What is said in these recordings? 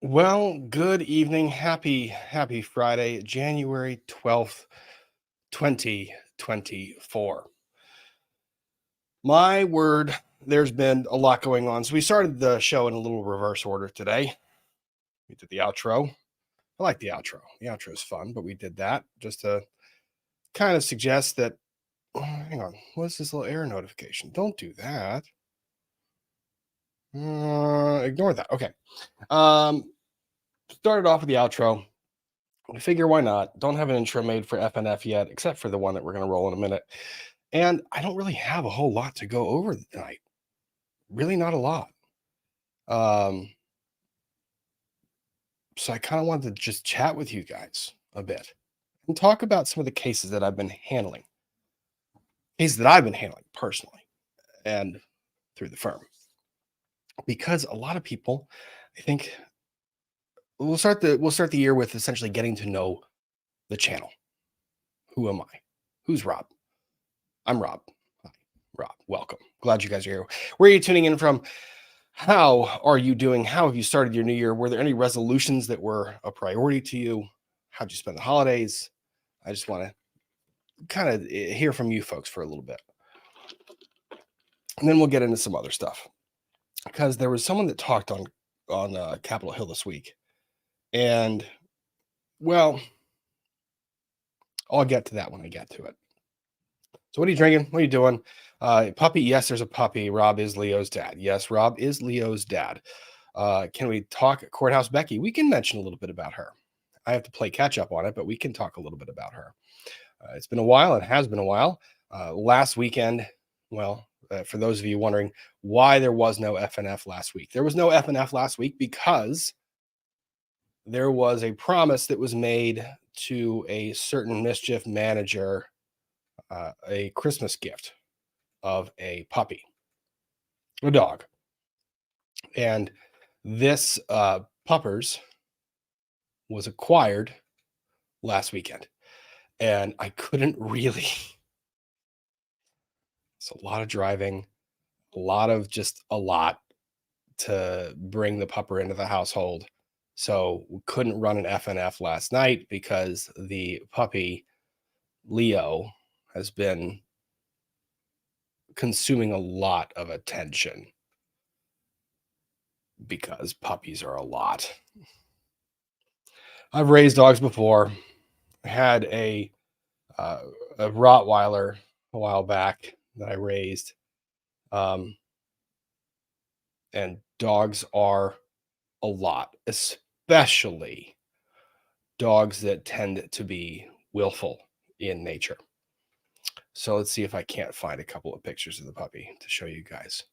Well, good evening. Happy Friday, January 12th, 2024. My word, there's been a lot going on. So we started the show in a little reverse order today. We did the outro. I like the outro. The outro is fun, but we did that just to kind of suggest that hang on, what's this little error notification? Don't do that. Ignore that. Okay. Started off with the outro. I figure why not? Don't have an intro made for FNF yet, except for the one that we're going to roll in a minute. And I don't really have a whole lot to go over tonight. Really, not a lot. So I kind of wanted to just chat with you guys a bit and talk about some of the cases that I've been handling, personally and through the firm. Because a lot of people, I think, we'll start the year with essentially getting to know the channel. Who am I? Who's Rob? I'm Rob. Hi, Rob. Welcome. Glad you guys are here. Where are you tuning in from? How are you doing? How have you started your new year? Were there any resolutions that were a priority to you? How'd you spend the holidays? I just want to kind of hear from you folks for a little bit. And then we'll get into some other stuff. Because there was someone that talked on Capitol Hill this week. And, well, I'll get to that when I get to it. So what are you drinking? What are you doing? Puppy. Yes, there's a puppy. Rob is Leo's dad. Yes, Rob is Leo's dad. Can we talk Courthouse Becky? We can mention a little bit about her. I have to play catch up on it, but we can talk a little bit about her. It's been a while. It has been a while. Last weekend, well, for those of you wondering why there was no FNF last week, there was no FNF last week because there was a promise that was made to a certain mischief manager, a Christmas gift of a puppy, a dog. And this puppers was acquired last weekend. And I couldn't really, it's a lot of driving, a lot to bring the pupper into the household. So we couldn't run an FNF last night because the puppy, Leo, has been consuming a lot of attention because puppies are a lot. I've raised dogs before. I had a Rottweiler a while back that I raised. And dogs are a lot, especially dogs that tend to be willful in nature. So let's see if I can't find a couple of pictures of the puppy to show you guys.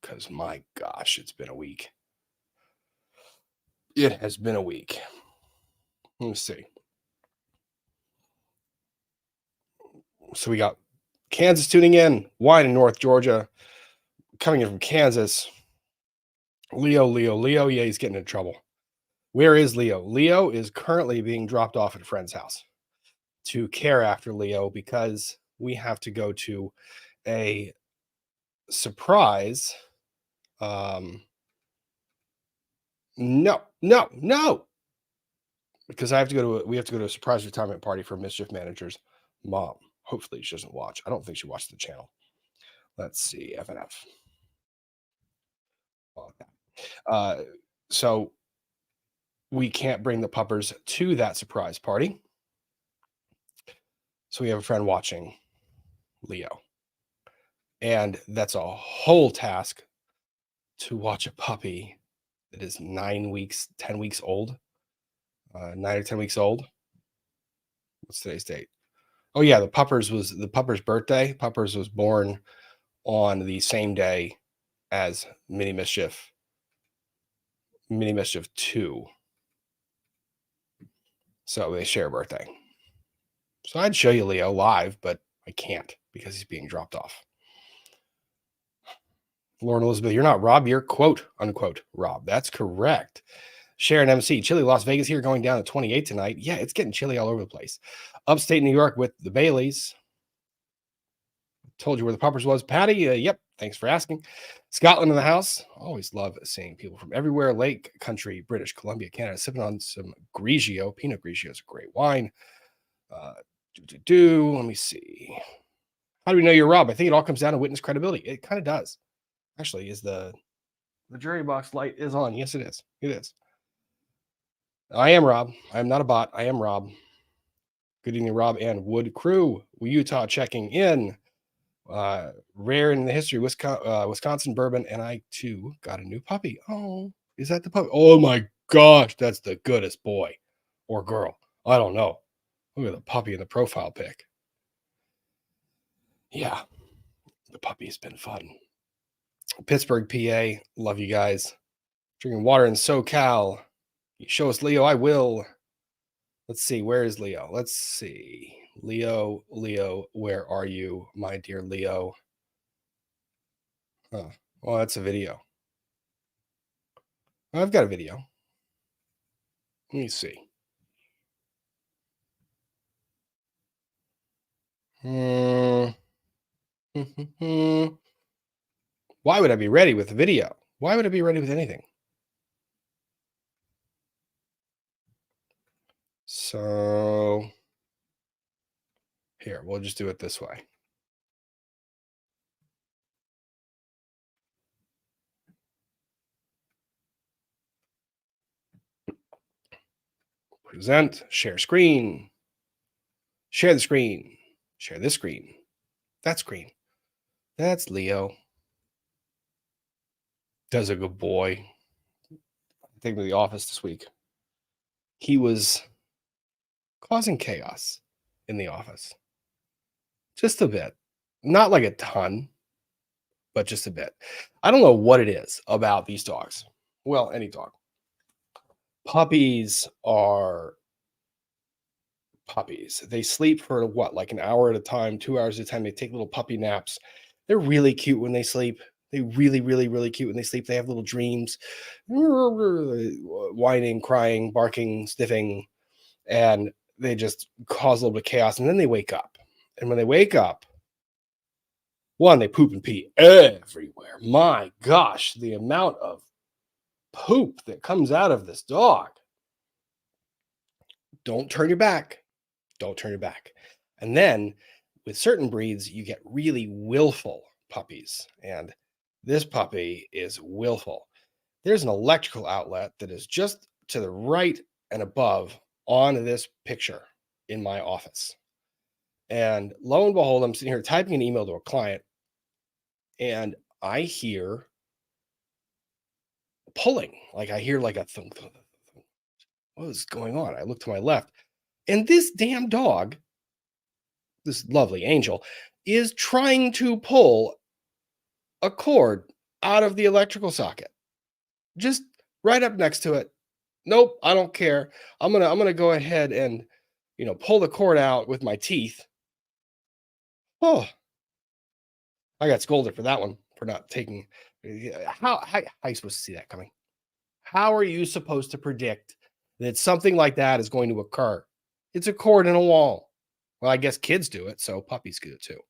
Because my gosh, it's been a week. It has been a week. Let's see. So we got Kansas tuning in, Wine in North Georgia, coming in from Kansas. Leo. Yeah, he's getting in trouble. Where is Leo? Leo is currently being dropped off at a friend's house to care after Leo because we have to go to a surprise. No. Because we have to go to a surprise retirement party for Mischief Manager's mom. Hopefully she doesn't watch. I don't think she watched the channel. Let's see, FNF. So we can't bring the puppers to that surprise party. So we have a friend watching Leo. And that's a whole task to watch a puppy that is 9 weeks, 10 weeks old. 9 or 10 weeks old. What's today's date? Oh yeah, the pupper's birthday. Puppers was born on the same day as Mini Mischief 2. So they share a birthday. So I'd show you Leo live, but I can't because he's being dropped off. Lauren Elizabeth, you're not Rob, you're quote unquote Rob. That's correct. Sharon MC, chilly Las Vegas here, going down to 28 tonight. Yeah, it's getting chilly all over the place. Upstate New York with the Baileys. Told you where the puppers was. Patty, yep, Thanks for asking. Scotland in the house. Always love seeing people from everywhere. Lake country, British Columbia, Canada, sipping on some Grigio. Pinot Grigio is a great wine. Uh, Let me see. How do we know you're Rob? I think it all comes down to witness credibility. It kind of does. Actually, is the jury box light is on? Yes, it is. It is. I am Rob. I am not a bot. I am Rob. Good evening, Rob and Wood crew. Utah checking in. Rare in the history, Wisconsin bourbon, and I too got a new puppy. Oh, is that the puppy? Oh my gosh, that's the goodest boy or girl. I don't know. Look at the puppy in the profile pic. Yeah, the puppy's been fun. Pittsburgh, PA. Love you guys. Drinking water in SoCal. You show us Leo, I will. Let's see, where is Leo? Let's see. Leo, where are you, my dear Leo? Oh, well, that's a video. I've got a video. Let me see. Why would I be ready with a video? Why would I be ready with anything? So here, we'll just do it this way. Present, share screen, share the screen, share this screen, that screen. That's Leo. Does a good boy. Take him to the office this week. He was causing chaos in the office. Just a bit. Not like a ton, but just a bit. I don't know what it is about these dogs. Well, any dog. Puppies are puppies. They sleep for what, like an hour at a time, 2 hours at a time. They take little puppy naps. They're really cute when they sleep. They really cute when they sleep. They have little dreams, whining, crying, barking, sniffing, and they just cause a little bit of chaos. And then they wake up. And when they wake up, one, they poop and pee everywhere. My gosh, the amount of poop that comes out of this dog. Don't turn your back. Don't turn your back. And then with certain breeds, you get really willful puppies. And this puppy is willful. There's an electrical outlet that is just to the right and above on this picture in my office. And lo and behold, I'm sitting here typing an email to a client, and I hear pulling. Like I hear like a thunk. What is going on? I look to my left, and this damn dog, this lovely angel, is trying to pull a cord out of the electrical socket. Just right up next to it. Nope, I don't care. I'm gonna go ahead and pull the cord out with my teeth. Oh, I got scolded for that one for not taking. How are you supposed to see that coming? How are you supposed to predict that something like that is going to occur? It's a cord in a wall. Well, I guess kids do it, so puppies do it too.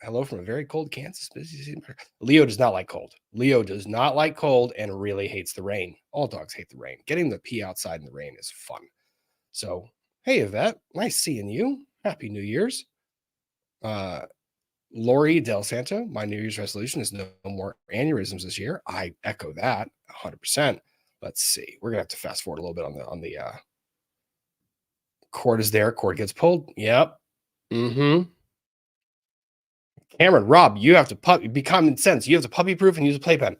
Hello from a very cold Kansas. Leo does not like cold. Leo does not like cold and really hates the rain. All dogs hate the rain. Getting the pee outside in the rain is fun. So, hey, Yvette, nice seeing you. Happy New Year's. Lori Del Santo, my New Year's resolution is no more aneurysms this year. I echo that 100%. Let's see. We're gonna have to fast forward a little bit on the cord is there. Cord gets pulled. Yep. Cameron, Rob, you have to be common sense. You have to puppy proof and use a playpen.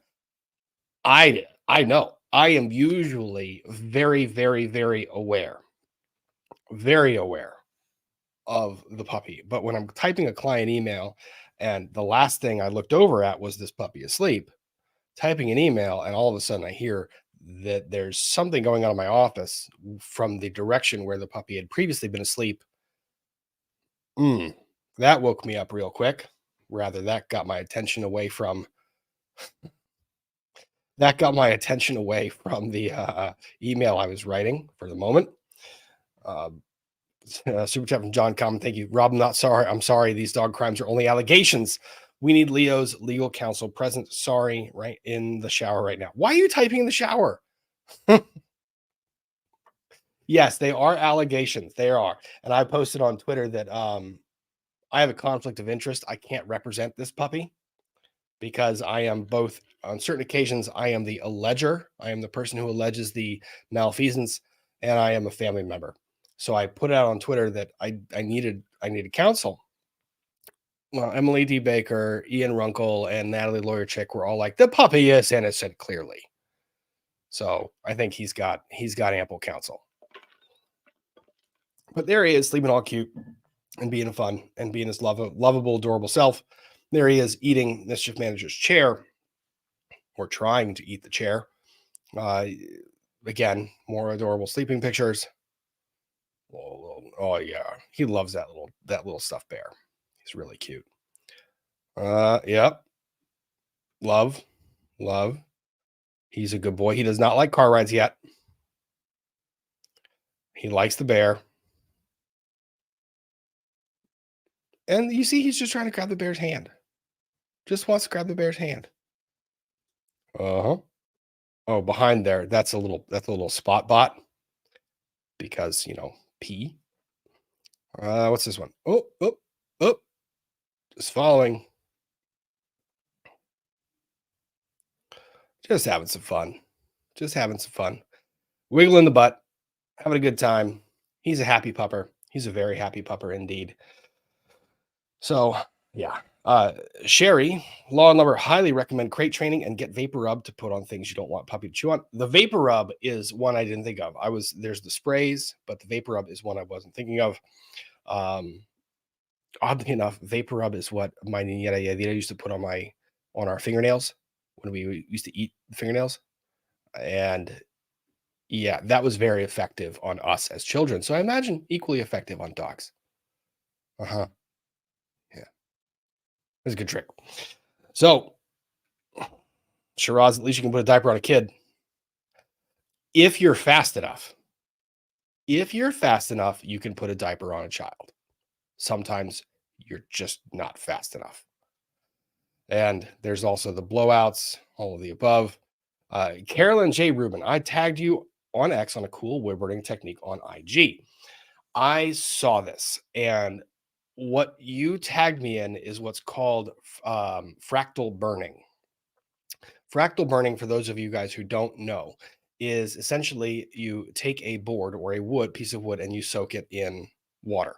I know. I am usually very aware of the puppy. But when I'm typing a client email and the last thing I looked over at was this puppy asleep, typing an email, and all of a sudden I hear that there's something going on in my office from the direction where the puppy had previously been asleep. That woke me up real quick. Rather, that got my attention away from the email I was writing for the moment. Super chat from John Common. Thank you, Rob. I'm not sorry. I'm sorry. These dog crimes are only allegations. We need Leo's legal counsel present. Sorry, right in the shower right now. Why are you typing in the shower? Yes, they are allegations. They are. And I posted on Twitter that I have a conflict of interest. I can't represent this puppy because I am both, on certain occasions, I am the alleger. I am the person who alleges the malfeasance, and I am a family member. So I put out on Twitter that I needed counsel. Well, Emily D. Baker, Ian Runkle, and Natalie Lawyer Chick were all like, the puppy is innocent, clearly. So I think he's got ample counsel. But there he is, sleeping all cute and being fun and being his lovable, adorable self. There he is, eating Mischief Manager's chair, or trying to eat the chair. Again, more adorable sleeping pictures. Oh yeah, he loves that little stuffed bear. He's really cute. Yep. Love. He's a good boy. He does not like car rides yet. He likes the bear. And you see, he's just trying to grab the bear's hand. Just wants to grab the bear's hand. Uh-huh. Oh, behind there, that's a little spot bot. Because, pee. What's this one? Oh. Just following. Just having some fun. Wiggling the butt. Having a good time. He's a happy pupper. He's a very happy pupper indeed. So, yeah. Sherry, Law and Lover, highly recommend crate training and get Vapor Rub to put on things you don't want puppy to chew on. The Vapor Rub is one I didn't think of. There's the sprays, but the Vapor Rub is one I wasn't thinking of. Oddly enough, Vapor Rub is what my nieta used to put on our fingernails when we used to eat fingernails. And yeah, that was very effective on us as children. So I imagine equally effective on dogs. Uh-huh. Yeah. It's a good trick. So, Shiraz, at least you can put a diaper on a kid. If you're fast enough, you can put a diaper on a child. Sometimes you're just not fast enough. And there's also the blowouts, all of the above. Carolyn J. Rubin, I tagged you on X on a cool woodburning technique on IG. I saw this, and what you tagged me in is what's called fractal burning. Fractal burning, for those of you guys who don't know, is essentially you take a board or a piece of wood and you soak it in water.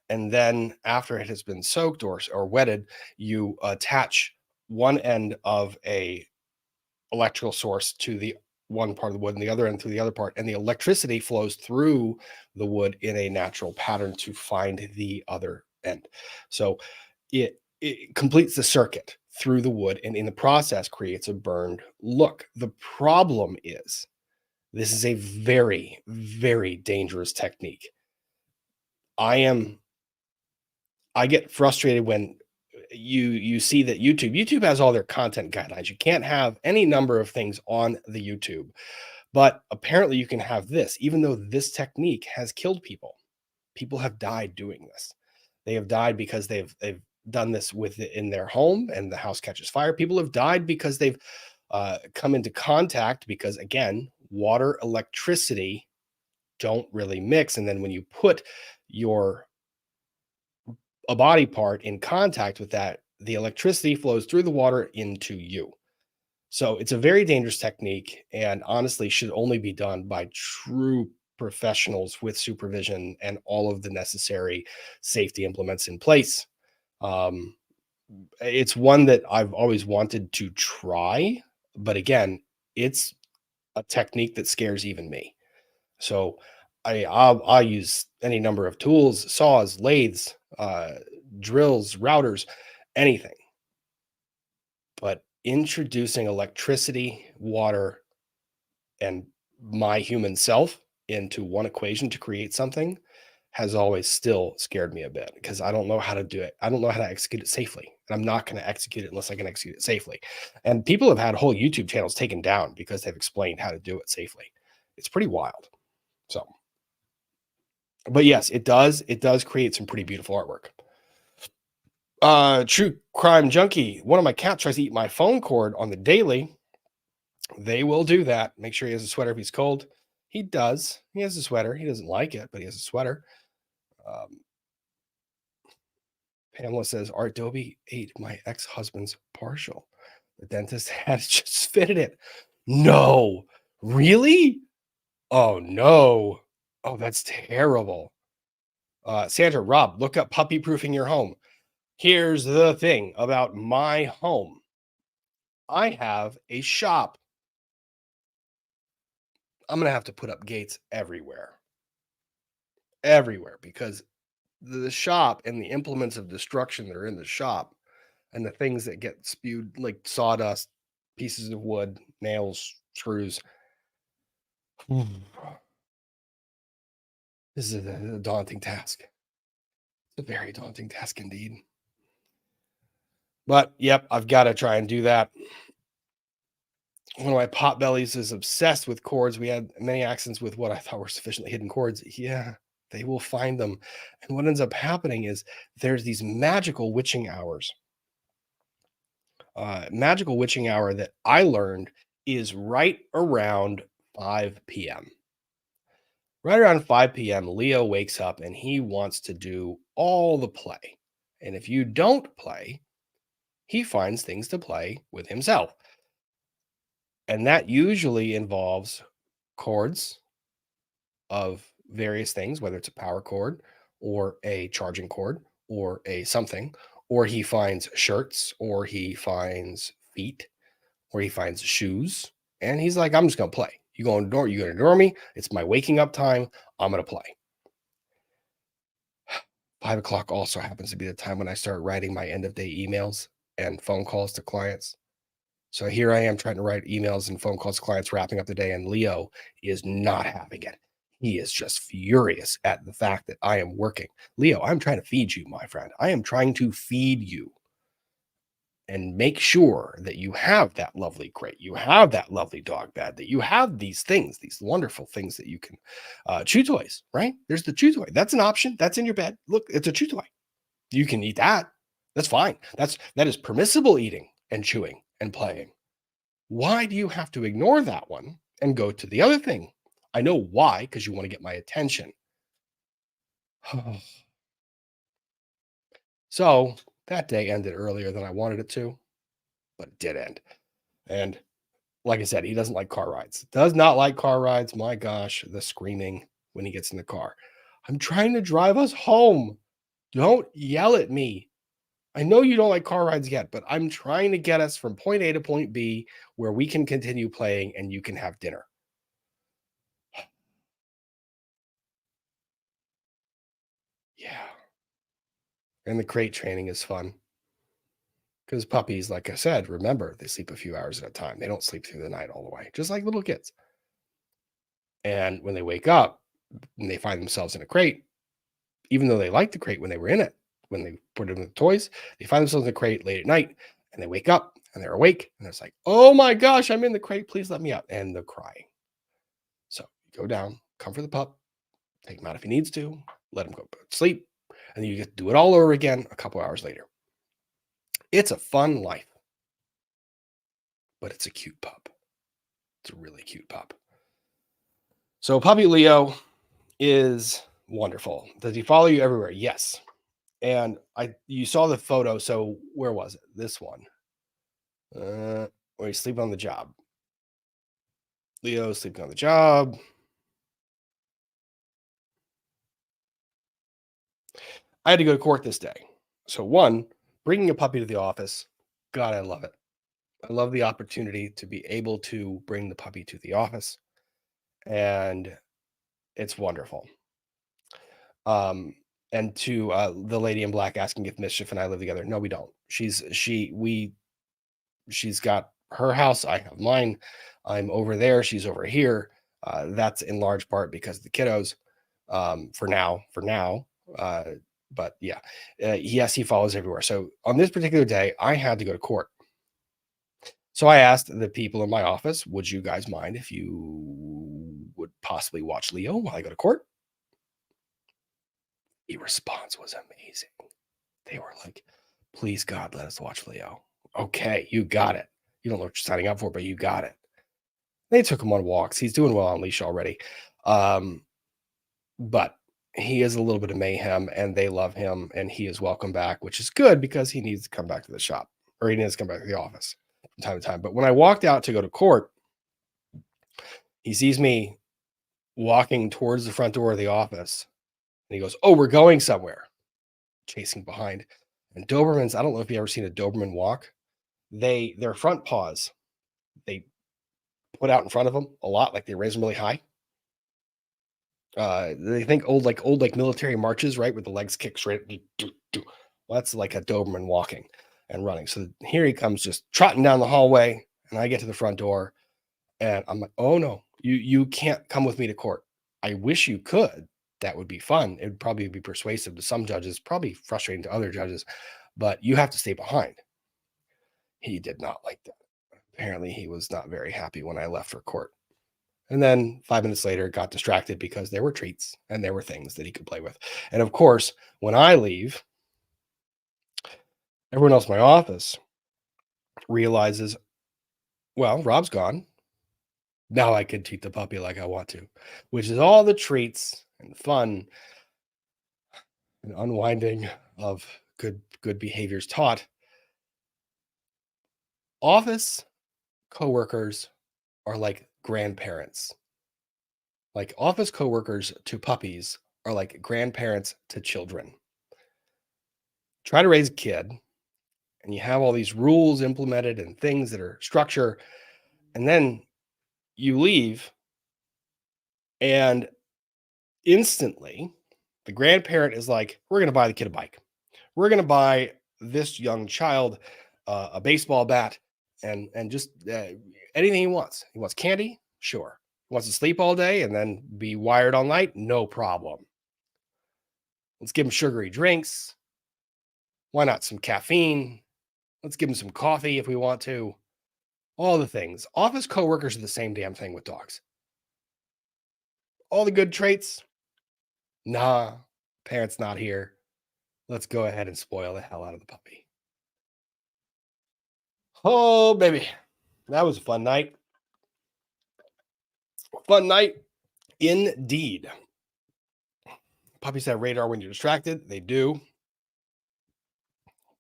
And then after it has been soaked or wetted, you attach one end of a electrical source to the one part of the wood and the other end to the other part, and the electricity flows through the wood in a natural pattern to find the other end. So it completes the circuit through the wood, and in the process creates a burned look. The problem is this is a very, very dangerous technique. I get frustrated when you see that YouTube has all their content guidelines. You can't have any number of things on the YouTube, but apparently you can have this, even though this technique has killed people. People have died doing this. They have died because they've done this in their home and the house catches fire. People have died because they've come into contact, because again, water, electricity don't really mix. And then when you put a body part in contact with that, the electricity flows through the water into you. So it's a very dangerous technique, and honestly should only be done by true professionals with supervision and all of the necessary safety implements in place. It's one that I've always wanted to try, but again, it's a technique that scares even me. So I'll use any number of tools, saws, lathes, drills, routers, anything. But introducing electricity, water, and my human self into one equation to create something has always still scared me a bit, because I don't know how to do it. I don't know how to execute it safely. And I'm not going to execute it unless I can execute it safely. And people have had whole YouTube channels taken down because they've explained how to do it safely. It's pretty wild. So, but yes, it does create some pretty beautiful artwork. True crime junkie. One of my cats tries to eat my phone cord on the daily. They will do that. Make sure he has a sweater if he's cold. He does. He has a sweater. He doesn't like it, but he has a sweater. Um, Pamela says, our Adobe ate my ex-husband's partial. The dentist had just fitted it. No, really? Oh no. Oh, that's terrible. Sandra, Rob, look up puppy proofing your home. Here's the thing about my home. I have a shop. I'm gonna have to put up gates everywhere, because the shop and the implements of destruction that are in the shop and the things that get spewed like sawdust, pieces of wood, nails, screws. This is a daunting task. It's a very daunting task indeed. But yep, I've got to try and do that. One of my pot bellies is obsessed with cords. We had many accidents with what I thought were sufficiently hidden cords. Yeah, they will find them. And what ends up happening is there's these magical witching hour that I learned is right around 5 p.m. Right around 5 p.m., Leo wakes up and he wants to do all the play. And if you don't play, he finds things to play with himself. And that usually involves chords of various things, whether it's a power cord or a charging cord or a something, or he finds shirts, or he finds feet, or he finds shoes. And he's like, I'm just going to play. You're going to ignore me. It's my waking up time. I'm going to play. 5 o'clock also happens to be the time when I start writing my end of day emails and phone calls to clients. So here I am trying to write emails and phone calls to clients, wrapping up the day, and Leo is not having it. He is just furious at the fact that I am working. Leo, I'm trying to feed you, my friend. I am trying to feed you and make sure that you have that lovely crate, you have that lovely dog bed, that you have these things, these wonderful things that you can chew toys, right? There's the chew toy. That's an option. That's in your bed. Look, it's a chew toy. You can eat that. That's fine. That is permissible eating and chewing and playing. Why do you have to ignore that one and go to the other thing? I know why, because you want to get my attention. So that day ended earlier than I wanted it to, but it did end. And like I said, he doesn't like car rides. Does not like car rides. My gosh, the screaming when he gets in the car. I'm trying to drive us home. Don't yell at me. I know you don't like car rides yet, but I'm trying to get us from point A to point B where we can continue playing and you can have dinner. Yeah. And the crate training is fun because puppies, like I said, remember, they sleep a few hours at a time. They don't sleep through the night all the way, just like little kids. And when they wake up and they find themselves in a crate, even though they liked the crate when they were in it, when they put them in the toys, they find themselves in the crate late at night and they wake up and they're awake and it's like, oh my gosh, I'm in the crate. Please let me out. And they're crying. So you go down, comfort the pup, take him out if he needs to, let him go to sleep, and then you get to do it all over again a couple hours later. It's a fun life, but it's a cute pup. It's a really cute pup. So puppy Leo is wonderful. Does he follow you everywhere? Yes. And you saw the photo. So where was it? This one. Where he's sleeping on the job. Leo sleeping on the job. I had to go to court this day. So one, bringing a puppy to the office. God, I love it. I love the opportunity to be able to bring the puppy to the office, and it's wonderful. Um, and to the lady in black asking if Mischief and I live together. No, we don't. She's got her house. I have mine. I'm over there. She's over here. That's in large part because of the kiddos. For now. Uh, but yeah, yes, he follows everywhere. So on this particular day, I had to go to court. So I asked the people in my office, would you guys mind if you would possibly watch Leo while I go to court? The response was amazing. They were like, Please, God, let us watch Leo. Okay, you got it. You don't know what you're signing up for, but you got it. They took him on walks. He's doing well on leash already. Um, but he is a little bit of mayhem and they love him and he is welcome back, which is good because he needs to come back to the shop or he needs to come back to the office from time to time. But when I walked out to go to court, he sees me walking towards the front door of the office and he goes, "Oh, we're going somewhere," chasing behind. And Dobermans, I don't know if you've ever seen a Doberman walk. Their front paws, they put out in front of them a lot, like they raise them really high. They think old military marches, right? With the legs kicked straight. Well, that's like a Doberman walking and running. So here he comes just trotting down the hallway, and I get to the front door, and I'm like, "Oh no, you can't come with me to court. I wish you could. That would be fun. It would probably be persuasive to some judges, probably frustrating to other judges, but you have to stay behind." He did not like that. Apparently, he was not very happy when I left for court. And then 5 minutes later, got distracted because there were treats and there were things that he could play with. And of course, when I leave, everyone else in my office realizes, well, Rob's gone. Now I can treat the puppy like I want to, which is all the treats and fun and unwinding of good behaviors taught. Office coworkers are like grandparents. Like office coworkers to puppies are like grandparents to children. Try to raise a kid and you have all these rules implemented and things that are structure, and then you leave and instantly the grandparent is like, "We're going to buy the kid a bike, we're going to buy this young child a baseball bat and just anything he wants candy, sure. He wants to sleep all day and then be wired all night, no problem. Let's give him sugary drinks, why not some caffeine, let's give him some coffee if we want to." All the things. Office coworkers are the same damn thing with dogs. All the good traits. Nah, parent's not here. Let's go ahead and spoil the hell out of the puppy. Oh, baby. That was a fun night. Fun night indeed. Puppies have radar when you're distracted. They do.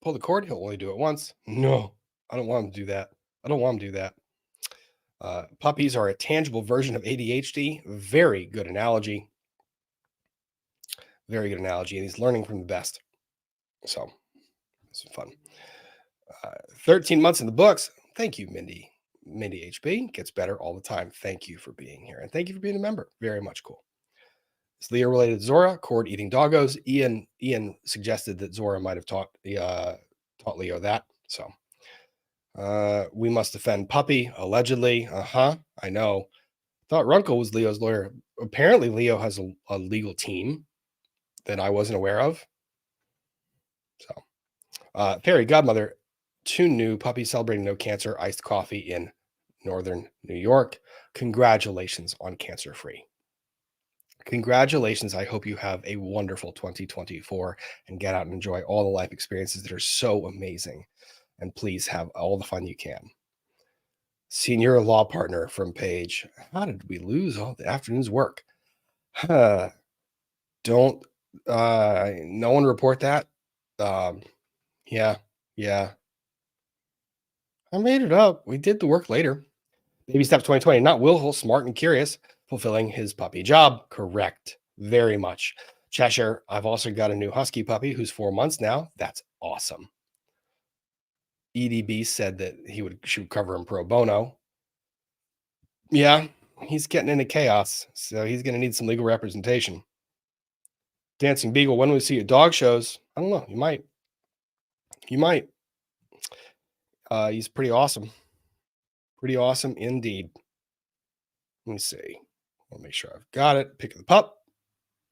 Pull the cord, he'll only do it once. No, I don't want him to do that. I don't want him to do that. Puppies are a tangible version of ADHD. Very good analogy. Very good analogy. And he's learning from the best. So it's fun. 13 months in the books. Thank you, Mindy. Mindy HB gets better all the time. Thank you for being here. And thank you for being a member. Very much cool. Is Leo related to Zora? Cord eating doggos. Ian suggested that Zora might have taught Leo that. So we must defend puppy, allegedly. I know. Thought Runkle was Leo's lawyer. Apparently, Leo has a legal team that I wasn't aware of. So fairy godmother, 2 new puppies celebrating no cancer, iced coffee in northern New York. Congratulations on cancer free. Congratulations. I hope you have a wonderful 2024 and get out and enjoy all the life experiences that are so amazing. And please have all the fun you can. Senior law partner from Paige. How did we lose all the afternoon's work? Don't no one report that. Yeah. I made it up. We did the work later. Baby steps 2020, not willful, smart and curious, fulfilling his puppy job. Correct. Very much. Cheshire, I've also got a new husky puppy who's 4 months now. That's awesome. EDB said that she would cover him pro bono. Yeah, he's getting into chaos, so he's going to need some legal representation. Dancing Beagle, when we see you dog shows, I don't know. You might. He's pretty awesome. Pretty awesome indeed. Let me see. I'll make sure I've got it. Pick of the pup.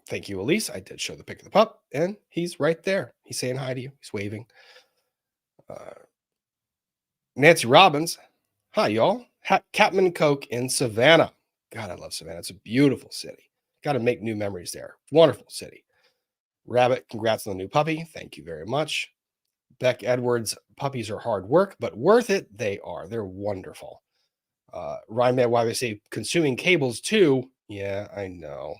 Thank you, Elise. I did show the pic of the pup, and he's right there. He's saying hi to you. He's waving. Nancy Robbins. Hi, y'all. Catman Coke in Savannah. God, I love Savannah. It's a beautiful city. Got to make new memories there. Wonderful city. Rabbit, congrats on the new puppy. Thank you very much. Beck Edwards, puppies are hard work, but worth it. They are. They're wonderful. Ryan, why we say consuming cables too. Yeah, I know.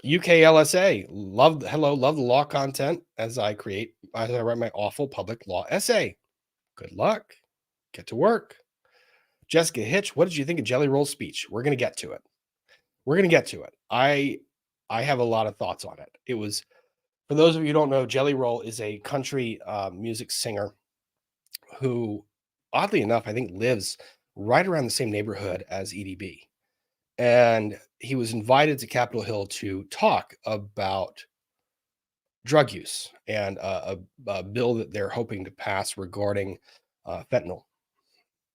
UKLSA, love the law content as I write my awful public law essay. Good luck. Get to work. Jessica Hitch, what did you think of Jelly Roll's speech? We're gonna get to it. We're gonna get to it. I have a lot of thoughts on it. It was, for those of you who don't know, Jelly Roll is a country music singer who, oddly enough, I think lives right around the same neighborhood as EDB. And he was invited to Capitol Hill to talk about drug use and a bill that they're hoping to pass regarding fentanyl.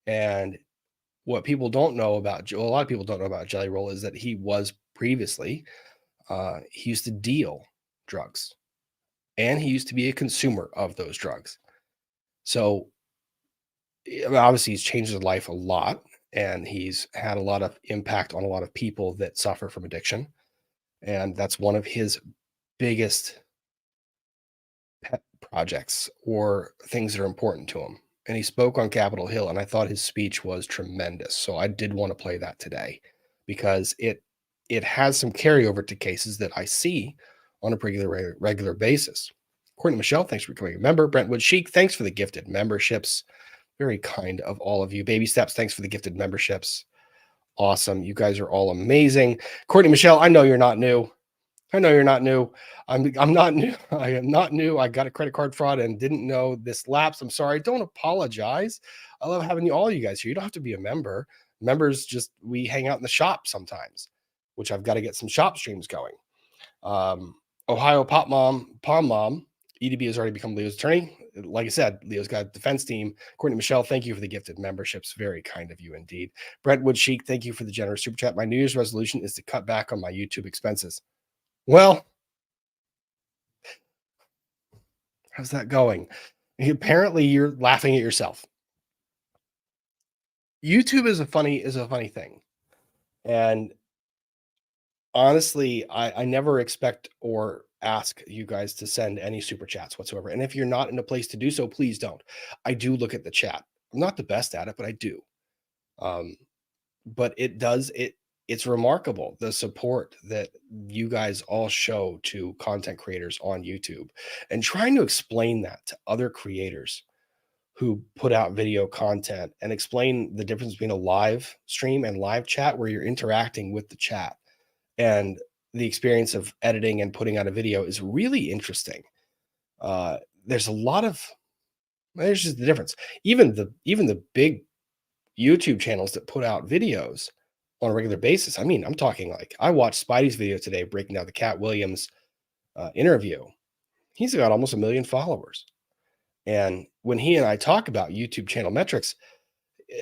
And what people don't know about, a lot of people don't know about Jelly Roll, is that he was previously, he used to deal drugs and he used to be a consumer of those drugs. So obviously he's changed his life a lot and he's had a lot of impact on a lot of people that suffer from addiction. And that's one of his biggest pet projects or things that are important to him. And he spoke on Capitol Hill, and I thought his speech was tremendous. So I did want to play that today because it has some carryover to cases that I see on a regular basis. Courtney Michelle, thanks for becoming a member. Brentwood Chic, thanks for the gifted memberships. Very kind of all of you. Baby Steps, thanks for the gifted memberships. Awesome. You guys are all amazing. Courtney Michelle, I know you're not new. I know you're not new. I'm not new. I am not new. I got a credit card fraud and didn't know this lapse. I'm sorry. Don't apologize. I love having all you guys here. You don't have to be a member. Members just, we hang out in the shop sometimes, which I've got to get some shop streams going. Ohio Pom Mom, EDB has already become Leo's attorney. Like I said, Leo's got a defense team. Courtney Michelle, thank you for the gifted memberships. Very kind of you indeed. Brentwood Chic, thank you for the generous super chat. My New Year's resolution is to cut back on my YouTube expenses. Well, how's that going? Apparently you're laughing at yourself. YouTube is a funny thing. And honestly, I never expect or ask you guys to send any super chats whatsoever. And if you're not in a place to do so, please don't. I do look at the chat. I'm not the best at it, but I do. But it's remarkable the support that you guys all show to content creators on YouTube, and trying to explain that to other creators who put out video content and explain the difference between a live stream and live chat where you're interacting with the chat, and the experience of editing and putting out a video is really interesting. There's just the difference. Even the big YouTube channels that put out videos on a regular basis. I mean, I'm talking like I watched Spidey's video today breaking down the Cat Williams interview. He's got almost 1 million followers. And when he and I talk about YouTube channel metrics,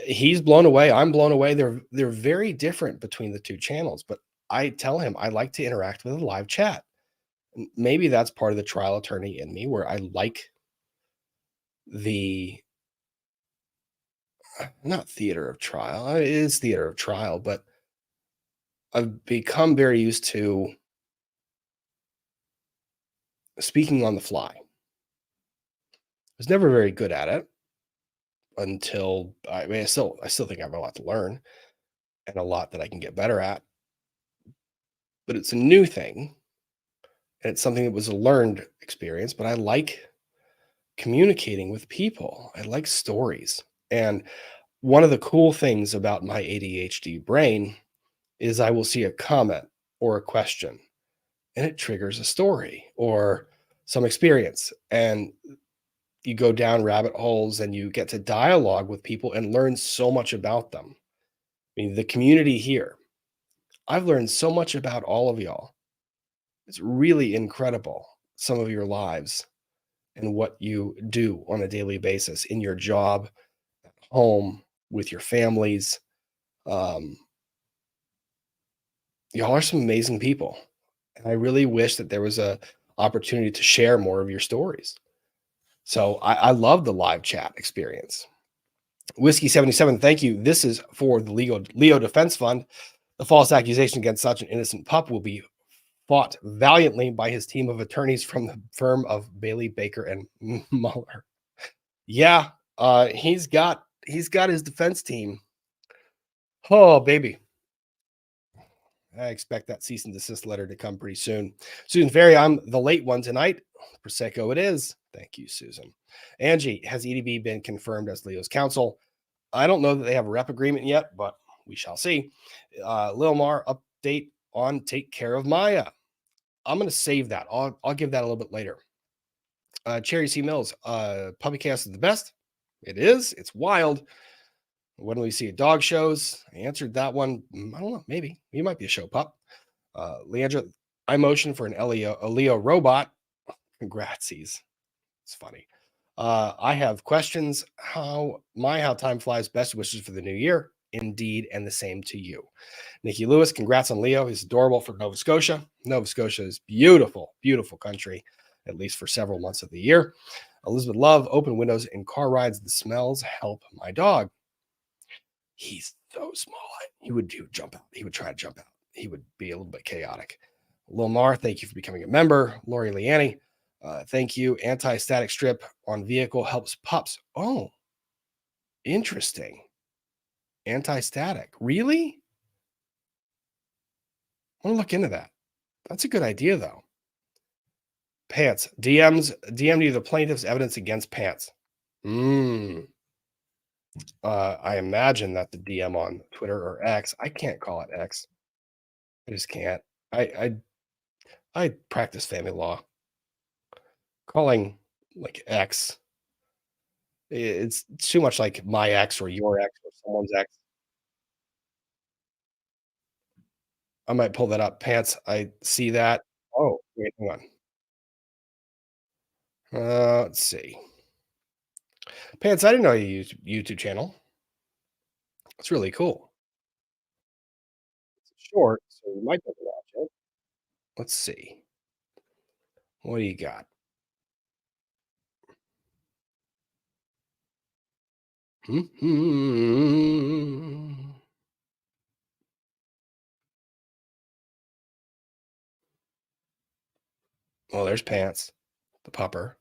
he's blown away. I'm blown away. They're very different between the two channels, but I tell him I like to interact with a live chat. Maybe that's part of the trial attorney in me where I like the not theater of trial. It is theater of trial, but I've become very used to speaking on the fly. I was never very good at it until I still think I have a lot to learn and a lot that I can get better at. But it's a new thing. And it's something that was a learned experience, but I like communicating with people. I like stories. And one of the cool things about my ADHD brain is I will see a comment or a question and it triggers a story or some experience. And you go down rabbit holes and you get to dialogue with people and learn so much about them. I mean, the community here, I've learned so much about all of y'all. It's really incredible, some of your lives and what you do on a daily basis in your job, at home, with your families. Y'all are some amazing people. And I really wish that there was a opportunity to share more of your stories. So I love the live chat experience. Whiskey 77, thank you. This is for the Leo Defense Fund. The false accusation against such an innocent pup will be fought valiantly by his team of attorneys from the firm of Bailey, Baker, and Mueller. Yeah, he's got his defense team. Oh, baby. I expect that cease and desist letter to come pretty soon. Susan Ferry, I'm the late one tonight. Prosecco it is. Thank you, Susan. Angie, has EDB been confirmed as Leo's counsel? I don't know that they have a rep agreement yet, but we shall see. Lil Mar, update on Take Care of Maya. I'm going to save that. I'll give that a little bit later. Cherry C. Mills, Puppy Chaos is the best. It is. It's wild. When do we see dog shows? I answered that one. I don't know. Maybe. You might be a show pup. Leandra, I motion for a Leo robot. Congratsies. It's funny. I have questions. How time flies. Best wishes for the new year. Indeed, and the same to you. Nikki Lewis, congrats on Leo. He's adorable for Nova Scotia. Nova Scotia is beautiful, beautiful country, at least for several months of the year. Elizabeth Love, open windows in car rides. The smells help my dog. He's so small. He would jump out. He would try to jump out. He would be a little bit chaotic. Lil Mar, thank you for becoming a member. Lori Leanne, thank you. Anti-static strip on vehicle helps pups. Oh, interesting. Anti-static. Really? I want to look into that. That's a good idea, though. Pants. DM'd you the plaintiff's evidence against Pants. I imagine that the DM on Twitter or X, I can't call it X. I just can't. I practice family law. Calling like X, it's too much like my ex or your ex or someone's ex. I might pull that up. Pants, I see that. Oh, wait, hang on. Let's see. Pants, I didn't know you used YouTube channel. It's really cool. It's short, so you might be able to watch it. Let's see. What do you got? Oh, there's Pants, the pupper.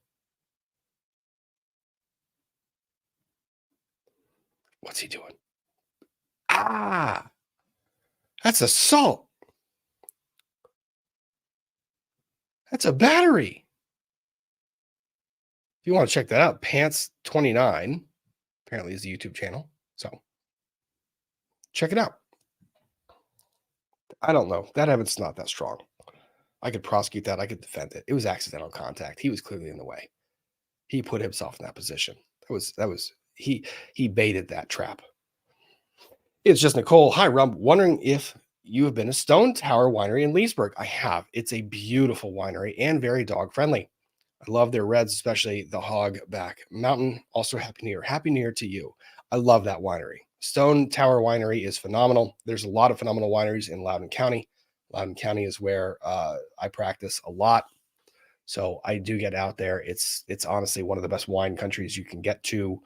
What's he doing? Ah, that's assault. That's a battery. If you want to check that out, Pants 29 apparently is the YouTube channel. So check it out. I don't know. That evidence is not that strong. I could prosecute that. I could defend it. It was accidental contact. He was clearly in the way. He put himself in that position. That was he baited that trap. It's just Nicole. Hi, Rump. Wondering if you have been to Stone Tower Winery in Leesburg. I have. It's a beautiful winery and very dog friendly. I love their reds, especially the Hogback Mountain. Also, Happy New Year. Happy New Year to you. I love that winery. Stone Tower Winery is phenomenal. There's a lot of phenomenal wineries in Loudoun County. Loudoun County is where I practice a lot. So I do get out there. It's honestly one of the best wine countries you can get to.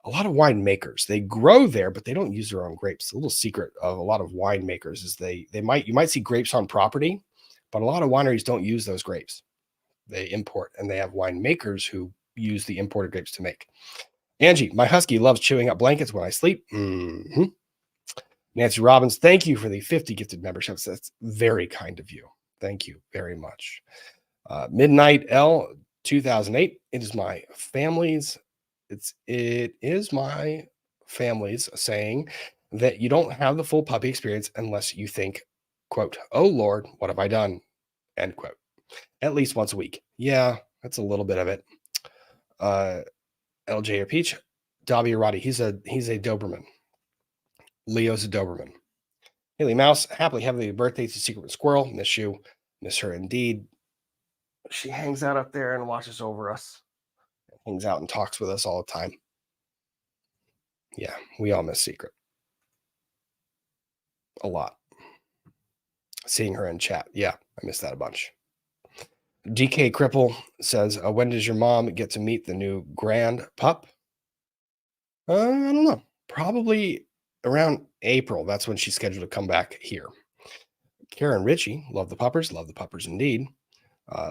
A lot of winemakers, they grow there, but they don't use their own grapes. A little secret of a lot of winemakers is you might see grapes on property, but a lot of wineries don't use those grapes. They import, and they have winemakers who use the imported grapes to make. Angie, my husky loves chewing up blankets when I sleep. Nancy Robbins, thank you for the 50 gifted memberships. That's very kind of you. Thank you very much. Midnight L 2008. It is my family's saying that you don't have the full puppy experience unless you think, quote, oh Lord, what have I done? End quote. At least once a week. Yeah, that's a little bit of it. LJ or Peach, Dobby or Roddy. He's a Doberman. Leo's a Doberman. Haley Mouse, happily happy birthday to Secret Squirrel. Miss you. Miss her indeed. She hangs out up there and watches over us. Hangs out and talks with us all the time. Yeah, we all miss Secret. A lot. Seeing her in chat. Yeah, I miss that a bunch. DK Cripple says, when does your mom get to meet the new grand pup? I don't know. Probably around April. That's when she's scheduled to come back here. Karen Ritchie, love the puppers indeed.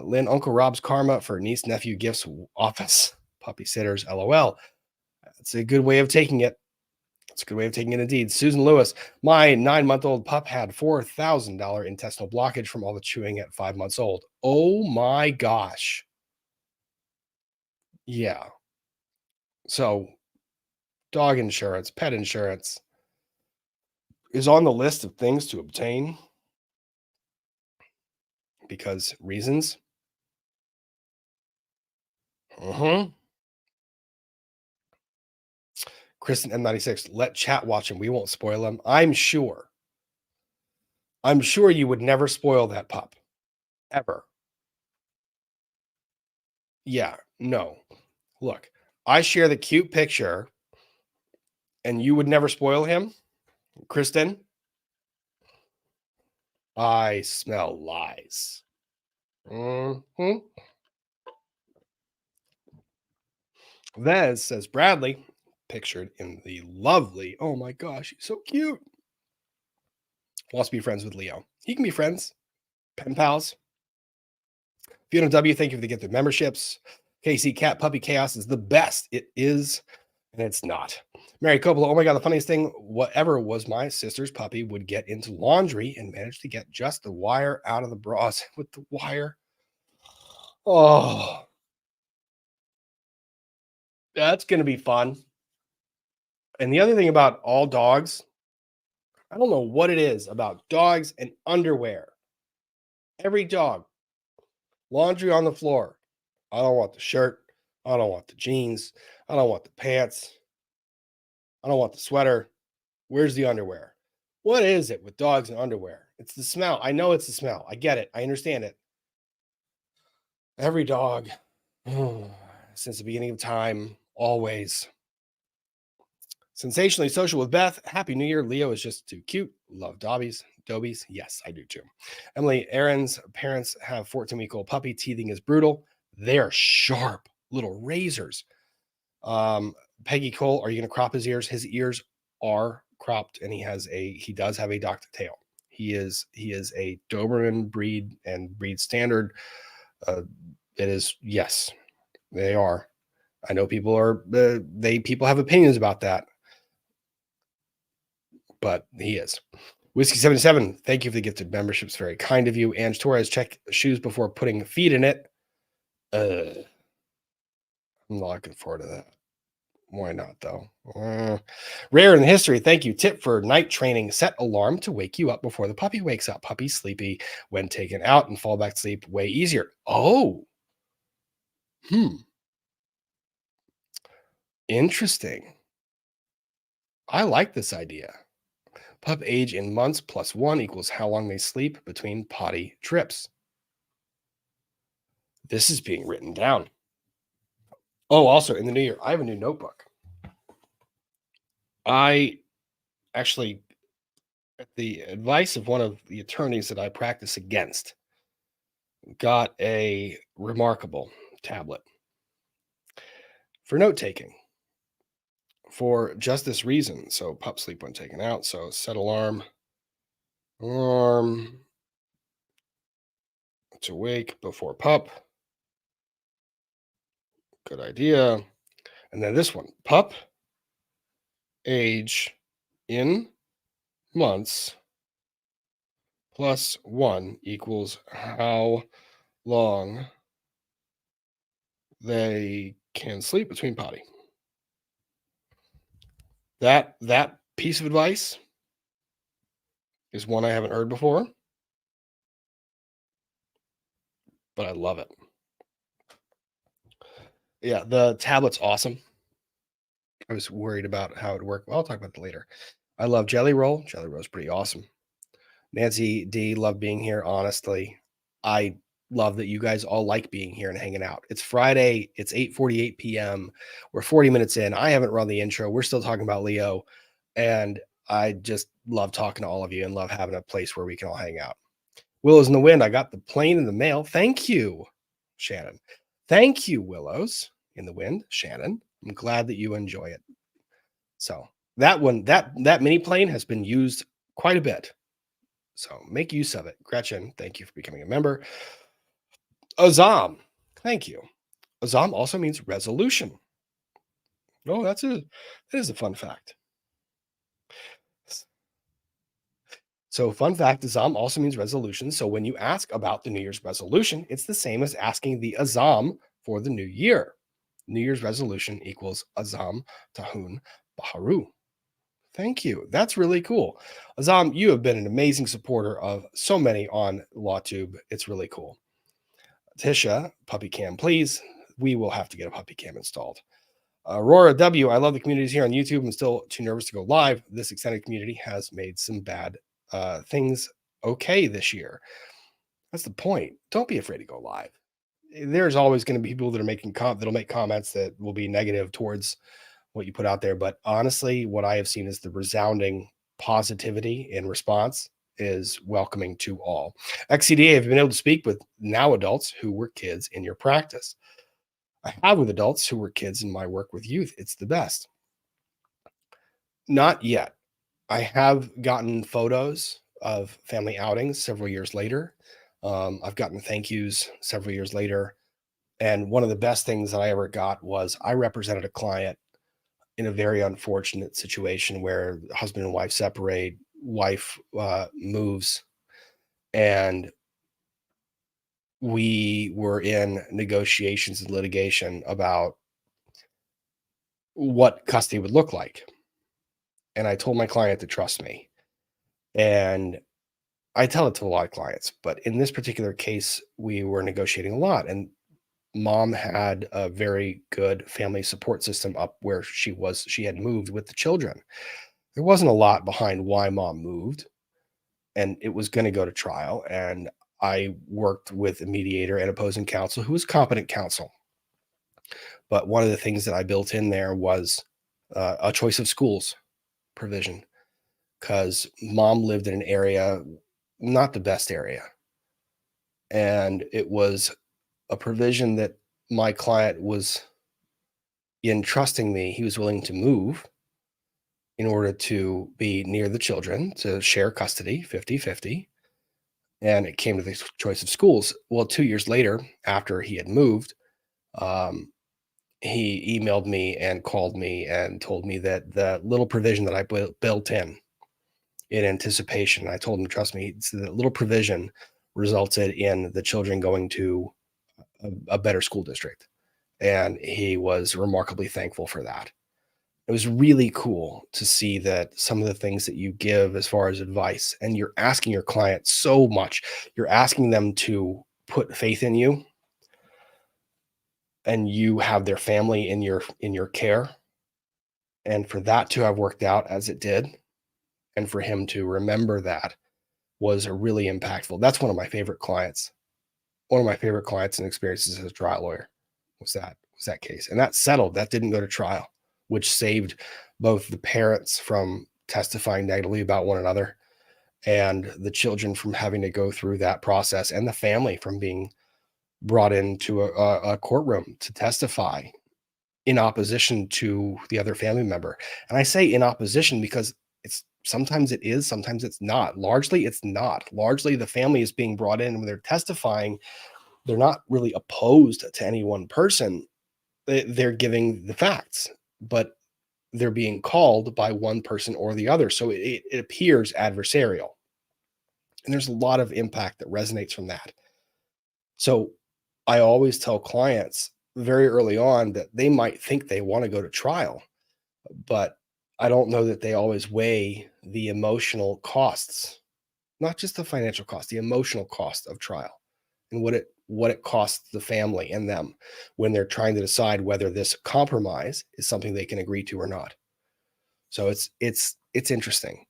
Lynn, Uncle Rob's karma for niece nephew gifts office puppy sitters. LOL. That's a good way of taking it. It's a good way of taking it indeed. Susan Lewis, my 9-month-old pup had $4,000 intestinal blockage from all the chewing at 5 months old. Oh my gosh. Yeah. So, dog insurance, pet insurance is on the list of things to obtain because reasons. Kristen M96, let chat watch him. We won't spoil him. I'm sure. I'm sure you would never spoil that pup. Ever. Yeah, no. Look, I share the cute picture and you would never spoil him. Kristen, I smell lies. Vez says Bradley, pictured in the lovely, oh my gosh, he's so cute. Wants to be friends with Leo. He can be friends, pen pals. Fiona W, thank you for the gift of memberships. KC Cat Puppy Chaos is the best. It is, and it's not. Mary Coppola, oh my God, the funniest thing, whatever was my sister's puppy would get into laundry and manage to get just the wire out of the bras with the wire. Oh, that's going to be fun. And the other thing about all dogs, I don't know what it is about dogs and underwear. Every dog, laundry on the floor. I don't want the shirt. I don't want the jeans. I don't want the pants. I don't want the sweater. Where's the underwear? What is it with dogs and underwear? It's the smell. I know it's the smell. I get it. I understand it. Every dog, since the beginning of time, always. Sensationally social with Beth. Happy New Year. Leo is just too cute. Love Dobbies. Dobies. Yes, I do too. Emily, Aaron's parents have 14-week-old puppy. Teething is brutal. They're sharp little razors. Peggy Cole, are you going to crop his ears? His ears are cropped, and he does have a Dr. tail. He is a Doberman breed and breed standard. It is, yes, they are. I know people have opinions about that, but he is. Whiskey 77, thank you for the gifted memberships. Very kind of you. Ange Torres, check shoes before putting feet in it. I'm not looking forward to that. Why not, though? Rare in the history. Thank you. Tip for night training. Set alarm to wake you up before the puppy wakes up. Puppy sleepy when taken out and fall back to sleep way easier. Oh. Interesting. I like this idea. Pup age in months plus 1 equals how long they sleep between potty trips. This is being written down. Oh, also in the new year, I have a new notebook. I actually, at the advice of one of the attorneys that I practice against, got a remarkable tablet for note taking for just this reason. So pup sleep when taken out. So set alarm to wake before pup. Good idea. And then this one, pup age in months plus 1 equals how long they can sleep between potty. That piece of advice is one I haven't heard before, but I love it. Yeah, the tablet's awesome. I was worried about how it worked. Well, I'll talk about it later. I love Jelly Roll. Jelly Roll's pretty awesome. Nancy D, love being here. Honestly, I love that you guys all like being here and hanging out. It's Friday. It's 8:48 p.m. We're 40 minutes in. I haven't run the intro. We're still talking about Leo, and I just love talking to all of you and love having a place where we can all hang out. Willows in the Wind. I got the plane in the mail. Thank you, Shannon. Thank you, Willows in the Wind, Shannon. I'm glad that you enjoy it. So that one, that mini plane has been used quite a bit. So make use of it. Gretchen, thank you for becoming a member. Azam, thank you. Azam also means resolution. Oh, that is a fun fact. So, fun fact, Azam also means resolution. So, when you ask about the New Year's resolution, it's the same as asking the Azam for the new year. New Year's resolution equals Azam Tahun Baharu. Thank you. That's really cool. Azam, you have been an amazing supporter of so many on LawTube. It's really cool. Tisha, puppy cam, please. We will have to get a puppy cam installed. Aurora W, I love the communities here on YouTube. I'm still too nervous to go live. This extended community has made some bad things okay this year. That's the point. Don't be afraid to go live. There's always going to be people that are that'll make comments that will be negative towards what you put out there. But honestly, what I have seen is the resounding positivity in response is welcoming to all. XCDA, have been able to speak with now adults who were kids in your practice. I have with adults who were kids in my work with youth. It's the best. Not yet. I have gotten photos of family outings several years later. I've gotten thank yous several years later. And one of the best things that I ever got was I represented a client in a very unfortunate situation where husband and wife separate, wife moves, and we were in negotiations and litigation about what custody would look like. And I told my client to trust me. And I tell it to a lot of clients, but in this particular case, we were negotiating a lot. And mom had a very good family support system up where she had moved with the children. There wasn't a lot behind why mom moved, and it was going to go to trial. And I worked with a mediator and opposing counsel who was competent counsel. But one of the things that I built in there was a choice of schools provision, because mom lived in an area, not the best area. And it was a provision that my client was in trusting me. He was willing to move in order to be near the children, to share custody 50-50. And it came to the choice of schools. Well, 2 years later, after he had moved, he emailed me and called me and told me that the little provision that I built in anticipation, I told him to trust me. So the little provision resulted in the children going to a better school district. And he was remarkably thankful for that. It was really cool to see that some of the things that you give as far as advice, and you're asking your client so much, you're asking them to put faith in you, and you have their family in your care. And for that to have worked out as it did, and for him to remember that, was really impactful. That's one of my favorite clients. One of my favorite clients and experiences as a trial lawyer was that case. And that settled. That didn't go to trial, which saved both the parents from testifying negatively about one another and the children from having to go through that process, and the family from being brought into a courtroom to testify in opposition to the other family member. And I say in opposition because sometimes it is, sometimes it's not. Largely, it's not. Largely, the family is being brought in when they're testifying. They're not really opposed to any one person. They're giving the facts, but they're being called by one person or the other. So it appears adversarial. And there's a lot of impact that resonates from that. So I always tell clients very early on that they might think they want to go to trial, but I don't know that they always weigh the emotional costs, not just the financial cost, the emotional cost of trial, and what it costs the family and them when they're trying to decide whether this compromise is something they can agree to or not. So it's interesting.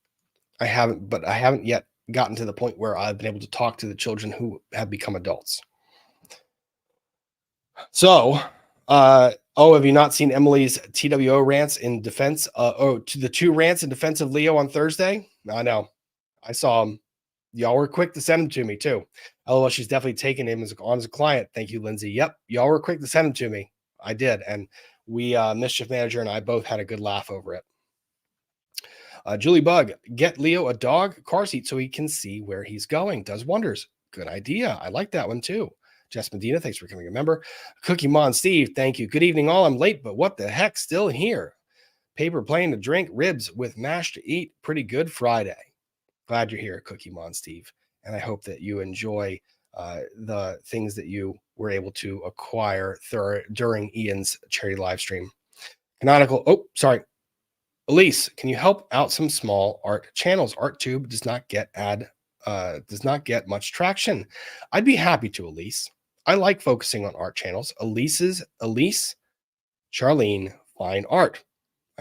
I haven't yet gotten to the point where I've been able to talk to the children who have become adults. So, have you not seen Emily's TWO rants in defense? To the 2 rants in defense of Leo on Thursday? I know. I saw them. Y'all were quick to send them to me too. LOL, she's definitely taking him on as a client. Thank you, Lindsay. Yep, y'all were quick to send them to me. I did, and we, Mischief Manager and I both had a good laugh over it. Julie Bug, get Leo a dog car seat so he can see where he's going. Does wonders. Good idea. I like that one too. Jess Medina, thanks for becoming a member. Cookie Mon Steve, thank you. Good evening, all. I'm late, but what the heck? Still here. Paper plane to drink, ribs with mash to eat. Pretty good Friday. Glad you're here, Cookie Mon Steve. And I hope that you enjoy the things that you were able to acquire during Ian's charity live stream. Canonical, oh, sorry. Elise, can you help out some small art channels? ArtTube does not get much traction. I'd be happy to, Elise. I like focusing on art channels. Elise, Charlene, Fine Art.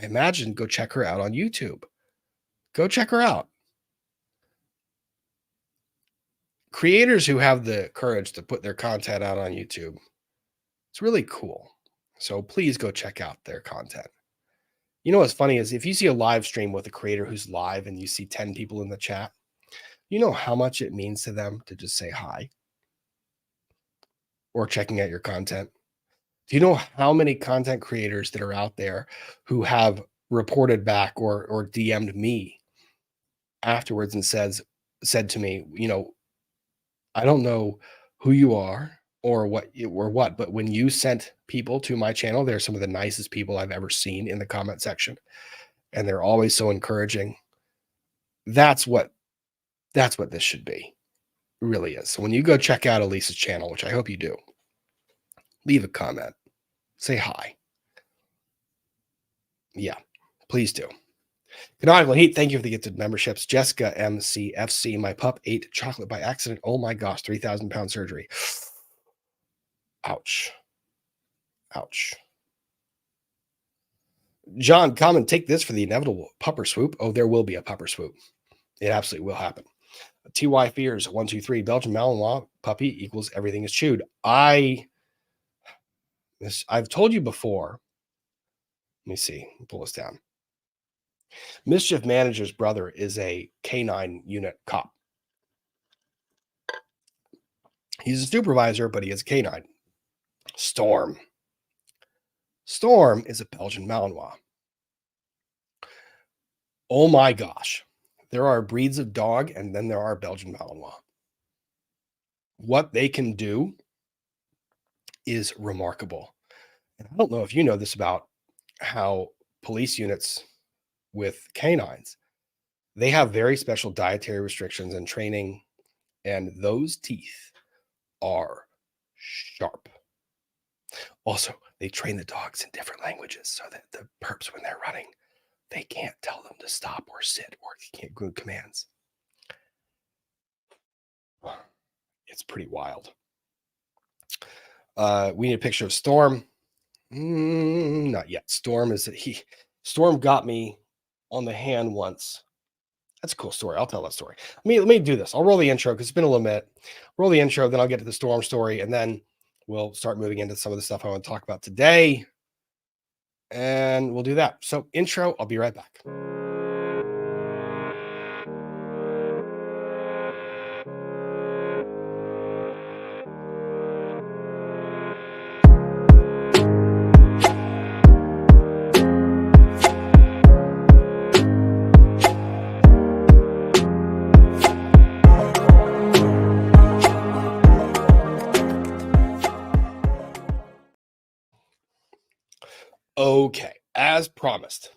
I imagine go check her out on YouTube. Go check her out. Creators who have the courage to put their content out on YouTube, it's really cool. So please go check out their content. You know what's funny is if you see a live stream with a creator who's live and you see 10 people in the chat, you know how much it means to them to just say hi or checking out your content. Do you know how many content creators that are out there who have reported back or DM'd me afterwards and said to me, you know, I don't know who you are or what, but when you sent people to my channel, they're some of the nicest people I've ever seen in the comment section. And they're always so encouraging. That's what this should be. It really is. So when you go check out Elise's channel, which I hope you do, leave a comment. Say hi. Yeah, please do. Canonical Heat, thank you for the gifted memberships. Jessica MCFC, my pup ate chocolate by accident. Oh my gosh, 3,000-pound surgery. Ouch. Ouch. John, come and take this for the inevitable pupper swoop. Oh, there will be a pupper swoop. It absolutely will happen. TY Fears, 123, Belgian Malinois puppy equals everything is chewed. I've told you before. Let me see. Pull this down. Mischief Manager's brother is a K9 unit cop. He's a supervisor, but he is K9. Storm. Storm is a Belgian Malinois. Oh my gosh. There are breeds of dog, and then there are Belgian Malinois. What they can do is remarkable. And I don't know if you know this about how police units with canines, they have very special dietary restrictions and training, and those teeth are sharp. Also, they train the dogs in different languages so that the perps, when they're running, they can't tell them to stop or sit or can't give commands. It's pretty wild. We need a picture of Storm. Not yet. Storm got me on the hand once. That's a cool story. I'll tell that story. Let me do this. I'll roll the intro because it's been a little bit. Roll the intro, then I'll get to the Storm story, and then we'll start moving into some of the stuff I want to talk about today. And we'll do that. So intro, I'll be right back. Okay, as promised,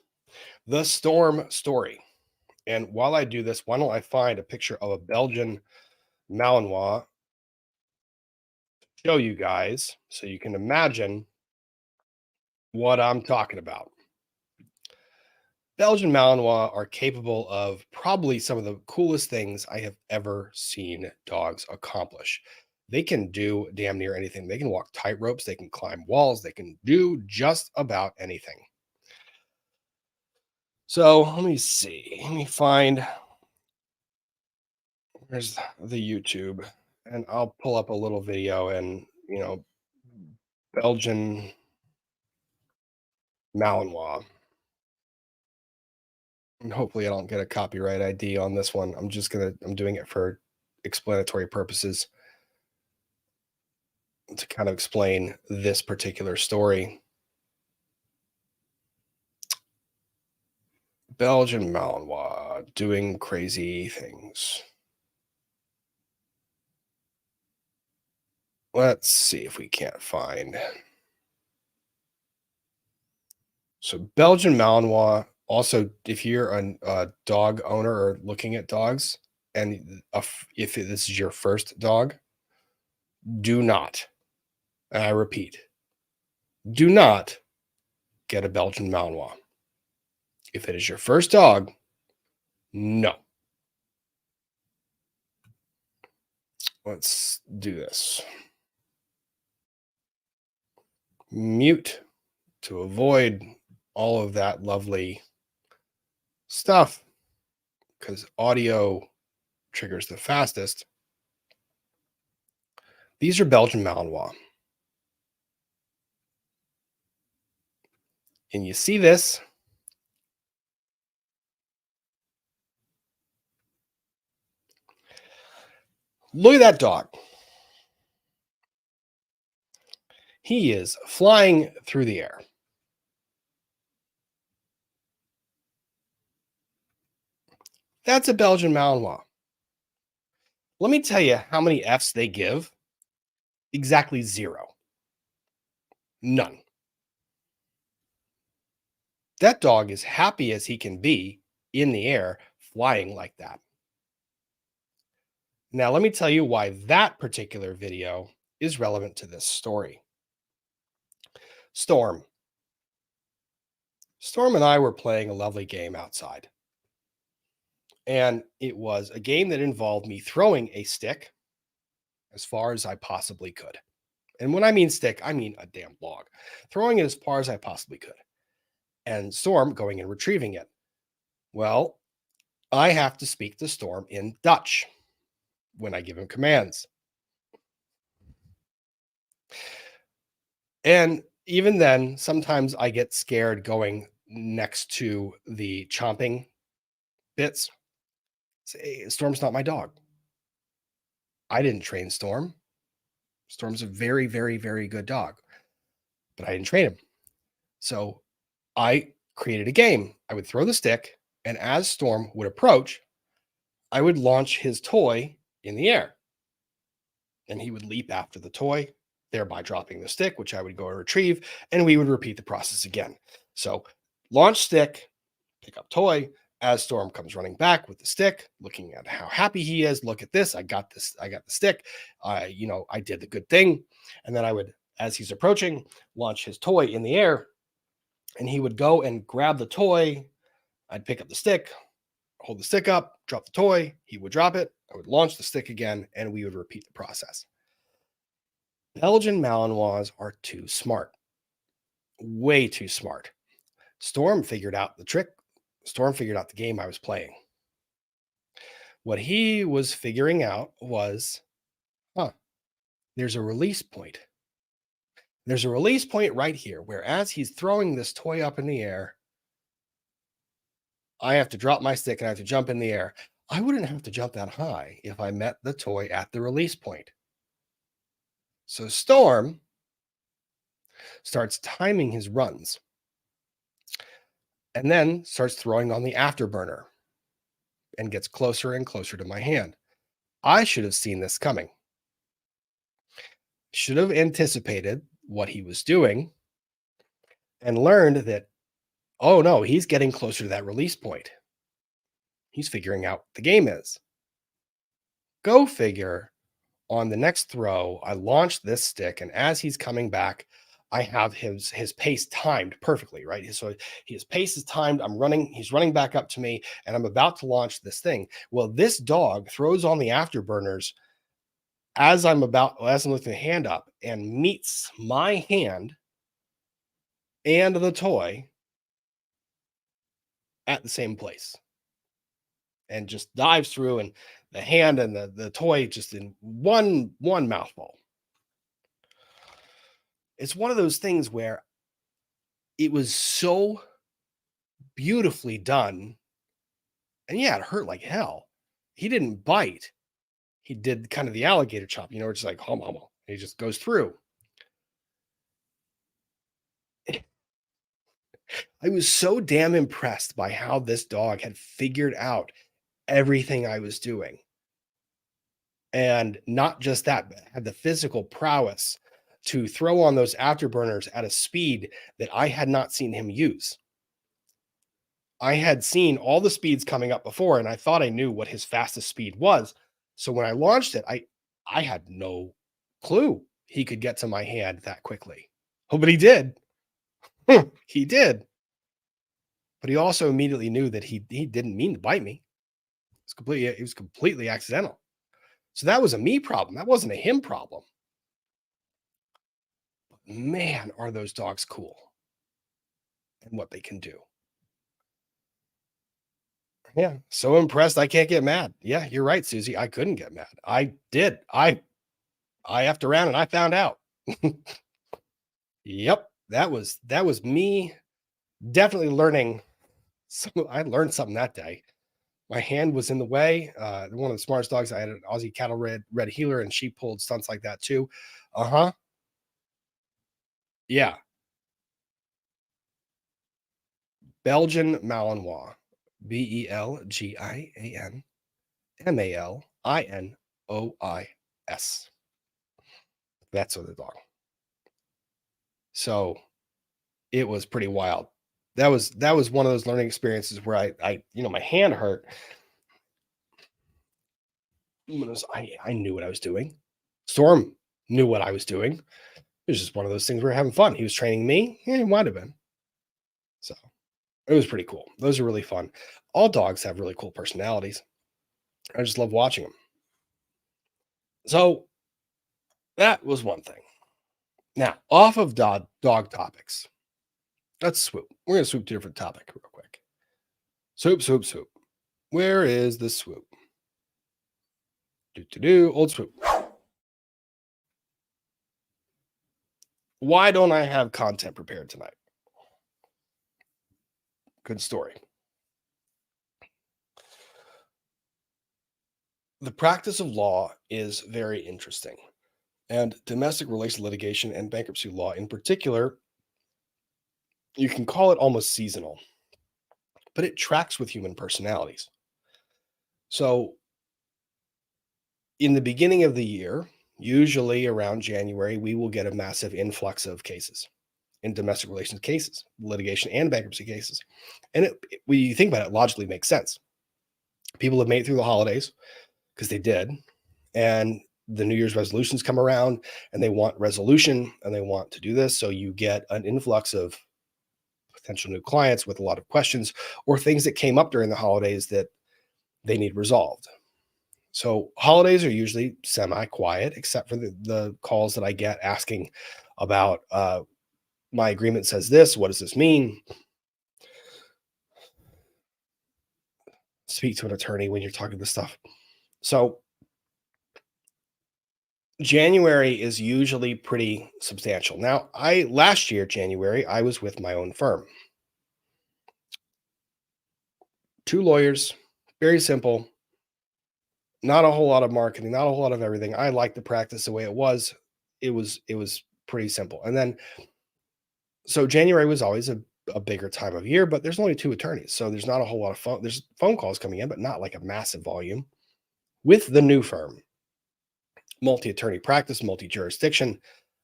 the Storm story. And while I do this, why don't I find a picture of a Belgian Malinois to show you guys so you can imagine what I'm talking about. Belgian Malinois are capable of probably some of the coolest things I have ever seen dogs accomplish. They can do damn near anything. They can walk tight ropes. They can climb walls. They can do just about anything. So let me see. Let me find. Where's the YouTube? And I'll pull up a little video and, Belgian Malinois. And hopefully I don't get a copyright ID on this one. I'm doing it for explanatory purposes to kind of explain this particular story. Belgian Malinois doing crazy things. Let's see if we can't find. So Belgian Malinois. Also, if you're a dog owner or looking at dogs, and if this is your first dog, do not, and I repeat, do not get a Belgian Malinois. If it is your first dog, no. Let's do this. Mute to avoid all of that lovely stuff because audio triggers the fastest. These are Belgian Malinois. And you see this. Look at that dog. He is flying through the air. That's a Belgian Malinois. Let me tell you how many Fs they give. Exactly 0. None. That dog is happy as he can be in the air, flying like that. Now, let me tell you why that particular video is relevant to this story. Storm. Storm and I were playing a lovely game outside. And it was a game that involved me throwing a stick as far as I possibly could. And when I mean stick, I mean a damn log. Throwing it as far as I possibly could. And Storm going and retrieving it. Well, I have to speak to Storm in Dutch when I give him commands. And even then, sometimes I get scared going next to the chomping bits. Say, Storm's not my dog. I didn't train Storm. Storm's a very, very, very good dog, but I didn't train him. So I created a game. I would throw the stick, and as Storm would approach, I would launch his toy in the air. And he would leap after the toy, thereby dropping the stick, which I would go and retrieve, and we would repeat the process again. So launch stick, pick up toy. As Storm comes running back with the stick, looking at how happy he is. Look at this. I got this. I got the stick. I did the good thing. And then I would, as he's approaching, launch his toy in the air, and he would go and grab the toy. I'd pick up the stick, hold the stick up, drop the toy. He would drop it. I would launch the stick again, and we would repeat the process. Belgian Malinois are too smart. Way too smart. Storm figured out the trick. Storm figured out the game I was playing. What he was figuring out was, there's a release point. There's a release point right here where as he's throwing this toy up in the air, I have to drop my stick and I have to jump in the air. I wouldn't have to jump that high if I met the toy at the release point. So Storm starts timing his runs and then starts throwing on the afterburner and gets closer and closer to my hand. I should have seen this coming. Should have anticipated what he was doing and learned that, oh no, he's getting closer to that release point. He's figuring out what the game is. Go figure. On the next throw, I launch this stick, and as he's coming back, I have his pace timed perfectly, right? So his pace is timed. He's running back up to me, and I'm about to launch this thing. Well, this dog throws on the afterburners as I'm lifting the hand up and meets my hand and the toy at the same place. And just dives through, and the hand and the toy just in one mouthful. It's one of those things where it was so beautifully done. And yeah, it hurt like hell. He didn't bite. He did kind of the alligator chop, it's like hum hum. He just goes through. I was so damn impressed by how this dog had figured out everything I was doing. And not just that, but had the physical prowess to throw on those afterburners at a speed that I had not seen him use. I had seen all the speeds coming up before, and I thought I knew what his fastest speed was. So when I launched it, I had no clue he could get to my hand that quickly. Oh, but he did. He did. But he also immediately knew that he didn't mean to bite me. It was completely accidental. So that was a me problem. That wasn't a him problem. Man, are those dogs cool and what they can do. Yeah, so impressed I can't get mad. Yeah, you're right, Susie. I couldn't get mad. I did. I effed around and I found out. Yep, that was me definitely learning. So I learned something that day. My hand was in the way. One of the smartest dogs. I had an Aussie cattle red healer, and she pulled stunts like that too. Uh huh. Yeah, Belgian Malinois, Belgian Malinois. That's what the dog. So it was pretty wild. That was one of those learning experiences where my hand hurt. I knew what I was doing. Storm knew what I was doing. It was just one of those things we were having fun. He was training me. Yeah, he might have been. So it was pretty cool. Those are really fun. All dogs have really cool personalities. I just love watching them. So that was one thing. Now, off of dog topics, let's swoop. We're going to swoop to a different topic real quick. Swoop, swoop, swoop. Where is the swoop? Old swoop. Why don't I have content prepared tonight? Good story. The practice of law is very interesting, and domestic relation litigation and bankruptcy law in particular, you can call it almost seasonal, but it tracks with human personalities. So, in the beginning of the year, usually around January, we will get a massive influx of cases in domestic relations cases, litigation and bankruptcy cases. And when you think about it, logically makes sense. People have made it through the holidays because they did. And the New Year's resolutions come around and they want resolution and they want to do this. So you get an influx of potential new clients with a lot of questions or things that came up during the holidays that they need resolved. So holidays are usually semi-quiet, except for the calls that I get asking about my agreement says this. What does this mean? Speak to an attorney when you're talking this stuff. So January is usually pretty substantial. Now, last year, January, I was with my own firm. 2 lawyers, very simple, not a whole lot of marketing, not a whole lot of everything. I liked the practice the way it was. It was pretty simple. And then so January was always a bigger time of year, but there's only 2 attorneys. So there's not a whole lot of there's phone calls coming in, but not like a massive volume. With the new firm, multi-attorney practice, multi-jurisdiction.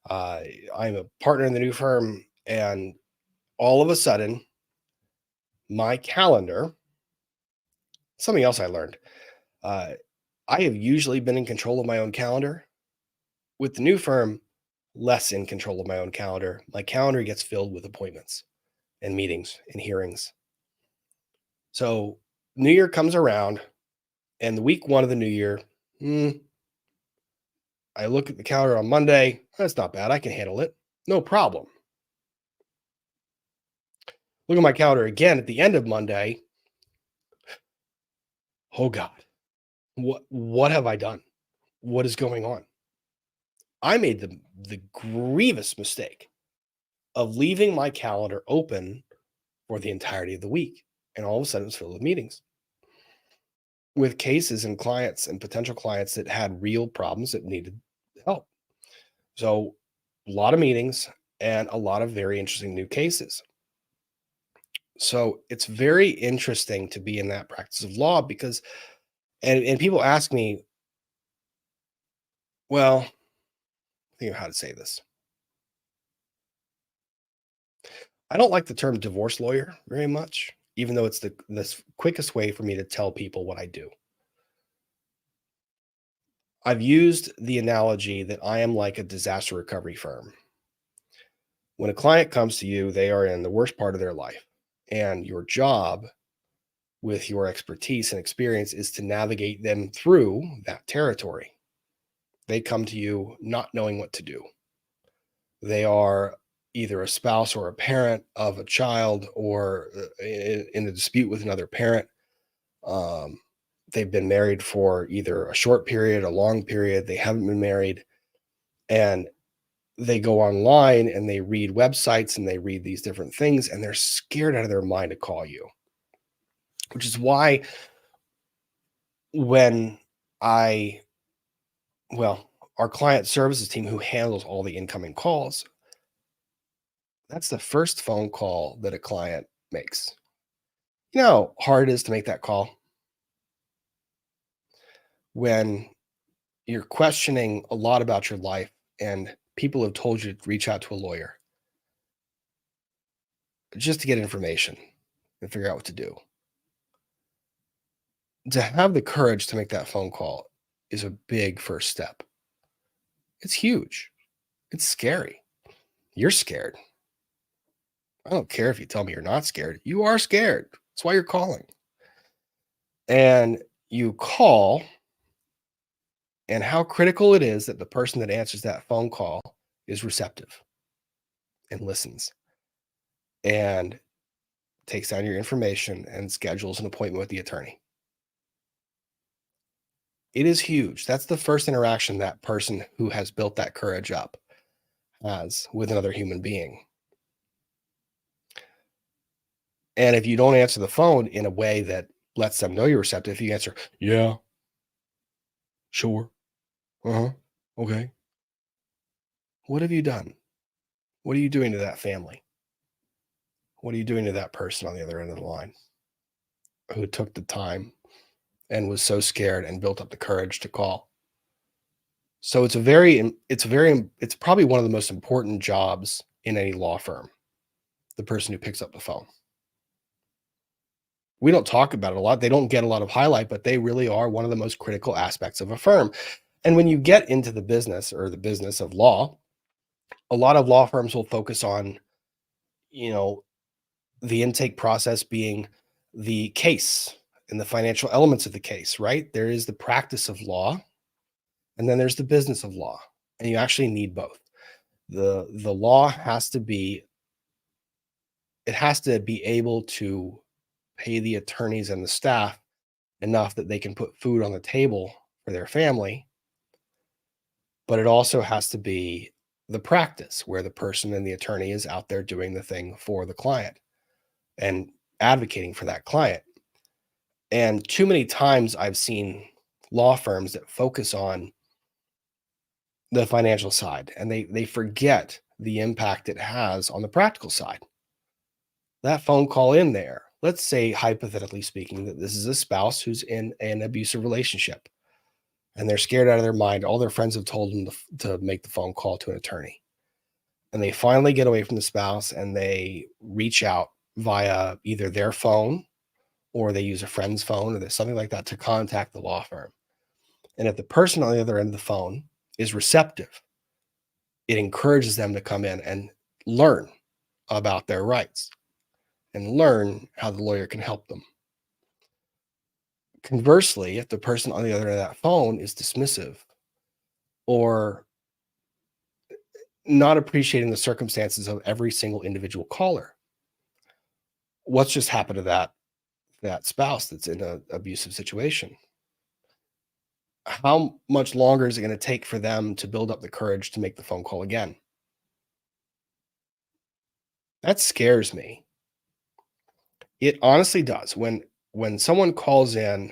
I'm a partner in the new firm, and all of a sudden, my calendar, something else I learned, uh, I have usually been in control of my own calendar. With the new firm, less in control of my own calendar. My calendar gets filled with appointments and meetings and hearings. So New Year comes around, and the week 1 of the new year, I look at the calendar on Monday. That's not bad. I can handle it. No problem. Look at my calendar again at the end of Monday. Oh God, what have I done? What is going on? I made the grievous mistake of leaving my calendar open for the entirety of the week, and all of a sudden it's filled with meetings, with cases and clients and potential clients that had real problems that needed help. So a lot of meetings and a lot of very interesting new cases. So it's very interesting to be in that practice of law because, and people ask me, well, think of how to say this. I don't like the term divorce lawyer very much, even though it's the quickest way for me to tell people what I do. I've used the analogy that I am like a disaster recovery firm. When a client comes to you, they are in the worst part of their life. And your job with your expertise and experience is to navigate them through that territory. They come to you not knowing what to do. They are either a spouse or a parent of a child or in a dispute with another parent. Um, they've been married for either a short period, a long period, they haven't been married. And they go online and they read websites and they read these different things and they're scared out of their mind to call you, which is why when I, well, our client services team who handles all the incoming calls, that's the first phone call that a client makes. You know how hard it is to make that call when you're questioning a lot about your life and people have told you to reach out to a lawyer just to get information and figure out what to do. To have the courage to make that phone call is a big first step. It's huge. It's scary. You're scared. I don't care if you tell me you're not scared. You are scared. That's why you're calling. And you call, and how critical it is that the person that answers that phone call is receptive and listens and takes down your information and schedules an appointment with the attorney. It is huge. That's the first interaction that person who has built that courage up has with another human being. And if you don't answer the phone in a way that lets them know you're receptive, if you answer, yeah, sure, uh-huh, okay. What have you done? What are you doing to that family? What are you doing to that person on the other end of the line who took the time and was so scared and built up the courage to call? So it's probably one of the most important jobs in any law firm, the person who picks up the phone. We don't talk about it a lot. They don't get a lot of highlight, but they really are one of the most critical aspects of a firm. And when you get into the business or the business of law, a lot of law firms will focus on, you know, the intake process being the case and the financial elements of the case, right? There is the practice of law and then there's the business of law. And you actually need both. The law has to be it has to be able to pay the attorneys and the staff enough that they can put food on the table for their family, but it also has to be the practice where the person and the attorney is out there doing the thing for the client and advocating for that client. And too many times I've seen law firms that focus on the financial side and they forget the impact it has on the practical side. That phone call in there, let's say hypothetically speaking that this is a spouse who's in an abusive relationship and they're scared out of their mind. All their friends have told them to make the phone call to an attorney. And they finally get away from the spouse and they reach out via either their phone or they use a friend's phone or there's something like that to contact the law firm. And if the person on the other end of the phone is receptive, it encourages them to come in and learn about their rights and learn how the lawyer can help them. Conversely, if the person on the other end of that phone is dismissive or not appreciating the circumstances of every single individual caller, what's just happened to that spouse that's in an abusive situation? How much longer is it going to take for them to build up the courage to make the phone call again? That scares me. It honestly does. When someone calls in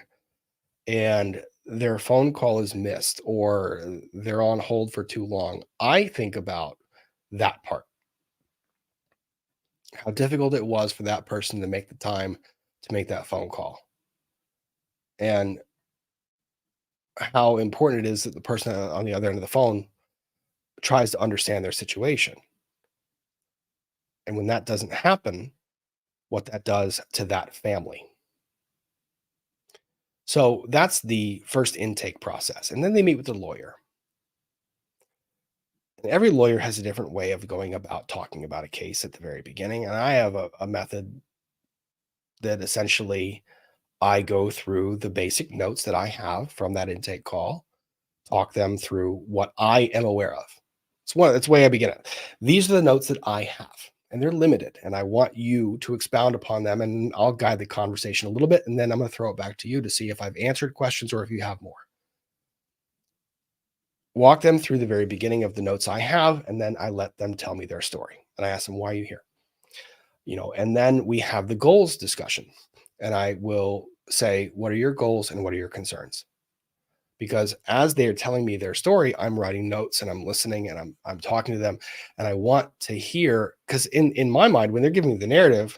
and their phone call is missed or they're on hold for too long, I think about that part. how difficult it was for that person to make the time to make that phone call, and how important it is that the person on the other end of the phone tries to understand their situation. And when that doesn't happen, what that does to that family. So that's the first intake process. And then they meet with the lawyer. And every lawyer has a different way of going about talking about a case at the very beginning. And I have a method that essentially I go through the basic notes that I have from that intake call, talk them through what I am aware of. It's the way I begin it. These are the notes that I have, and they're limited, and I want you to expound upon them, and I'll guide the conversation a little bit, and then I'm going to throw it back to you to see if I've answered questions or if you have more. Walk them through the very beginning of the notes I have, and then I let them tell me their story. And I ask them, why are you here? And then we have the goals discussion. And I will say, what are your goals and what are your concerns? Because as they're telling me their story, I'm writing notes and I'm listening and I'm talking to them. And I want to hear, because in my mind, when they're giving me the narrative,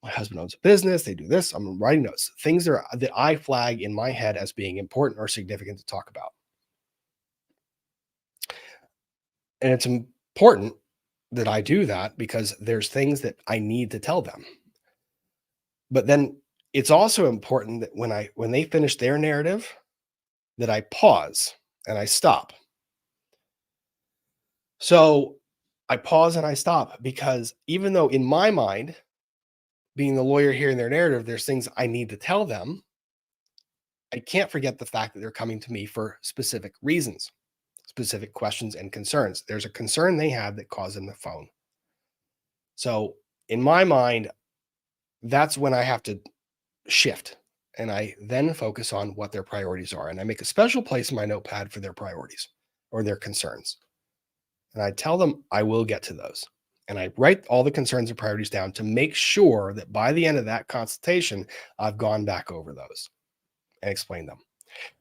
my husband owns a business, they do this, I'm writing notes, things that I flag in my head as being important or significant to talk about. And it's important that I do that because there's things that I need to tell them. But then it's also important that when they finish their narrative, that I pause and I stop. So I pause and I stop because even though in my mind, being the lawyer hearing their narrative, there's things I need to tell them, I can't forget the fact that they're coming to me for specific reasons, specific questions and concerns. There's a concern they have that caused them the phone. So in my mind, that's when I have to shift and I then focus on what their priorities are. And I make a special place in my notepad for their priorities or their concerns. And I tell them I will get to those. And I write all the concerns and priorities down to make sure that by the end of that consultation, I've gone back over those and explained them.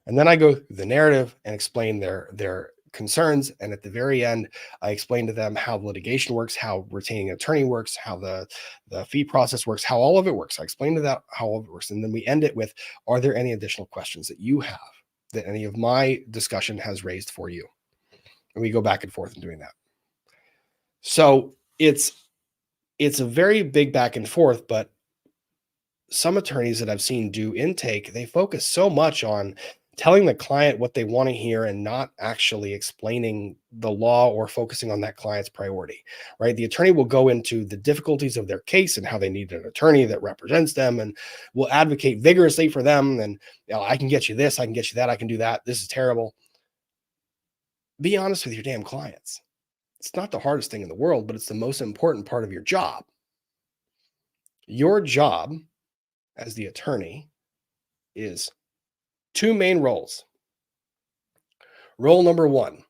And then I go through the narrative and explain their concerns. And at the very end, I explain to them how litigation works, how retaining an attorney works, how the fee process works, how all of it works. I explain to that how all of it works. And then we end it with, are there any additional questions that you have that any of my discussion has raised for you? And we go back and forth in doing that. So it's a very big back and forth, but some attorneys that I've seen do intake, they focus so much on telling the client what they want to hear and not actually explaining the law or focusing on that client's priority, right? The attorney will go into the difficulties of their case and how they need an attorney that represents them and will advocate vigorously for them. And I can get you this, I can get you that, I can do that. This is terrible. Be honest with your damn clients. It's not the hardest thing in the world, but it's the most important part of your job. Your job as the attorney is two main roles. Role number one.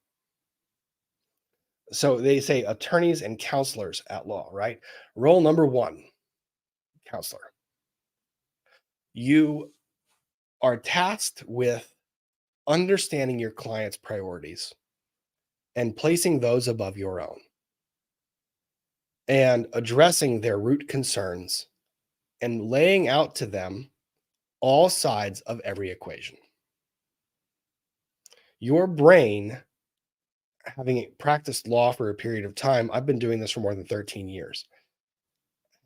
So they say attorneys and counselors at law, right? Role number one, counselor. You are tasked with understanding your client's priorities and placing those above your own and addressing their root concerns and laying out to them all sides of every equation. Your brain, having practiced law for a period of time, I've been doing this for more than 13 years,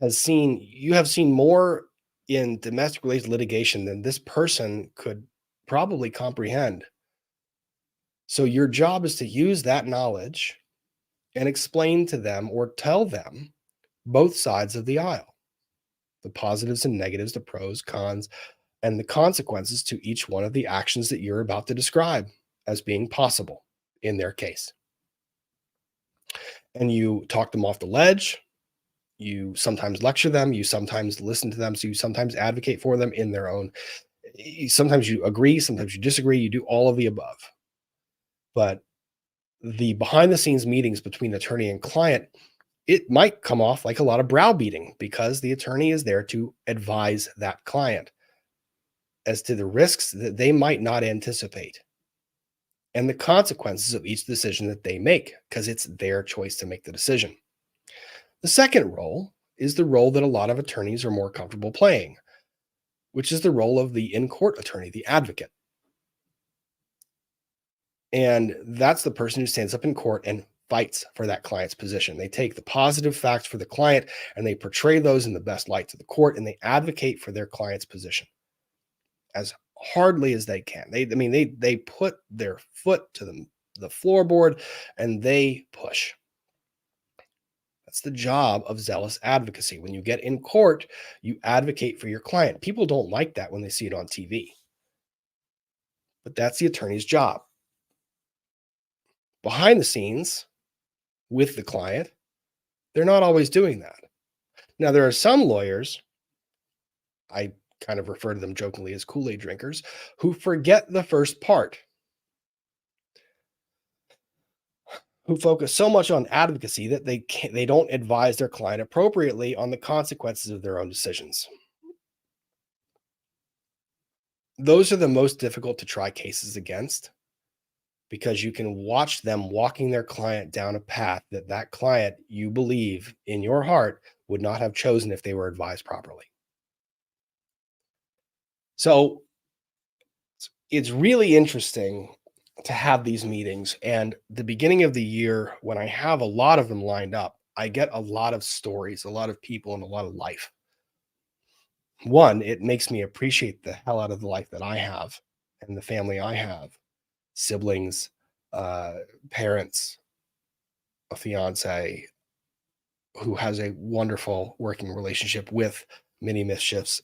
you have seen more in domestic related litigation than this person could probably comprehend. So your job is to use that knowledge and explain to them or tell them both sides of the aisle, the positives and negatives, the pros, cons, and the consequences to each one of the actions that you're about to describe as being possible in their case. And you talk them off the ledge. You sometimes lecture them. You sometimes listen to them. So you sometimes advocate for them in their own. Sometimes you agree. Sometimes you disagree. You do all of the above. But the behind the scenes meetings between attorney and client, it might come off like a lot of browbeating because the attorney is there to advise that client as to the risks that they might not anticipate and the consequences of each decision that they make, because it's their choice to make the decision. The second role is the role that a lot of attorneys are more comfortable playing, which is the role of the in-court attorney, the advocate. And that's the person who stands up in court and fights for that client's position. They take the positive facts for the client and they portray those in the best light to the court, and they advocate for their client's position as hardly as they can. They put their foot to the floorboard and they push. That's the job of zealous advocacy. When you get in court, you advocate for your client. People don't like that when they see it on TV, but that's the attorney's job. Behind the scenes with the client, they're not always doing that. Now, there are some lawyers, I kind of refer to them jokingly as Kool-Aid drinkers, who forget the first part, who focus so much on advocacy that they don't advise their client appropriately on the consequences of their own decisions. Those are the most difficult to try cases against, because you can watch them walking their client down a path that client, you believe in your heart, would not have chosen if they were advised properly. So it's really interesting to have these meetings. And the beginning of the year, when I have a lot of them lined up, I get a lot of stories, a lot of people, and a lot of life. One, it makes me appreciate the hell out of the life that I have and the family I have, siblings, parents, a fiance who has a wonderful working relationship with many Mischief's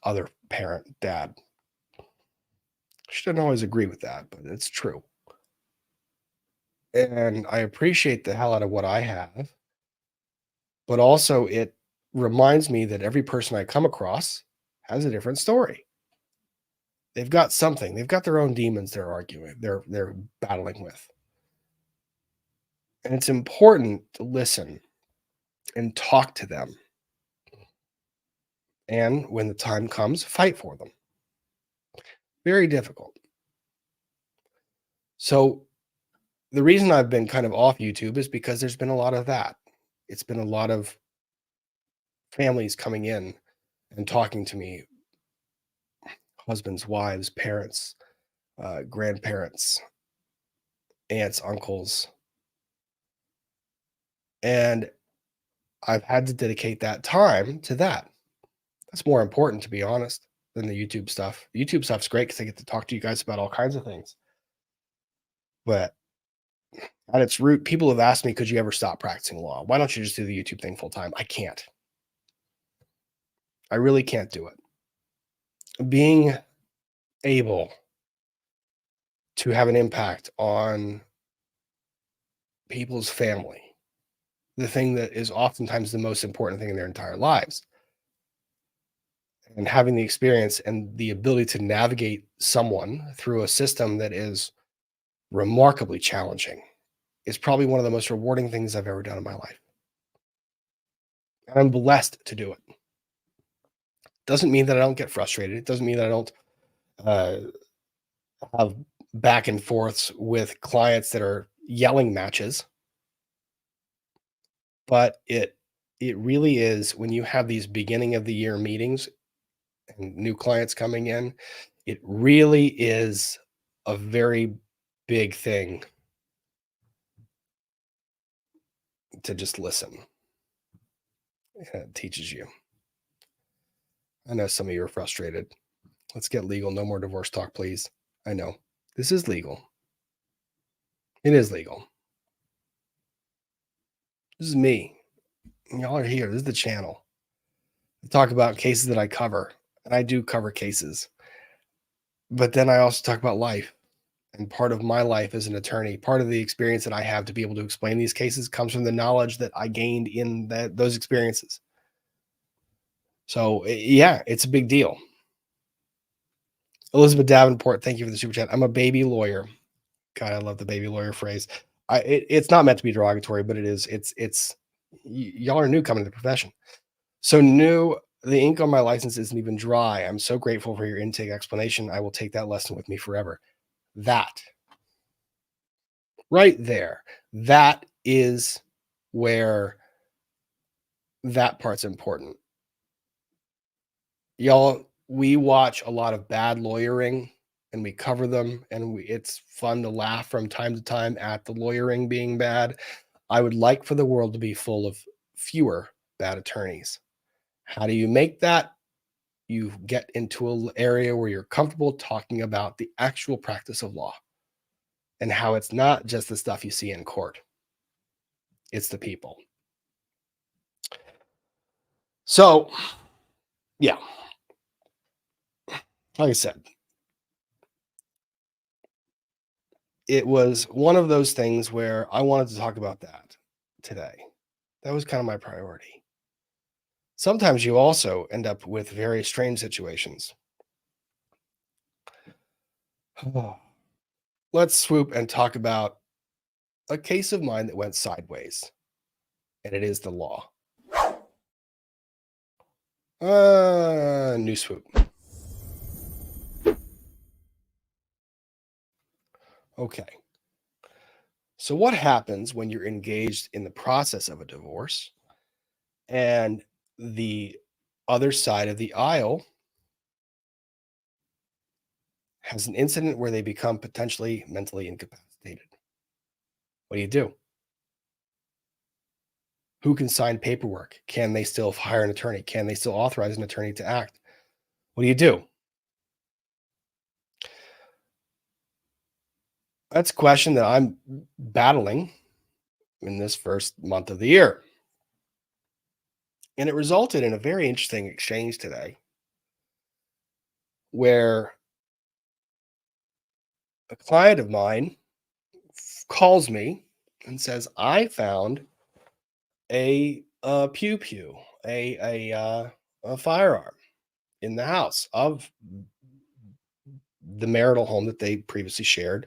other parent, dad. She doesn't always agree with that, but it's true. And I appreciate the hell out of what I have, but also it reminds me that every person I come across has a different story. They've got something. They've got their own demons they're arguing, they're battling with. And it's important to listen and talk to them. And when the time comes, fight for them. Very difficult. So the reason I've been kind of off YouTube is because there's been a lot of that. It's been a lot of families coming in and talking to me, husbands, wives, parents, grandparents, aunts, uncles. And I've had to dedicate that time to that. That's more important, to be honest, than the YouTube stuff. The YouTube stuff's great because I get to talk to you guys about all kinds of things. But at its root, people have asked me, could you ever stop practicing law? Why don't you just do the YouTube thing full time? I can't. I really can't do it. Being able to have an impact on people's family, the thing that is oftentimes the most important thing in their entire lives, and having the experience and the ability to navigate someone through a system that is remarkably challenging is probably one of the most rewarding things I've ever done in my life. And I'm blessed to do it. Doesn't mean that I don't get frustrated. It doesn't mean that I don't have back and forths with clients that are yelling matches. But it really is, when you have these beginning of the year meetings and new clients coming in, it really is a very big thing to just listen. It teaches you. I know some of you are frustrated. Let's get legal. No more divorce talk, please. I know. This is legal. It is legal. This is me. Y'all are here. This is the channel. I talk about cases that I cover, and I do cover cases. But then I also talk about life. And part of my life as an attorney, part of the experience that I have to be able to explain these cases comes from the knowledge that I gained in those experiences. So yeah, it's a big deal. Elizabeth Davenport, thank you for the super chat. I'm a baby lawyer. God, I love the baby lawyer phrase. It's not meant to be derogatory, but it is. Y'all are new coming to the profession. So new, the ink on my license isn't even dry. I'm so grateful for your intake explanation. I will take that lesson with me forever. That right there, that is where That part's important. Y'all, we watch a lot of bad lawyering and we cover them, and it's fun to laugh from time to time at the lawyering being bad. I would like for the world to be full of fewer bad attorneys. How do you make that? You get into an area where you're comfortable talking about the actual practice of law and how it's not just the stuff you see in court, it's the people. So, yeah, like I said, it was one of those things where I wanted to talk about that today. That was kind of my priority. Sometimes you also end up with very strange situations. Let's swoop and talk about a case of mine that went sideways, and it is the law. New swoop. Okay. So, what happens when you're engaged in the process of a divorce and the other side of the aisle has an incident where they become potentially mentally incapacitated? What do you do? Who can sign paperwork? Can they still hire an attorney? Can they still authorize an attorney to act? What do you do? That's a question that I'm battling in this first month of the year. And it resulted in a very interesting exchange today where a client of mine calls me and says, I found a pew pew, a firearm in the house of the marital home that they previously shared.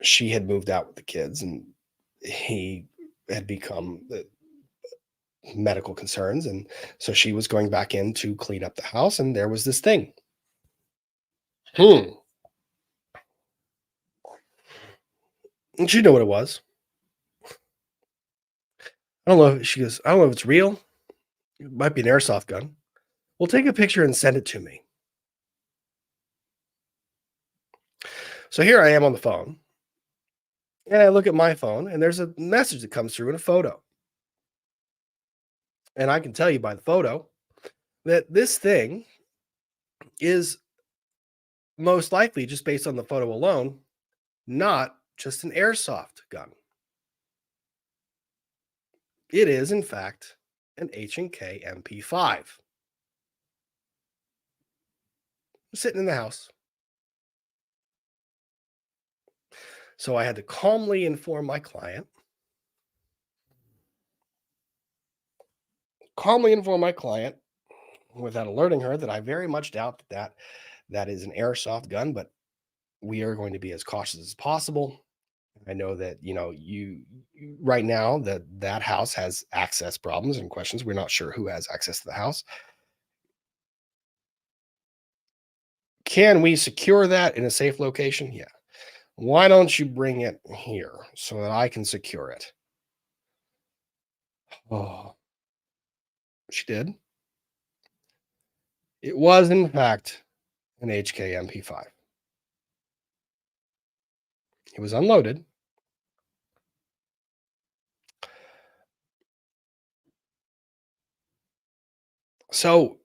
She had moved out with the kids, and he had become medical concerns, and so she was going back in to clean up the house, and there was this thing. And she knew what it was. I don't know. She goes, I don't know if it's real. It might be an airsoft gun. Well, take a picture and send it to me. So here I am on the phone, and I look at my phone, and there's a message that comes through in a photo. And I can tell you by the photo that this thing is most likely, just based on the photo alone, not just an airsoft gun. It is, in fact, an H&K MP5. Sitting in the house. So I had to calmly inform my client, without alerting her that I very much doubt that is an airsoft gun, but we are going to be as cautious as possible. I know that right now that house has access problems and questions. We're not sure who has access to the house. Can we secure that in a safe location? Yeah. Why don't you bring it here so that I can secure it? Oh, she did. It was, in fact, an HK MP5. It was unloaded. So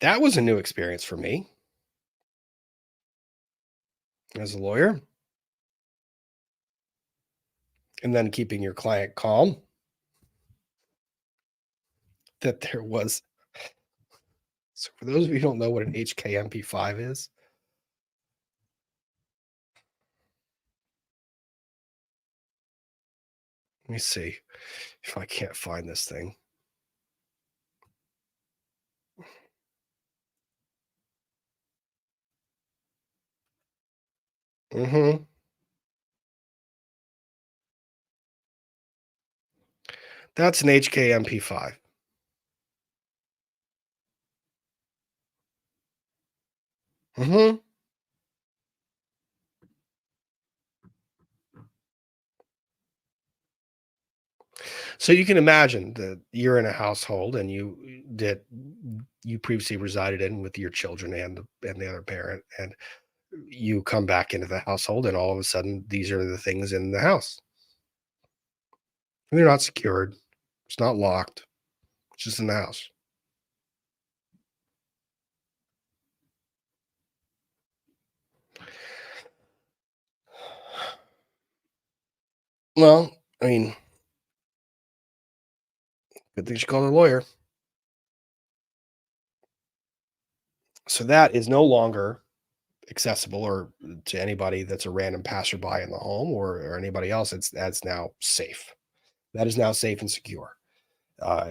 that was a new experience for me as a lawyer. And then keeping your client calm that there was. So, for those of you who don't know what an HK MP5 is, let me see if I can't find this thing. Mm-hmm. That's an HK MP5. Mm-hmm. So you can imagine that you're in a household and you previously resided in with your children and the other parent, and you come back into the household, and all of a sudden these are the things in the house. And they're not secured. It's not locked. It's just in the house. Well, I mean, good thing she called a lawyer. So that is no longer accessible or to anybody that's a random passerby in the home or anybody else. That's now safe. That is now safe and secure. Uh,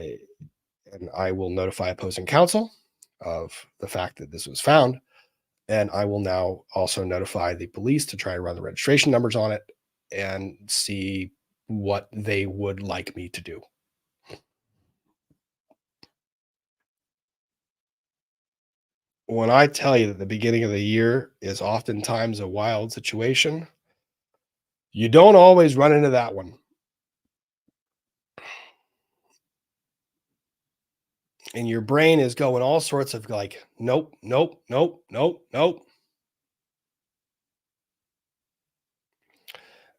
and I will notify opposing counsel of the fact that this was found. And I will now also notify the police to try and run the registration numbers on it and see what they would like me to do. When I tell you that the beginning of the year is oftentimes a wild situation, you don't always run into that one. And your brain is going all sorts of like, nope, nope, nope, nope, nope.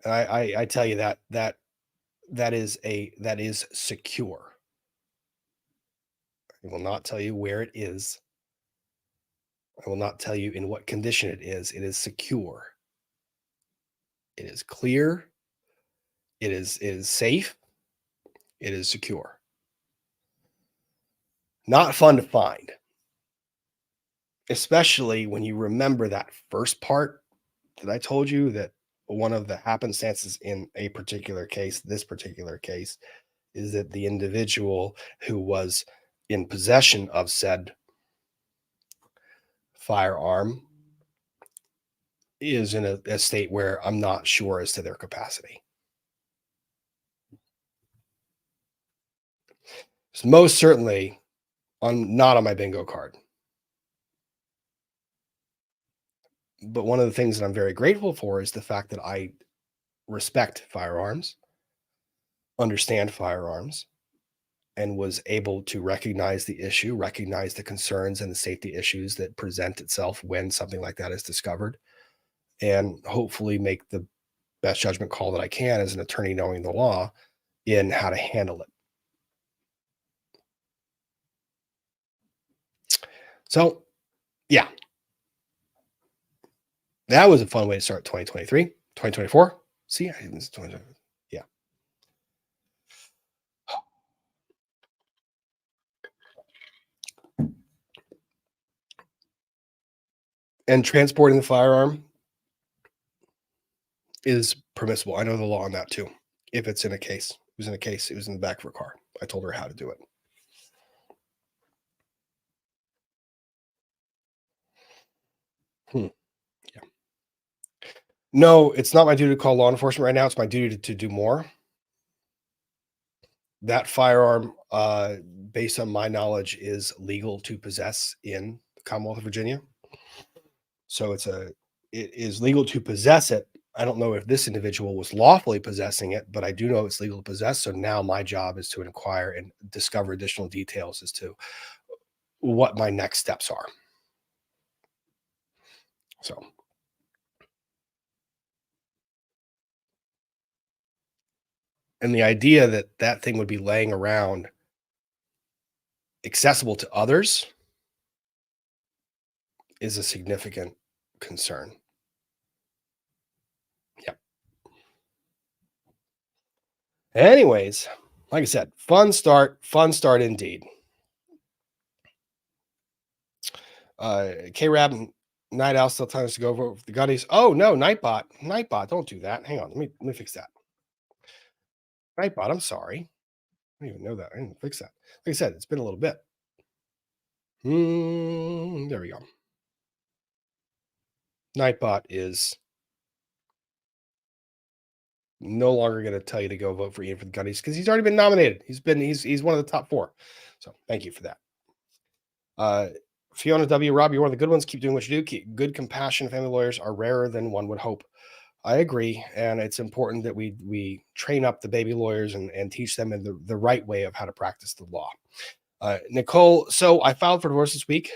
And I tell you that is secure. I will not tell you where it is. I will not tell you in what condition it is. It is secure. It is clear. It is safe. It is secure. Not fun to find, especially when you remember that first part that I told you that one of the happenstances in a particular case, this particular case, is that the individual who was in possession of said firearm is in a state where I'm not sure as to their capacity. It's most certainly not on my bingo card. But one of the things that I'm very grateful for is the fact that I respect firearms, understand firearms, and was able to recognize the issue, recognize the concerns and the safety issues that present itself when something like that is discovered, and hopefully make the best judgment call that I can as an attorney knowing the law in how to handle it. So, yeah, that was a fun way to start 2023, 2024. See, it's 20, yeah. And transporting the firearm is permissible. I know the law on that too. If it's in a case, it was in a case, it was in the back of her car. I told her how to do it. Hmm. Yeah. No, it's not my duty to call law enforcement right now. It's my duty to do more. That firearm, based on my knowledge, is legal to possess in the Commonwealth of Virginia. So it is legal to possess it. I don't know if this individual was lawfully possessing it, but I do know it's legal to possess. So now my job is to inquire and discover additional details as to what my next steps are. So, and the idea that that thing would be laying around accessible to others is a significant concern. Yeah. Anyways, like I said, fun start indeed. K-Rab Night Owl still telling us to go vote for the Gutties. Oh no, Nightbot, don't do that. Hang on, let me fix that. Nightbot, I'm sorry. I didn't even know that. I didn't fix that. Like I said, it's been a little bit. There we go. Nightbot is no longer going to tell you to go vote for Ian for the Gutties because he's already been nominated. He's one of the top 4. So thank you for that. Fiona W. Rob, you're one of the good ones. Keep doing what you do. Good, compassionate family lawyers are rarer than one would hope. I agree, and it's important that we train up the baby lawyers and teach them in the right way of how to practice the law. Nicole, so I filed for divorce this week.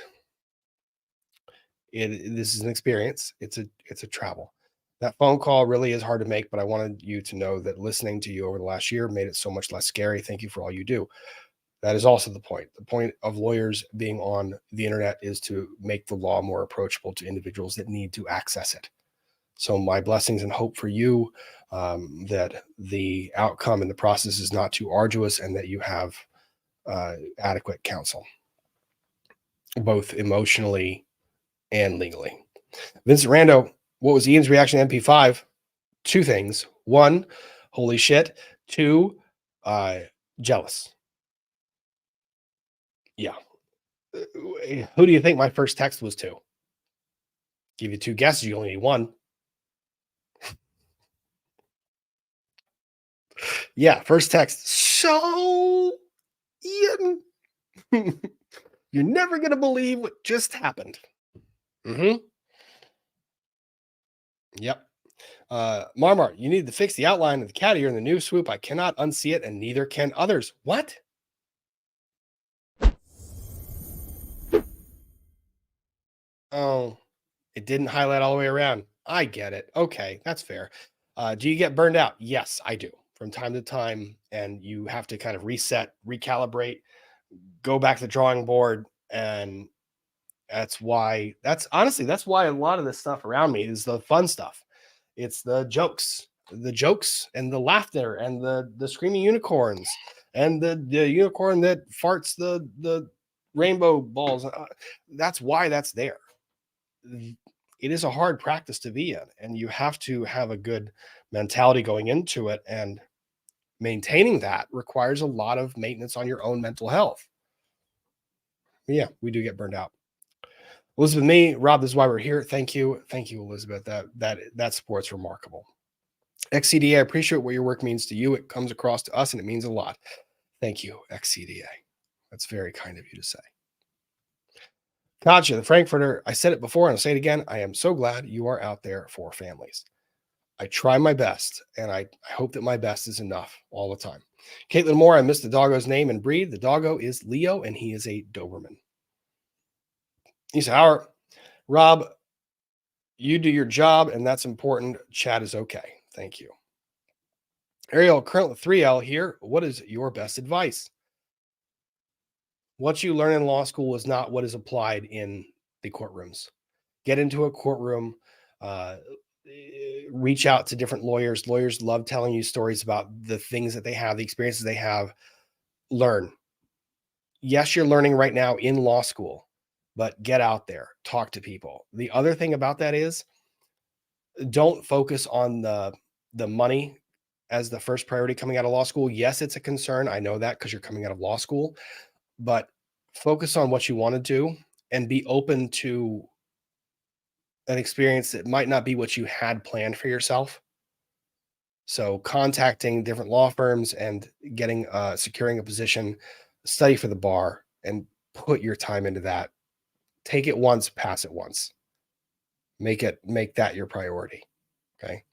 This is an experience. It's a travel. That phone call really is hard to make, but I wanted you to know that listening to you over the last year made it so much less scary. Thank you for all you do. That is also the point. The point of lawyers being on the internet is to make the law more approachable to individuals that need to access it. So my blessings and hope for you, that the outcome and the process is not too arduous and that you have adequate counsel, both emotionally and legally. Vincent Rando, what was Ian's reaction to MP5? Two things. One, holy shit. Two, jealous. Yeah. Who do you think my first text was to? Give you two guesses. You only need one. Yeah, first text. So, Ian, you're never going to believe what just happened. Mm-hmm. Yep. Marmar, you need to fix the outline of the cat ear in the new swoop. I cannot unsee it, and neither can others. What? Oh, it didn't highlight all the way around. I get it. Okay, that's fair. Do you get burned out? Yes, I do from time to time, and you have to kind of reset, recalibrate, go back to the drawing board, and that's why a lot of this stuff around me is the fun stuff. It's the jokes and the laughter and the screaming unicorns and the unicorn that farts the rainbow balls. That's why that's there. It is a hard practice to be in, and you have to have a good mentality going into it. And maintaining that requires a lot of maintenance on your own mental health. Yeah, we do get burned out. Elizabeth, me, Rob, this is why we're here. Thank you. Thank you, Elizabeth. That support's remarkable. XCDA, I appreciate what your work means to you. It comes across to us and it means a lot. Thank you, XCDA. That's very kind of you to say. Gotcha, the Frankfurter. I said it before and I'll say it again. I am so glad you are out there for families. I try my best, and I hope that my best is enough all the time. Caitlin Moore, I missed the doggo's name and breed. The doggo is Leo, and he is a Doberman. He said, Howard, Rob, you do your job, and that's important. Chat is okay. Thank you. Ariel, currently 3L here. What is your best advice? What you learn in law school is not what is applied in the courtrooms. Get into a courtroom, reach out to different lawyers. Lawyers love telling you stories about the things that they have, the experiences they have. Learn. Yes, you're learning right now in law school, but get out there, talk to people. The other thing about that is don't focus on the money as the first priority coming out of law school. Yes, it's a concern. I know that because you're coming out of law school, but focus on what you want to do and be open to an experience that might not be what you had planned for yourself. So contacting different law firms and getting securing a position, study for the bar, and put your time into that. Take it once, pass it once. Make that your priority. Okay.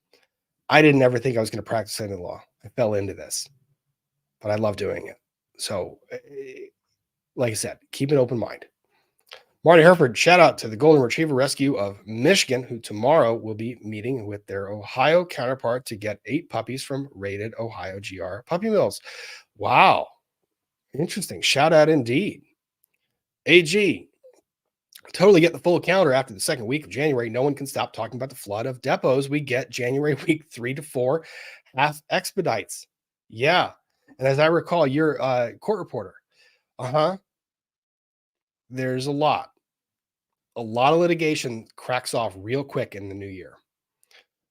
I didn't ever think I was going to practice family law. I fell into this, but I love doing it. So, like I said, keep an open mind. Marty Herford, shout out to the Golden Retriever Rescue of Michigan, who tomorrow will be meeting with their Ohio counterpart to get 8 puppies from Rated Ohio GR Puppy Mills. Wow. Interesting. Shout out indeed. AG, totally get the full calendar after the second week of January. No one can stop talking about the flood of depots we get January week 3 to 4 half expedites. Yeah. And as I recall, you're a court reporter. There's a lot of litigation cracks off real quick in the new year.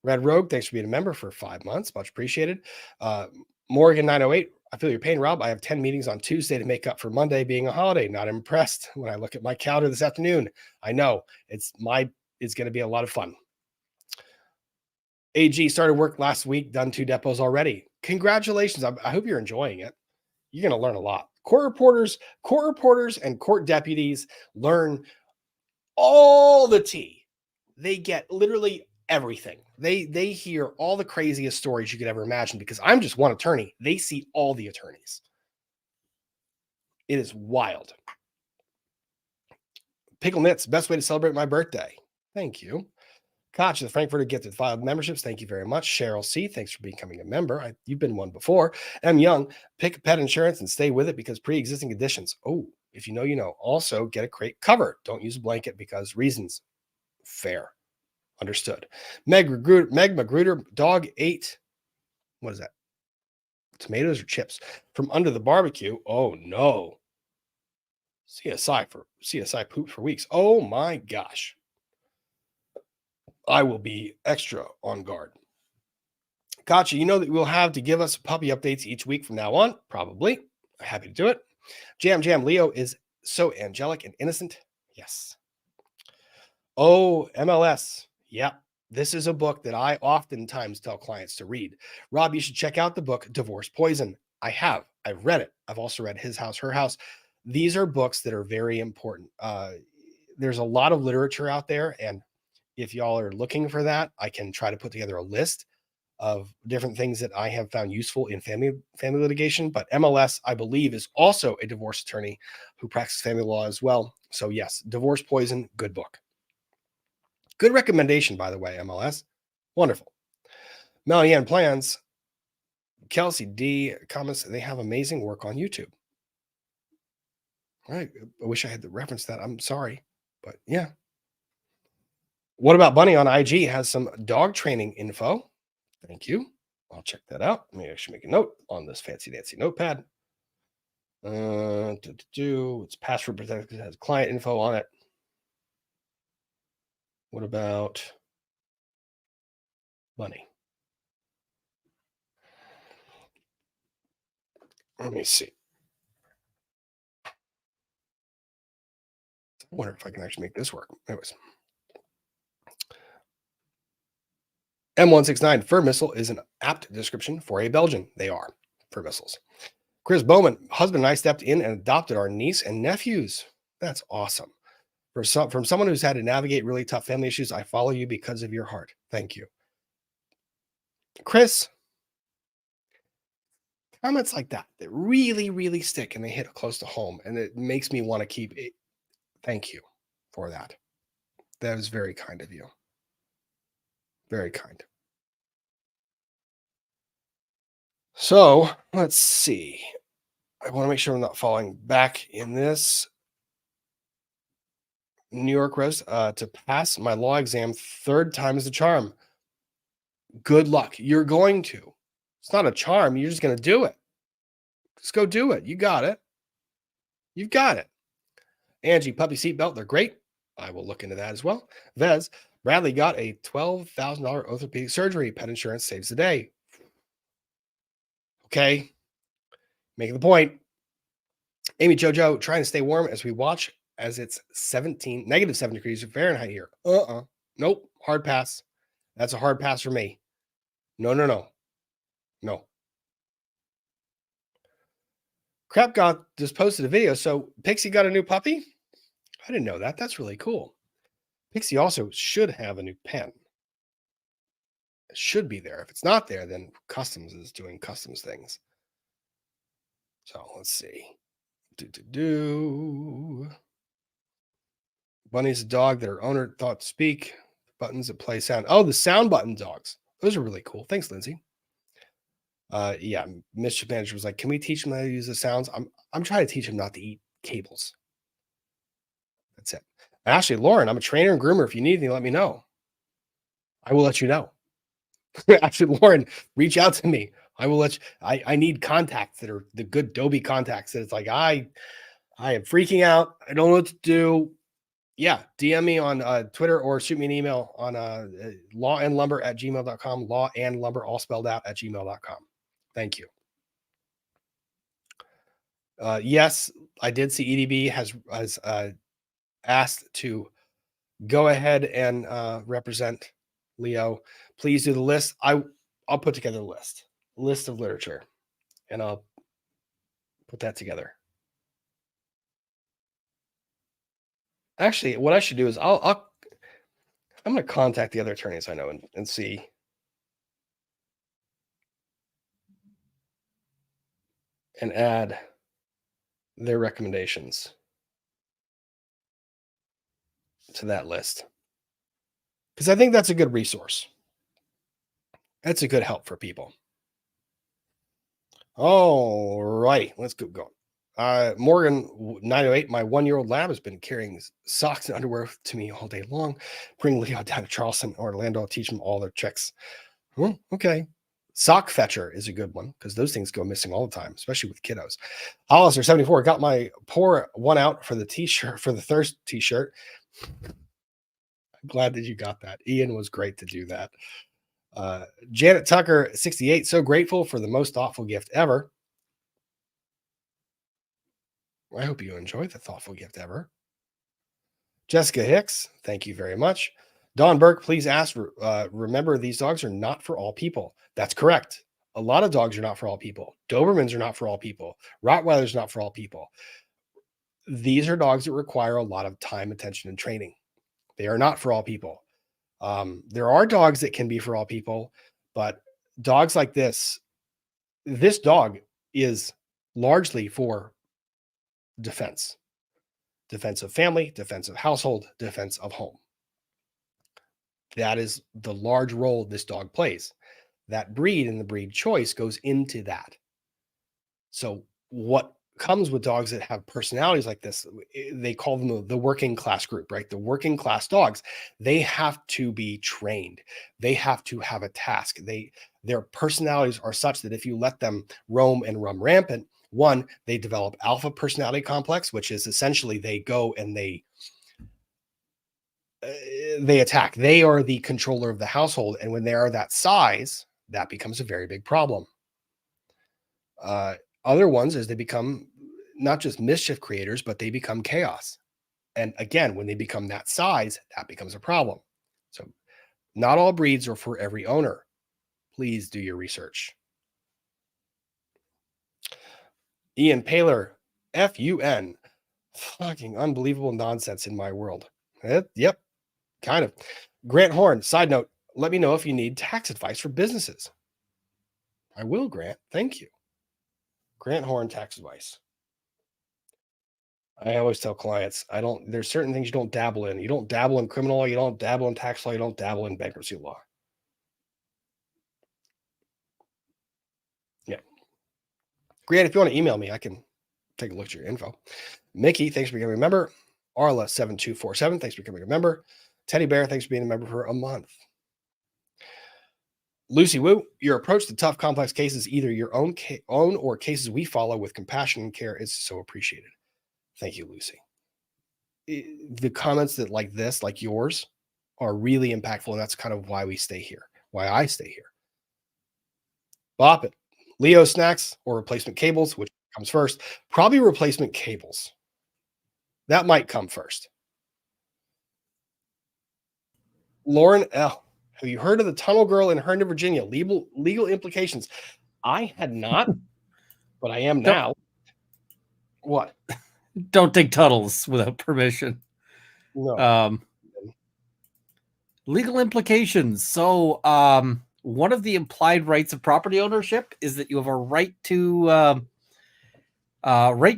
Red Rogue, thanks for being a member for 5 months. Much appreciated. Morgan 908, I feel your pain, Rob. I have 10 meetings on Tuesday to make up for Monday being a holiday. Not impressed when I look at my calendar this afternoon. I know it's going to be a lot of fun. AG started work last week, done 2 depots already. Congratulations. I hope you're enjoying it. You're going to learn a lot. Court reporters and court deputies learn all the tea. They get literally everything. They hear all the craziest stories you could ever imagine because I'm just one attorney. They see all the attorneys. It is wild. Pickle Knits, best way to celebrate my birthday. Thank you. Koch, the Frankfurter Gifted File memberships. Thank you very much. Cheryl C., thanks for becoming a member. You've been one before. M. Young, pick pet insurance and stay with it because pre-existing conditions. Oh, if you know, you know. Also, get a crate cover. Don't use a blanket because reasons. Fair. Understood. Meg Magruder, dog ate. What is that? Tomatoes or chips from under the barbecue. Oh no. CSI poop for weeks. Oh my gosh. I will be extra on guard. Gotcha. You know that we'll have to give us puppy updates each week from now on. Probably. Happy to do it. Jam. Leo is so angelic and innocent. Yes. Oh, MLS. Yep. This is a book that I oftentimes tell clients to read. Rob, you should check out the book Divorce Poison. I have. I've read it. I've also read His House, Her House. These are books that are very important. There's a lot of literature out there, and if y'all are looking for that, I can try to put together a list of different things that I have found useful in family litigation. But MLS, I believe, is also a divorce attorney who practices family law as well. So yes, Divorce Poison, good book. Good recommendation, by the way, MLS. Wonderful. Melanie Plans, Kelsey D comments, they have amazing work on YouTube. All right. I wish I had to reference that. I'm sorry. But yeah. What about Bunny on IG has some dog training info. Thank you. I'll check that out. Maybe I should make a note on this fancy dancy notepad. It's password protected. It has client info on it. What about Bunny? Let me see. I wonder if I can actually make this work. Anyways. M169 fur missile is an apt description for a Belgian. They are fur missiles. Chris Bowman, husband and I stepped in and adopted our niece and nephews. That's awesome. From someone who's had to navigate really tough family issues, I follow you because of your heart. Thank you. Chris, comments like that really, really stick and they hit close to home. And it makes me want to keep it. Thank you for that. That was very kind of you. Very kind. So let's see. I want to make sure I'm not falling back in this. New York res to pass my law exam third time is a charm. Good luck. You're going to. It's not a charm. You're just going to do it. Just go do it. You got it. You've got it. Angie, puppy seatbelt. They're great. I will look into that as well. Vez, Bradley got a $12,000 orthopedic surgery. Pet insurance saves the day. Okay. Making the point. Amy Jojo, trying to stay warm as we watch as it's negative 7 degrees Fahrenheit here. Nope. Hard pass. That's a hard pass for me. No. Crap God just posted a video. So Pixie got a new puppy? I didn't know that. That's really cool. Pixie also should have a new pen. It should be there. If it's not there, then Customs is doing customs things. So let's see. Bunny's a dog that her owner thought to speak. Buttons that play sound. Oh, the sound button dogs. Those are really cool. Thanks, Lindsay. Yeah, Mischief Managed was like, can we teach him how to use the sounds? I'm trying to teach him not to eat cables. That's it. Actually, Lauren, I'm a trainer and groomer. If you need anything, let me know. I will let you know. Actually, Lauren, reach out to me. I will let you. I need contacts that are the good Adobe contacts. That it's like I am freaking out. I don't know what to do. Yeah, DM me on Twitter or shoot me an email on lawandlumber@gmail.com. Lawandlumber all spelled out @gmail.com. Thank you. Yes, I did see EDB has asked to go ahead and represent Leo. Please do the list. I'll put together a list of literature, and I'll put that together. Actually, what I should do is I'll I'm going to contact the other attorneys I know and see. And add their recommendations to that list. Because I think that's a good resource. That's a good help for people. All righty, let's go going. Morgan 908, my 1-year-old lab has been carrying socks and underwear to me all day long. Bring Leo down to Charleston or Orlando. I'll teach them all their tricks. Okay. Sock fetcher is a good one because those things go missing all the time, especially with kiddos. Hollister 74 got my pour one out for the t-shirt, for the thirst t-shirt. I'm glad that you got that. Ian was great to do that. Janet Tucker 68, so grateful for the most thoughtful gift ever. I hope you enjoyed the thoughtful gift ever. Jessica Hicks, thank you very much. Don Burke, please ask, remember these dogs are not for all people. That's correct. A lot of dogs are not for all people. Dobermans are not for all people. Rottweilers are not for all people. These are dogs that require a lot of time, attention, and training. They are not for all people. There are dogs that can be for all people, but dogs like this dog is largely for defense of family, defense of household, defense of home. That is the large role this dog plays. That breed and the breed choice goes into that. So what comes with dogs that have personalities like this, they call them the working class group, right? The working class dogs, they have to be trained. They have to have a task. Their personalities are such that if you let them roam and run rampant, one, they develop alpha personality complex, which is essentially they go and they attack. They are the controller of the household. And when they are that size, that becomes a very big problem. Other ones is they become not just mischief creators, but they become chaos. And again, when they become that size, that becomes a problem. So not all breeds are for every owner. Please do your research. Ian Paler, FUN. Fucking unbelievable nonsense in my world. Yep, kind of. Grant Horn, side note, let me know if you need tax advice for businesses. I will, Grant. Thank you. Grant Horn tax advice. I always tell clients, there's certain things you don't dabble in. You don't dabble in criminal law, you don't dabble in tax law, you don't dabble in bankruptcy law. Yeah. Grant, if you want to email me, I can take a look at your info. Mickey, thanks for becoming a member. Arla7247, thanks for becoming a member. Teddy Bear, thanks for being a member for a month. Lucy Wu, your approach to tough, complex cases, either your own or cases we follow with compassion and care, is so appreciated. Thank you, Lucy. The comments that like this, like yours, are really impactful, and that's kind of why we stay here, why I stay here. Bop it. Leo snacks or replacement cables, which comes first? Probably replacement cables. That might come first. Lauren L., have you heard of the tunnel girl in Herndon, Virginia? Legal implications. I had not, but I am now. What? Don't dig tunnels without permission. No. Legal implications. So one of the implied rights of property ownership is that you have a right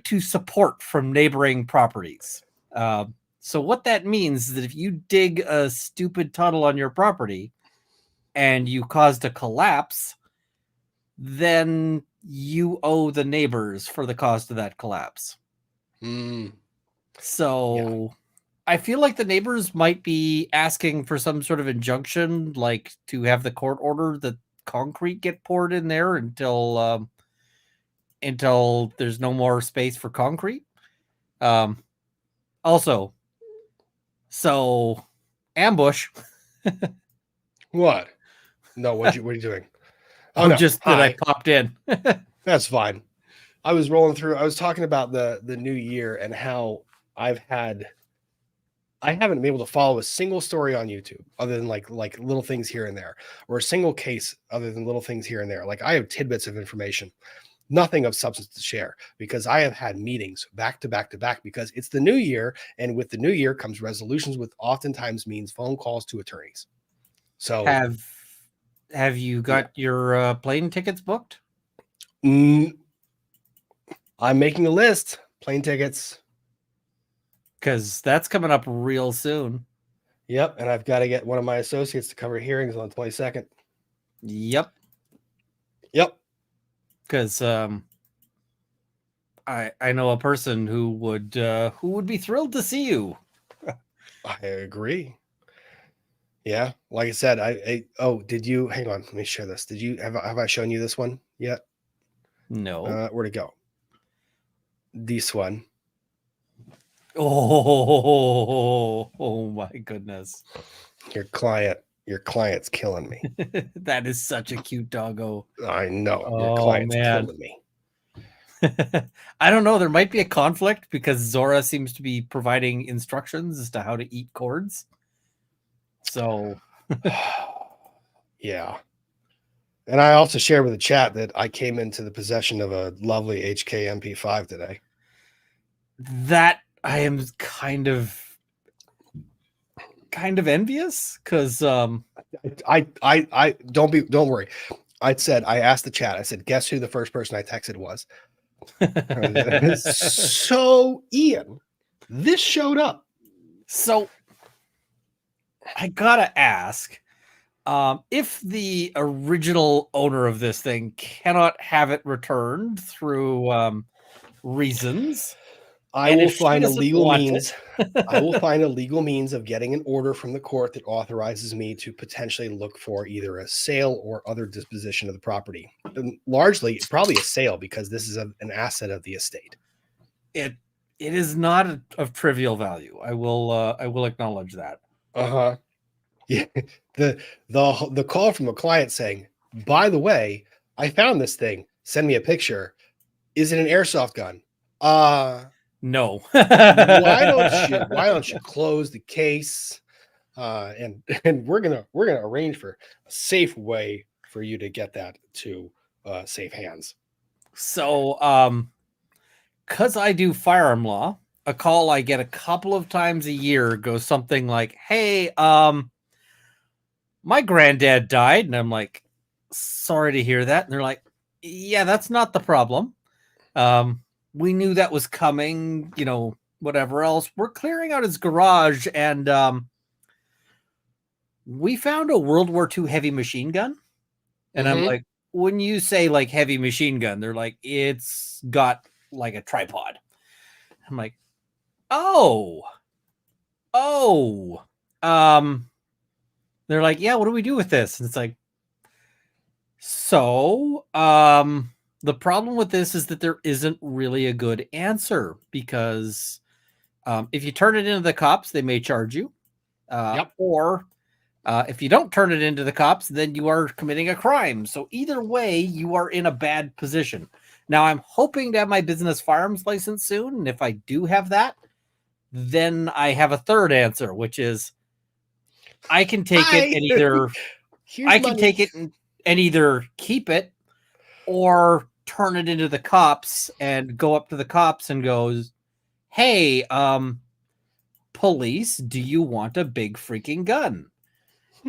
to support from neighboring properties. So what that means is that if you dig a stupid tunnel on your property and you caused a collapse, then you owe the neighbors for the cost of that collapse. So yeah. I feel like the neighbors might be asking for some sort of injunction, like to have the court order that concrete get poured in there until there's no more space for concrete. Also, so ambush. What? No, what are you doing? Oh, no. Just that I popped in. That's fine. I was rolling through. I was talking about the new year and how I haven't been able to follow a single story on YouTube other than like little things here and there, or a single case other than little things here and there. Like I have tidbits of information, nothing of substance to share, because I have had meetings back to back to back, because it's the new year, and with the new year comes resolutions, with oftentimes means phone calls to attorneys. So have you got your plane tickets booked? I'm making a list. Plane tickets. Because that's coming up real soon. Yep, and I've got to get one of my associates to cover hearings on the 22nd. Yep. Because I know a person who would be thrilled to see you. I agree. Yeah, like I said, did you hang on? Let me share this. Did you have I shown you this one yet? No. Where'd it go? This one. Oh my goodness. Your client's killing me. That is such a cute doggo. I know. Oh, your client's man. killing me. I don't know. There might be a conflict because Zora seems to be providing instructions as to how to eat cords. So, yeah. And I also shared with the chat that I came into the possession of a lovely HK MP5 today. That I am kind of envious because I don't worry. I asked the chat. I said, guess who the first person I texted was? So Ian, this showed up. So I gotta ask, if the original owner of this thing cannot have it returned through reasons, I will find a legal means. I will find a legal means of getting an order from the court that authorizes me to potentially look for either a sale or other disposition of the property. And largely, probably a sale, because this is an asset of the estate. It is not of trivial value. I will acknowledge that. Yeah. The call from the client saying, by the way, I found this thing. Send me a picture. Is it an airsoft gun? No. why don't you close the case? And we're gonna arrange for a safe way for you to get that to safe hands. So because I do firearm law, a call I get a couple of times a year goes something like, hey, my granddad died. And I'm like, sorry to hear that. And they're like, yeah, that's not the problem. We knew that was coming, whatever else. We're clearing out his garage, and we found a World War II heavy machine gun. And I'm like, when you say like heavy machine gun, they're like, it's got like a tripod. I'm like, oh. They're like, yeah, what do we do with this? And it's like, so the problem with this is that there isn't really a good answer, because if you turn it into the cops, they may charge you. Or if you don't turn it into the cops, then you are committing a crime. So either way, you are in a bad position. Now, I'm hoping to have my business firearms license soon. And if I do have that, then I have a third answer, which is I can take it and either keep it or turn it into the cops and go up to the cops and goes, hey, police, do you want a big freaking gun?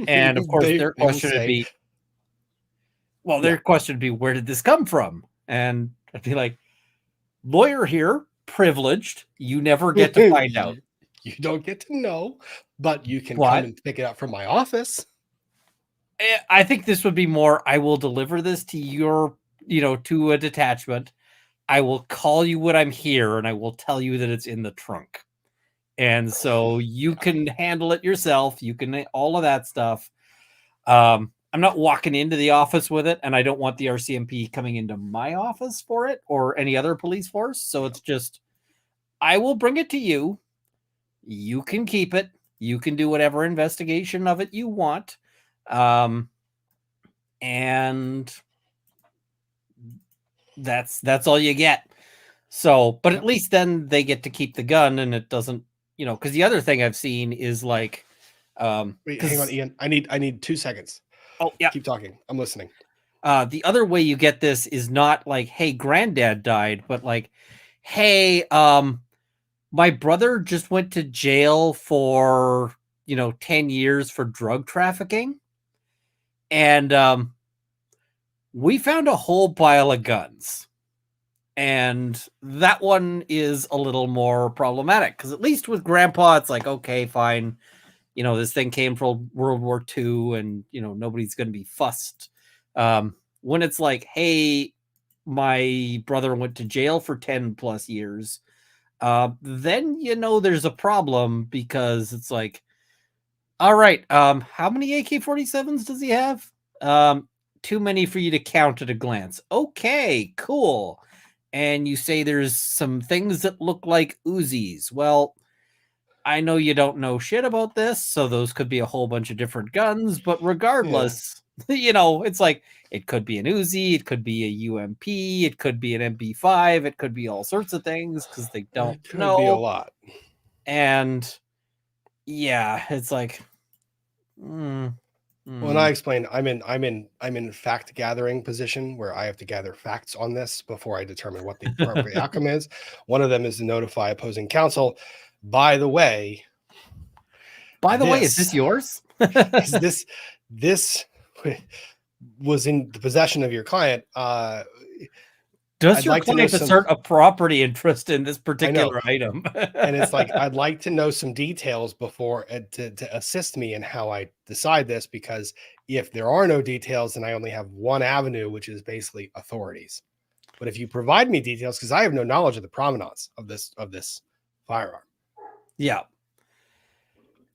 And of course, their question would be, where did this come from? And I'd be like, lawyer here, privileged. You never get to find out. You don't get to know, but you can come and pick it up from my office. I think this would be more, I will deliver this to your, to a detachment. I will call you when I'm here, and I will tell you that it's in the trunk. And so you can handle it yourself. You can, all of that stuff. I'm not walking into the office with it, and I don't want the RCMP coming into my office for it or any other police force. So it's just, I will bring it to you. You can keep it. You can do whatever investigation of it you want. And that's all you get. So, but at least then they get to keep the gun, and it doesn't, because the other thing I've seen is like, wait, hang on, Ian. I need 2 seconds. Oh, yeah. Keep talking. I'm listening. The other way you get this is not like, hey, granddad died, but like, hey, my brother just went to jail for 10 years for drug trafficking, and we found a whole pile of guns. And that one is a little more problematic because at least with grandpa, it's like, okay, fine. This thing came from World War II and, nobody's going to be fussed. When it's like, hey, my brother went to jail for 10 plus years, then, there's a problem because it's like, all right, how many AK-47s does he have? Too many for you to count at a glance. Okay, cool. And you say there's some things that look like Uzis. Well, I know you don't know shit about this, so those could be a whole bunch of different guns, but regardless, it's like it could be an Uzi, it could be a UMP, it could be an MP5, it could be all sorts of things because they don't It could know. be a lot. And yeah, it's like Well, and I explained I'm in fact gathering position where I have to gather facts on this before I determine what the appropriate outcome is. One of them is to notify opposing counsel. By the way, is this yours? this was in the possession of your client. Does your client assert a property interest in this particular item? And it's like, I'd like to know some details before to assist me in how I decide this, because if there are no details, then I only have one avenue, which is basically authorities. But if you provide me details, because I have no knowledge of the provenance of this firearm. Yeah.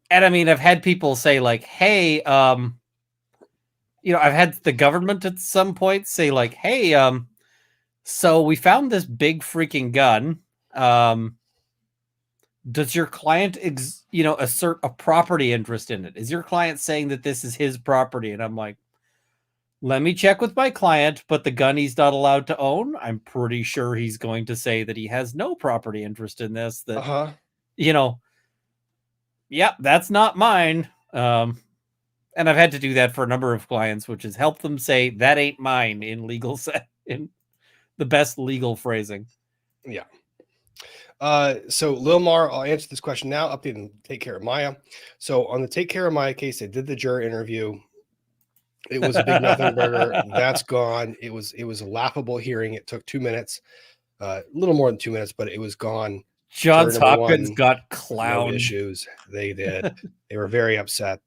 And I mean, I've had people say like, hey, I've had the government at some point say like, hey, so we found this big freaking gun. Does your client, assert a property interest in it? Is your client saying that this is his property? And I'm like, let me check with my client, but the gun he's not allowed to own, I'm pretty sure he's going to say that he has no property interest in this. That, yep, that's not mine. And I've had to do that for a number of clients, which has helped them say that ain't mine in legal in the best legal phrasing. Yeah. So Lil Mar, I'll answer this question now. Update and Take Care of Maya. So on the Take Care of Maya case, they did the juror interview. It was a big nothing burger. That's gone. It was a laughable hearing. It took 2 minutes, a little more than 2 minutes, but it was gone. Johns Hopkins got clowned. No issues. They did. They were very upset.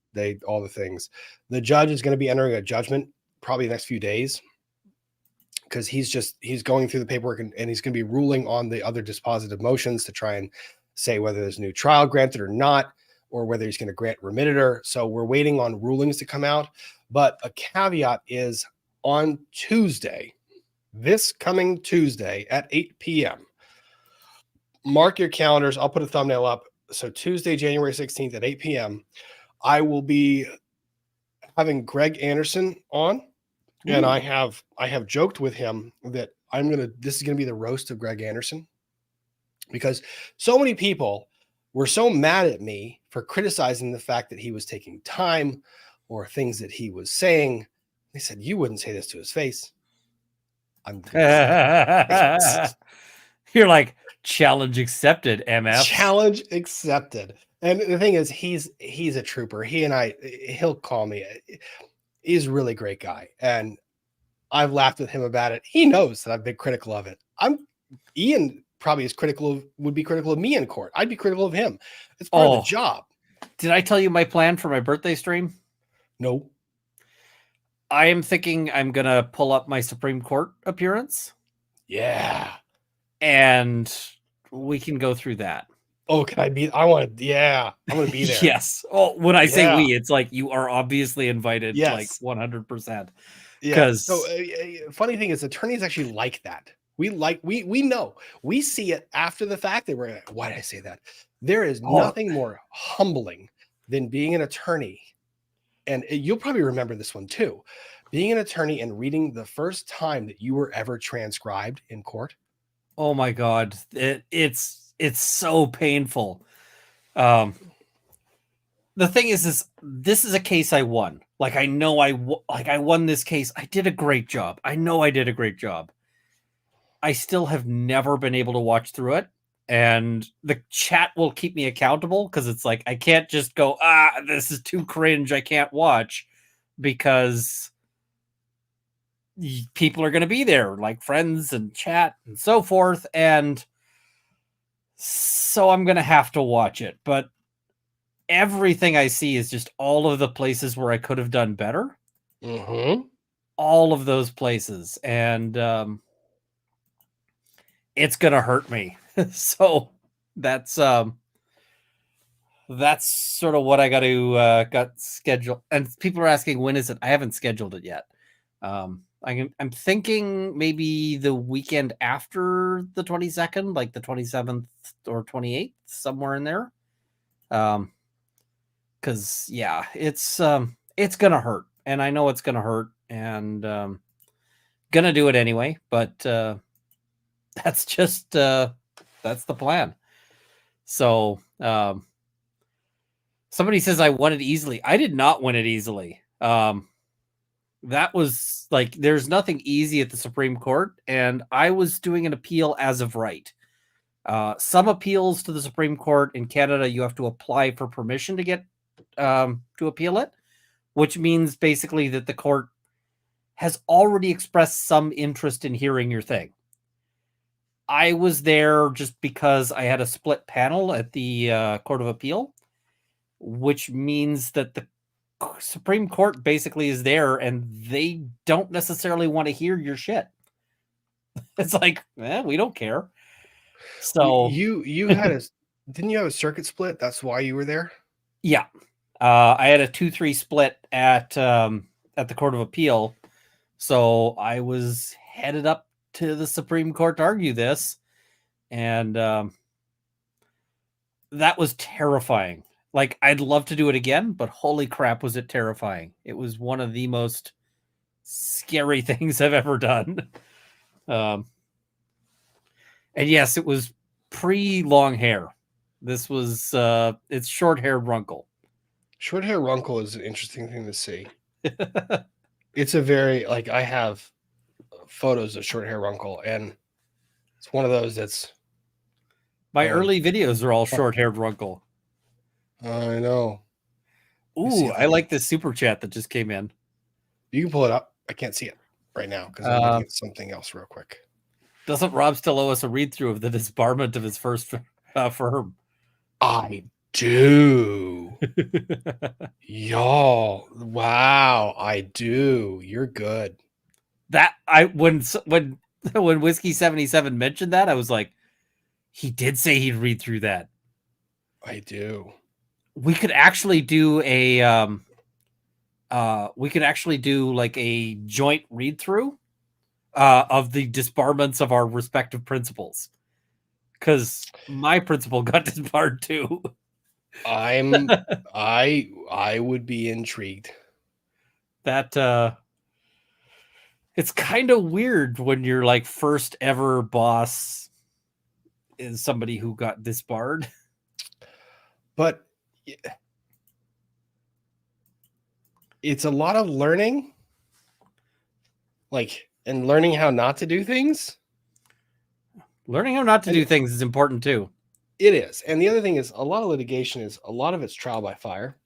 All the things. The judge is going to be entering a judgment probably the next few days, because he's going through the paperwork and he's going to be ruling on the other dispositive motions to try and say whether there's a new trial granted or not, or whether he's going to grant remittitor. So we're waiting on rulings to come out. But a caveat is on Tuesday, this coming Tuesday at 8 p.m. Mark your calendars. I'll put a thumbnail up. So Tuesday, January 16th at 8 p.m., I will be having Greg Anderson on. And I have joked with him that this is going to be the roast of Greg Anderson, because so many people were so mad at me for criticizing the fact that he was taking time or things that he was saying. They said, you wouldn't say this to his face. You're like, challenge accepted, MF. Challenge accepted. And the thing is, he's a trooper. He'll call me. He's a really great guy. And I've laughed with him about it. He knows that I've been critical of it. Ian probably would be critical of me in court. I'd be critical of him. It's part of the job. Did I tell you my plan for my birthday stream? No. I am thinking I'm going to pull up my Supreme Court appearance. Yeah. And we can go through that. Oh, can I be? I'm going to be there. Yes. Oh, when I say we, it's like you are obviously invited, like 100%. Yeah. So funny thing is, attorneys actually like that. We know, we see it after the fact. They were, why did I say that? There is nothing more humbling than being an attorney. And you'll probably remember this one too. Being an attorney and reading the first time that you were ever transcribed in court. Oh my God. It's so painful. The thing is this is a case I won. Like I know I won this case. I did a great job. I know I did a great job. I still have never been able to watch through it. And the chat will keep me accountable because it's like I can't just go, this is too cringe. I can't watch because people are going to be there, like friends and chat and so forth. And so I'm going to have to watch it. But everything I see is just all of the places where I could have done better. Mm-hmm. All of those places. And it's going to hurt me. So that's sort of what I got scheduled. And people are asking, when is it? I haven't scheduled it yet. I'm thinking maybe the weekend after the 22nd, like the 27th or 28th, somewhere in there. Cause yeah, it's gonna hurt, and I know it's gonna hurt, and gonna do it anyway, but that's just that's the plan. So somebody says I won it easily. I did not win it easily. That was like, there's nothing easy at the Supreme Court, and I was doing an appeal as of right. Some appeals to the Supreme Court in Canada, you have to apply for permission to get to appeal it, which means basically that the court has already expressed some interest in hearing your thing. I was there just because I had a split panel at the Court of Appeal, which means that the Supreme Court basically is there and they don't necessarily want to hear your shit. It's like, we don't care. So you had didn't you have a circuit split? That's why you were there? Yeah. I had a 2-3 split at the Court of Appeal. So I was headed up to the Supreme Court to argue this. And that was terrifying. Like, I'd love to do it again, but holy crap, was it terrifying. It was one of the most scary things I've ever done. And yes, it was pre-long hair. This was, it's short-haired Runkle. Short-haired Runkle is an interesting thing to see. It's a very, like, I have photos of short-haired Runkle, and it's one of those that's... My early videos are all short-haired Runkle. I know. Ooh, I like this super chat that just came in. You can pull it up. I can't see it right now because I'm looking at something else real quick. Doesn't Rob still owe us a read-through of the disbarment of his first firm? I do. Y'all, wow, I do. You're good. That when Whiskey 77 mentioned that, I was like, he did say he'd read through that. I do. We could actually do a like a joint read through of the disbarments of our respective principals, because my principal got disbarred too. I would be intrigued. That it's kind of weird when your like first ever boss is somebody who got disbarred. But it's a lot of learning, like, and learning how not to do things. Learning how not to do things is important too. It is. And the other thing is, a lot of litigation is, a lot of it's trial by fire.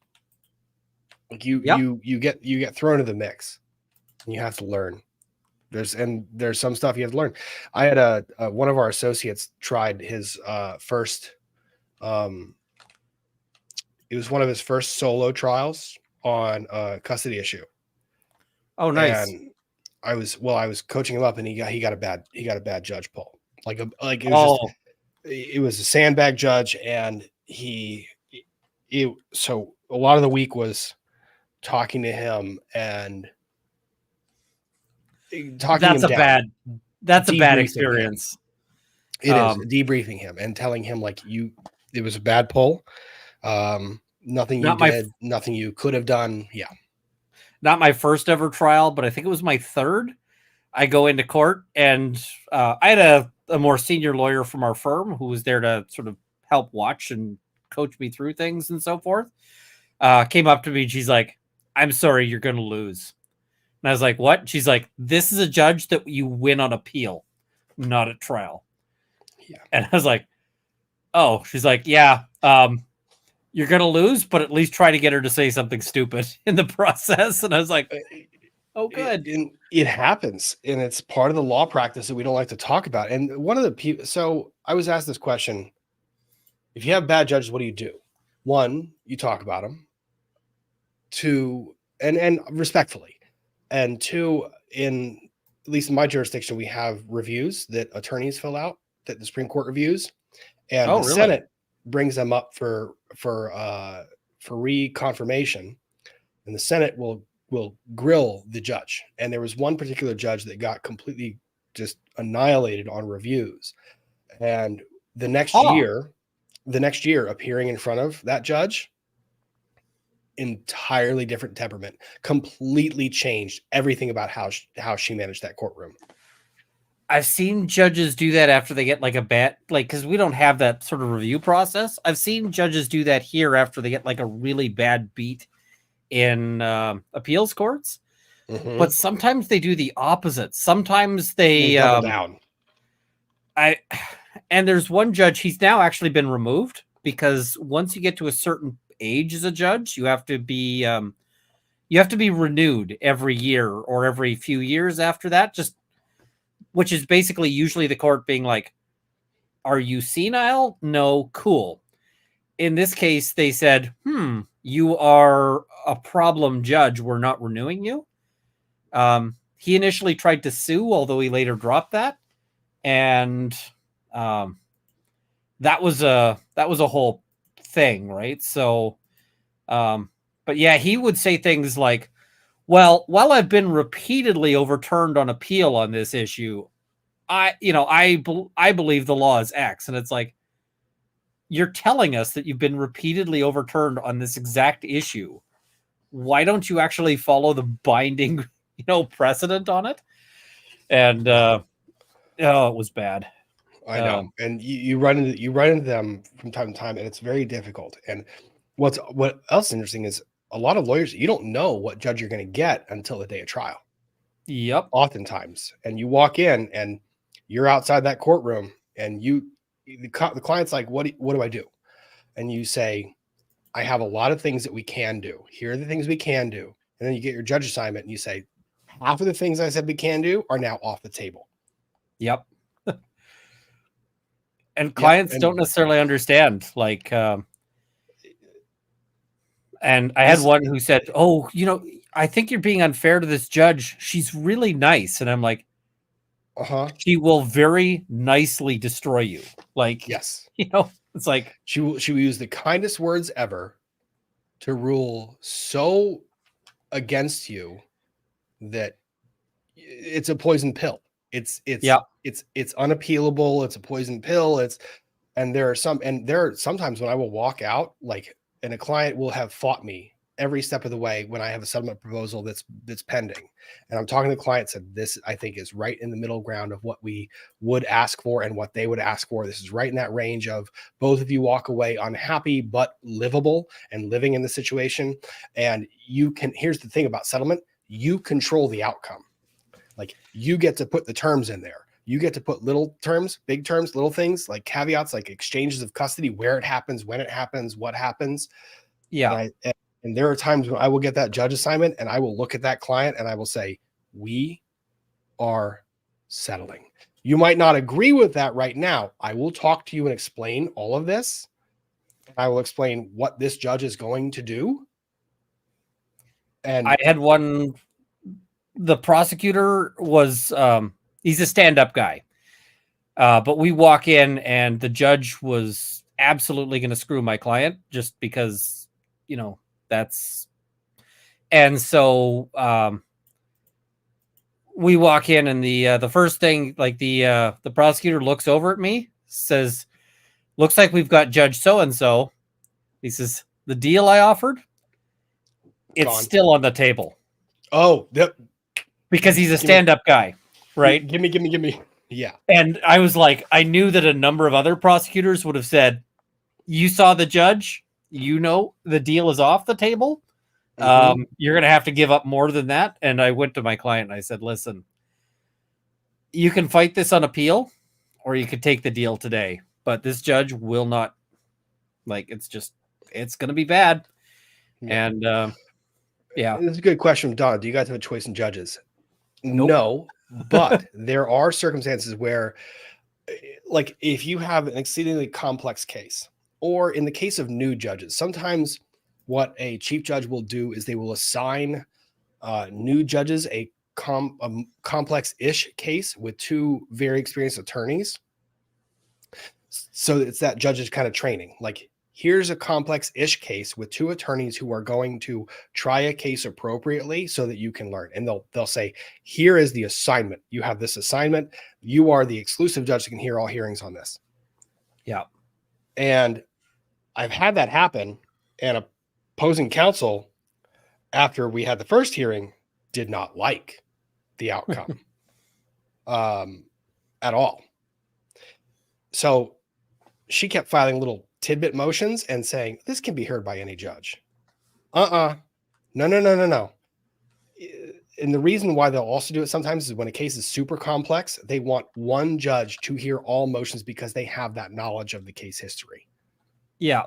Like you get thrown into the mix and you have to learn. There's some stuff you have to learn. I had one of our associates tried his first, it was one of his first solo trials on a custody issue. Oh, nice. And I was coaching him up, and he got a bad judge pull. It was a sandbag judge, and so a lot of the week was talking to him and talking him down. That's a bad experience. It is debriefing him and telling him it was a bad pull. Nothing you did, nothing you could have done. Yeah. Not my first ever trial, but I think it was my third. I go into court, and I had a more senior lawyer from our firm who was there to sort of help watch and coach me through things and so forth. Came up to me and she's like, I'm sorry, you're going to lose. And I was like, what? She's like, this is a judge that you win on appeal, not at trial. Yeah. And I was like, oh, she's like, yeah, you're going to lose, but at least try to get her to say something stupid in the process. And I was like, oh, good. It happens. And it's part of the law practice that we don't like to talk about. And one of the people, so I was asked this question. If you have bad judges, what do you do? One, you talk about them. Two, and respectfully. And two, at least in my jurisdiction, we have reviews that attorneys fill out that the Supreme Court reviews, and the really? Senate brings them up for reconfirmation, and the Senate will grill the judge. And there was one particular judge that got completely just annihilated on reviews, and the next year appearing in front of that judge, entirely different temperament, completely changed everything about how she managed that courtroom. I've seen judges do that after they get like a bad, like, because we don't have that sort of review process. I've seen judges do that here after they get like a really bad beat in appeals courts. Mm-hmm. But sometimes they do the opposite. Sometimes they double down. And there's one judge, he's now actually been removed, because once you get to a certain age as a judge, you have to be renewed every year or every few years after that, which is basically usually the court being like, are you senile? No, cool. In this case, they said, you are a problem judge. We're not renewing you. He initially tried to sue, although he later dropped that. And that was a whole thing, right? So, but yeah, he would say things like, well, while I've been repeatedly overturned on appeal on this issue, I believe the law is X. And it's like, you're telling us that you've been repeatedly overturned on this exact issue. Why don't you actually follow the binding, precedent on it? And it was bad. I know. And you run into them from time to time, and it's very difficult. And what else is interesting is a lot of lawyers, you don't know what judge you're going to get until the day of trial. Yep. Oftentimes. And you walk in and you're outside that courtroom, and the client's like, what do I do? And you say, I have a lot of things that we can do. Here are the things we can do. And then you get your judge assignment and you say, half of the things I said we can do are now off the table. Yep. And clients don't necessarily understand, like, and I had one who said, oh, I think you're being unfair to this judge. She's really nice. And I'm like, she will very nicely destroy you. Like, yes, it's like she will use the kindest words ever to rule so against you that it's a poison pill. It's unappealable. It's a poison pill. And there are sometimes when I will walk out, like, and a client will have fought me every step of the way when I have a settlement proposal that's pending. And I'm talking to the client, said, this, I think, is right in the middle ground of what we would ask for and what they would ask for. This is right in that range of both of you walk away unhappy, but livable and living in the situation. And here's the thing about settlement, you control the outcome. Like, you get to put the terms in there. You get to put little terms, big terms, little things, like caveats, like exchanges of custody, where it happens, when it happens, what happens. Yeah. And there are times when I will get that judge assignment and I will look at that client and I will say, we are settling. You might not agree with that right now. I will talk to you and explain all of this. I will explain what this judge is going to do. And I had one, the prosecutor was, he's a stand-up guy. But we walk in and the judge was absolutely going to screw my client just because, and so we walk in and the first thing, like the prosecutor looks over at me, says, looks like we've got Judge so-and-so. He says, the deal I offered, it's still on the table. Oh, yep. Because he's a stand-up guy, right? Give me. Yeah. And I was like, I knew that a number of other prosecutors would have said, you saw the judge, the deal is off the table. You're going to have to give up more than that. And I went to my client and I said, listen, you can fight this on appeal or you could take the deal today, but this judge will not, like, it's going to be bad. Yeah. And yeah, This is a good question from Don. Do you guys have a choice in judges? Nope. No, but there are circumstances where, like, if you have an exceedingly complex case, or in the case of new judges, sometimes what a chief judge will do is they will assign new judges a complex-ish case with two very experienced attorneys. So it's that judge's kind of training. Like, here's a complex-ish case with two attorneys who are going to try a case appropriately so that you can learn. And they'll say, here is the assignment. You have this assignment. You are the exclusive judge that can hear all hearings on this. Yeah. And I've had that happen. And opposing counsel, after we had the first hearing, did not like the outcome at all. So she kept filing little tidbit motions and saying, this can be heard by any judge. No. And the reason why they'll also do it sometimes is when a case is super complex, they want one judge to hear all motions because they have that knowledge of the case history. Yeah.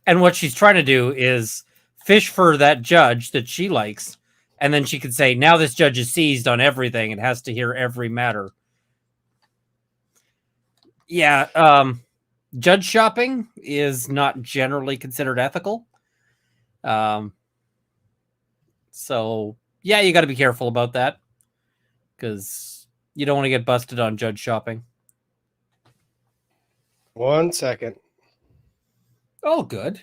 And what she's trying to do is fish for that judge that she likes. And then she could say, now this judge is seized on everything and has to hear every matter. Yeah. Judge shopping is not generally considered ethical. So yeah, you got to be careful about that because you don't want to get busted on judge shopping. 1 second. Oh, good.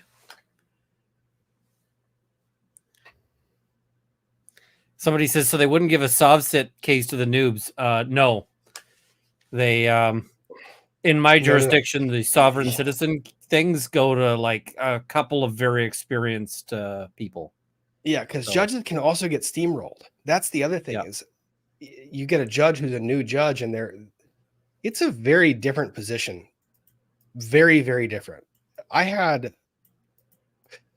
Somebody says, so they wouldn't give a SovSit case to the noobs. No, they, in my jurisdiction, the sovereign citizen things go to like a couple of very experienced people. Yeah, because judges can also get steamrolled. That's the other thing is you get a judge who's a new judge and it's a very different position. Very, very different. I had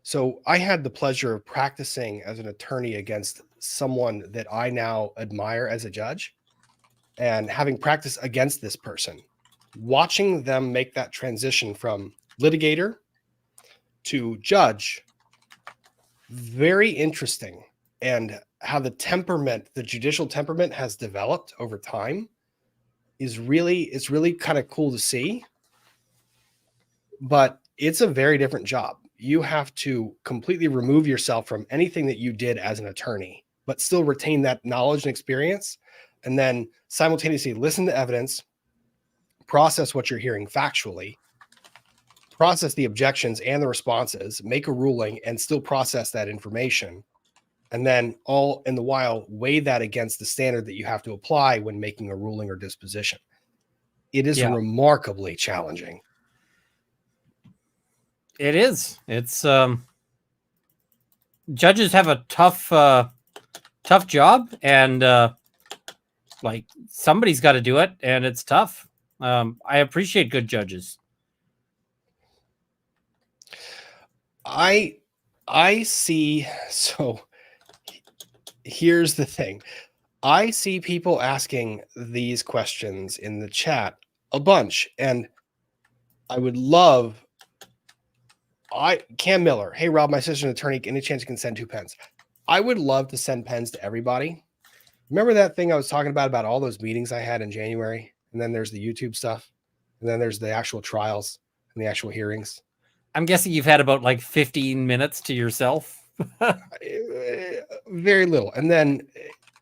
the pleasure of practicing as an attorney against someone that I now admire as a judge, and having practiced against this person, watching them make that transition from litigator to judge, very interesting. And how the judicial temperament has developed over time it's really kind of cool to see. But it's a very different job. You have to completely remove yourself from anything that you did as an attorney, but still retain that knowledge and experience, and then simultaneously listen to evidence, process what you're hearing factually, process the objections and the responses, make a ruling, and still process that information. And then all in the while, weigh that against the standard that you have to apply when making a ruling or disposition. It is remarkably challenging. It is. It's judges have a tough job, and like somebody's got to do it, and it's tough. I appreciate good judges. I see. So here's the thing. I see people asking these questions in the chat a bunch, and I would love. Cam Miller, hey Rob, my sister's an attorney. Any chance you can send 2 pens? I would love to send pens to everybody. Remember that thing I was talking about all those meetings I had in January? And then there's the YouTube stuff. And then there's the actual trials and the actual hearings. I'm guessing you've had about like 15 minutes to yourself. Very little. And then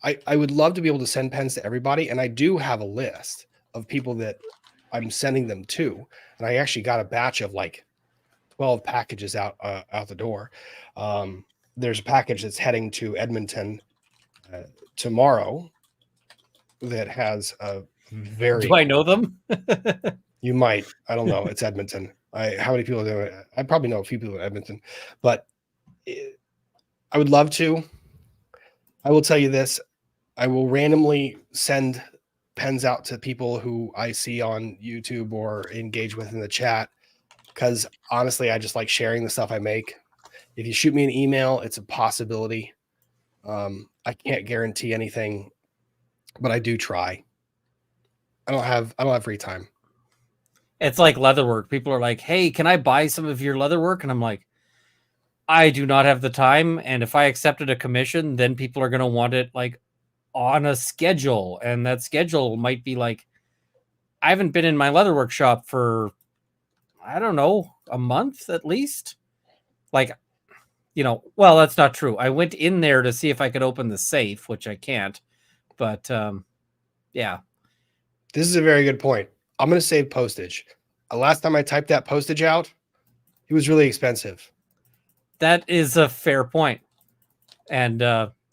I would love to be able to send pens to everybody. And I do have a list of people that I'm sending them to. And I actually got a batch of like 12 packages out the door. There's a package that's heading to Edmonton tomorrow that has a very... Do I know them? You might. I don't know. It's Edmonton. How many people do it? I probably know a few people in Edmonton, but I would love to. I will tell you this. I will randomly send pens out to people who I see on YouTube or engage with in the chat, because honestly, I just like sharing the stuff I make. If you shoot me an email, it's a possibility. I can't guarantee anything, but I do try. I don't have free time. It's like leatherwork. People are like, "Hey, can I buy some of your leatherwork?" And I'm like, I do not have the time, and if I accepted a commission, then people are going to want it like on a schedule, and that schedule might be like, I haven't been in my leather workshop for, I don't know, a month at least. Like, well, that's not true. I went in there to see if I could open the safe, which I can't. But yeah. This is a very good point. I'm going to save postage. Last time I typed that postage out, it was really expensive. That is a fair point. And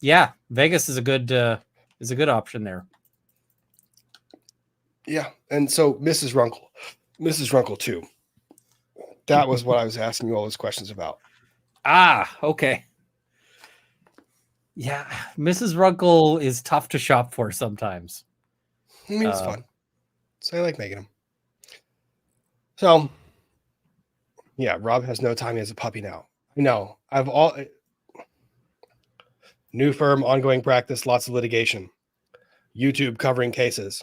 yeah, Vegas is a good option there. Yeah. And so Mrs. Runkle too. That was what I was asking you all those questions about. Ah, okay. Yeah, Mrs. Runkle is tough to shop for sometimes. I mean, it's fun. So I like making them. So yeah, Rob has no time. He has a puppy now. No, new firm, ongoing practice, lots of litigation, YouTube covering cases,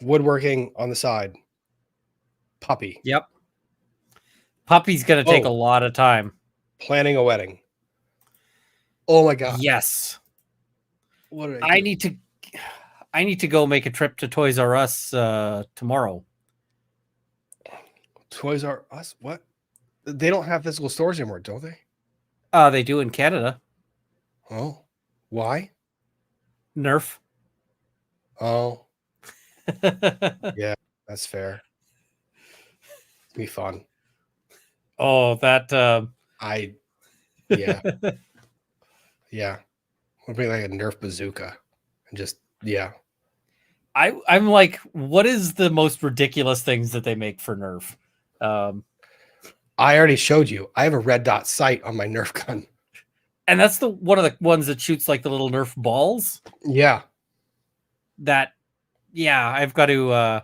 woodworking on the side, puppy. Yep. Puppy's going to take a lot of time. Planning a wedding. Oh my God. Yes. What did I need to go make a trip to Toys R Us tomorrow. Toys R Us? What? They don't have physical stores anymore, don't they? They do in Canada. Oh, why? Nerf. Oh, yeah, that's fair. It'll be fun. Oh, that. Yeah, yeah. We'll be like a Nerf bazooka, and just I'm like, what is the most ridiculous things that they make for Nerf? I already showed you. I have a red dot sight on my Nerf gun. And that's one of the ones that shoots like the little Nerf balls. Yeah. I've got to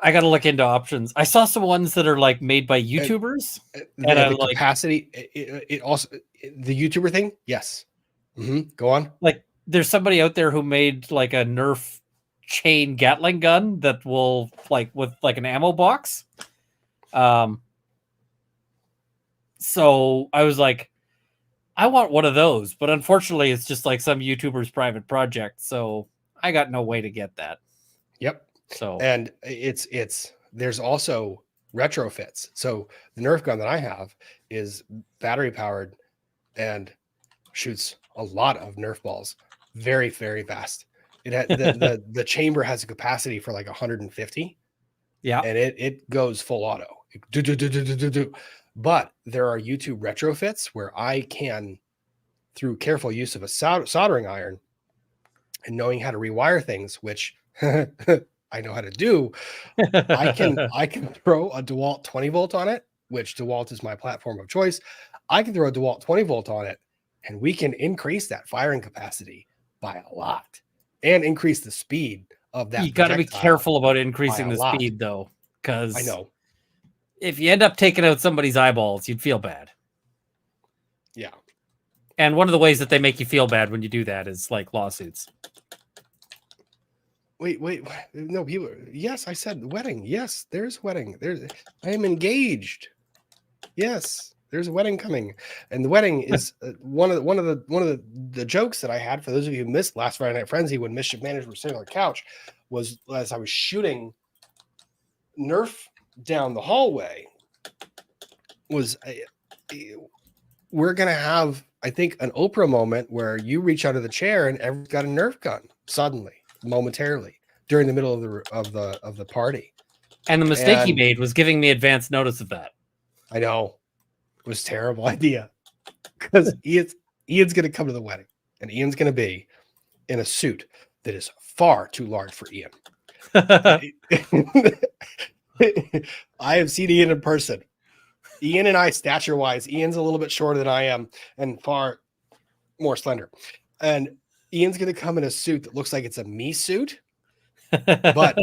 look into options. I saw some ones that are like made by YouTubers. The capacity, it also, the YouTuber thing. Yes. Go on. Like there's somebody out there who made like a Nerf chain Gatling gun that will like with like an ammo box. So I was like, I want one of those, but unfortunately it's just like some YouTuber's private project. So I got no way to get that. Yep. So, and there's also retrofits. So the Nerf gun that I have is battery powered and shoots a lot of Nerf balls very, very fast. It had the chamber has a capacity for like 150. Yeah. And it goes full auto. But there are YouTube retrofits where I can, through careful use of a soldering iron and knowing how to rewire things, which I know how to do, I can throw a DeWalt 20 volt on it, which DeWalt is my platform of choice. I can throw a DeWalt 20 volt on it, and we can increase that firing capacity by a lot and increase the speed of that. You got to be careful about increasing the speed, though, because I know if you end up taking out somebody's eyeballs, you'd feel bad. Yeah. And one of the ways that they make you feel bad when you do that is like lawsuits. Wait, no, people. Yes, I said wedding. Yes, there's wedding. I am engaged. Yes, there's a wedding coming, and the wedding is one of the jokes that I had for those of you who missed last Friday Night Frenzy when Mischief Managed were sitting on the couch was as I was shooting Nerf down the hallway. We're gonna have, I think, an Oprah moment where you reach out of the chair and everyone's got a Nerf gun suddenly. Momentarily during the middle of the party, and the mistake he made was giving me advance notice of that. I know it was a terrible idea because Ian's going to come to the wedding, and Ian's going to be in a suit that is far too large for Ian. I have seen Ian in person. Ian and I, stature wise, Ian's a little bit shorter than I am and far more slender, and Ian's going to come in a suit that looks like it's a me suit, but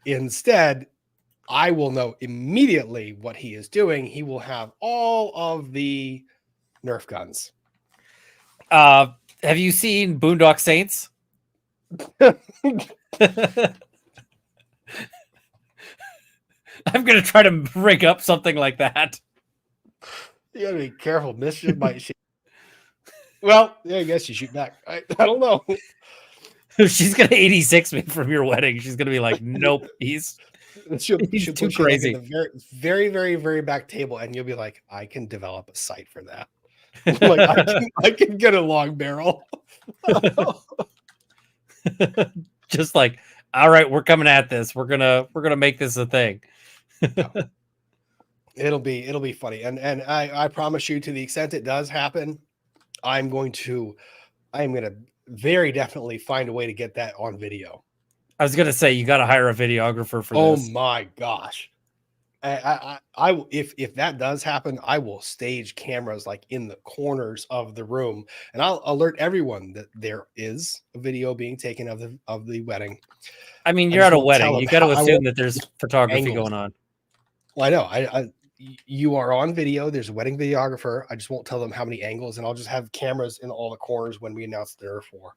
instead I will know immediately what he is doing. He will have all of the Nerf guns. Have you seen Boondock Saints? I'm gonna try to rig up something like that. You gotta be careful. Mischief might shoot. Well, yeah, I guess you shoot back. I don't know. She's gonna 86 me from your wedding. She's gonna be like, nope, he's She'll too put you like crazy. at the very, very, very back table, and you'll be like, I can develop a site for that. Like I can get a long barrel. Just like, all right, we're coming at this. We're gonna make this a thing. It'll be funny, and I promise you, to the extent it does happen, I'm gonna very definitely find a way to get that on video. I was gonna say you got to hire a videographer for Oh this. my gosh! If that does happen, I will stage cameras like in the corners of the room, and I'll alert everyone that there is a video being taken of the wedding. I mean, you're at a wedding. You got to I assume won't that there's photography angles. going on. Well, I know. You are on video. There's a wedding videographer. I just won't tell them how many angles, and I'll just have cameras in all the corners when we announce there are 4.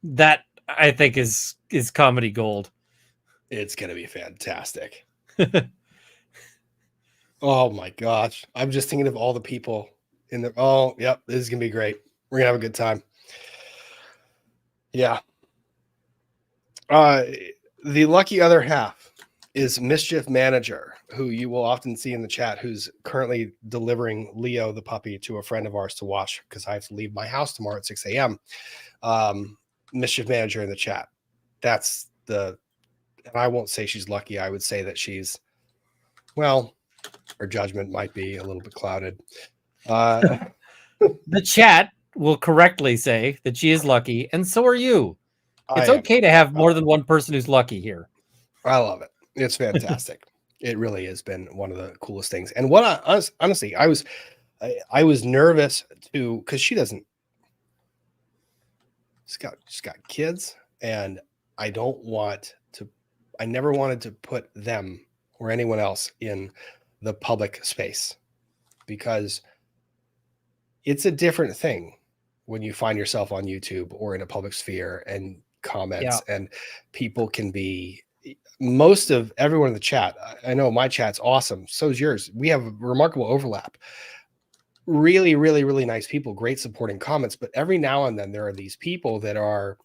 That I think is comedy gold. It's gonna be fantastic. Oh my gosh. I'm just thinking of all the people in the yep, this is gonna be great. We're gonna have a good time. Yeah. The lucky other half is Mischief Manager, who you will often see in the chat, who's currently delivering Leo the puppy to a friend of ours to watch because I have to leave my house tomorrow at 6 a.m. Mischief Manager in the chat. That's and I won't say she's lucky. I would say that she's, well, her judgment might be a little bit clouded. The chat will correctly say that she is lucky, and so are you. It's okay to have more than one person who's lucky here. I love it. It's fantastic. It really has been one of the coolest things. And what honestly, I was nervous too, because she's got kids, and I never wanted to put them or anyone else in the public space, because it's a different thing when you find yourself on YouTube or in a public sphere and comments, and people can be, most of everyone in the chat, I know my chat's awesome. So is yours. We have a remarkable overlap. Really, really, really nice people, great supporting comments. But every now and then there are these people that are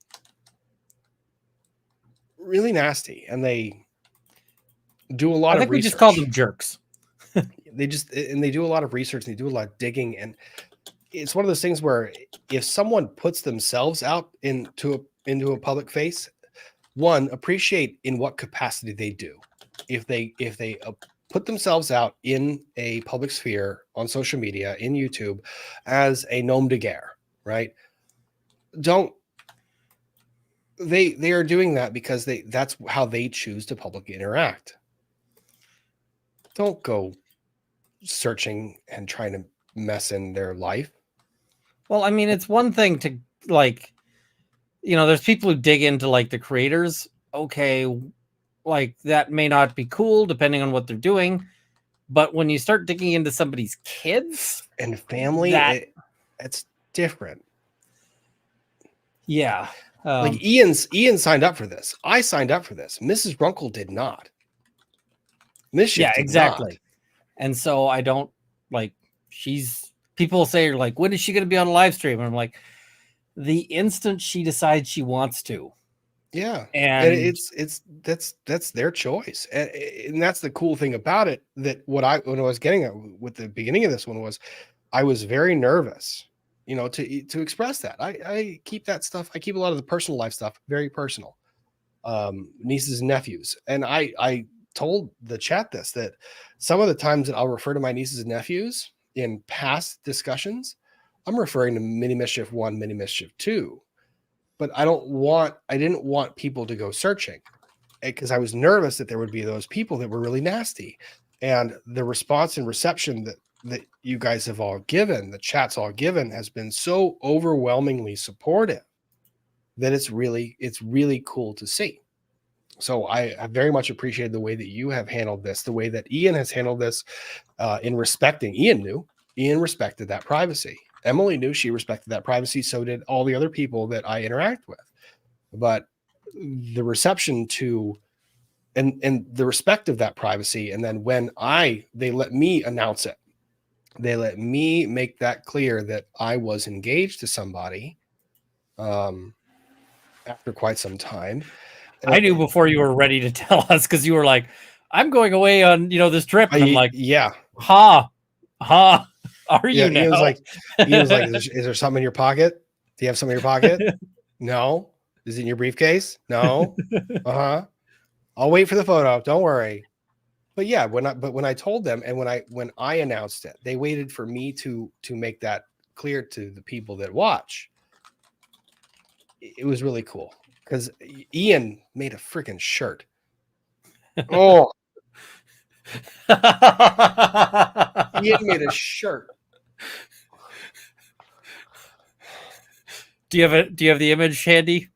really nasty, and they do a lot of research. We just call them jerks. They do a lot of research, and they do a lot of digging. And it's one of those things where if someone puts themselves out into a public face, one, appreciate in what capacity they do. If they put themselves out in a public sphere on social media, in YouTube, as a nom de guerre, right? They are doing that because that's how they choose to publicly interact. Don't go searching and trying to mess in their life. Well, I mean, it's one thing to, like, there's people who dig into like the creators. Okay, like that may not be cool depending on what they're doing, but when you start digging into somebody's kids and family, it's different. Yeah. Like Ian signed up for this. I signed up for this. Mrs. Runkle did not. Mischief did exactly. Not. And so I don't people say, like, when is she going to be on a live stream? And I'm like, the instant she decides she wants to. Yeah. And that's their choice. And that's the cool thing about it, that when I was getting at with the beginning of this one was, I was very nervous, to express that. I keep that stuff. I keep a lot of the personal life stuff very personal. Nieces and nephews. And I told the chat that some of the times that I'll refer to my nieces and nephews in past discussions, I'm referring to Mini Mischief 1, Mini Mischief 2. But I didn't want people to go searching, because I was nervous that there would be those people that were really nasty. And the response and reception that you guys have all given, the chat's all given, has been so overwhelmingly supportive that it's really cool to see. So I very much appreciate the way that you have handled this, the way that Ian has handled this, in respecting. Ian respected that privacy. Emily knew, she respected that privacy. So did all the other people that I interact with. But the reception to and the respect of that privacy, and then when they let me announce it, they let me make that clear that I was engaged to somebody after quite some time. I knew before you were ready to tell us, because you were like, I'm going away on, this trip. And I'm like, yeah. Are you now? Ian was like, is there something in your pocket? Do you have something in your pocket? No. Is it in your briefcase? No. Uh-huh. I'll wait for the photo. Don't worry. But yeah, when I told them, and when I announced it, they waited for me to make that clear to the people that watch. It was really cool because Ian made a freaking shirt. Oh, Ian made a shirt. Do you have the image handy?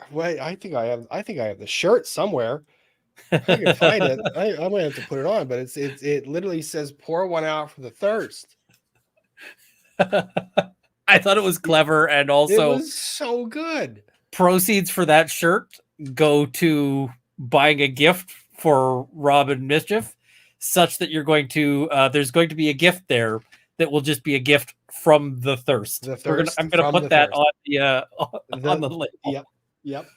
Wait, I think I have the shirt somewhere. I can find it. I might have to put it on, but it literally says "Pour one out for the thirst." I thought it was clever, and also it was so good. Proceeds for that shirt go to buying a gift for Rob and Mischief, such that you're going to there's going to be a gift there that will just be a gift from the thirst. I'm going to put that on the label. Yep.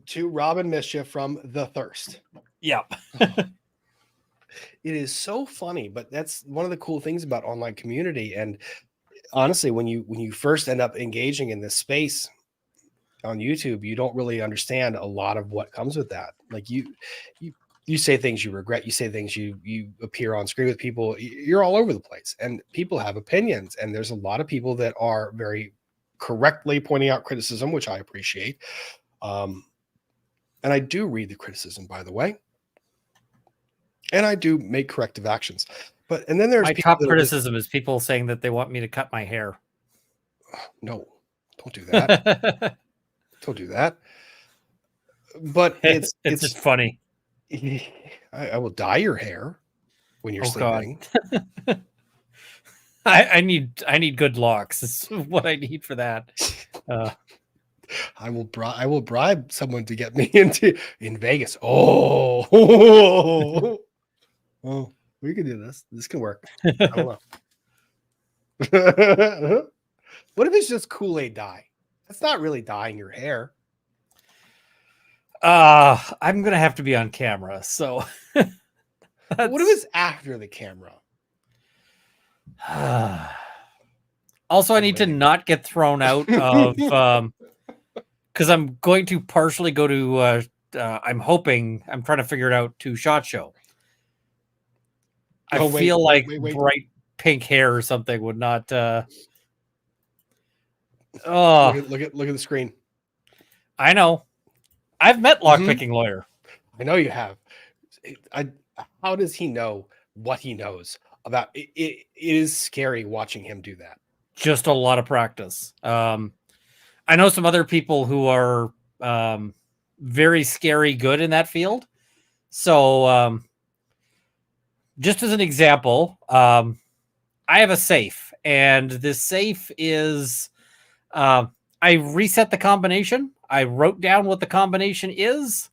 To Rob and Mischief from the thirst. Yep. It is so funny, but that's one of the cool things about online community. And honestly, when you first end up engaging in this space on YouTube, you don't really understand a lot of what comes with that. Like you say things you regret, you say things you appear on screen with people, you're all over the place, and people have opinions, and there's a lot of people that are very correctly pointing out criticism, which I appreciate. And I do read the criticism, by the way, and I do make corrective actions. And then there's my top criticism is people saying that they want me to cut my hair. No, don't do that. Don't do that. But it's just funny. I will dye your hair when you're sleeping. I need good locks. Is what I need for that. I will bribe someone to get me in Vegas. Oh, we can do this. This can work. I don't know. What if it's just Kool-Aid dye? That's not really dyeing your hair. I'm gonna have to be on camera. So, what if it's after the camera? Also, I need to not get thrown out of because I'm going to partially go to. I'm trying to figure it out to SHOT Show. I feel like bright pink hair or something would not. Look at the screen. I know. I've met lockpicking lawyer. I know you have. How does he know what he knows about it? It is scary watching him do that. Just a lot of practice. I know some other people who are very scary good in that field. So just as an example, I have a safe, and this safe is I reset the combination. I wrote down what the combination is,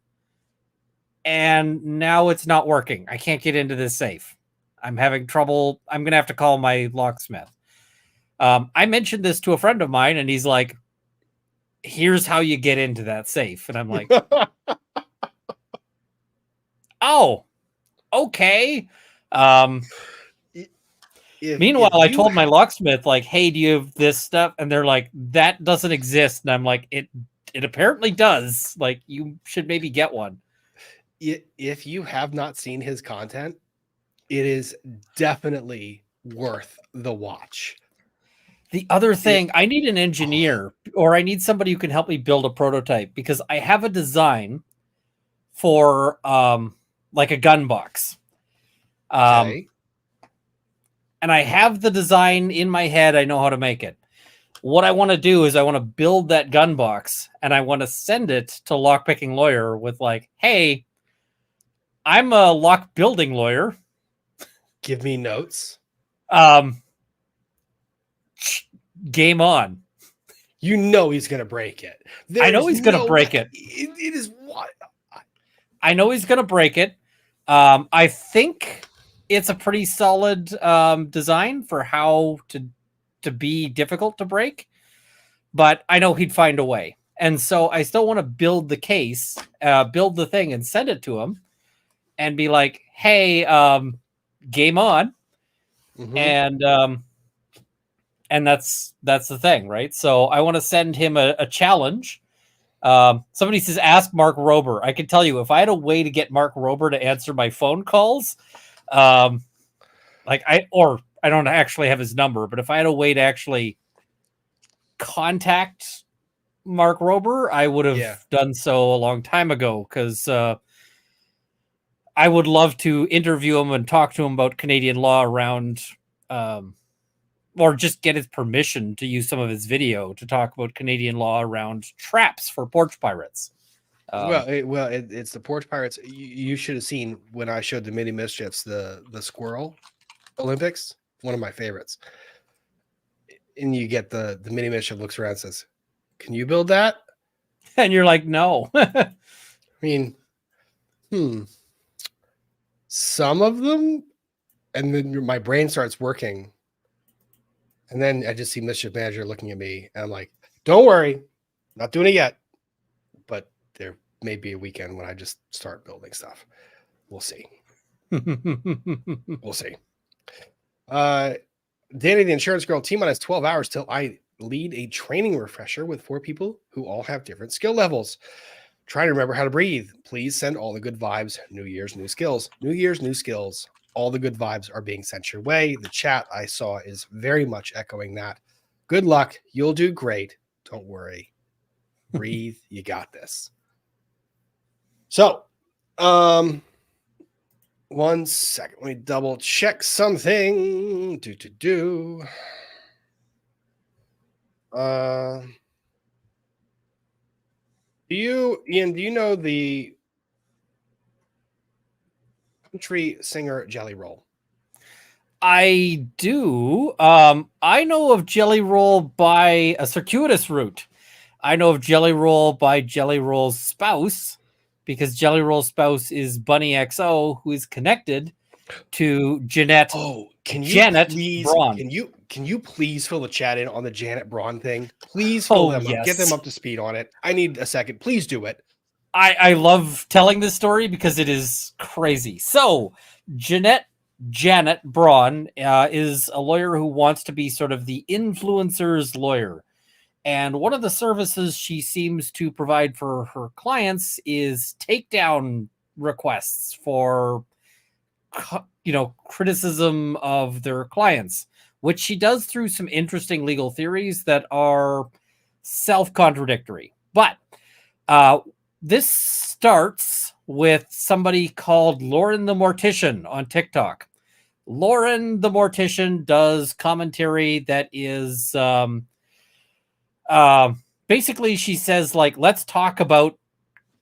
and now it's not working. I can't get into this safe. I'm having trouble. I'm going to have to call my locksmith. I mentioned this to a friend of mine, and he's like, here's how you get into that safe. And I'm like, oh, okay. Meanwhile, I told my locksmith, like, hey, do you have this stuff? And they're like, that doesn't exist. And I'm like, it apparently does. Like, you should maybe get one. If you have not seen his content, it is definitely worth the watch. The other thing, I need an engineer, or I need somebody who can help me build a prototype, because I have a design for like a gun box. Okay. And I have the design in my head. I know how to make it. what I want to do is I want to build that gun box and I want to send it to Lockpicking Lawyer with like, hey, I'm a lock building lawyer. Give me notes. Game on. You know he's gonna break it. I know he's gonna break it. It is what I know he's gonna break it. I think it's a pretty solid design for how to be difficult to break, but I know he'd find a way. And so I still want to build the case, build the thing and send it to him and be like, hey, game on. Mm-hmm. And that's the thing, right? So I want to send him a challenge. Somebody says, ask Mark Rober. I can tell you, if I had a way to get Mark Rober to answer my phone calls, I don't actually have his number, but if I had a way to actually contact Mark Rober, I would have done so a long time ago, because I would love to interview him and talk to him about Canadian law around, or just get his permission to use some of his video to talk about Canadian law around traps for porch pirates. It's the porch pirates. You should have seen when I showed the mini mischiefs, the squirrel Olympics, one of my favorites. And you get the mini mischief looks around and says, "Can you build that?" And you're like, "No." I mean, some of them, and then my brain starts working. And then I just see Mischief Manager looking at me, and I'm like, "Don't worry, not doing it yet. But there may be a weekend when I just start building stuff. We'll see. We'll see." Danny, the insurance girl, T-minus 12 hours till I lead a training refresher with 4 people who all have different skill levels. Trying to remember how to breathe. Please send all the good vibes. New Year's, new skills. New Year's, new skills. All the good vibes are being sent your way. The chat I saw is very much echoing that. Good luck. You'll do great. Don't worry. Breathe. You got this. So, 1 second. Let me double check something. Ian, do you know the country singer Jelly Roll? I do. I know of Jelly Roll by a circuitous route. I know of Jelly Roll by Jelly Roll's spouse, because Jelly Roll's spouse is Bunny XO, who is connected to Jeanette. Oh, Janet Braun. Can you please fill the chat in on the Janet Braun thing? Please fill them up. Get them up to speed on it. I need a second. Please do it. I love telling this story because it is crazy. So Janet Braun is a lawyer who wants to be sort of the influencer's lawyer. And one of the services she seems to provide for her clients is takedown requests for, criticism of their clients, which she does through some interesting legal theories that are self-contradictory. But this starts with somebody called Lauren the Mortician on TikTok. Lauren the Mortician does commentary that is basically, she says, like, let's talk about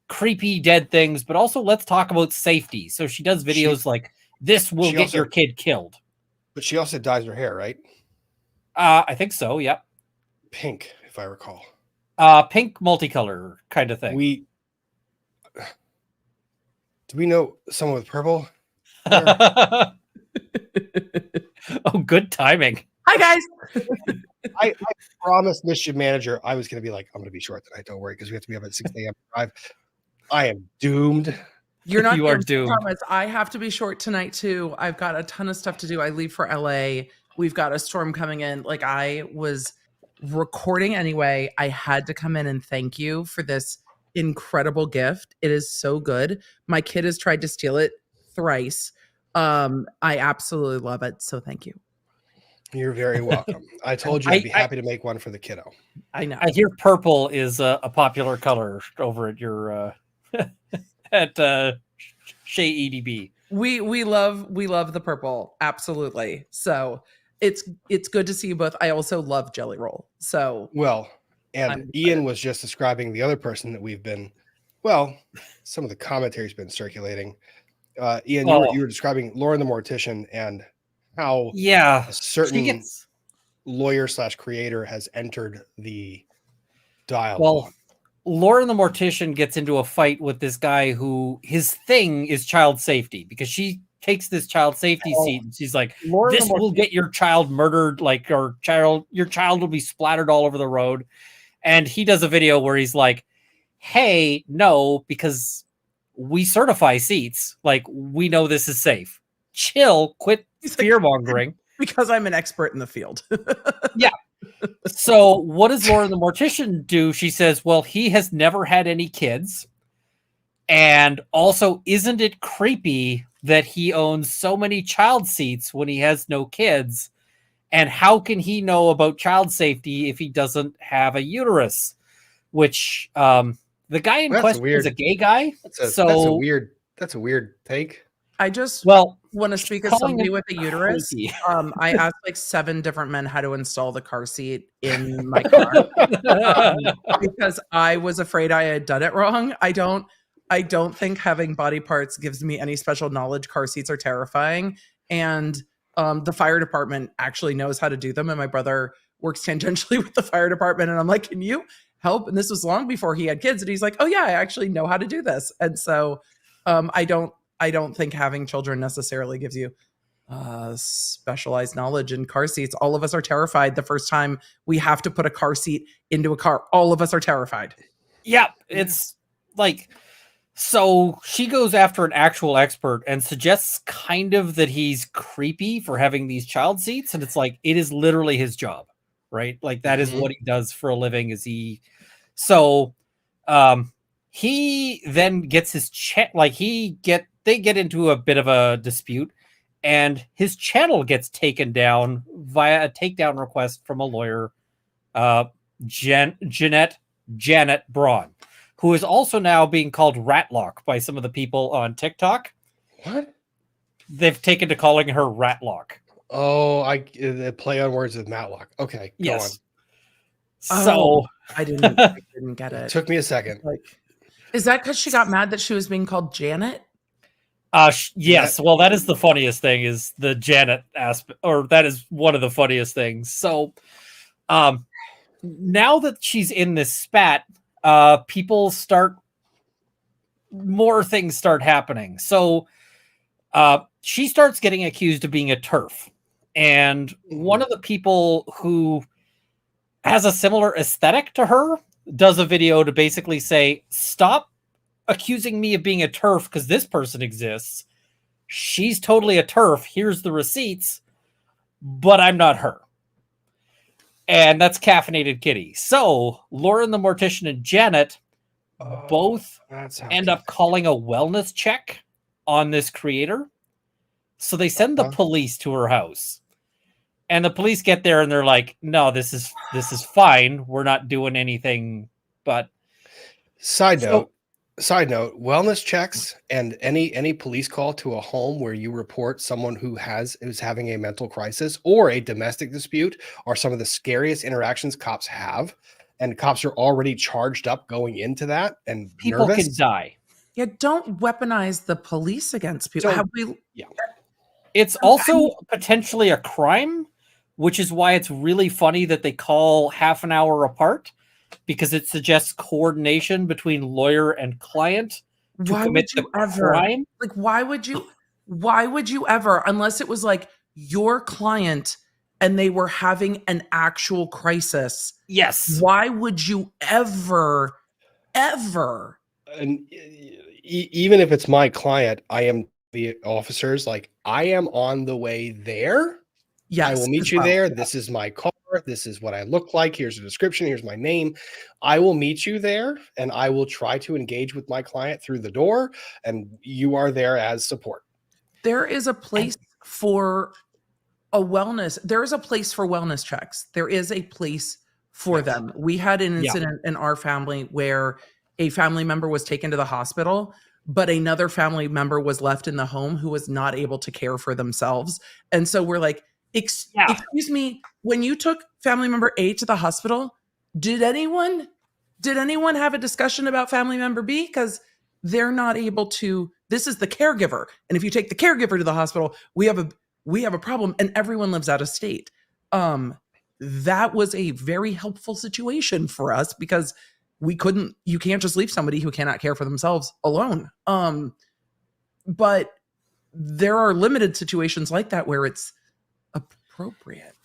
creepy dead things, but also let's talk about safety. So she does videos like, this will get your kid killed. But she also dyes her hair, right? I think so, yep. Pink, if I recall. Pink multicolor kind of thing. Do we know someone with purple? Oh, good timing. Hi, guys. I promised Mischief Manager I was going to be like, I'm going to be short tonight. Don't worry, because we have to be up at 6 a.m. drive. I am doomed. You're not. You are doomed. I have to be short tonight too. I've got a ton of stuff to do. I leave for LA. We've got a storm coming in. Like, I was recording anyway. I had to come in and thank you for this incredible gift. It is so good. My kid has tried to steal it thrice. I absolutely love it. So thank you. You're very welcome. I told you I'd be happy to make one for the kiddo. I know. I hear purple is a popular color over at your at Shea EDB. We love the purple. Absolutely. So it's good to see you both. I also love Jelly Roll. So Well, and I'm Ian was just describing the other person that we've been, well, some of the commentary's been circulating. Ian, you were describing Lauren the Mortician and how Yeah, a she certain gets lawyer / creator has entered the dialogue. well. Lauren the Mortician gets into a fight with this guy who his thing is child safety, because she takes this child safety seat and she's like, Lauren this will get your child murdered, like your child will be splattered all over the road. And he does a video where he's like, hey, no, because we certify seats, like we know this is safe. Chill, quit fear mongering. Because I'm an expert in the field. Yeah. So what does Lauren the Mortician do? She says, well, he has never had any kids. And also, isn't it creepy that he owns so many child seats when he has no kids? And how can he know about child safety if he doesn't have a uterus? Which the guy in question is a gay guy. That's a weird take. I just want to speak as somebody with a uterus. I asked like 7 different men how to install the car seat in my car because I was afraid I had done it wrong. I don't think having body parts gives me any special knowledge. Car seats are terrifying, and the fire department actually knows how to do them. And my brother works tangentially with the fire department, and I'm like, can you help? And this was long before he had kids, and he's like, oh yeah, I actually know how to do this. And so I don't think having children necessarily gives you specialized knowledge in car seats. All of us are terrified the first time we have to put a car seat into a car. All of us are terrified. Yeah, it's like, so she goes after an actual expert and suggests kind of that he's creepy for having these child seats. And it's like, it is literally his job, right? Like that is what he does for a living. He then gets his they get into a bit of a dispute, and his channel gets taken down via a takedown request from a lawyer, Janet Braun, who is also now being called Ratlock by some of the people on TikTok. What? They've taken to calling her Ratlock. Oh, the play on words with Matlock. Okay, go on. So I didn't get it. It took me a second. Is that because she got mad that she was being called Janet? Yes. Well, that is the funniest thing, is the Janet aspect, or that is one of the funniest things. So, now that she's in this spat, more things start happening. So, she starts getting accused of being a TERF, and one of the people who has a similar aesthetic to her does a video to basically say, stop accusing me of being a TERF because this person exists. She's totally a TERF. Here's the receipts, but I'm not her. And that's Caffeinated Kitty. So Lauren the Mortician and Janet both end up calling a wellness check on this creator. So they send the police to her house. And the police get there and they're like, no, this is fine. We're not doing anything. But side note, wellness checks and any police call to a home where you report someone who is having a mental crisis or a domestic dispute are some of the scariest interactions cops have. And cops are already charged up going into that, and people nervous. Can die. Yeah, don't weaponize the police against people. It's also potentially a crime, which is why it's really funny that they call half an hour apart, because it suggests coordination between lawyer and client to commit the crime. Like, why would you ever, unless it was like your client and they were having an actual crisis? Yes. Why would you ever? And even if it's my client, I am the officers. Like, I am on the way there. Yes, I will meet you there. Yeah. This is my car. This is what I look like. Here's a description. Here's my name. I will meet you there, and I will try to engage with my client through the door, and you are there as support. There is a place for a wellness. There is a place for wellness checks. There is a place for them. We had an incident in our family where a family member was taken to the hospital, but another family member was left in the home who was not able to care for themselves. And so we're like, Excuse me, when you took family member A to the hospital, did anyone have a discussion about family member B? Because they're not able to. This is the caregiver, and if you take the caregiver to the hospital, we have a problem, and everyone lives out of state. That was a very helpful situation for us because you can't just leave somebody who cannot care for themselves alone. But there are limited situations like that where it's appropriate.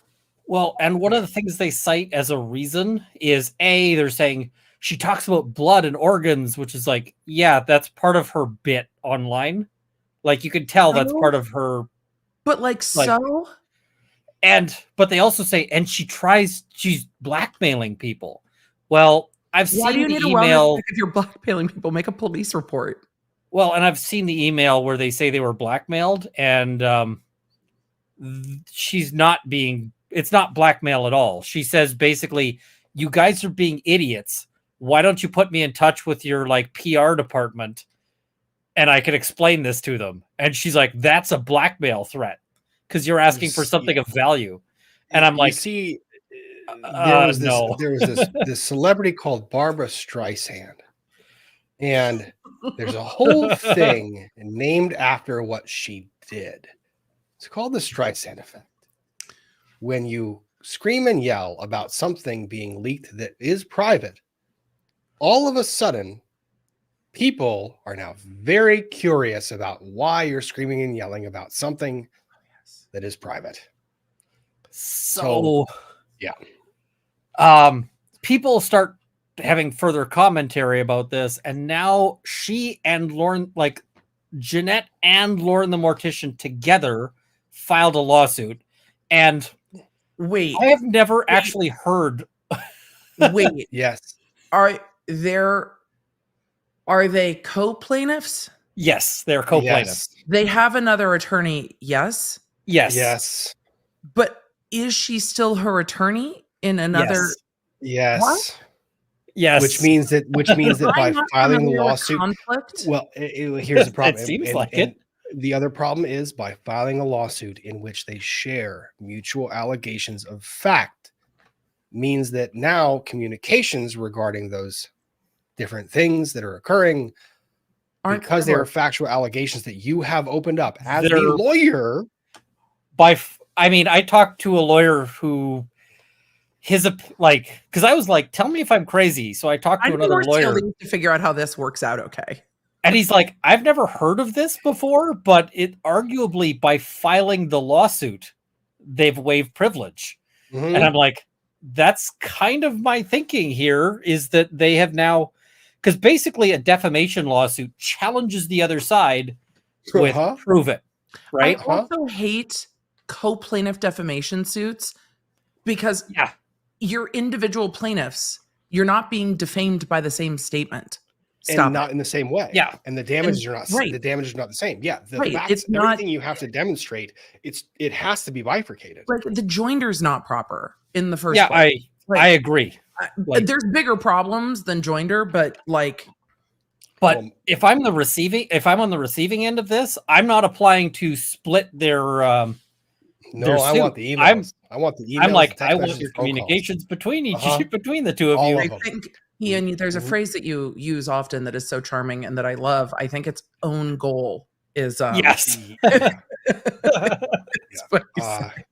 Well, and one of the things they cite as a reason is they're saying she talks about blood and organs, which is like, yeah, that's part of her bit online. Like you can tell that's part of her. But but they also say, and she's blackmailing people. Well, I've why do seen you the need a wellness email. check if you're blackmailing people? Make a police report. Well, and I've seen the email where they say they were blackmailed, and she's not being. It's not blackmail at all. She says basically, you guys are being idiots. Why don't you put me in touch with your like PR department, and I can explain this to them? And she's like, that's a blackmail threat because you're asking for something of value. And I'm like, there was this celebrity called Barbara Streisand, and there's a whole thing named after what she did. It's called the Streisand effect. When you scream and yell about something being leaked that is private, all of a sudden, people are now very curious about why you're screaming and yelling about something that is private. So yeah. People start having further commentary about this, and now she and Lauren, like Jeanette and Lauren the Mortician together, filed a lawsuit. And wait, I have never actually heard. Wait, yes. Are they co-plaintiffs? Yes, they're co-plaintiffs. Yes. They have another attorney, yes? Yes. But is she still her attorney in another? Yes. What? Yes. Which means that by filing the lawsuit, conflict? well, here's the problem. It seems like it. The other problem is by filing a lawsuit in which they share mutual allegations of fact means that now communications regarding those different things that are occurring, because they are factual allegations that you have opened up as a lawyer. I talked to a lawyer who because I was like, tell me if I'm crazy. So I talked to another lawyer to figure out how this works out. Okay. And he's like, I've never heard of this before, but it arguably by filing the lawsuit, they've waived privilege. Mm-hmm. And I'm like, that's kind of my thinking here, is that they have now, because basically a defamation lawsuit challenges the other side with prove it. Right. I also hate co-plaintiff defamation suits because you're individual plaintiffs. You're not being defamed by the same statement. And not in the same way. Yeah. And the damages are not the damage is not the same. Yeah. The facts, everything you have to demonstrate, it has to be bifurcated. Like the joinder's not proper in the first place. I agree. There's bigger problems than joinder, but if I'm on the receiving end of this, I'm not applying to split their I want the emails. I want the emails. I'm like, I want your communications between the two of you. I think, Ian, there's a phrase that you use often that is so charming and that I love. I think it's own goal is yes.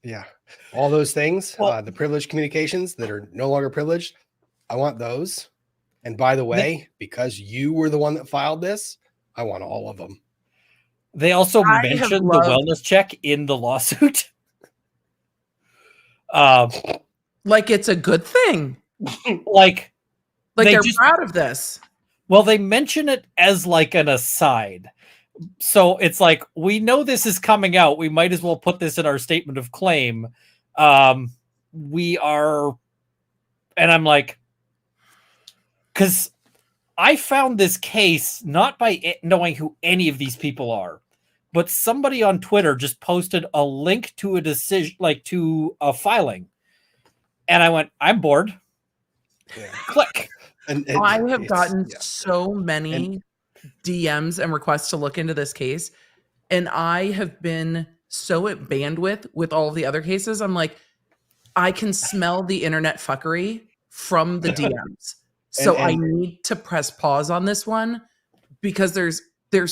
Yeah. All those things, the privileged communications that are no longer privileged, I want those. And by the way, because you were the one that filed this, I want all of them. They also mentioned the wellness check in the lawsuit. Like it's a good thing. Like they're proud of this. Well, they mention it as like an aside. So it's like, we know this is coming out. We might as well put this in our statement of claim. And I'm like, because I found this case not by knowing who any of these people are, but somebody on Twitter just posted a link to a decision, like to a filing. And I went, I'm bored. Yeah. Click. And I have gotten so many DMs and requests to look into this case. And I have been so at bandwidth with all of the other cases. I'm like, I can smell the internet fuckery from the DMs. So I And need to press pause on this one because there's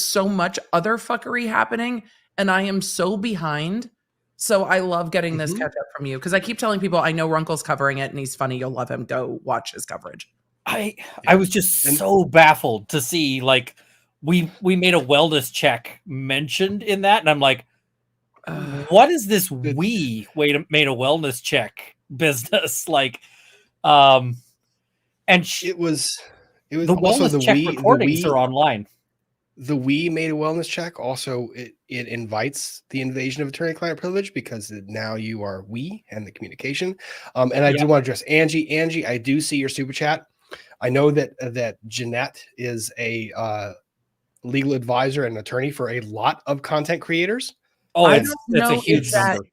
so much other fuckery happening and I am so behind. So I love getting this catch up from you because I keep telling people I know Runkle's covering it and he's funny. You'll love him. Go watch his coverage. I was just so baffled to see like we made a wellness check mentioned in that, and I'm like, what is this made a wellness check business like? And it was the also wellness check recordings are online. The we made a wellness check. Also, it invites the invasion of attorney-client privilege because now you are we and the communication. And I do want to address Angie. Angie, I do see your super chat. I know that Jeanette is a legal advisor and attorney for a lot of content creators. Oh, I it's don't know a huge number.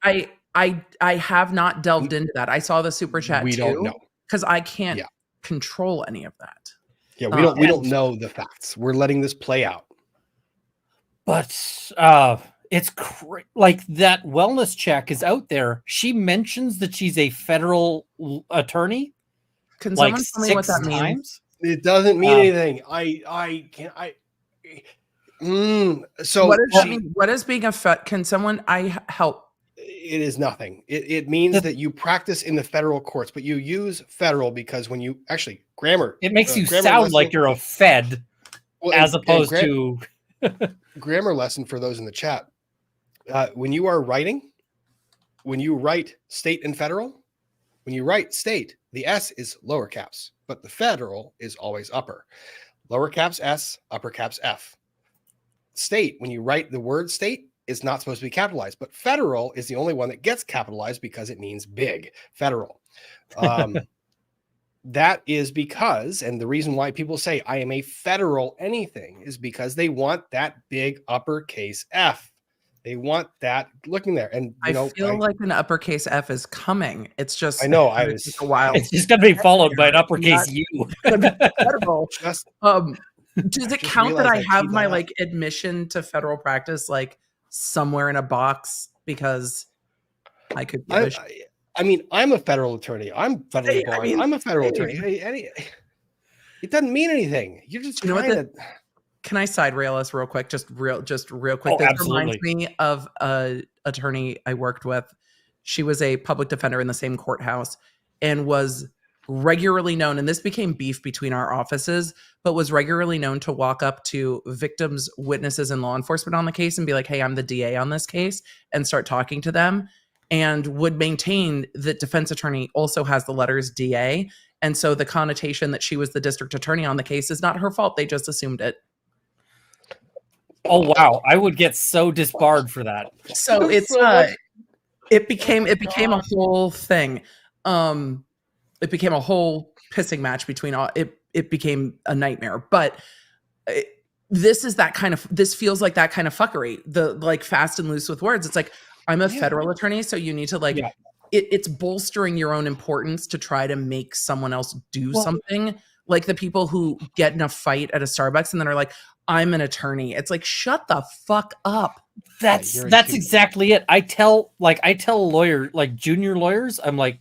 I have not delved into that. I saw the super chat We don't know because I can't control any of that. Yeah, we don't know the facts. We're letting this play out. But it's like that wellness check is out there. She mentions that she's a federal attorney. Can like someone tell me what that means? It doesn't mean anything. So what does that mean? What is being a can someone help? It is nothing. It means that you practice in the federal courts, but you use federal because when you actually grammar, it makes you sound like you're a fed as opposed to grammar lesson for those in the chat. When you are writing, when you write state and federal, when you write state, the S is lower caps, but the federal is always upper. Lower caps S, upper caps F. State, when you write the word state, is not supposed to be capitalized, but federal is the only one that gets capitalized because it means big, federal. That is because, and the reason why people say I am a federal anything is because they want that big uppercase F. They want that looking there. And I feel like an uppercase F is coming. It's just I know take a while. It's just gonna be followed by an uppercase U. Federal. Does it count that I have my like admission to federal practice like somewhere in a box because I could give a shit? I mean, I'm a federal attorney. I'm federally barred. I'm a federal attorney. It doesn't mean anything. You're just trying to. Can I side rail us real quick? Just real quick. Oh, this absolutely. reminds me of a attorney I worked with. She was a public defender in the same courthouse and was regularly known, and this became beef between our offices, but was regularly known to walk up to victims, witnesses, and law enforcement on the case and be like, hey, I'm the DA on this case, and start talking to them, and would maintain that defense attorney also has the letters DA. And so the connotation that she was the district attorney on the case is not her fault. They just assumed it. Oh, wow. I would get so disbarred for that. So it's it became a whole thing. It became a whole pissing match between all. It became a nightmare. But this feels like that kind of fuckery. The like fast and loose with words. It's like, I'm a federal attorney, so you need to like. Yeah. It's bolstering your own importance to try to make someone else do something. Like the people who get in a fight at a Starbucks and then are like, I'm an attorney. It's like, shut the fuck up. That's exactly it. I tell lawyers, like junior lawyers, I'm like,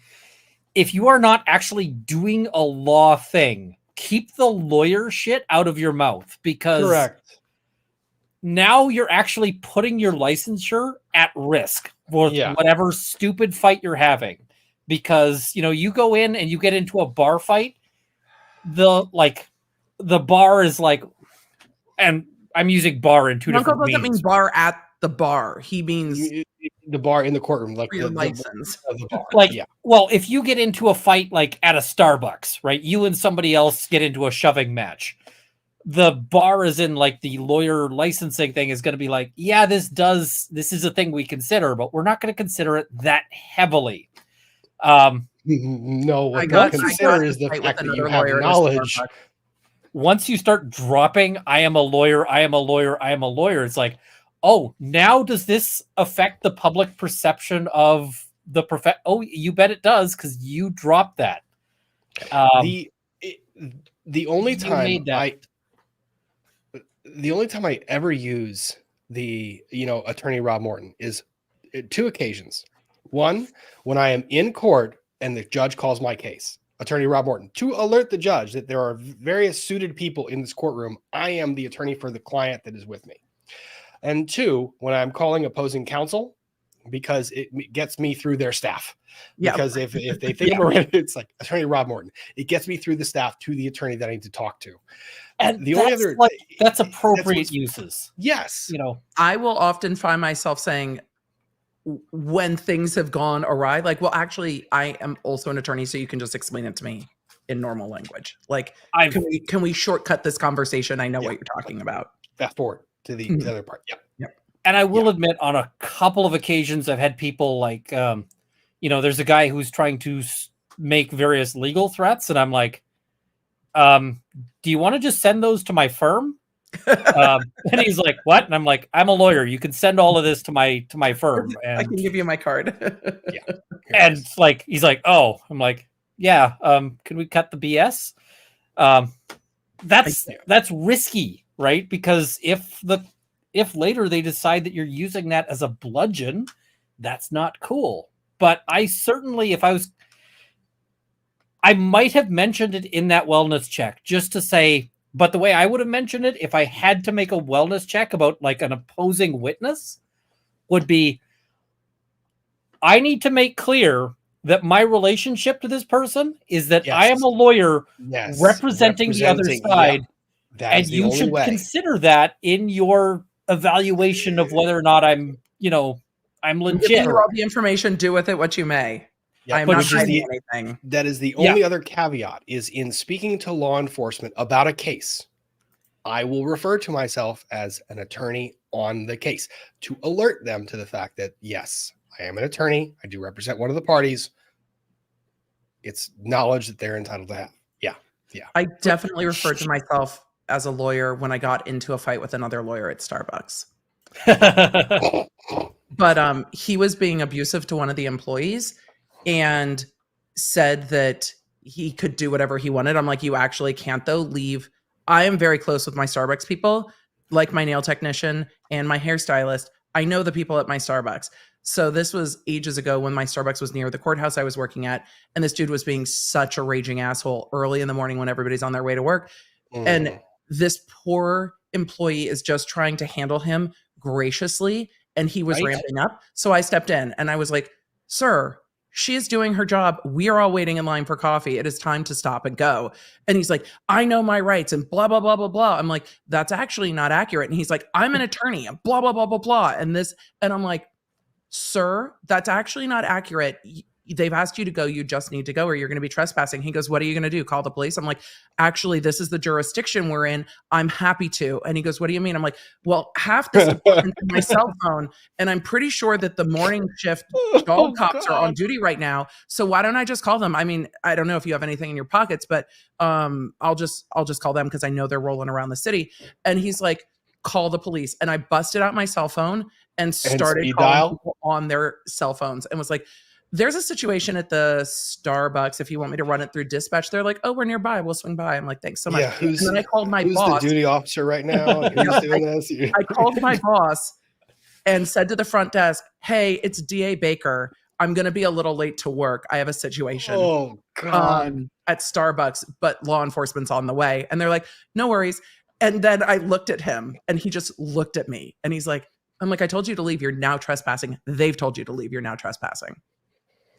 if you are not actually doing a law thing, keep the lawyer shit out of your mouth, because now you're actually putting your licensure at risk for whatever stupid fight you're having. Because, you go in and you get into a bar fight, the bar is like, and I'm using bar in two different meanings. Runkle doesn't mean bar at the bar. He means the bar in the courtroom, like the license. The bar. Well, if you get into a fight like at a Starbucks, right? You and somebody else get into a shoving match. The bar is in like the lawyer licensing thing is going to be like, yeah, this is a thing we consider, but we're not going to consider it that heavily. No, what we consider is the fact that you have knowledge. Once you start dropping, I am a lawyer, I am a lawyer, I am a lawyer, it's like, oh, now does this affect the public perception of the Oh, you bet it does, because you dropped that. The only time I ever use the attorney Rob Morton is two occasions. One, when I am in court and the judge calls my case, attorney Rob Morton, to alert the judge that there are various suited people in this courtroom. I am the attorney for the client that is with me. And two, when I'm calling opposing counsel, because it gets me through their staff. Yeah. Because if they think I'm a, it's like attorney Rob Morton, it gets me through the staff to the attorney that I need to talk to. And the only other that's appropriate uses. Yes. You know, I will often find myself saying, when things have gone awry, like, well, actually, I am also an attorney, so you can just explain it to me in normal language. Like, can we shortcut this conversation? I know what you're talking about. Fast forward to the other part. Yep. And I will admit, on a couple of occasions, I've had people like, there's a guy who's trying to make various legal threats, and I'm like, do you want to just send those to my firm? And he's like, what? And I'm like, I'm a lawyer. You can send all of this to my firm. And I can give you my card. Yeah. And it's like, he's like, oh, I'm like, yeah. Can we cut the BS? That's risky, right? Because if later they decide that you're using that as a bludgeon, that's not cool. But I certainly, I might have mentioned it in that wellness check just to say, but the way I would have mentioned it, if I had to make a wellness check about like an opposing witness, would be, I need to make clear that my relationship to this person is that I am a lawyer representing the other side. Yeah. And you should consider that in your evaluation of whether or not I'm legit. Give you all the information, do with it what you may. Yeah, I'm not hiding anything. That is the only other caveat is in speaking to law enforcement about a case. I will refer to myself as an attorney on the case to alert them to the fact that, yes, I am an attorney. I do represent one of the parties. It's knowledge that they're entitled to have. Yeah. Yeah. I definitely referred to myself as a lawyer when I got into a fight with another lawyer at Starbucks. But he was being abusive to one of the employees and said that he could do whatever he wanted. I'm like, you actually can't though. Leave. I am very close with my Starbucks people, like my nail technician and my hairstylist. I know the people at my Starbucks. So this was ages ago when my Starbucks was near the courthouse I was working at. And this dude was being such a raging asshole early in the morning when everybody's on their way to work. And this poor employee is just trying to handle him graciously. And he was ramping up. So I stepped in and I was like, sir, she is doing her job. We are all waiting in line for coffee. It is time to stop and go. And he's like, I know my rights and blah, blah, blah, blah, blah. I'm like, that's actually not accurate. And he's like, I'm an attorney and blah, blah, blah, blah, blah. And I'm like, sir, that's actually not accurate. They've asked you to go. You just need to go or you're going to be trespassing. He goes, what are you going to do? Call the police? I'm like, actually, this is the jurisdiction we're in. I'm happy to. And he goes, what do you mean? I'm like, well, half this department is my cell phone. And I'm pretty sure that the morning shift dog cops are on duty right now. So why don't I just call them? I mean, I don't know if you have anything in your pockets, but I'll just call them because I know they're rolling around the city. And he's like, call the police. And I busted out my cell phone and started calling people on their cell phones and was like, there's a situation at the Starbucks. If you want me to run it through dispatch, they're like, oh, we're nearby. We'll swing by. I'm like, thanks so much. Yeah, and then I called my boss. The duty officer right now? Who's doing this? I called my boss and said to the front desk, hey, it's DA Baker. I'm going to be a little late to work. I have a situation at Starbucks, but law enforcement's on the way. And they're like, no worries. And then I looked at him and he just looked at me and he's like, I'm like, I told you to leave. You're now trespassing. They've told you to leave. You're now trespassing.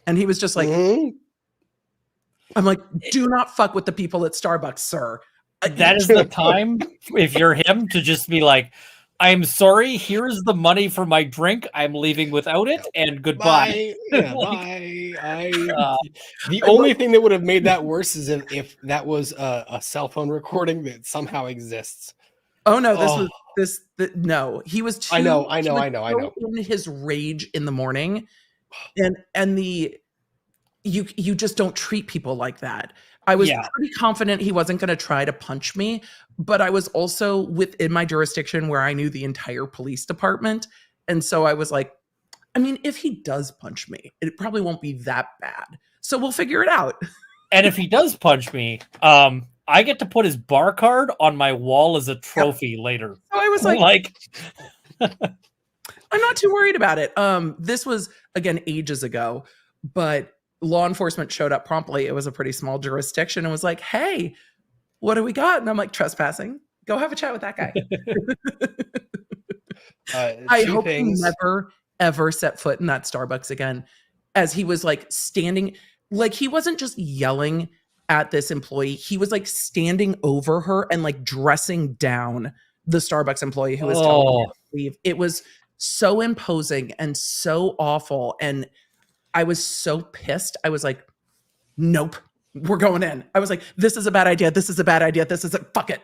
And he was just like, I'm like, do not fuck with the people at Starbucks, sir. That is the time, if you're him, to just be like, I'm sorry, here's the money for my drink. I'm leaving without it, and goodbye. The only thing that would have made that worse is if that was a cell phone recording that somehow exists. Oh, no, no. He was too, I know. in his rage in the morning. And you just don't treat people like that. I was pretty confident he wasn't going to try to punch me, but I was also within my jurisdiction where I knew the entire police department. And so I was like, I mean, if he does punch me, it probably won't be that bad. So we'll figure it out. And if he does punch me, I get to put his bar card on my wall as a trophy later. So I was like I'm not too worried about it. This was again ages ago, but law enforcement showed up promptly. It was a pretty small jurisdiction and was like, "Hey, what do we got?" And I'm like, "Trespassing. Go have a chat with that guy." I hope he never ever set foot in that Starbucks again. As he was like standing, like he wasn't just yelling at this employee, he was like standing over her and like dressing down the Starbucks employee who was telling him to leave. It was so imposing and so awful. And I was so pissed. I was like, nope, we're going in. I was like, this is a bad idea. This is a bad idea. This is a fuck it.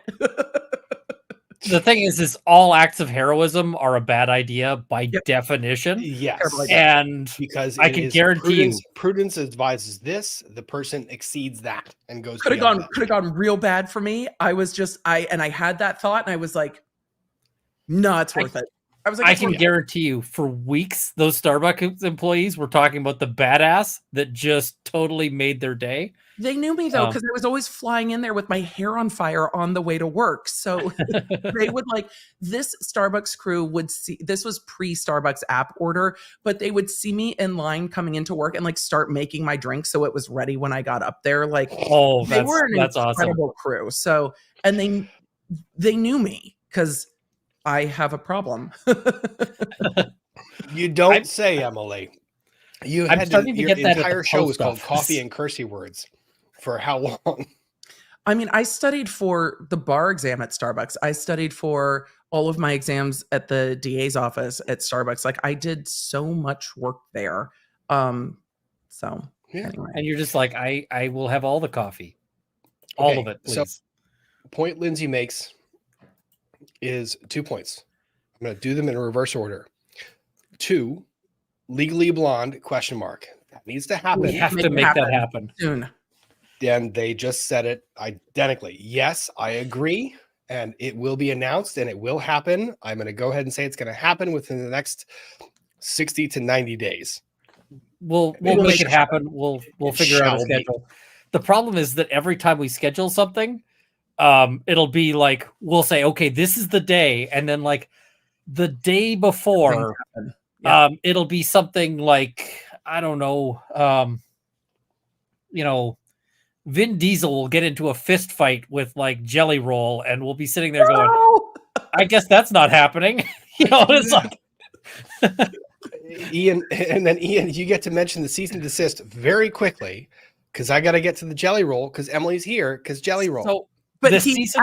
The thing is all acts of heroism are a bad idea by definition. Yes. And because I can guarantee prudence advises this, the person exceeds that and goes could have gone real bad for me. I was just I had that thought and I was like, no, it's worth it. I was like, I can guarantee you for weeks, those Starbucks employees were talking about the badass that just totally made their day. They knew me though, because I was always flying in there with my hair on fire on the way to work. So they would like this Starbucks crew would see, this was pre-Starbucks app order, but they would see me in line coming into work and like start making my drink so it was ready when I got up there. Like, they were an incredible crew. So, and they knew me because I have a problem. You don't say, Emily. You had your entire show was called Coffee and Cursey Words. For how long? I mean, I studied for the bar exam at Starbucks. I studied for all of my exams at the DA's office at Starbucks. Like I did so much work there. Anyway. And you're just like, I will have all the coffee. All of it, please. So point Lindsay makes is 2 points. I'm going to do them in reverse order. 2, Legally Blonde, ? That needs to happen. We have to make that happen soon. And they just said it identically. Yes, I agree. And it will be announced and it will happen. I'm going to go ahead and say it's going to happen within the next 60 to 90 days. We'll make it happen. We'll figure out a schedule. The problem is that every time we schedule something, it'll be like, we'll say, okay, this is the day. And then like the day before, it'll be something like, I don't know, Vin Diesel will get into a fist fight with like Jelly Roll, and we'll be sitting there going, I guess that's not happening. It's like Ian, and then Ian, you get to mention the cease and desist very quickly because I got to get to the Jelly Roll because Emily's here because Jelly Roll. So, but I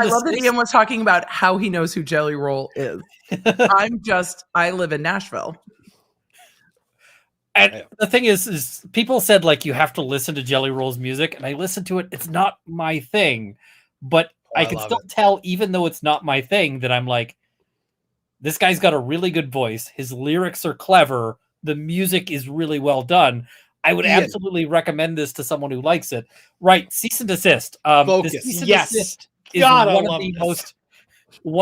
love that Ian was talking about how he knows who Jelly Roll is. I live in Nashville. And the thing is people said like you have to listen to Jelly Roll's music, and I listened to it. It's not my thing, but I can still tell, even though it's not my thing, that I'm like, this guy's got a really good voice. His lyrics are clever. The music is really well done. I would absolutely recommend this to someone who likes it. Right, cease and desist. Focus. The cease and desist is one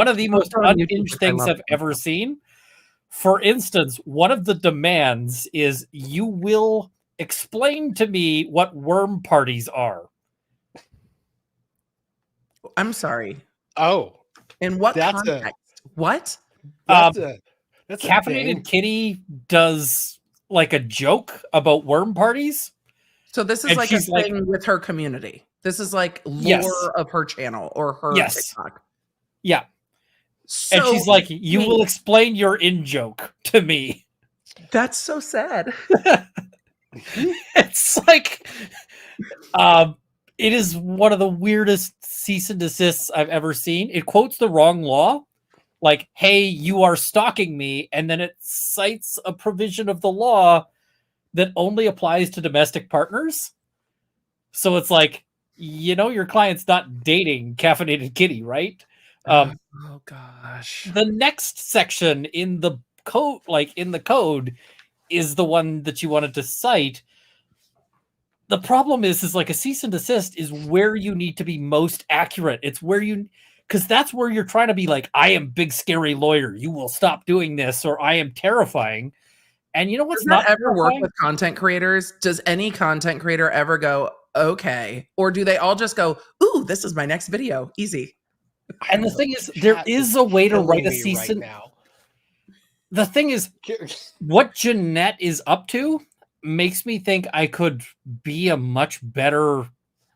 of the most unhinged things I've ever seen. For instance, one of the demands is you will explain to me what worm parties are. I'm sorry. Oh. In what context? What? That's Caffeinated Kitty does like a joke about worm parties. So this is like a thing with her community. This is like lore of her channel or her TikTok. Yeah. So and she's like, you will explain your in-joke to me. That's so sad. It's like, it is one of the weirdest cease and desists I've ever seen. It quotes the wrong law. Like, hey, you are stalking me. And then it cites a provision of the law that only applies to domestic partners. So it's like, your client's not dating Caffeinated Kitty, right? Oh gosh. The next section in the code, is the one that you wanted to cite. The problem is like a cease and desist is where you need to be most accurate. It's where because that's where you're trying to be like, I am big scary lawyer. You will stop doing this, or I am terrifying. And you know what's not ever work with content creators? Does any content creator ever go, okay? Or do they all just go, ooh, this is my next video. Easy. And the thing is, there is a way to write a cease and the thing is, what Jeanette is up to makes me think I could be a much better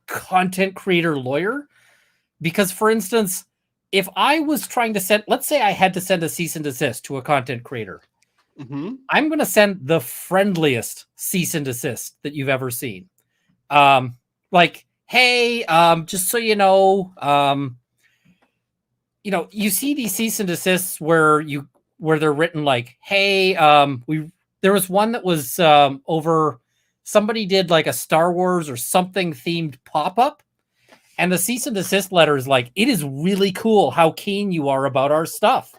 content creator lawyer. Because, for instance, if I was trying to send, let's say I had to send a cease and desist to a content creator, I'm going to send the friendliest cease and desist that you've ever seen. Like, hey, just so you know, you see these cease and desists where they're written like, hey, there was one that was over, somebody did like a Star Wars or something themed pop-up. And the cease and desist letter is like, it is really cool how keen you are about our stuff.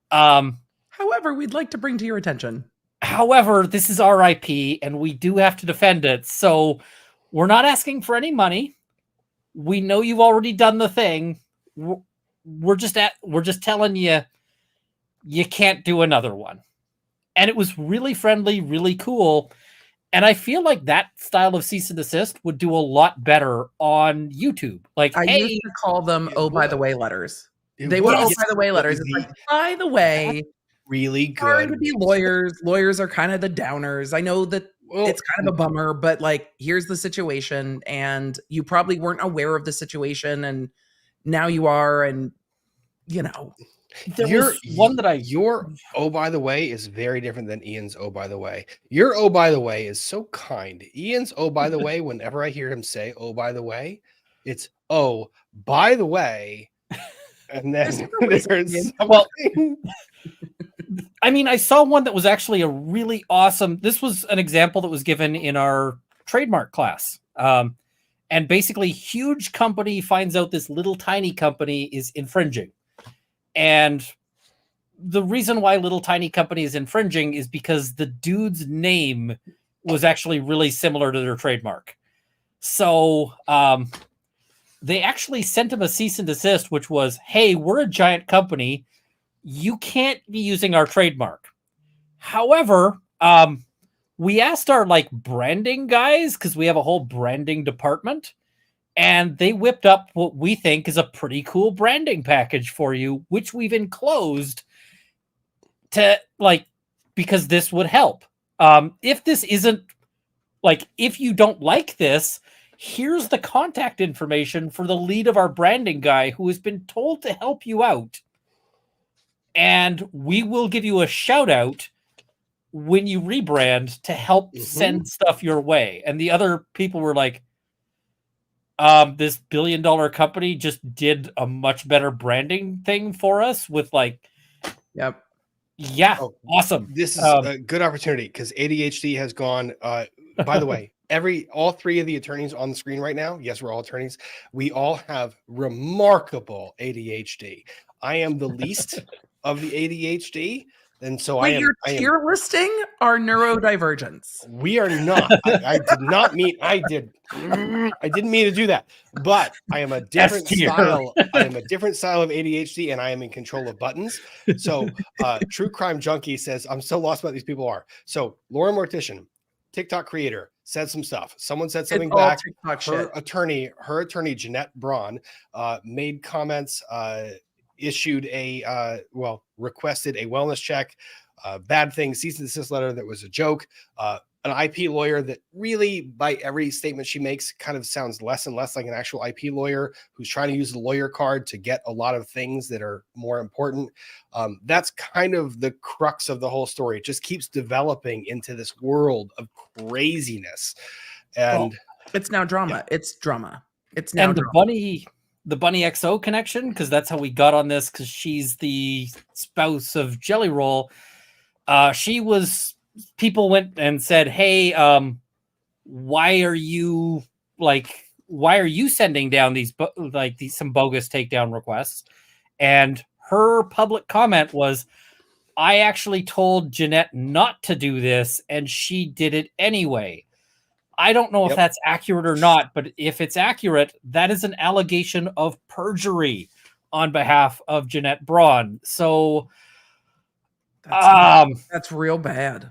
However, we'd like to bring to your attention. However, this is our IP and we do have to defend it. So we're not asking for any money. We know you've already done the thing. We're just telling you, you can't do another one. And it was really friendly, really cool. And I feel like that style of cease and desist would do a lot better on YouTube. Like, I hey, used to call them by the way letters. They would. were by the way letters. It's like, by the way, really good. Sorry to be lawyers. Lawyers are kind of the downers. I know that it's kind of a bummer, but like, here's the situation, and you probably weren't aware of the situation, and now you are, and Your oh by the way is very different than Ian's oh by the way. Your oh by the way is so kind. Ian's oh by the way, whenever I hear him say oh by the way, it's oh by the way, and then there's something. Well, I mean, I saw one that was actually a really awesome. This was an example that was given in our trademark class. And basically, huge company finds out this little tiny company is infringing. And the reason why little tiny company is infringing is because the dude's name was actually really similar to their trademark. So they actually sent him a cease and desist, which was, hey, we're a giant company. You can't be using our trademark. However, we asked our branding guys, because we have a whole branding department, and they whipped up what we think is a pretty cool branding package for you, which we've enclosed to because this would help. If this isn't if you don't like this, here's the contact information for the lead of our branding guy who has been told to help you out. And we will give you a shout out when you rebrand to help send stuff your way. And the other people were like, this $1 billion company just did a much better branding thing for us with yep. Yeah, awesome. This is a good opportunity because ADHD has gone. By the way, all three of the attorneys on the screen right now, yes, we're all attorneys. We all have remarkable ADHD. I am the least of the ADHD. And so you're tier listing our neurodivergence. We are not. I didn't mean to do that. But I am a different style. I am a different style of ADHD, and I am in control of buttons. So True Crime Junkie says, I'm so lost about these people are. So Laura Mortician, TikTok creator, said some stuff. Someone said something back. Her attorney, Jeanette Braun, made comments, issued requested a wellness check, bad thing, cease and desist letter that was a joke, an IP lawyer that really, by every statement she makes, kind of sounds less and less like an actual IP lawyer who's trying to use the lawyer card to get a lot of things that are more important. That's kind of the crux of the whole story. It just keeps developing into this world of craziness. And it's now drama. Yeah. It's drama. It's now drama. The Bunny XO connection, because that's how we got on this, because she's the spouse of Jelly Roll. People went and said, hey, why are you sending down these some bogus takedown requests? And her public comment was, I actually told Jeanette not to do this, and she did it anyway. I don't know if that's accurate or not, but if it's accurate, that is an allegation of perjury on behalf of Jeanette Braun. So that's real bad.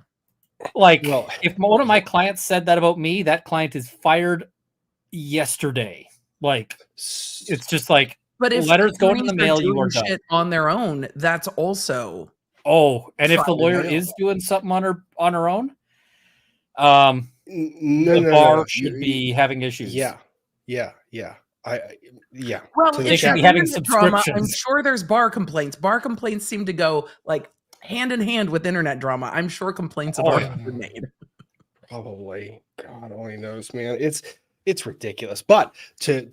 If one of my clients said that about me, that client is fired yesterday. It's just but if letters going in the mail, you are doing shit on their own, that's also Oh, and if the Probably. lawyer No. is doing something on her own, No, the bar should be having issues. Yeah. Well, To the They it's should chat. be having internet drama. I'm subscriptions. sure there's bar complaints. Bar complaints seem to go like hand in hand with internet drama. I'm sure complaints Oh, about yeah. it were made. Probably. God only knows, man. It's ridiculous. But to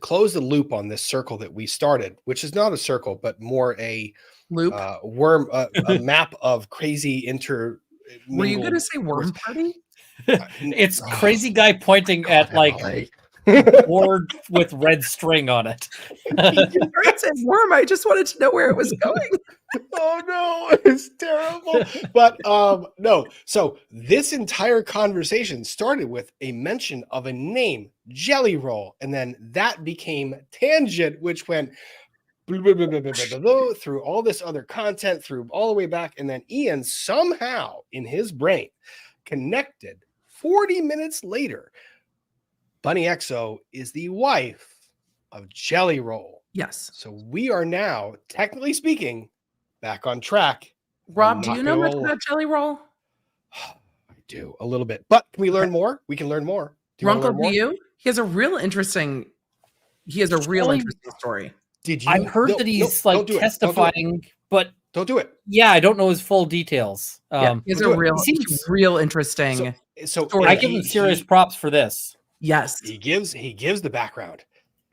close the loop on this circle that we started, which is not a circle, but more a Loop. worm, a map of crazy Were you going to say worm party? It's crazy guy pointing at like board with red string on it. I said worm. I just wanted to know where it was going. Oh no, it's terrible. But no. So this entire conversation started with a mention of a name, Jelly Roll, and then that became Tangent, which went through all this other content, through all the way back, and then Ian somehow in his brain connected 40 minutes later. Bunny Exo is the wife of Jelly Roll. Yes. So we are now, technically speaking, back on track. Rob, do you know much about Jelly Roll? I do a little bit, but can we learn more? We can learn more. Runkle, do you? He has a real interesting story. Did you? I heard that he's testifying, but don't do it. Yeah, I don't know his full details. He has a real interesting. So story. I give him serious props for this. Yes, he gives the background.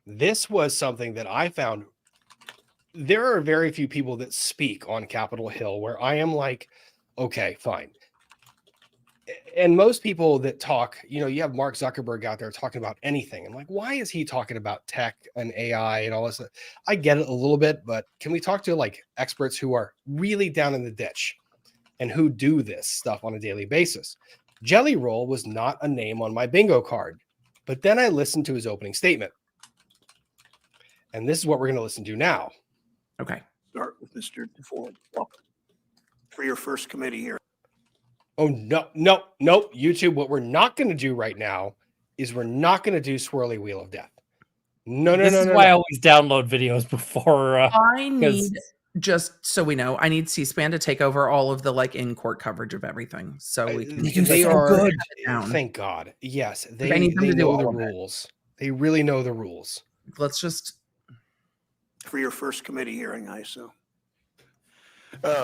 This was something that I found. There are very few people that speak on Capitol Hill where I am like, okay, fine. And most people that talk, you have Mark Zuckerberg out there talking about anything. I'm like, why is he talking about tech and AI and all this? I get it a little bit, but can we talk to like experts who are really down in the ditch and who do this stuff on a daily basis? Jelly Roll was not a name on my bingo card, but then I listened to his opening statement. And this is what we're going to listen to now. Okay. Start with Mr. DeFord. Welcome for your first committee hearing. Oh, no. YouTube, what we're not going to do right now is we're not going to do Swirly Wheel of Death. This is why I always download videos before. I need, just so we know, I need C-SPAN to take over all of the in-court coverage of everything. So we can they are good. Thank God. Yes, they know the rules. They really know the rules. Let's just. For your first committee hearing, I assume.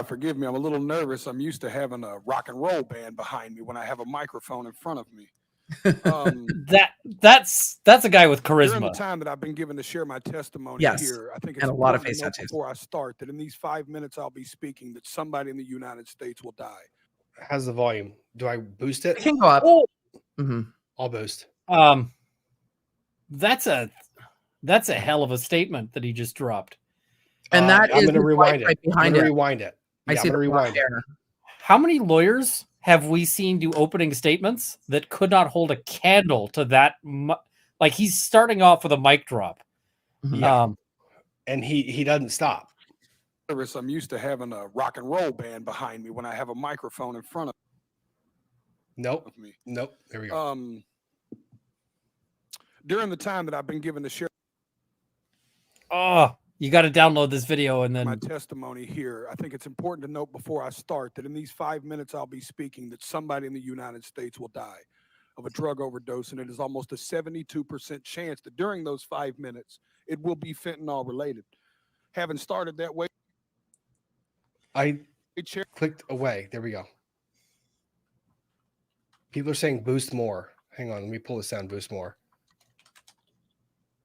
Forgive me, I'm a little nervous. I'm used to having a rock and roll band behind me when I have a microphone in front of me. That's a guy with charisma. During the time that I've been given to share my testimony here, I think it's and a lot of face tattoos. Before I start, that in these 5 minutes I'll be speaking, that somebody in the United States will die. How's the volume? Do I boost it? It can go up. Oh. I'll boost. That's a hell of a statement that he just dropped. And that I'm going to rewind it. Right behind it. Rewind it. I see I'm going to rewind it. How many lawyers have we seen do opening statements that could not hold a candle to that? Like he's starting off with a mic drop. Yeah. And he doesn't stop. I'm used to having a rock and roll band behind me when I have a microphone in front of me. Nope. There we go. During the time that I've been given to share. Oh, you got to download this video and then my testimony here. I think it's important to note before I start that in these 5 minutes I'll be speaking that somebody in the United States will die of a drug overdose, and it is almost a 72% chance that during those 5 minutes it will be fentanyl related. Having started that way, I clicked away. There we go. People are saying boost more. Hang on, let me pull this down. Boost more.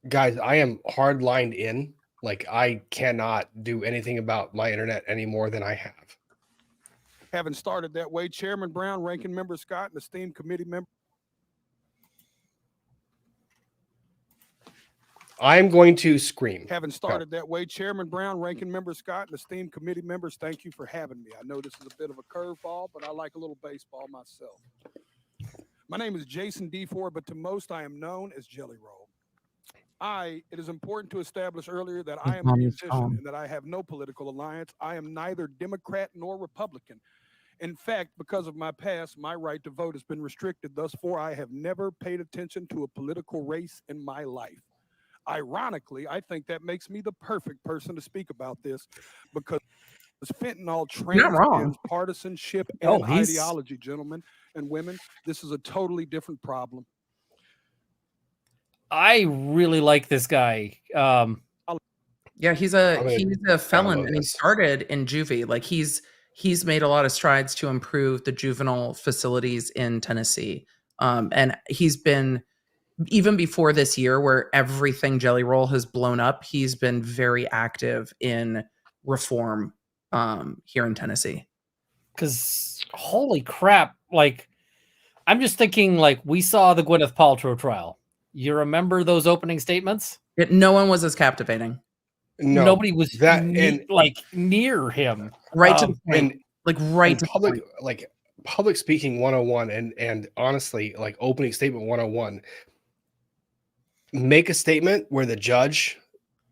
Guys, I am hard lined in. Like I cannot do anything about my internet any more than I have. Having started that way, Chairman Brown, Ranking Member Scott, and esteemed committee member. I'm going to scream. Having started that way, Chairman Brown, Ranking Member Scott, and esteemed committee members, thank you for having me. I know this is a bit of a curveball, but I like a little baseball myself. My name is Jason DeFord, but to most I am known as Jelly Roll. It is important to establish earlier that I am a musician and that I have no political alliance. I am neither Democrat nor Republican. In fact, because of my past, my right to vote has been restricted. Thus far, I have never paid attention to a political race in my life. Ironically, I think that makes me the perfect person to speak about this because Fentanyl You're not wrong. transcends partisanship Oh, and he's- ideology, gentlemen and women. This is a totally different problem. I really like this guy. Yeah, he's I'm a gonna he's a felon, download and he this. started in juvie. Like he's made a lot of strides to improve the juvenile facilities in Tennessee. And he's been, even before this year, where everything Jelly Roll has blown up, he's been very active in reform here in Tennessee. Because holy crap, like I'm just thinking, like we saw the Gwyneth Paltrow trial. You remember those opening statements? No one was as captivating. No, Nobody was that and like near him. Right to the point. and Like right and to the public point. like public speaking 101 and honestly like opening statement 101. Make a statement where the judge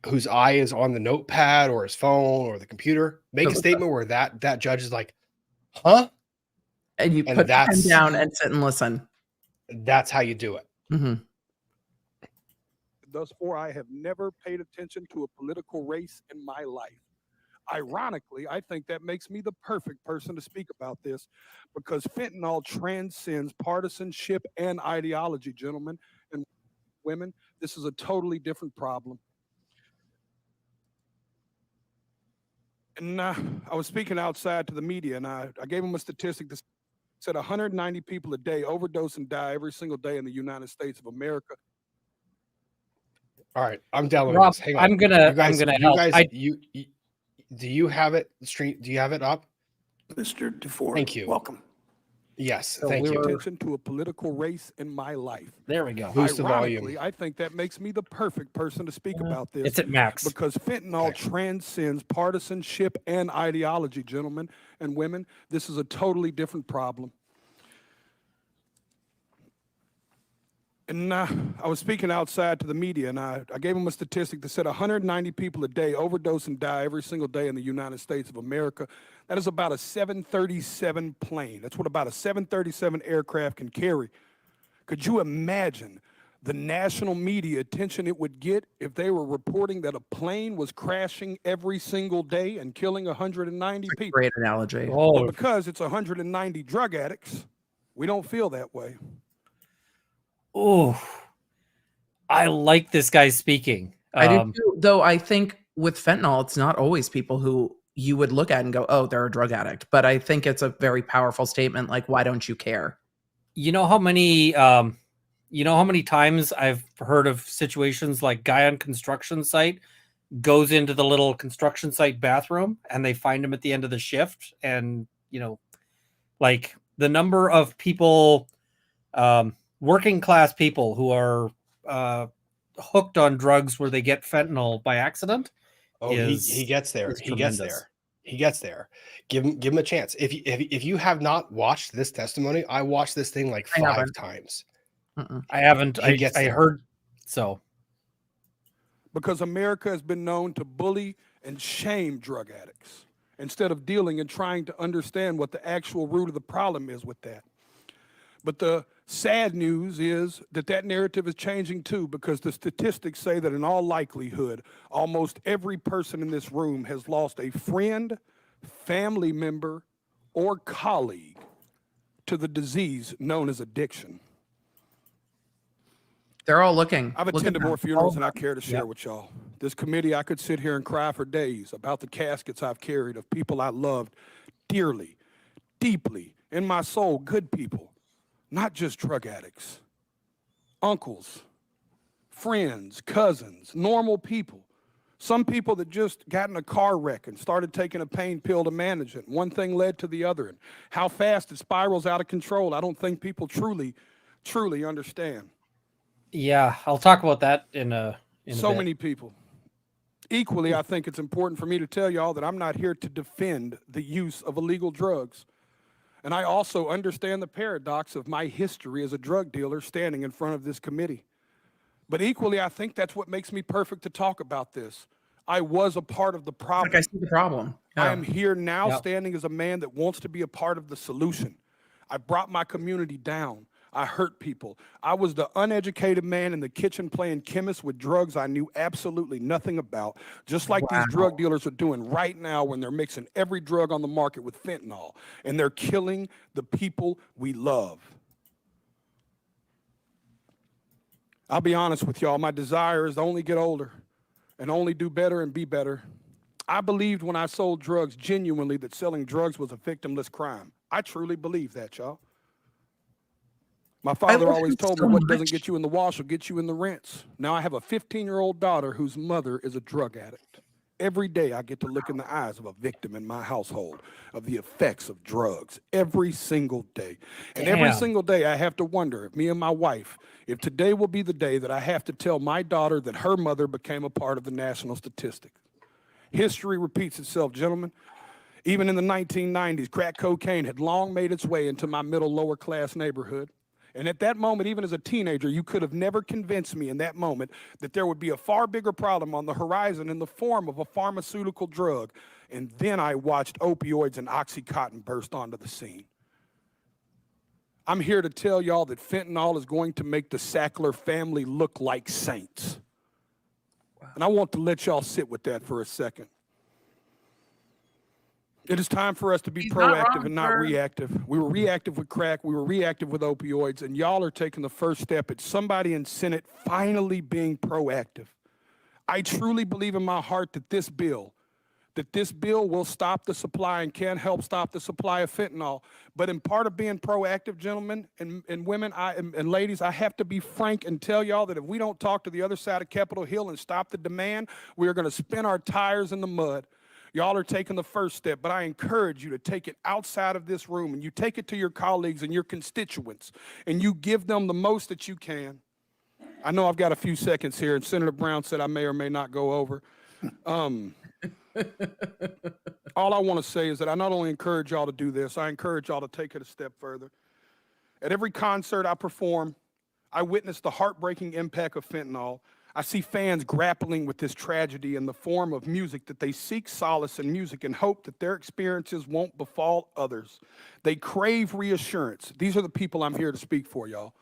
whose eye is on the notepad or his phone or the computer, make a statement where that judge is like, huh? And you And put the pen that's- down and sit and listen. That's how you do it. Mhm. Thus far, I have never paid attention to a political race in my life. Ironically, I think that makes me the perfect person to speak about this because fentanyl transcends partisanship and ideology, gentlemen and women. This is a totally different problem. And I was speaking outside to the media, and I gave them a statistic that said 190 people a day overdose and die every single day in the United States of America. All right, I'm downloading Rob, this. Hang on. I'm gonna help. Do you have it stream? Do you have it up? Mr. DeFore. Thank you. Welcome. Yes, So thank we you. were- Attention to a political race in my life. There we go. Boost the Ironically, volume. I think that makes me the perfect person to speak about this It's at max. because fentanyl Okay. transcends partisanship and ideology, gentlemen and women. This is a totally different problem. And I was speaking outside to the media, and I gave them a statistic that said 190 people a day overdose and die every single day in the United States of America. That is about a 737 plane. That's what about a 737 aircraft can carry. Could you imagine the national media attention it would get if they were reporting that a plane was crashing every single day and killing 190 people? Great analogy. But Oh, because it's 190 drug addicts, we don't feel that way. oh, I like this guy speaking. I do too, though I think with fentanyl, it's not always people who you would look at and go, oh, they're a drug addict. But I think it's a very powerful statement. Like, why don't you care? You know how many times I've heard of situations like guy on construction site goes into the little construction site bathroom and they find him at the end of the shift, and like the number of people, working class people who are hooked on drugs where they get fentanyl by accident. Oh, is- he gets there. is He gets tremendous. there. He gets there. Give him a chance. If you have not watched this testimony, I watched this thing like I 5 haven't. times. I haven't. He gets I there. heard so. Because America has been known to bully and shame drug addicts instead of dealing and trying to understand what the actual root of the problem is with that. But the sad news is that narrative is changing too, because the statistics say that in all likelihood, almost every person in this room has lost a friend, family member, or colleague to the disease known as addiction. They're all looking. I've Look at attended them. more funerals than I care to share Yep. with y'all. This committee, I could sit here and cry for days about the caskets I've carried of people I loved dearly, deeply, in my soul, good people, not just drug addicts, uncles, friends, cousins, normal people. Some people that just got in a car wreck and started taking a pain pill to manage it. One thing led to the other. And how fast it spirals out of control, I don't think people truly understand. Yeah, I'll talk about that in a bit. Many people. Equally, I think it's important for me to tell y'all that I'm not here to defend the use of illegal drugs. And I also understand the paradox of my history as a drug dealer standing in front of this committee. But equally, I think that's what makes me perfect to talk about this. I was a part of the problem. Like I see the problem. I Yeah. am here now Yep. standing as a man that wants to be a part of the solution. I brought my community down. I hurt people. I was the uneducated man in the kitchen playing chemist with drugs I knew absolutely nothing about, just like these drug dealers are doing right now when they're mixing every drug on the market with fentanyl, and they're killing the people we love. I'll be honest with y'all, my desire is to only get older and only do better and be better. I believed when I sold drugs genuinely that selling drugs was a victimless crime. I truly believe that, y'all. My father love always him told so me what much. doesn't get you in the wash will get you in the rinse. Now I have a 15-year-old daughter whose mother is a drug addict. Every day I get to look in the eyes of a victim in my household of the effects of drugs every single day. And every Damn. single day I have to wonder, if me and my wife, if today will be the day that I have to tell my daughter that her mother became a part of the national statistic. History repeats itself, gentlemen. Even in the 1990s, crack cocaine had long made its way into my middle lower class neighborhood. And at that moment, even as a teenager, you could have never convinced me in that moment that there would be a far bigger problem on the horizon in the form of a pharmaceutical drug. And then I watched opioids and Oxycontin burst onto the scene. I'm here to tell y'all that fentanyl is going to make the Sackler family look like saints. And I want to let y'all sit with that for a second. It is time for us to be He's not proactive wrong, and not sir. reactive. We were reactive with crack. We were reactive with opioids. And y'all are taking the first step at somebody in Senate finally being proactive. I truly believe in my heart that this bill will stop the supply and can help stop the supply of fentanyl. But in part of being proactive, gentlemen and women and ladies, I have to be frank and tell y'all that if we don't talk to the other side of Capitol Hill and stop the demand, we are going to spin our tires in the mud. Y'all are taking the first step, but I encourage you to take it outside of this room and you take it to your colleagues and your constituents and you give them the most that you can. I know I've got a few seconds here, and Senator Brown said I may or may not go over. All I want to say is that I not only encourage y'all to do this, I encourage y'all to take it a step further. At every concert I perform, I witness the heartbreaking impact of fentanyl. I see fans grappling with this tragedy in the form of music that they seek solace in music and hope that their experiences won't befall others. They crave reassurance. These are the people I'm here to speak for, y'all.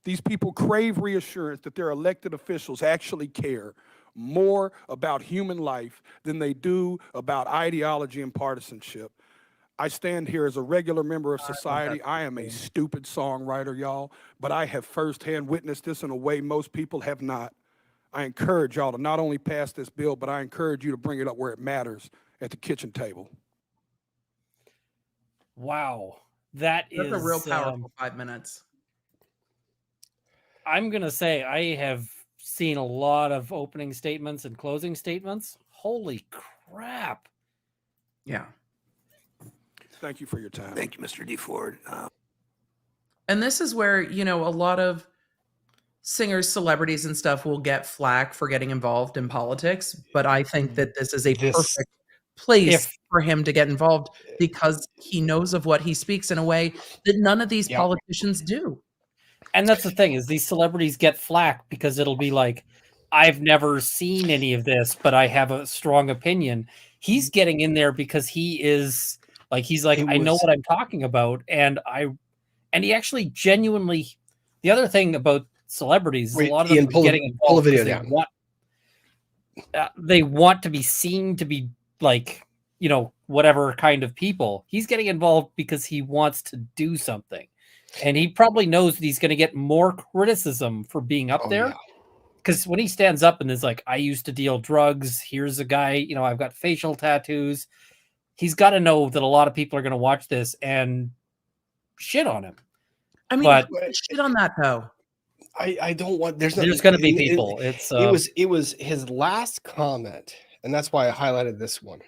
These people crave reassurance that their elected officials actually care more about human life than they do about ideology and partisanship. I stand here as a regular member of society. I am a stupid songwriter, y'all, but I have firsthand witnessed this in a way most people have not. I encourage y'all to not only pass this bill, but I encourage you to bring it up where it matters, at the kitchen table. Wow. That's That's a real powerful 5 minutes. I'm going to say I have seen a lot of opening statements and closing statements. Holy crap. Yeah. Thank you for your time. Thank you, Mr. D. Ford. And this is where, a lot of singers, celebrities, and stuff will get flack for getting involved in politics. But I think that this is a perfect place for him to get involved because he knows of what he speaks in a way that none of these politicians do. And that's the thing, is these celebrities get flack because it'll be like, I've never seen any of this, but I have a strong opinion. He's getting in there because he's like, I know what I'm talking about. And he actually genuinely, the other thing about celebrities, a lot of them are getting involved because they want to be seen to be like, whatever kind of people. He's getting involved because he wants to do something. And he probably knows that he's going to get more criticism for being up there. Because when he stands up and is like, I used to deal drugs, here's a guy, I've got facial tattoos. He's got to know that a lot of people are going to watch this and shit on him. I mean, but shit on that though. I don't want. There's going to be people. It was his last comment, and that's why I highlighted this one.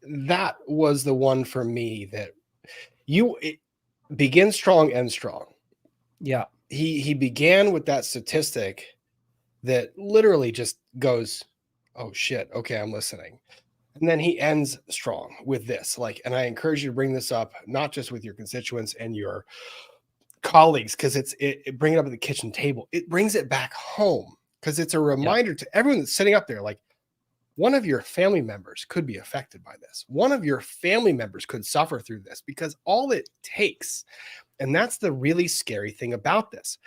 That was the one for me that it begin strong, end strong. Yeah, he began with that statistic that literally just goes, "Oh shit, okay, I'm listening," and then he ends strong with this. And I encourage you to bring this up, not just with your constituents and your colleagues, because it bring it up at the kitchen table. It brings it back home because it's a reminder to everyone that's sitting up there, like, one of your family members could be affected by this. One of your family members could suffer through this, because all it takes, And that's the really scary thing about this.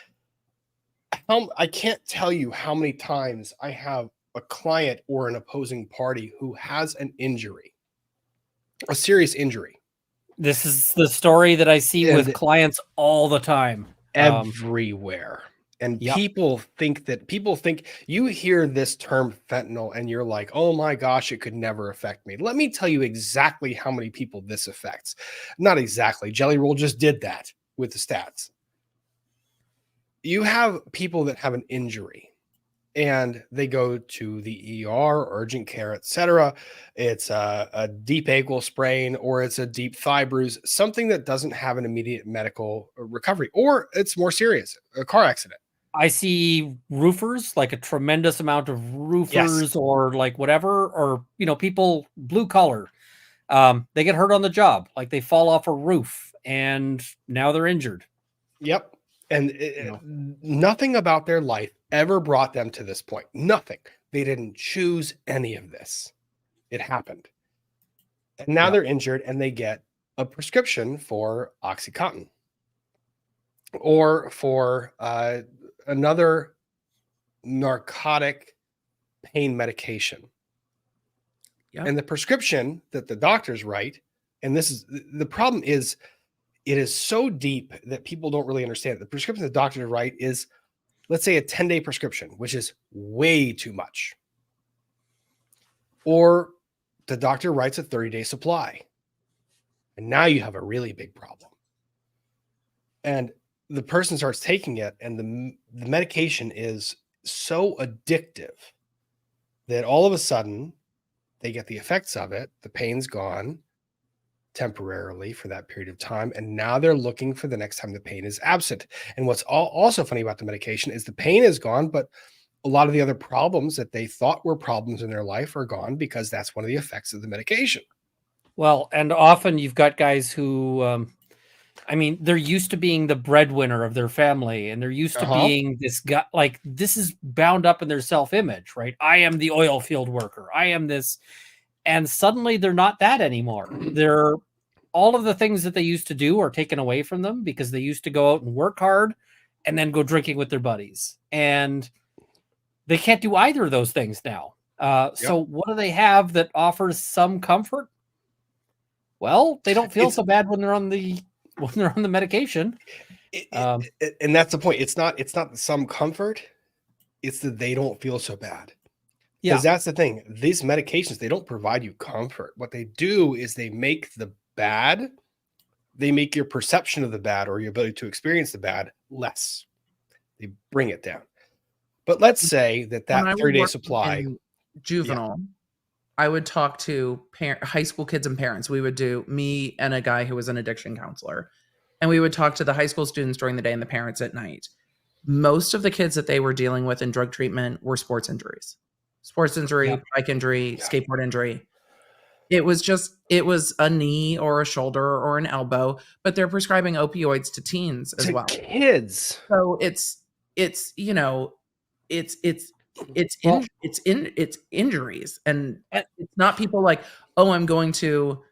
I can't tell you how many times I have a client or an opposing party who has an injury, a serious injury. This is the story that I see with And clients all the time. everywhere. And Yep. people think you hear this term fentanyl and you're like, oh my gosh, it could never affect me. Let me tell you exactly how many people this affects. Not exactly. Jelly Roll just did that with the stats. You have people that have an injury and they go to the ER, urgent care, etc. It's a deep ankle sprain or it's a deep thigh bruise, something that doesn't have an immediate medical recovery, or it's more serious, a car accident. I see roofers, like a tremendous amount of roofers or like whatever, or, people blue collar. They get hurt on the job, like they fall off a roof and now they're injured. Yep. And nothing about their life ever brought them to this point. Nothing. They didn't choose any of this. It happened. And now they're injured and they get a prescription for OxyContin or for another narcotic pain medication. Yep. And the prescription that the doctors write, and this is the problem, is it is so deep that people don't really understand it. The prescription the doctors write is, let's say, a 10-day prescription, which is way too much. Or the doctor writes a 30-day supply. And now you have a really big problem. And the person starts taking it, and the medication is so addictive that all of a sudden they get the effects of it. The pain's gone temporarily for that period of time. And now they're looking for the next time the pain is absent. And what's also funny about the medication is the pain is gone, but a lot of the other problems that they thought were problems in their life are gone because that's one of the effects of the medication. Well, and often you've got guys who, they're used to being the breadwinner of their family, and they're used to being this guy, like this is bound up in their self-image, right? I am the oil field worker. I am this. And suddenly they're not that anymore. They're all of the things that they used to do are taken away from them because they used to go out and work hard and then go drinking with their buddies. And they can't do either of those things now. So what do they have that offers some comfort? Well, they don't feel so bad when they're on the medication. And that's the point. It's not some comfort. It's that they don't feel so bad. Because that's the thing. These medications, they don't provide you comfort. What they do is they make your perception of the bad or your ability to experience the bad less. They bring it down. But let's say that 30-day supply. Juvenile, I would talk to high school kids and parents. We would do, me and a guy who was an addiction counselor, and we would talk to the high school students during the day and the parents at night. Most of the kids that they were dealing with in drug treatment were sports injuries. Sports injury, bike injury, skateboard injury. It was a knee or a shoulder or an elbow, but they're prescribing opioids to teens as well. Kids. So it's injuries, and it's not people like, oh, I'm going to,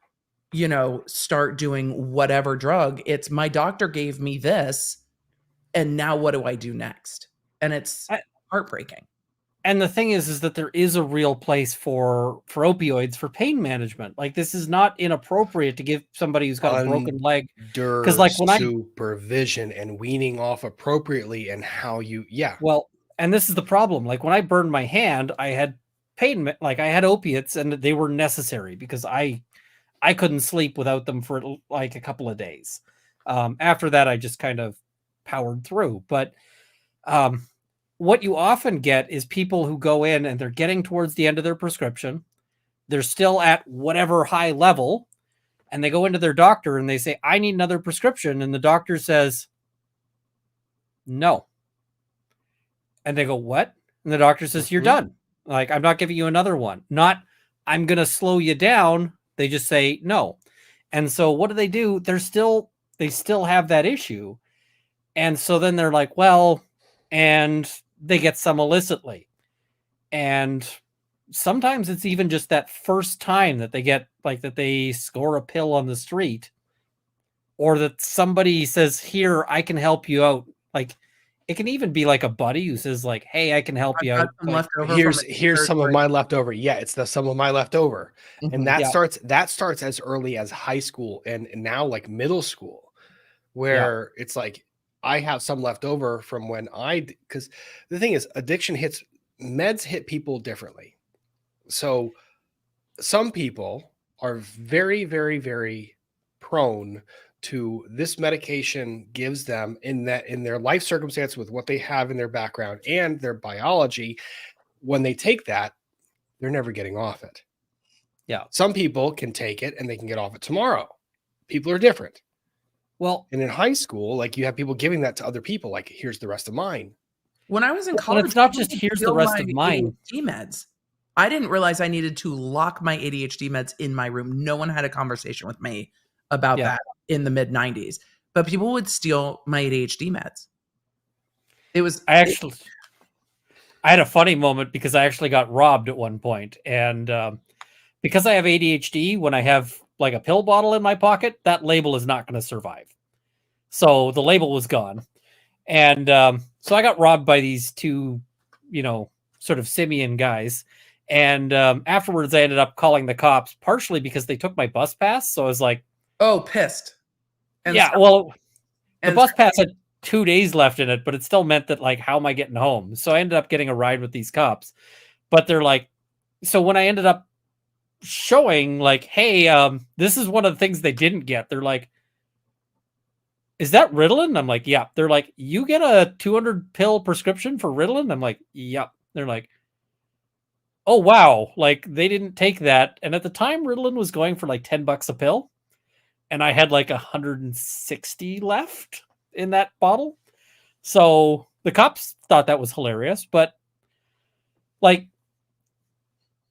start doing whatever drug. It's my doctor gave me this, and now what do I do next? And it's heartbreaking. And the thing is that there is a real place for opioids for pain management. Like, this is not inappropriate to give somebody who's got a broken leg. Because like when supervision and weaning off appropriately and how you, Well, and this is the problem. Like when I burned my hand, I had pain, like I had opiates, and they were necessary because I couldn't sleep without them for like a couple of days. After that, I just kind of powered through. But what you often get is people who go in and they're getting towards the end of their prescription. They're still at whatever high level, and they go into their doctor and they say, I need another prescription. And the doctor says, no. And they go, what? And the doctor says, you're done. Like, I'm not giving you another one. Not, I'm going to slow you down. They just say no. And so what do? They still have that issue. And so then they're like, well, and they get some illicitly. And sometimes it's even just that first time that they get, like, that they score a pill on the street. or that somebody says, here, I can help you out. Like, it can even be like a buddy who says like, hey, I can help I've you got out. some Like, left over. Here's some of my leftover. Yeah, it's the some of my leftover. And Mhm. that starts as early as high school and now like middle school, where it's like I have some left over from when because the thing is meds hit people differently. So some people are very, very, very prone to this medication gives them in their life circumstance with what they have in their background and their biology. When they take that, they're never getting off it. Yeah. Some people can take it and they can get off it tomorrow. People are different. Well, And in high school, like you have people giving that to other people, like, here's the rest of mine. When I was in Well, college, it's not people just would here's the steal rest my of mine. ADHD meds. I didn't realize I needed to lock my ADHD meds in my room. No one had a conversation with me about Yeah. that in the mid 90s. But people would steal my ADHD meds. It was I had a funny moment because I actually got robbed at one point. And because I have ADHD, when I have like a pill bottle in my pocket, that label is not going to survive. So the label was gone. And so I got robbed by these two, sort of simian guys. And afterwards, I ended up calling the cops, partially because they took my bus pass. So I was like, pissed. And yeah, stuff. well, the And bus pass had 2 days left in it, but it still meant that, like, how am I getting home? So I ended up getting a ride with these cops. But they're like, so when I ended up showing, like, hey, this is one of the things they didn't get, they're like, is that Ritalin? I'm like, yeah. They're like, you get a 200 pill prescription for Ritalin? I'm like, yep. They're like, oh, wow. Like, they didn't take that. And at the time, Ritalin was going for like $10 a pill. And I had like 160 left in that bottle. So the cops thought that was hilarious. But like,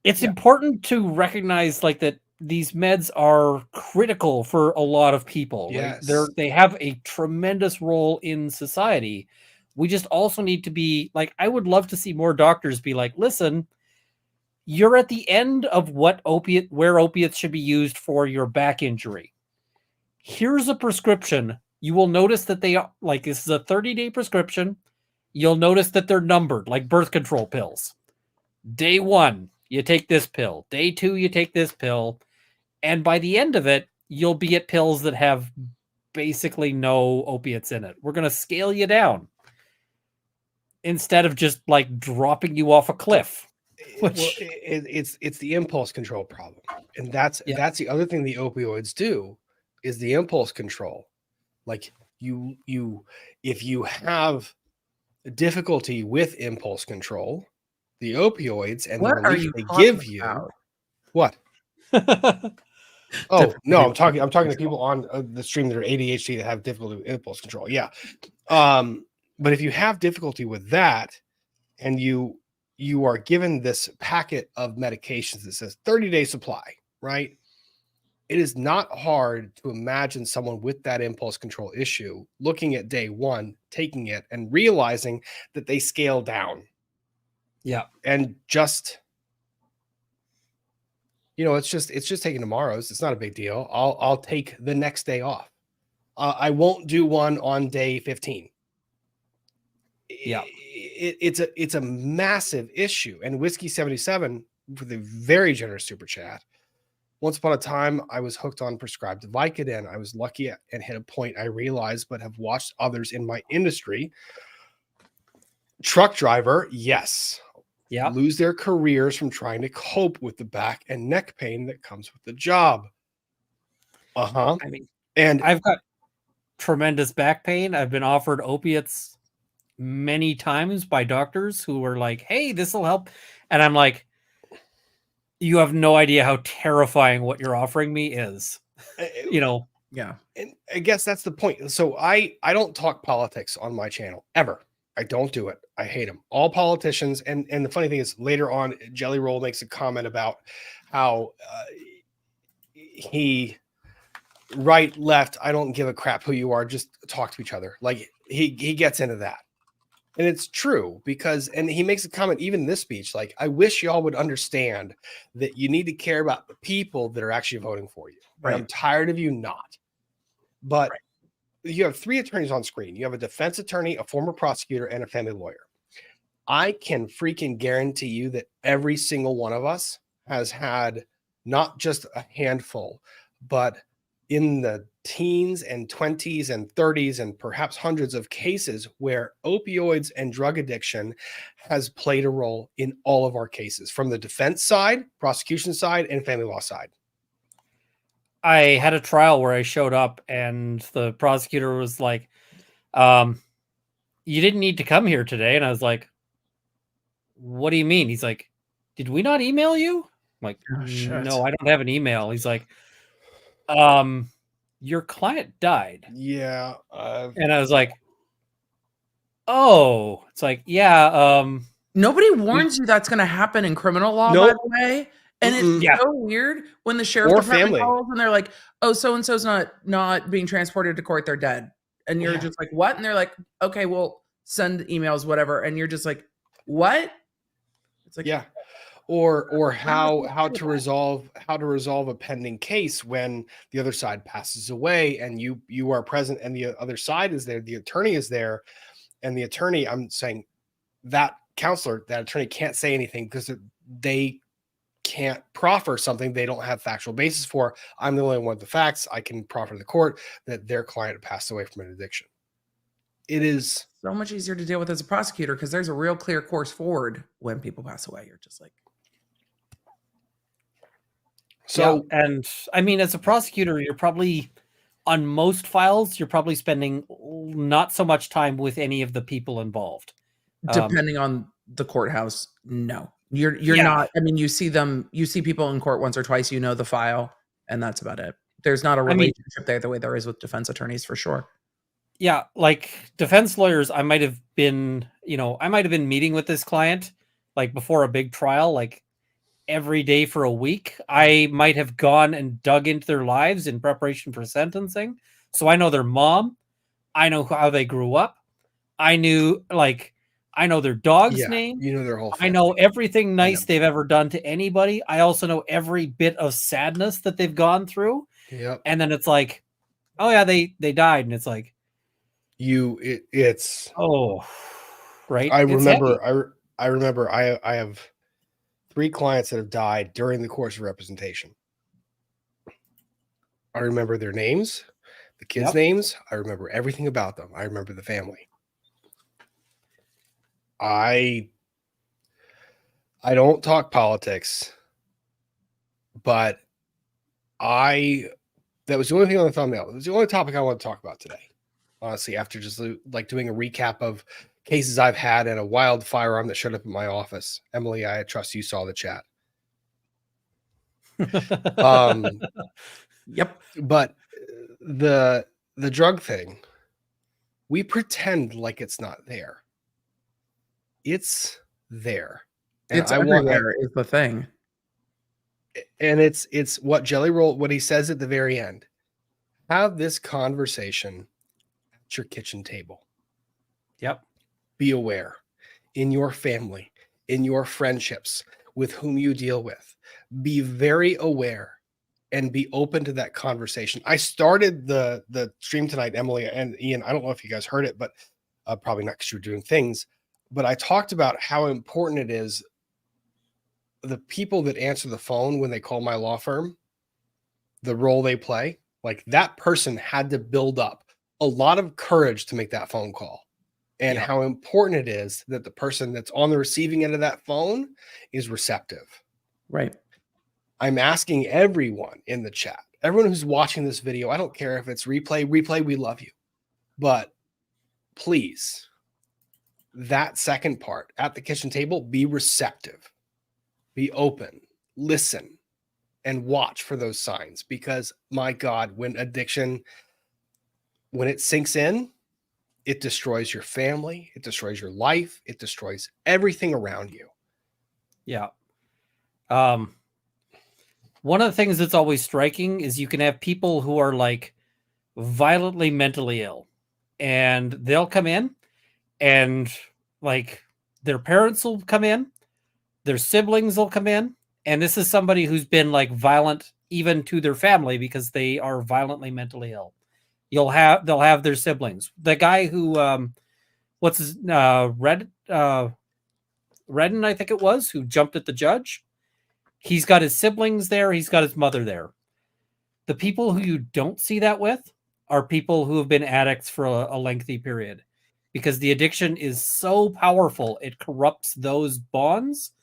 it's important to recognize like that these meds are critical for a lot of people. Yes. Like they have a tremendous role in society. We just also need to be like, I would love to see more doctors be like, listen, you're at the end of where opiates should be used for your back injury. Here's a prescription. You will notice that they are like, this is a 30-day prescription. You'll notice that they're numbered like birth control pills. Day 1, you take this pill. Day 2, you take this pill. And by the end of it, you'll be at pills that have basically no opiates in it. We're going to scale you down instead of just like dropping you off a cliff. It's the impulse control problem. And that's the other thing the opioids do is the impulse control. Like if you have difficulty with impulse control, the opioids and what the are relief you they talking give you. about? What? Oh no, I'm talking to people on the stream that are ADHD that have difficulty with impulse control. Yeah. But if you have difficulty with that and you are given this packet of medications that says 30-day supply, right? It is not hard to imagine someone with that impulse control issue looking at day 1, taking it and realizing that they scale down. Yeah. And just, it's just taking tomorrow's. It's not a big deal. I'll take the next day off. I won't do one on day 15. Yeah. It's a massive issue. And Whiskey 77 with a very generous super chat. Once upon a time, I was hooked on prescribed Vicodin. I was lucky and hit a point I realized, but have watched others in my industry. Truck driver, yes. Yeah. Lose their careers from trying to cope with the back and neck pain that comes with the job. I mean, and I've got tremendous back pain. I've been offered opiates many times by doctors who were like, hey, this will help. And I'm like, you have no idea how terrifying what you're offering me is. Yeah. And I guess that's the point. So I don't talk politics on my channel ever. I don't do it. I hate them. All politicians. And the funny thing is later on, Jelly Roll makes a comment about how he right, left, I don't give a crap who you are. Just talk to each other. Like he gets into that. And it's true and he makes a comment, even in this speech, like, I wish y'all would understand that you need to care about the people that are actually voting for you. Right. I'm tired of you not. But you have 3 attorneys on screen. You have a defense attorney, a former prosecutor, and a family lawyer. I can freaking guarantee you that every single one of us has had not just a handful, but in the teens and 20s and 30s and perhaps hundreds of cases where opioids and drug addiction has played a role in all of our cases, from the defense side, prosecution side, and family law side. I had a trial where I showed up and the prosecutor was like, you didn't need to come here today. And I was like, what do you mean? He's like, did we not email you? I'm like, Oh, shit. no, I don't have an email. He's like, your client died. Yeah. And I was like, oh, it's like, yeah. Nobody warns you that's going to happen in criminal law, by Nope. the way. And it's Yeah. so weird when the sheriff Or department family. calls and they're like, "Oh, so and so's not being transported to court; they're dead." And you're Yeah. just like, "What?" And they're like, "Okay, well, send emails, whatever." And you're just like, "What?" It's like, Yeah. Or how to resolve a pending case when the other side passes away and you are present and the other side is there, the attorney is there, and the attorney, I'm saying that counselor, that attorney can't say anything because they can't proffer something they don't have factual basis for. I'm the only one with the facts. I can proffer to the court that their client passed away from an addiction. It is so much easier to deal with as a prosecutor because there's a real clear course forward when people pass away. You're just like, so yeah. And I mean, as a prosecutor, you're probably on most files, you're probably spending not so much time with any of the people involved. depending on the courthouse, no, you're Yeah. not. I mean, you see people in court once or twice, you know the file, and that's about it. There's not a mean- relationship there the way there is with defense attorneys for sure. Yeah, like defense lawyers, I might have been meeting with this client like before a big trial, like every day for a week. I might have gone and dug into their lives in preparation for sentencing. So I know their mom. I know how they grew up. I know their dog's yeah, name. you know their whole I know everything nice know. they've ever done to anybody. I also know every bit of sadness that they've gone through. Yep. And then it's like, oh yeah, they died. And it's like, it's oh, right. I It's remember heavy. I remember I have 3 clients that have died during the course of representation. I remember their names, the kids' Yep. names. I remember everything about them. I remember the family. I don't talk politics, but that was the only thing on the thumbnail. It was the only topic I want to talk about today. Honestly, after just like doing a recap of cases I've had and a wild firearm that showed up in my office. Emily, I trust you saw the chat. Yep. But the drug thing, we pretend like it's not there. It's there. And It's everywhere is the thing. And it's what Jelly Roll, what he says at the very end. Have this conversation at your kitchen table. Yep. Be aware in your family, in your friendships, with whom you deal with. Be very aware and be open to that conversation. I started the stream tonight, Emily and Ian. I don't know if you guys heard it, but probably not because you were doing things. But I talked about how important it is, the people that answer the phone when they call my law firm, the role they play. Like that person had to build up a lot of courage to make that phone call. And Yeah. how important it is that the person that's on the receiving end of that phone is receptive. Right. I'm asking everyone in the chat, everyone who's watching this video, I don't care if it's replay, we love you. But please, that second part at the kitchen table, be receptive, be open, listen, and watch for those signs. Because my God, when addiction, when it sinks in, it destroys your family, it destroys your life, it destroys everything around you. Yeah. One of the things that's always striking is you can have people who are like violently mentally ill, and they'll come in and like their parents will come in, their siblings will come in, and this is somebody who's been like violent even to their family because they are violently mentally ill. they'll have their siblings. The guy who what's his Redden, I think it was, who jumped at the judge. He's got his siblings there. He's got his mother there. The people who you don't see that with are people who have been addicts for a lengthy period, because the addiction is so powerful. It corrupts those bonds,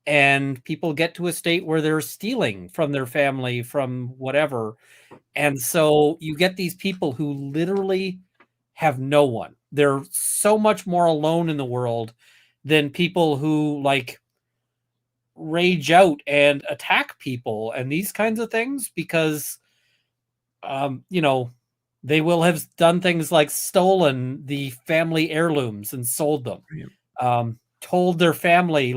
and people get to a state where they're stealing from their family, from whatever. And so you get these people who literally have no one. They're so much more alone in the world than people who like rage out and attack people and these kinds of things, because they will have done things like stolen the family heirlooms and sold them. Told their family,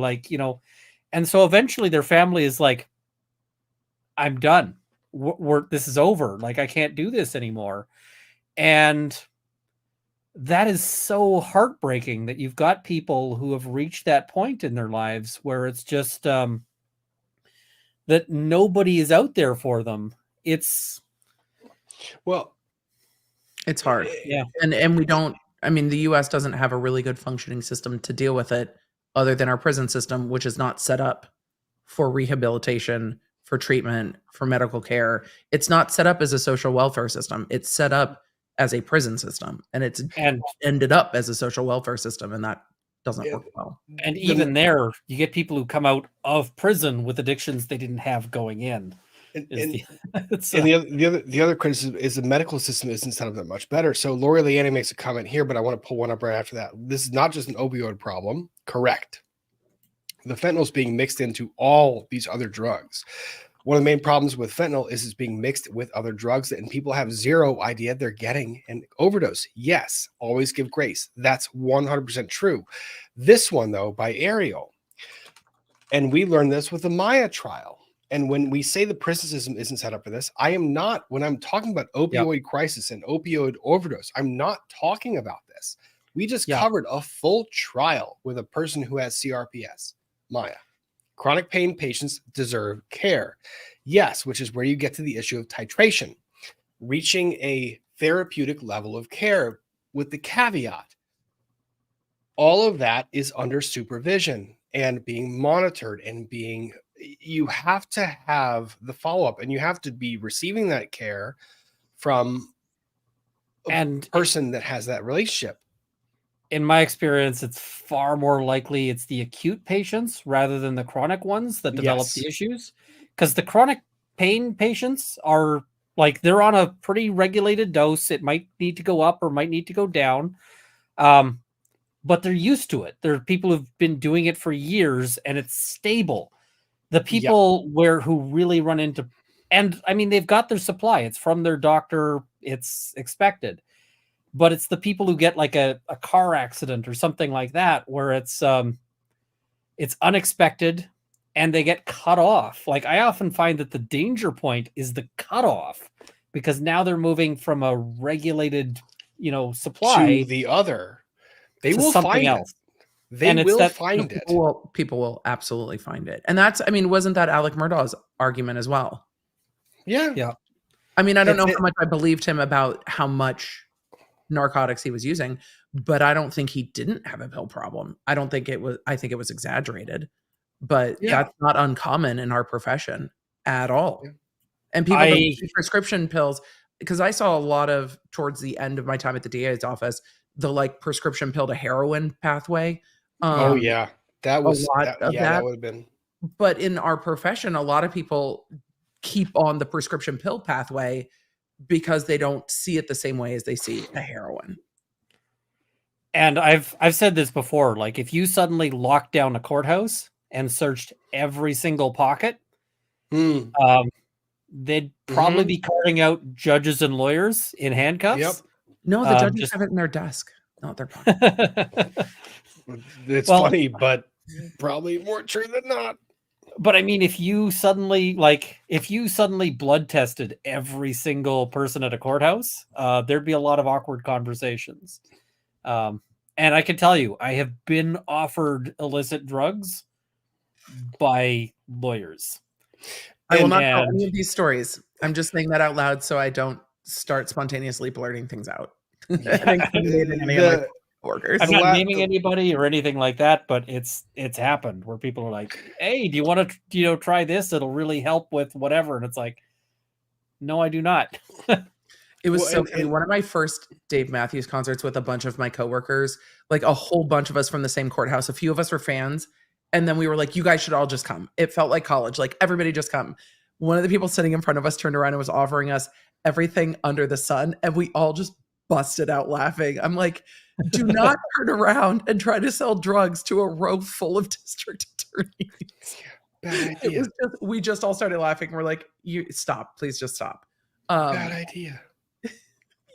and so eventually their family is like, I'm done. This is over. Like, I can't do this anymore. And that is so heartbreaking that you've got people who have reached that point in their lives where it's just that nobody is out there for them. It's hard. Yeah. And we don't, I mean, the US doesn't have a really good functioning system to deal with it, other than our prison system, which is not set up for rehabilitation, for treatment, for medical care. It's not set up as a social welfare system. It's set up as a prison system, and it's ended up as a social welfare system, and that doesn't work well. And even there, you get people who come out of prison with addictions they didn't have going in. The other criticism is the medical system isn't set up that much better. So Lori Leanne makes a comment here, but I want to pull one up right after that. This is not just an opioid problem. Correct. The fentanyl is being mixed into all these other drugs. One of the main problems with fentanyl is it's being mixed with other drugs, and people have zero idea they're getting an overdose. Yes, always give grace. That's 100% true. This one, though, by Ariel, and we learned this with the Maya trial. And when we say the prison system isn't set up for this, I am not, when I'm talking about opioid crisis and opioid overdose, I'm not talking about this. We just covered a full trial with a person who has CRPS, Maya. Chronic pain patients deserve care. Yes, which is where you get to the issue of titration, reaching a therapeutic level of care, with the caveat. All of that is under supervision and being monitored and you have to have the follow-up, and you have to be receiving that care from a person that has that relationship. In my experience, it's far more likely it's the acute patients rather than the chronic ones that develop the issues. Because the chronic pain patients are like, they're on a pretty regulated dose. It might need to go up or might need to go down. But they're used to it. There are people who've been doing it for years and it's stable. The people who really run into, and I mean, they've got their supply. It's from their doctor. It's expected. But it's the people who get like a car accident or something like that, where it's unexpected and they get cut off. Like, I often find that the danger point is the cutoff, because now they're moving from a regulated, supply to the other. They will something find else. They will find it. People will absolutely find it. And that's, I mean, wasn't that Alec Murdaugh's argument as well? Yeah. Yeah. I mean, I don't know how much I believed him about how much narcotics he was using, but I don't think he didn't have a pill problem. I think it was exaggerated, but that's not uncommon in our profession at all. Yeah. And people use prescription pills, because I saw a lot of, towards the end of my time at the DA's office, the like prescription pill to heroin pathway. That was that would have been. But in our profession, a lot of people keep on the prescription pill pathway because they don't see it the same way as they see the heroin. And I've said this before, like, if you suddenly locked down a courthouse and searched every single pocket, they'd probably be carting out judges and lawyers in handcuffs. Yep. No, the judges have it in their desk, not their pocket. It's funny, but probably more true than not. But I mean, if you suddenly blood tested every single person at a courthouse, there'd be a lot of awkward conversations. And I can tell you, I have been offered illicit drugs by lawyers. I will not tell any of these stories. I'm just saying that out loud so I don't start spontaneously blurting things out. Yeah. And incriminating any of my coworkers. I'm The not la- naming the- anybody or anything like that, but it's happened where people are like, "Hey, do you want to try this? It'll really help with whatever." And it's like, "No, I do not." It was Well, so and- funny. and- One of my first Dave Matthews concerts with a bunch of my coworkers, like a whole bunch of us from the same courthouse. A few of us were fans. And then we were like, you guys should all just come. It felt like college. Like everybody just come. One of the people sitting in front of us turned around and was offering us everything under the sun. And we all just busted out laughing. I'm like, do not turn around and try to sell drugs to a row full of district attorneys. Bad It idea. was just, we just all started laughing. We're like, you stop, please just stop. Bad idea.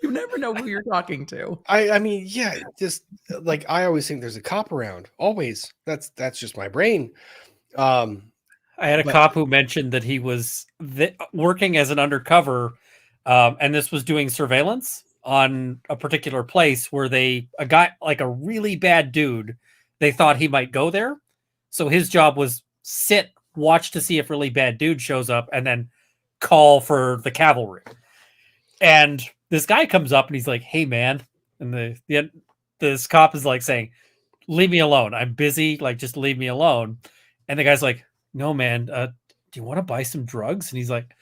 You never know who you're talking to. I mean, yeah, just like I always think there's a cop around. Always. That's just my brain. I had a But- cop who mentioned that he was working as an undercover, and this was doing surveillance on a particular place where a guy, like a really bad dude, they thought he might go there. So his job was watch to see if really bad dude shows up, and then call for the cavalry. And this guy comes up and he's like, "Hey, man," and this cop is like saying, "Leave me alone. I'm busy. Like, just leave me alone." And the guy's like, "No, man. Do you want to buy some drugs?" And he's like,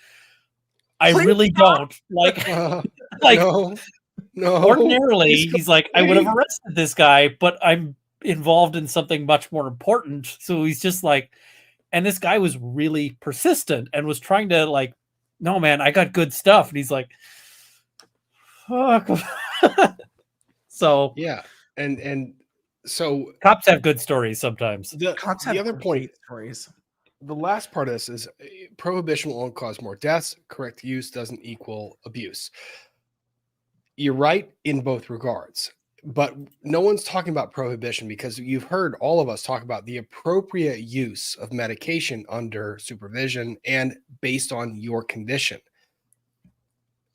"I Please really don't." Like, like no. ordinarily, he's like, "I would have please. arrested this guy, but I'm involved in something much more important." So he's just like, and this guy was really persistent and was trying to like, "No, man, I got good stuff." And he's like, "Fuck." So Yeah. And so cops have good stories sometimes. Cops the have other point, great stories. the last part of this is prohibition will only cause more deaths. Correct use doesn't equal abuse. You're right in both regards, but no one's talking about prohibition because you've heard all of us talk about the appropriate use of medication under supervision and based on your condition.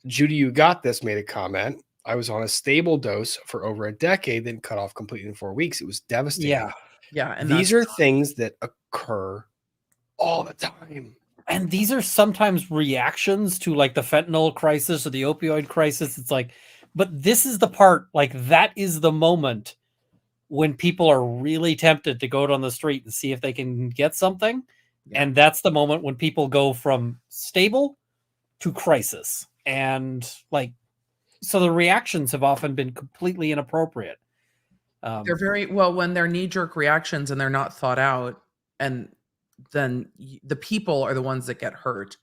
Judy, you got this, made a comment. I was on a stable dose for over a decade, then cut off completely in 4 weeks. It was devastating. Yeah. Yeah. And These are things that occur all the time. And these are sometimes reactions to like the fentanyl crisis or the opioid crisis. It's like, but this is the part, like that is the moment when people are really tempted to go out on the street and see if they can get something. Yeah. And that's the moment when people go from stable to crisis. And like, so the reactions have often been completely inappropriate. they're very well when they're knee-jerk reactions and they're not thought out, and then the people are the ones that get hurt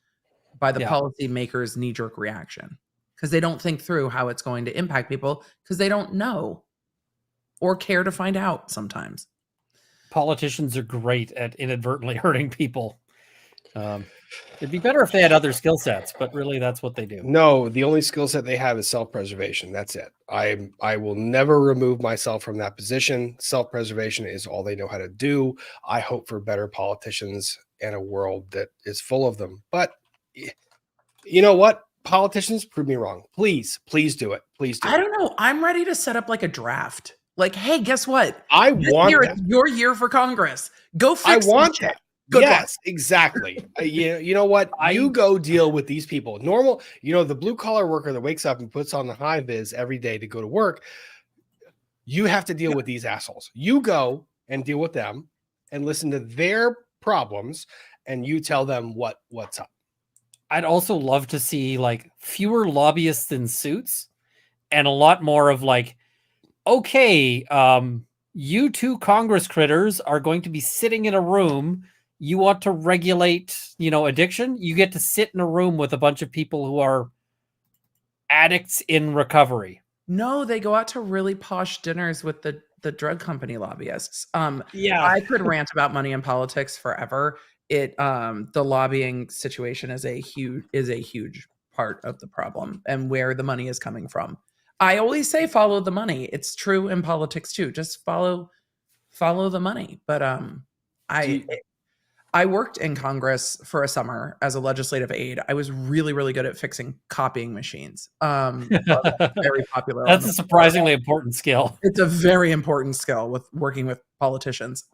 by the Yeah. policymakers' knee-jerk reaction because they don't think through how it's going to impact people because they don't know or care to find out sometimes. Politicians are great at inadvertently hurting people. It'd be better if they had other skill sets, but really that's what they do. No, the only skill set they have is self-preservation. That's it. I will never remove myself from that position. Self-preservation is all they know how to do. I hope for better politicians and a world that is full of them. But you know what? Politicians, prove me wrong. Please do it. Please do I it. don't know. I'm ready to set up like a draft. Like, hey, guess what? I This want year, that. it's your year for Congress. Go I fix some want shit. that. Good luck. Yes, exactly. You know what? You go deal with these people. Normal, the blue collar worker that wakes up and puts on the high vis every day to go to work. You have to deal with these assholes. You go and deal with them and listen to their problems, and you tell them what's up. I'd also love to see like fewer lobbyists in suits and a lot more of like, okay, you two Congress critters are going to be sitting in a room. You want to regulate, addiction? You get to sit in a room with a bunch of people who are addicts in recovery. No, they go out to really posh dinners with the drug company lobbyists. Yeah. I could rant about money and politics forever. The lobbying situation is a huge part of the problem and where the money is coming from. I always say follow the money. It's true in politics too. Just follow the money. But I worked in Congress for a summer as a legislative aide. I was really, really good at fixing copying machines. Very popular. That's a surprisingly important skill. It's a very important skill with working with politicians.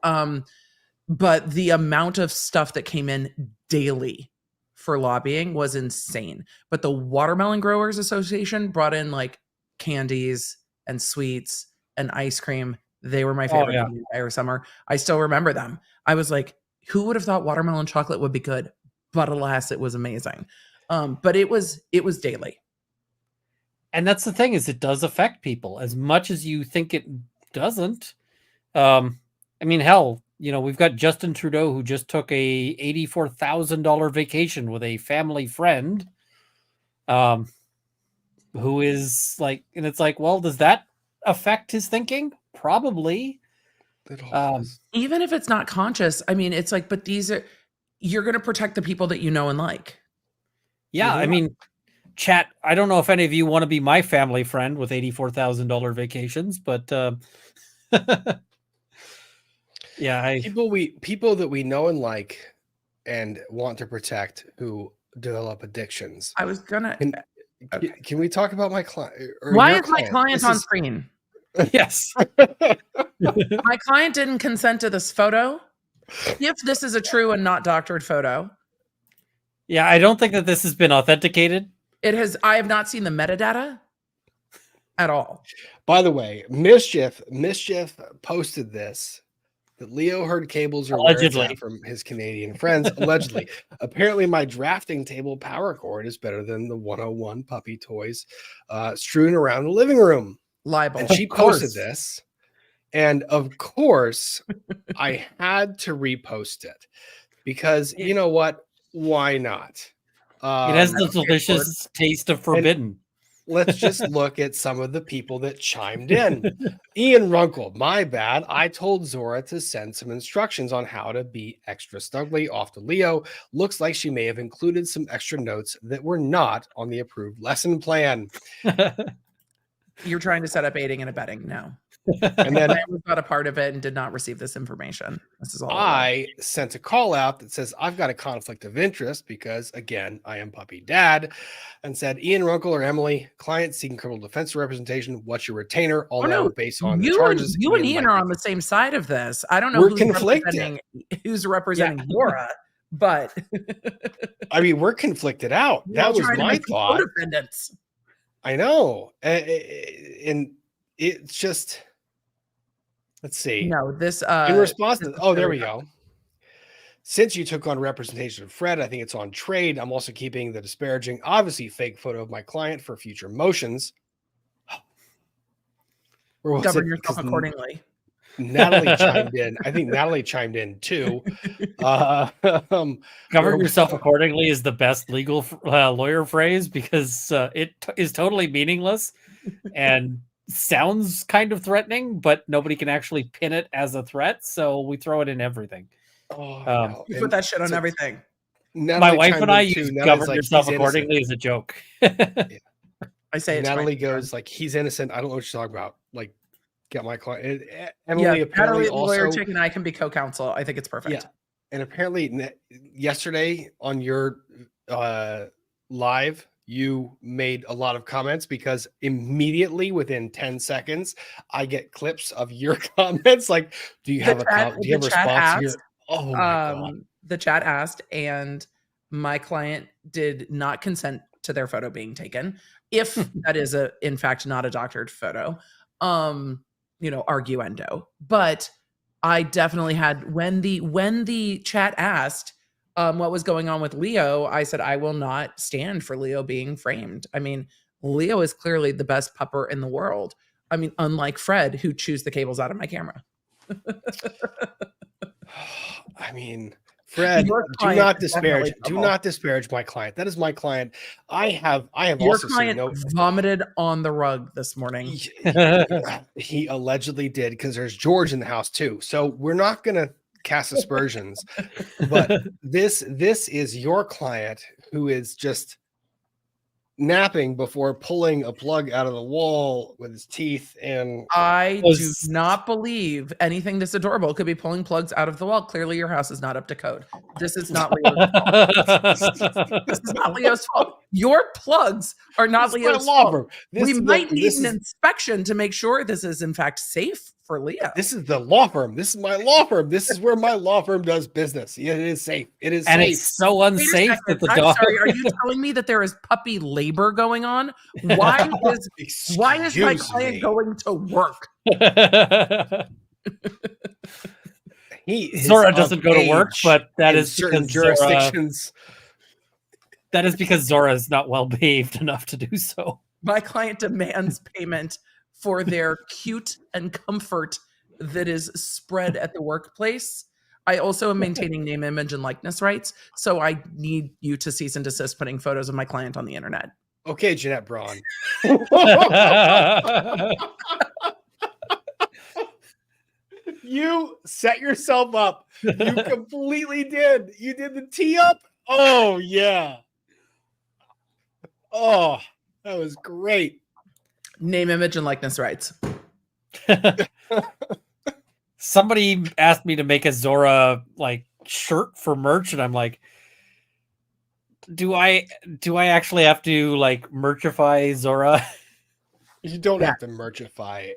But the amount of stuff that came in daily for lobbying was insane. But the Watermelon Growers Association brought in like candies and sweets and ice cream. They were my favorite yeah. thing the entire summer. I still remember them. I was like, who would have thought watermelon chocolate would be good? But alas, it was amazing. But it was daily. And that's the thing, is it does affect people as much as you think it doesn't. I mean, hell, you know, we've got Justin Trudeau, who just took a $84,000 vacation with a family friend, who is like, and it's like, well, does that affect his thinking? Probably. Even if it's not conscious, I mean, it's like, but you're going to protect the people that you know and like. Yeah, I mean, chat, I don't know if any of you want to be my family friend with $84,000 vacations, but yeah, people that we know and like and want to protect who develop addictions. I was gonna. Can we talk about my client? Why is my client on screen? Yes. My client didn't consent to this photo. If this is a true and not doctored photo. Yeah, I don't think that this has been authenticated. It has. I have not seen the metadata at all. By the way, Mischief posted this, that Leo heard cables are allegedly from his Canadian friends. Allegedly. Apparently my drafting table power cord is better than the 101 puppy toys strewn around the living room. Libel. And she posted this. And of course, I had to repost it because you know what? Why not? It has the delicious taste of forbidden. Let's just look at some of the people that chimed in. Ian Runkle, my bad. I told Zora to send some instructions on how to be extra snuggly off to Leo. Looks like she may have included some extra notes that were not on the approved lesson plan. You're trying to set up aiding and abetting. No. And then I was not a part of it and did not receive this information. This is all I sent a call out that says I've got a conflict of interest because, again, I am puppy dad, and said Ian Runkle or Emily, client seeking criminal defense representation. What's your retainer? All now based on the charges. You and Ian are on the same side of this. I don't know we're conflicted. Who's representing Laura, but I mean, we're conflicted out. That was my thought. I know, and it's just. Let's see. No, this in response to there we go. Since you took on representation of Fred, I think it's on trade. I'm also keeping the disparaging, obviously fake photo of my client for future motions. Govern yourself accordingly. Natalie chimed in. I think Natalie chimed in too. Govern yourself accordingly is the best legal lawyer phrase because it is totally meaningless and sounds kind of threatening, but nobody can actually pin it as a threat, so we throw it in everything. No. You put that shit on everything. My wife and I use govern yourself accordingly as a joke. I say Natalie goes like, he's innocent. I don't know what you're talking about. Like, get my client. Emily apparently Natalie, also lawyer chick, and I can be co-counsel. I think it's perfect. Yeah, and apparently yesterday on your live, you made a lot of comments because immediately within 10 seconds, I get clips of your comments. Like, do you have a response here? Oh my God. The chat asked, and my client did not consent to their photo being taken. If that is in fact not a doctored photo, arguendo. But I definitely had when the chat asked what was going on with Leo, I said, I will not stand for Leo being framed. I mean, Leo is clearly the best pupper in the world. I mean, unlike Fred, who chews the cables out of my camera. I mean, Fred, do not disparage my client. That is my client. I have Your also client vomited on the rug this morning. He allegedly did because there's George in the house too. So we're not gonna cast aspersions, but this is your client who is just napping before pulling a plug out of the wall with his teeth. And I do not believe anything this adorable could be pulling plugs out of the wall. Clearly your house is not up to code. This is not Leo's fault. This is not Leo's fault. Your plugs are not This is my Leah's law fault. firm. We might need an inspection to make sure this is in fact safe for Leah. This is the law firm. This is my law firm. This is where my law firm does business. It is safe. It is And safe. it's so Wait a unsafe that second, the I'm dog. sorry. Are you telling me that there is puppy labor going on? Why is my Excuse client me. going to work? Zora doesn't go to work, but that in is certain because Zora, jurisdictions. that is because Zora is not well behaved enough to do so. My client demands payment for their cute and comfort that is spread at the workplace. I also am maintaining name, image, and likeness rights. So I need you to cease and desist putting photos of my client on the internet. Okay, Jeanette Braun. You set yourself up. You completely did. You did the tee up. Oh, yeah. Oh, that was great. Name, image, and likeness rights. Somebody asked me to make a Zora like shirt for merch, and I'm like, do I actually have to like merchify Zora? You don't have to merchify.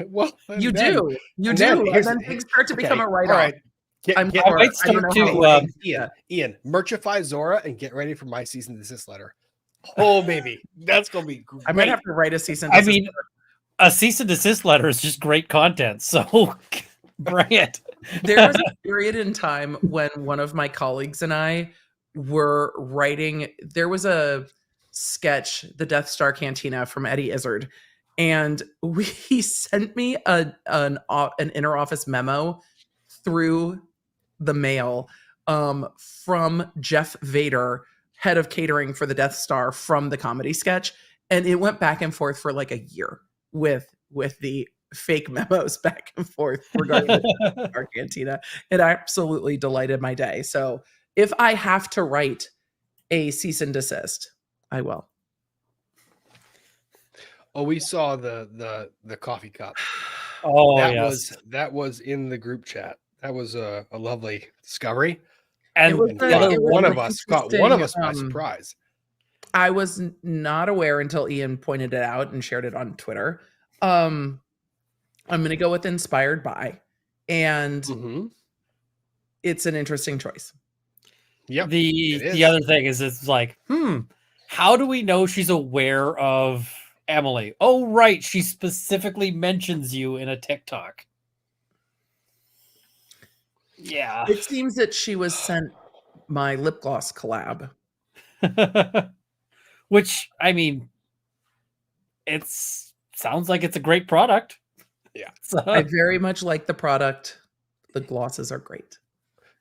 Well, You then- do. You and do. then And here's- then things start to okay, become a all write-off. right. I'm Get- poor. I might I don't start know to, how to Ian, merchify Zora and get ready for my cease and desist letter. Oh, baby, that's gonna be great. I might have to write a cease and I desist. mean, a cease and desist letter is just great content, so bring it. There was a period in time when one of my colleagues and I were writing. There was a sketch, the Death Star Cantina from Eddie Izzard, and he sent me an inner office memo through the mail from Jeff Vader, head of catering for the Death Star, from the comedy sketch, and it went back and forth for like a year with the fake memos back and forth regarding the Star Cantina. It absolutely delighted my day. So if I have to write a cease and desist, I will. Oh, we saw the coffee cup. Oh, That was in the group chat. That was a lovely discovery. and It was And the- caught it was one an of us caught one of us by interesting, surprise. I was not aware until Ian pointed it out and shared it on Twitter. I'm going to go with inspired by, and Mhm. it's an interesting choice. Yep. the it is. the other thing is, it's like, how do we know she's aware of Emily? Oh, right, she specifically mentions you in a TikTok. Yeah. It seems that she was sent my lip gloss collab. Which, I mean, sounds like it's a great product. Yeah. So, I very much like the product. The glosses are great.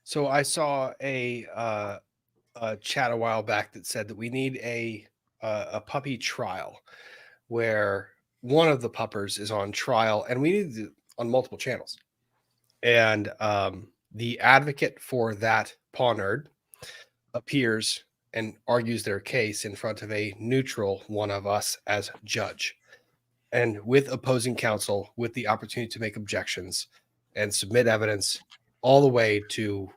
So I saw a chat a while back that said that we need a puppy trial where one of the puppers is on trial, and we need it on multiple channels. And the advocate for that Paw Nerd appears and argues their case in front of a neutral one of us as judge, and with opposing counsel, with the opportunity to make objections and submit evidence all the way to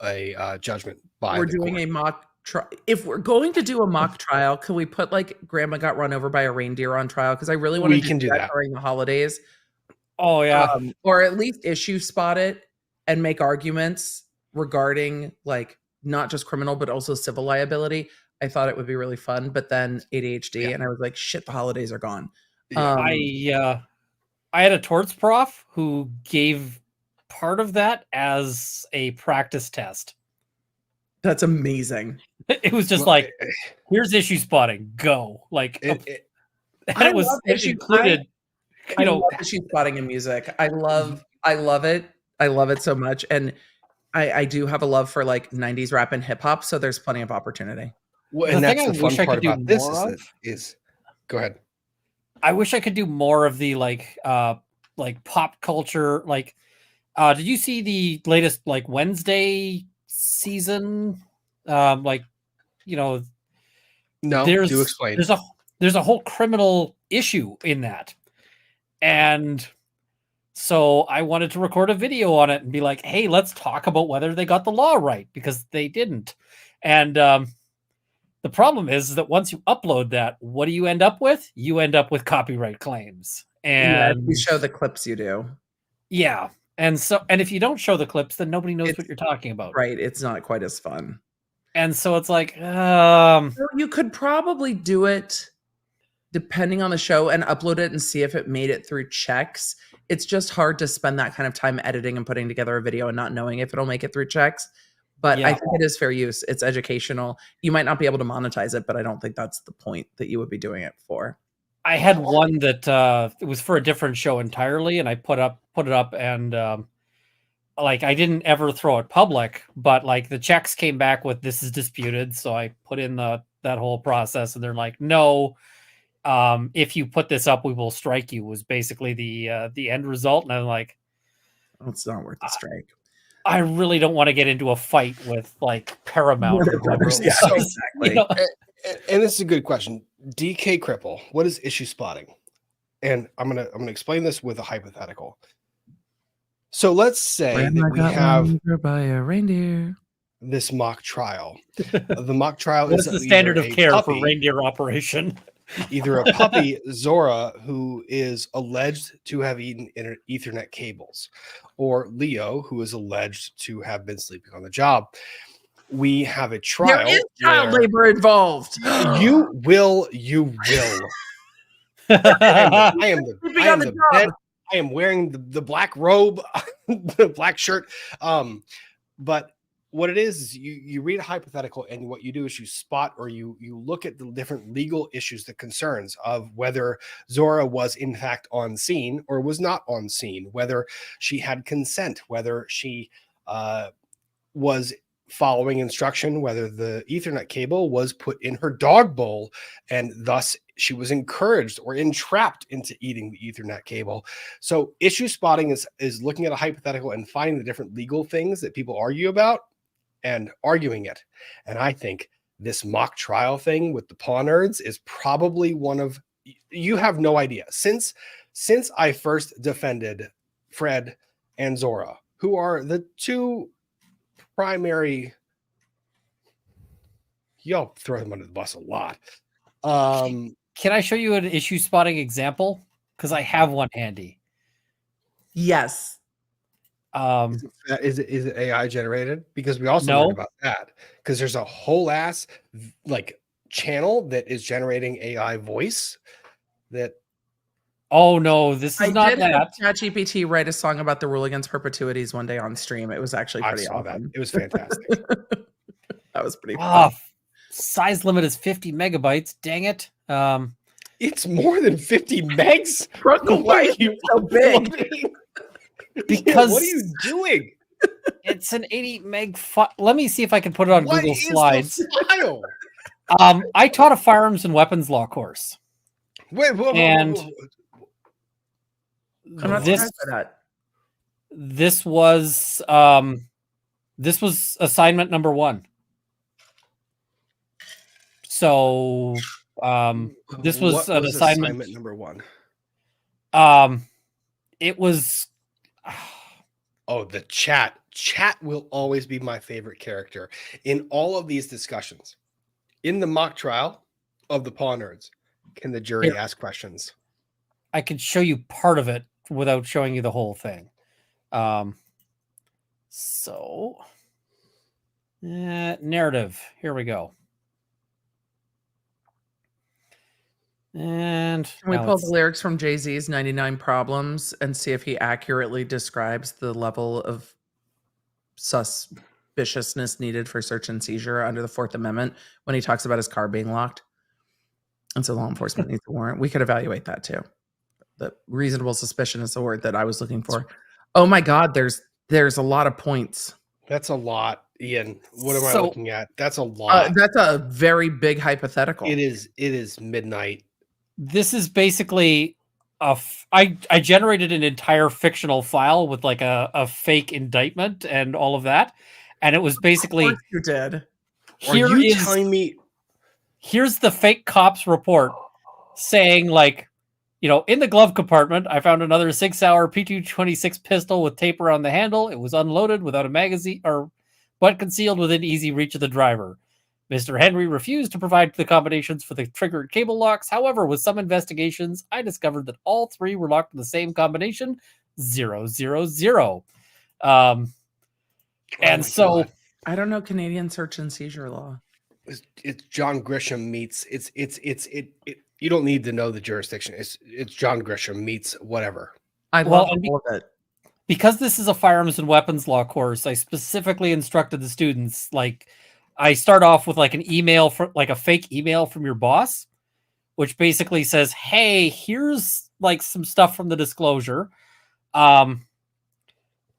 a judgment by We're the doing court. a mock trial. If we're going to do a mock trial, can we put like Grandma got run over by a reindeer on trial? Because I really want We to can do that. during the holidays. oh yeah. Or at least issue spot it and make arguments regarding like not just criminal but also civil liability. I thought it would be really fun, but then ADHD, Yeah. and I was like, shit, the holidays are gone. Yeah. I had a torts prof who gave part of that as a practice test. That's amazing. It was just Well, like, here's issue spotting, go. Like, it- and I it was love it issue- included, I you know, love issue spotting in music. I love it. I love it so much. And I do have a love for like 90s rap and hip hop. So there's plenty of opportunity. well, The and that's thing the I fun wish I part could do about this more is, of- go ahead. I wish I could do more of the like pop culture. Like, did you see the latest like Wednesday season? Like, you know, No, there's do explain. there's a whole criminal issue in that, and so I wanted to record a video on it and be like, hey, let's talk about whether they got the law right, because they didn't. And The problem is that once you upload that, what do you end up with? You end up with copyright claims. Yeah, if And you show the clips you do. yeah. And if you don't show the clips, then nobody knows what It's- you're talking about. Right. It's not quite as fun. And so it's like, So you could probably do it depending on the show and upload it and see if it made it through checks. It's just hard to spend that kind of time editing and putting together a video and not knowing if it'll make it through checks. But I Yeah. think it is fair use. It's educational. You might not be able to monetize it, but I don't think that's the point that you would be doing it for. I had one that it was for a different show entirely, and I put it up, and like I didn't ever throw it public, but like the checks came back with this is disputed, so I put in that whole process, and they're like, no, if you put this up, we will strike you. Was basically the end result, and I'm like, Well, it's not worth the strike. I really don't want to get into a fight with like Paramount or whatever. Yeah, So, exactly. You know? And this is a good question. DK Cripple, what is issue spotting? And I'm gonna explain this with a hypothetical. So let's say that we have by a reindeer. this mock trial. The mock trial What's is the standard either of a care for puppy- reindeer operation? either a puppy, Zora, who is alleged to have eaten Ethernet cables, or Leo, who is alleged to have been sleeping on the job. We have a trial. There is child where labor involved. You will. I am Sleeping on the job. bed. I am wearing the black robe, the black shirt. But what it is you read a hypothetical, and what you do is you spot or you look at the different legal issues, the concerns of whether Zora was in fact on scene or was not on scene, whether she had consent, whether she was following instruction, whether the Ethernet cable was put in her dog bowl and thus she was encouraged or entrapped into eating the Ethernet cable. So issue spotting is looking at a hypothetical and finding the different legal things that people argue about and arguing it. And I think this mock trial thing with the Paw Nerds is probably one of, you have no idea. Since I first defended Fred and Zora, who are the two primary, y'all throw them under the bus a lot. Can I show you an issue spotting example? Because I have one handy. Yes. Is it AI generated? Because we also No. learned about that. Because there's a whole ass like channel that is generating AI voice that Oh no, this is I not did have that. ChatGPT write a song about the rule against perpetuities one day on stream. It was actually I pretty saw that. awesome. It was fantastic. That was pretty fun. Ah, size limit is 50 megabytes. Dang it. It's more than 50 megs. Runkle, why is it so big? uploading? Because what are you doing? it's an 80 meg file. Let me see if I can put it on What Google is the Slides. file? I taught a firearms and weapons law course. Wait, whoa, And I'm not this surprised by that. this was assignment number 1. So this was What an assignment. number 1. It was Oh, the chat. Chat will always be my favorite character in all of these discussions. In the mock trial of the Paw Nerds, can the jury Here. ask questions? I could show you part of it without showing you the whole thing. Narrative. Here we go. And Can we now pull it's- the lyrics from Jay-Z's 99 Problems and see if he accurately describes the level of suspiciousness needed for search and seizure under the 4th Amendment when he talks about his car being locked? And so law enforcement needs a warrant. We could evaluate that too. The reasonable suspicion is the word that I was looking for. Oh my God, there's a lot of points. That's a lot, Ian. What am I So- looking at? That's a lot. That's a very big hypothetical. It is midnight. This is basically I generated an entire fictional file with like a fake indictment and all of that, and it was basically Of course you did. Are you is telling me? here's the fake cops report saying like, in the glove compartment, I found another 6-hour P226 pistol with tape around the handle. It was unloaded without a magazine but concealed within easy reach of the driver. Mr. Henry refused to provide the combinations for the triggered cable locks. However, with some investigations, I discovered that all 3 were locked with the same combination, 000. And my so God. I don't know Canadian search and seizure law. It's John Grisham meets you don't need to know the jurisdiction. It's John Grisham meets whatever. I Well, love and all of it. because this is a firearms and weapons law course, I specifically instructed the students, like, I start off with like an email for like a fake email from your boss, which basically says, hey, here's like some stuff from the disclosure. I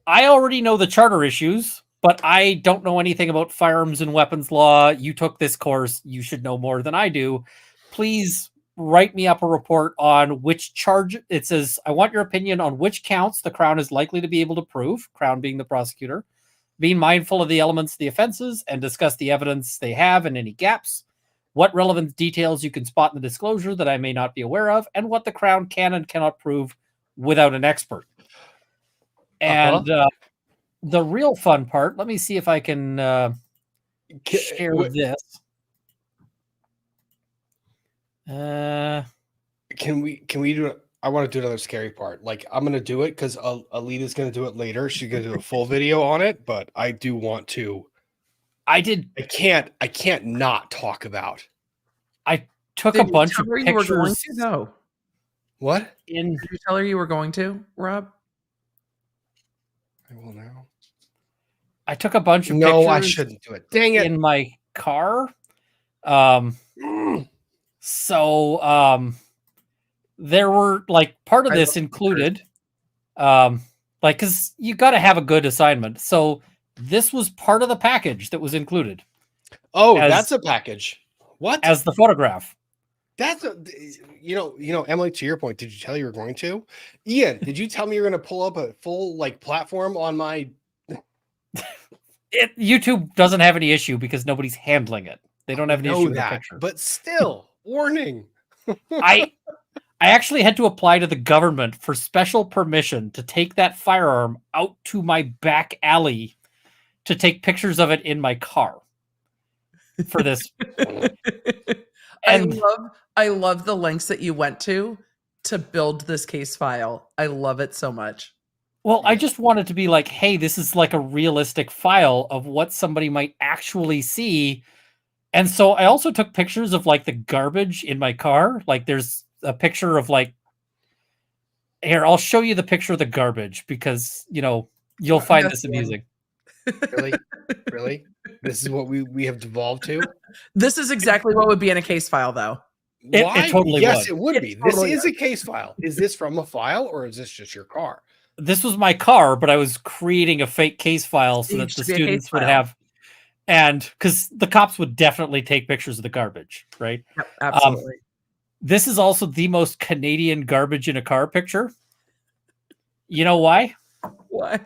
already know the charter issues, but I don't know anything about firearms and weapons law. You took this course. You should know more than I do. Please write me up a report on which charge. It says, I want your opinion on which counts the Crown is likely to be able to prove, Crown being the prosecutor, being mindful of the elements of the offenses, and discuss the evidence they have and any gaps, what relevant details you can spot in the disclosure that I may not be aware of, and what the Crown can and cannot prove without an expert. And the real fun part, let me see if I can share this. Can we do it? I want to do another scary part. Like, I'm going to do it because Alita's going to do it later. She's going to do a full video on it, but I do want to. I can't not talk about. I took Did a bunch you of tell her you were going pictures. to? No. What? Did you tell her you were going to, Rob? I will now. I took a bunch of No, pictures. I shouldn't do it. Dang it. In my car. There were like part of this included, like, because you got to have a good assignment. So this was part of the package that was included. Oh, that's a package. What? As the photograph. That's you know, Emily, to your point, did you tell you were going to? Ian, did you tell me you're going to pull up a full like platform on my? YouTube doesn't have any issue because nobody's handling it. They don't have an issue with the picture. But still, warning. I actually had to apply to the government for special permission to take that firearm out to my back alley to take pictures of it in my car for this. And I love the lengths that you went to build this case file. I love it so much. Well, I just wanted to be like, hey, this is like a realistic file of what somebody might actually see. And so I also took pictures of like the garbage in my car. Like there's a picture of like, here, I'll show you the picture of the garbage because, you know, you'll find this amusing. Really? Really? This is what we have devolved to? This is exactly what would be in a case file, though. Why? It totally yes, would. it would be. Totally This is a case file. Is this from a file or is this just your car? This was my car, but I was creating a fake case file so that the students would have, and because the cops would definitely take pictures of the garbage, right? Yep, absolutely. This is also the most Canadian garbage in a car picture. You know why? Why?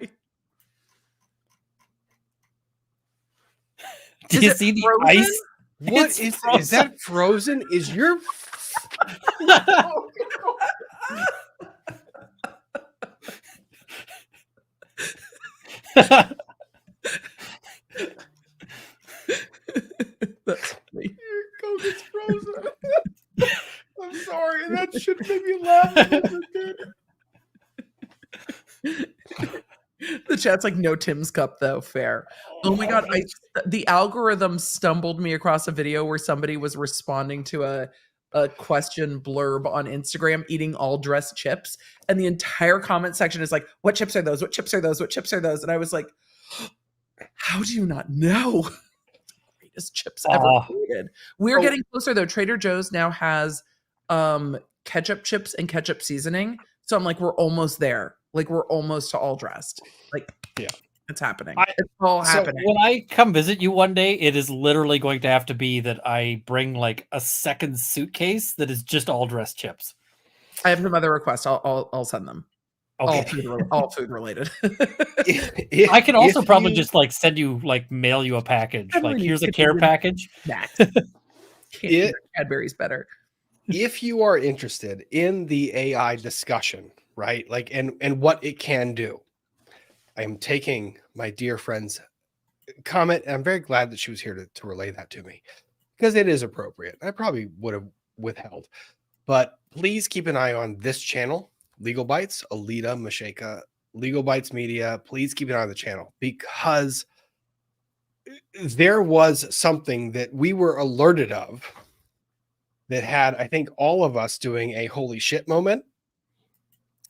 Do you see the frozen? ice? What is that frozen? Is your That's funny. Your Coke is frozen? I'm sorry, that should make me laugh. The chat's like, no Tim's cup though. Fair. Oh my god, the algorithm stumbled me across a video where somebody was responding to a question blurb on Instagram, eating all dressed chips, and the entire comment section is like, what chips are those? What chips are those? What chips are those? And I was like, how do you not know? Greatest chips ever created. We're getting closer though. Trader Joe's now has ketchup chips and ketchup seasoning. So I'm like, we're almost there. Like we're almost to all dressed. Like, yeah, it's happening. It's all happening. When I come visit you one day, it is literally going to have to be that I bring like a second suitcase that is just all dressed chips. I have some other requests. I'll send them. Okay. All food related. I can also probably just like send you, like mail you a package. Like here's a care package. Cadbury's better. If you are interested in the AI discussion, right? Like, and what it can do, I am taking my dear friend's comment. And I'm very glad that she was here to relay that to me, because it is appropriate. I probably would have withheld, but please keep an eye on this channel, Legal Bites, Alita Masheka, Legal Bites Media. Please keep an eye on the channel, because there was something that we were alerted of that had, I think, all of us doing a holy shit moment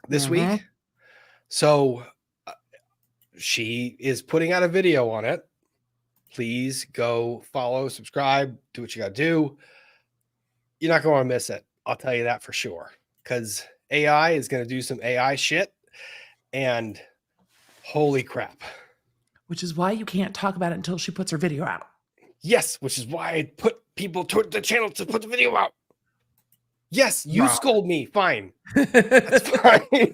this week. So she is putting out a video on it. Please go follow, subscribe, do what you got to do. You're not going to miss it. I'll tell you that for sure, because AI is going to do some AI shit, and holy crap. Which is why you can't talk about it until she puts her video out. Yes, which is why I put people toward the channel to put the video out. Yes, you scold me. Fine. That's fine.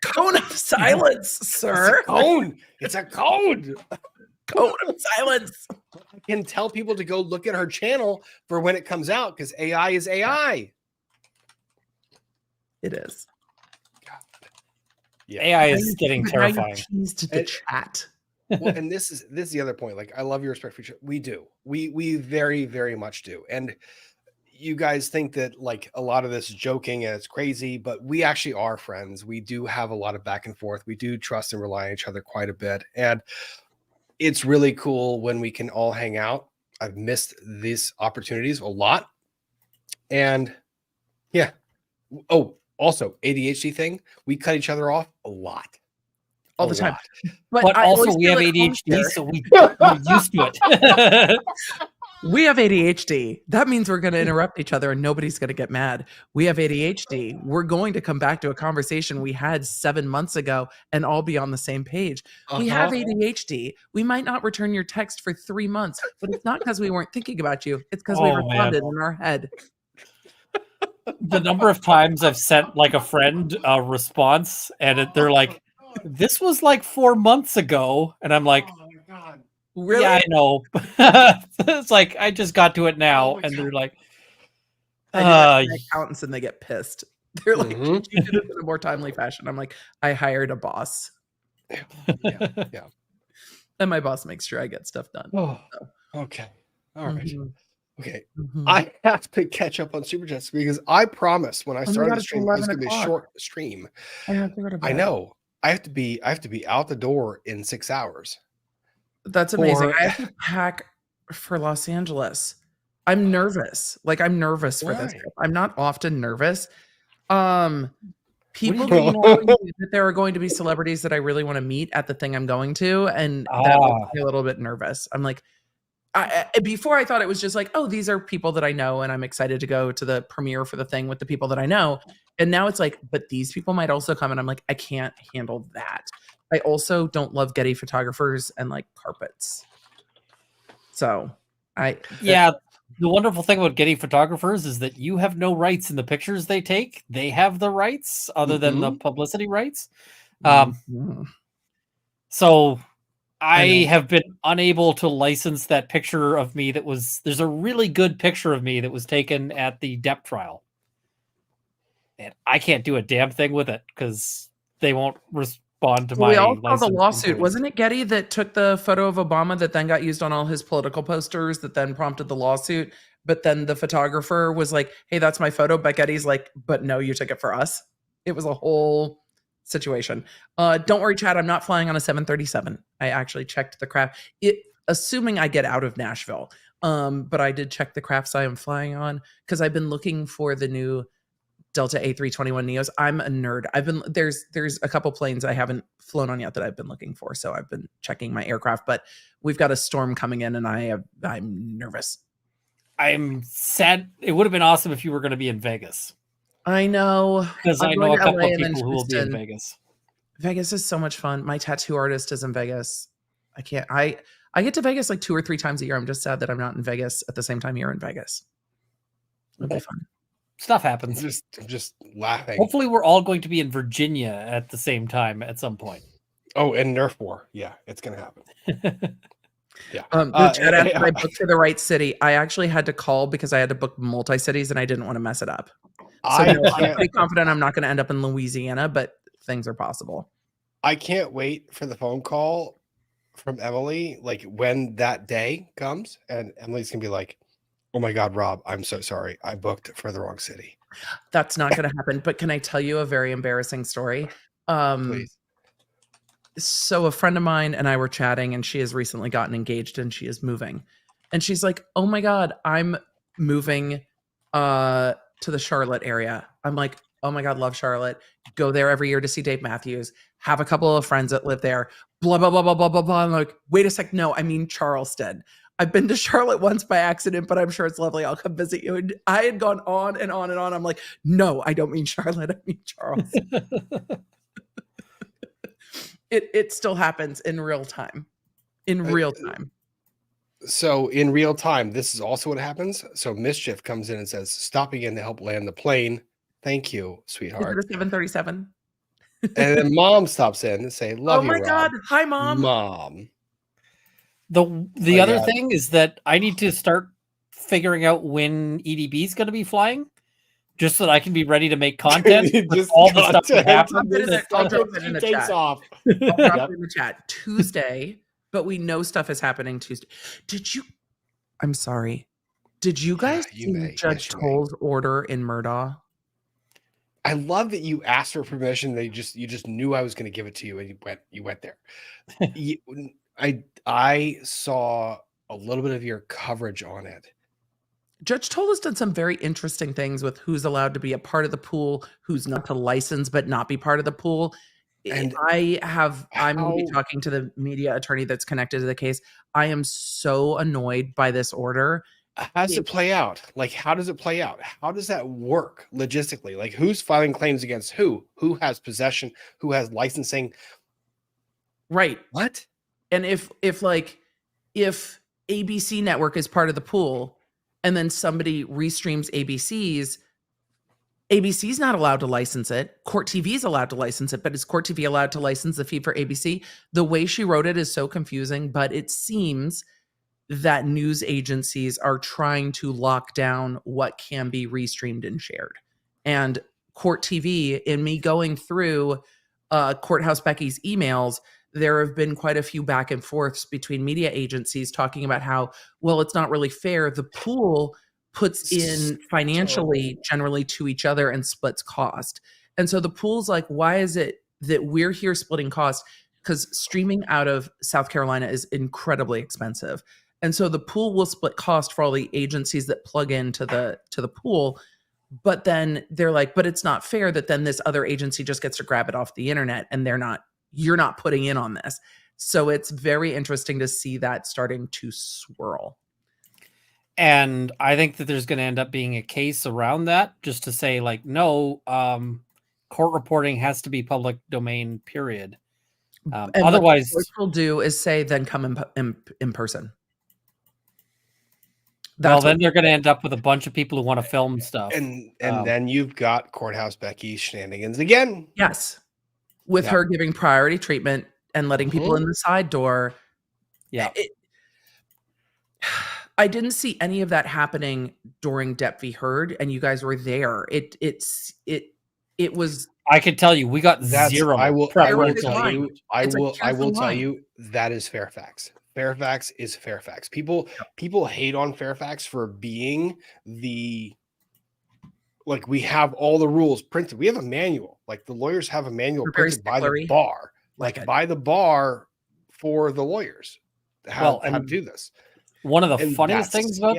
Cone of silence, sir. It's a cone. It's a code. Cone of silence. I can tell people to go look at her channel for when it comes out, because AI is AI. It is. Yeah. AI is getting Now you're terrifying. teased the chat. Well, and this is the other point. Like, I love your respect for each other. We do. We very, very much do. And you guys think that like a lot of this is joking and it's crazy, but we actually are friends. We do have a lot of back and forth. We do trust and rely on each other quite a bit. And it's really cool when we can all hang out. I've missed these opportunities a lot. And yeah. Oh, also ADHD thing. We cut each other off a lot. All the time. But I also always we feel have at home ADHD, here. so we're used to it. We have ADHD. That means we're going to interrupt each other and nobody's going to get mad. We have ADHD. We're going to come back to a conversation we had 7 months ago and all be on the same page. We have ADHD. We might not return your text for 3 months, but it's not because we weren't thinking about you. It's because we Oh, man. responded in our head. The number of times I've sent like a friend a response and they're like, this was like 4 months ago. And I'm like, Oh my God. Really? yeah, I know. It's like, I just got to it now. Oh my And they're God. like, I do that to my accountants and they get pissed. They're like, Mhm. you do this in a more timely fashion. I'm like, I hired a boss. Yeah. And my boss makes sure I get stuff done. Oh, okay. All right. Mhm. Okay. Mhm. I have to catch up on Super Chats, because I promised when I my started God, the it's stream it was 11 going to be a o'clock. short stream. I have to go to bed. I know. I have to be out the door in 6 hours. That's amazing. Or- I have to pack for Los Angeles. I'm nervous. Like, I'm nervous for this Why? trip. I'm not often nervous. People do you keep mean? telling me that there are going to be celebrities that I really want to meet at the thing I'm going to, and that makes me a little bit nervous. I'm like, before I thought it was just like, oh, these are people that I know, and I'm excited to go to the premiere for the thing with the people that I know. And now it's like, but these people might also come, and I'm like, I can't handle that. I also don't love Getty photographers and like carpets. So yeah, the wonderful thing about Getty photographers is that you have no rights in the pictures they take. They have the rights other than the publicity rights. So I have been unable to license that picture of me there's a really good picture of me that was taken at the Depp trial. And I can't do a damn thing with it because they won't respond to my we all saw the license lawsuit. inquiries. Wasn't it Getty that took the photo of Obama that then got used on all his political posters that then prompted the lawsuit? But then the photographer was like, hey, that's my photo. But Getty's like, but no, you took it for us. It was a whole situation. Don't worry, Chad. I'm not flying on a 737. I actually checked the craft. Assuming I get out of Nashville. But I did check the crafts I am flying on because I've been looking for the new Delta A321 Neos. I'm a nerd. There's a couple planes I haven't flown on yet that I've been looking for. So I've been checking my aircraft, but we've got a storm coming in and I'm nervous. I'm sad. It would have been awesome if you were going to be in Vegas. I know. Because I I'm know going a to couple LA of and then people who will be in Houston. Vegas. Vegas is so much fun. My tattoo artist is in Vegas. I get to Vegas like 2 or 3 times a year. I'm just sad that I'm not in Vegas at the same time you're in Vegas. It'll be fun. Stuff happens. Just laughing. Hopefully we're all going to be in Virginia at the same time at some point. Oh, and Nerf War. Yeah, it's gonna happen. Yeah. The chat asked if I booked for the right city. I actually had to call because I had to book multi-cities and I didn't want to mess it up. So no, I'm pretty confident I'm not going to end up in Louisiana, but things are possible. I can't wait for the phone call from Emily, like when that day comes, and Emily's gonna be like, "Oh my God, Rob, I'm so sorry. I booked for the wrong city." That's not going to happen. But can I tell you a very embarrassing story? Please. So a friend of mine and I were chatting, and she has recently gotten engaged and she is moving. And she's like, "Oh my God, I'm moving to the Charlotte area." I'm like, "Oh my God, love Charlotte. Go there every year to see Dave Matthews. Have a couple of friends that live there. Blah, blah, blah, blah, blah, blah, blah." I'm like, "Wait a sec. No, I mean Charleston. I've been to Charlotte once by accident, but I'm sure it's lovely. I'll come visit you." And I had gone on and on and on. I'm like, "No, I don't mean Charlotte. I mean Charleston." It still happens in real time. In real time. So in real time, this is also what happens. So Mischief comes in and says, "Stopping in to help land the plane. Thank you, Is sweetheart." it a 737? And then Mom stops in and say, "Love Oh you, my Rob." God. Hi, Mom. Mom. The Oh, other yeah. thing is that I need to start figuring out when EDB is going to be flying, just so that I can be ready to make content with Just all the stuff that content. happened. I'll drop it in the Takes chat. off. I'll drop Yep. it in the chat. Tuesday, but we know stuff is happening Tuesday. I'm sorry. Did you guys You see may. Judge Yes, you may. Toll's order in Murdaugh? I love that you asked for permission. You just knew I was going to give it to you, and you went there. I saw a little bit of your coverage on it. Judge Toll has done some very interesting things with who's allowed to be a part of the pool, who's not to license but not be part of the pool. And I'm going to be how- talking to the media attorney that's connected to the case. I am so annoyed by this order. How does it play out? Like, how does it play out? How does that work logistically? Like, who's filing claims against who? Who has possession? Who has licensing? Right. What? And if ABC Network is part of the pool and then somebody restreams ABC's not allowed to license it. Court TV is allowed to license it, but is Court TV allowed to license the feed for ABC? The way she wrote it is so confusing, but it seems that news agencies are trying to lock down what can be restreamed and shared. And Court TV, in me going through Courthouse Becky's emails, there have been quite a few back and forths between media agencies talking about how, well, it's not really fair. The pool puts in financially generally to each other and splits cost. And so the pool's like, why is it that we're here splitting cost? Because streaming out of South Carolina is incredibly expensive. And so the pool will split cost for all the agencies that plug into the pool. But then they're like, but it's not fair that then this other agency just gets to grab it off the internet and you're not putting in on this. So it's very interesting to see that starting to swirl. And I think that there's going to end up being a case around that, just to say, like, no, court reporting has to be public domain, period. And Otherwise, what we'll do is say, then come in person. Well, then they're going to end up with a bunch of people who want to film stuff. And then you've got Courthouse Becky shenanigans again. Yes. With her giving priority treatment and letting people in the side door. Yeah. I didn't see any of that happening during Depp v. Heard, and you guys were there. It was. I can tell you, we got zero. I will tell line. you that is Fairfax. Fairfax is Fairfax. People hate on Fairfax for being like, we have all the rules printed. We have a manual. Like, the lawyers have a manual printed by the bar. By the bar for the lawyers. How to do this. One of the funniest things about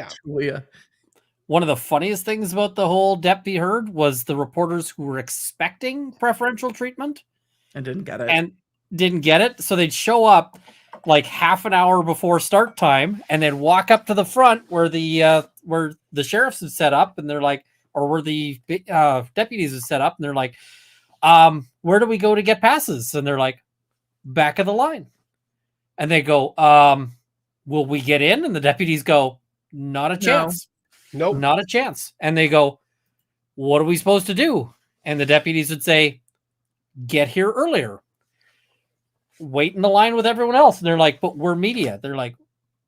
one of the funniest things about the whole Depp v. Heard was the reporters who were expecting preferential treatment and didn't get it. So they'd show up like half an hour before start time and then walk up to the front where the sheriffs had set up, and they're like, or where the deputies had set up, and they're like, where do we go to get passes? And they're like, back of the line. And they go, will we get in? And the deputies go, not a chance. Nope. Not a chance. And they go, what are we supposed to do? And the deputies would say, get here earlier. Wait in the line with everyone else. And they're like, but we're media. They're like,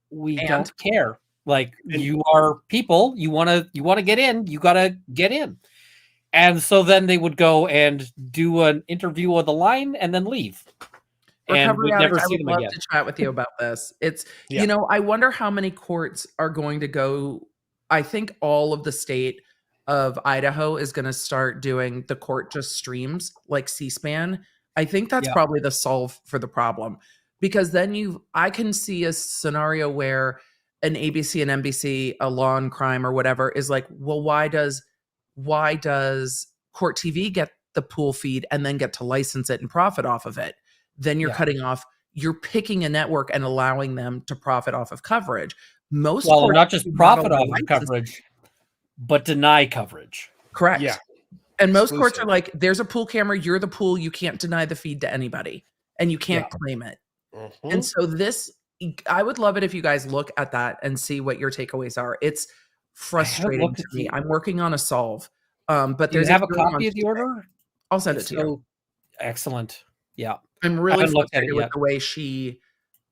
we don't care. Like, you are people. You want to get in. You got to get in. And so then they would go and do an interview on the line and then leave. and Recovery would never Addicts, I see would them love again. to chat with you about this. It's, Yeah. I wonder how many courts are going to go. I think all of the state of Idaho is going to start doing the court just streams like C-SPAN. I think that's Yeah. probably the solve for the problem, because then I can see a scenario where an ABC and NBC, a Law and Crime or whatever, is like, well, why does Court TV get the pool feed and then get to license it and profit off of it? Then you're cutting off, you're picking a network and allowing them to profit off of coverage. Most Well, courts not just do not profit allow off of licensing. coverage, but deny coverage. Correct. Yeah. And most courts are Exclusive. like, there's a pool camera, you're the pool, you can't deny the feed to anybody and you can't claim it. Mhm. And so I would love it if you guys look at that and see what your takeaways are. It's frustrating looked to at me. the- I'm working on a solve. But Do you there's have a hearing on copy of the Tuesday. order? I'll send it to you. So, excellent. Yeah. I'm really haven't looked at it frustrated with yet. the way she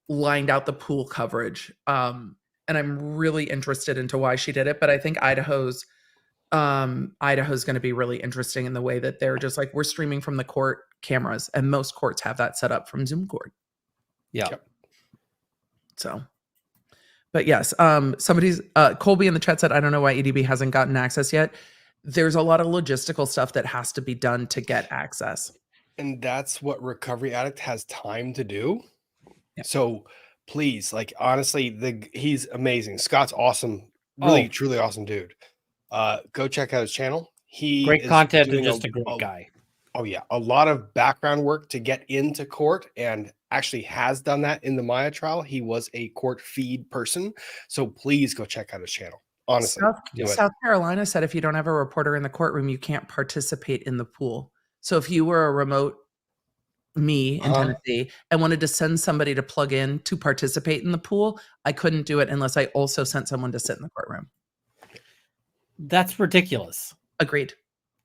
lined out the pool coverage. And I'm really interested into why she did it. But I think Idaho's going to be really interesting in the way that they're just like, we're streaming from the court cameras, and most courts have that set up from Zoom Court. Yeah. Yep. So, but yes, somebody's Colby in the chat said, I don't know why EDB hasn't gotten access yet. There's a lot of logistical stuff that has to be done to get access. And that's what Recovery Addict has time to do. Yep. So please, like, honestly, he's amazing. Scott's awesome, really, truly awesome dude. Go check out his channel. He Great is content and doing just a great guy. Oh yeah, a lot of background work to get into court, and actually has done that in the Maya trial. He was a court feed person, so please go check out his channel. Honestly, do it. South Carolina said if you don't have a reporter in the courtroom, you can't participate in the pool. So if you were a remote me in Tennessee and wanted to send somebody to plug in to participate in the pool, I couldn't do it unless I also sent someone to sit in the courtroom. That's ridiculous. Agreed.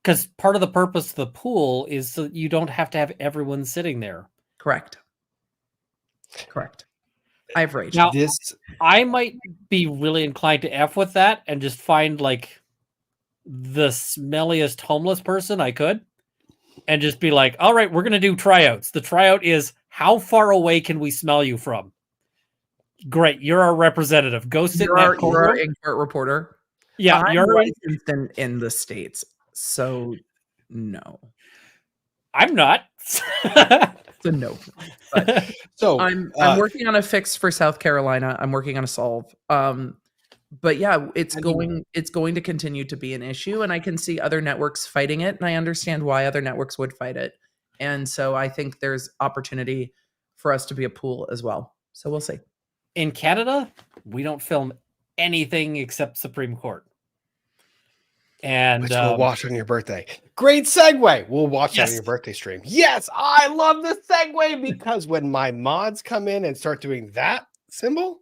Because part of the purpose of the pool is so you don't have to have everyone sitting there. Correct. I've raged. Now, This I might be really inclined to F with that and just find like the smelliest homeless person I could and just be like, all right, we're going to do tryouts. The tryout is how far away can we smell you from? Great. You're our representative. Go sit in that You're our courtroom. in-court reporter. Yeah. I'm You're licensed in the States. So no. I'm not. It's a no. But so I'm working on a fix for South Carolina. I'm working on a solve. But yeah, it's going to continue to be an issue, and I can see other networks fighting it, and I understand why other networks would fight it. And so I think there's opportunity for us to be a pool as well. So we'll see. In Canada, we don't film anything except Supreme Court. And which we'll watch on your birthday. Great segue. We'll watch on your birthday stream. Yes, I love the segue because when my mods come in and start doing that symbol,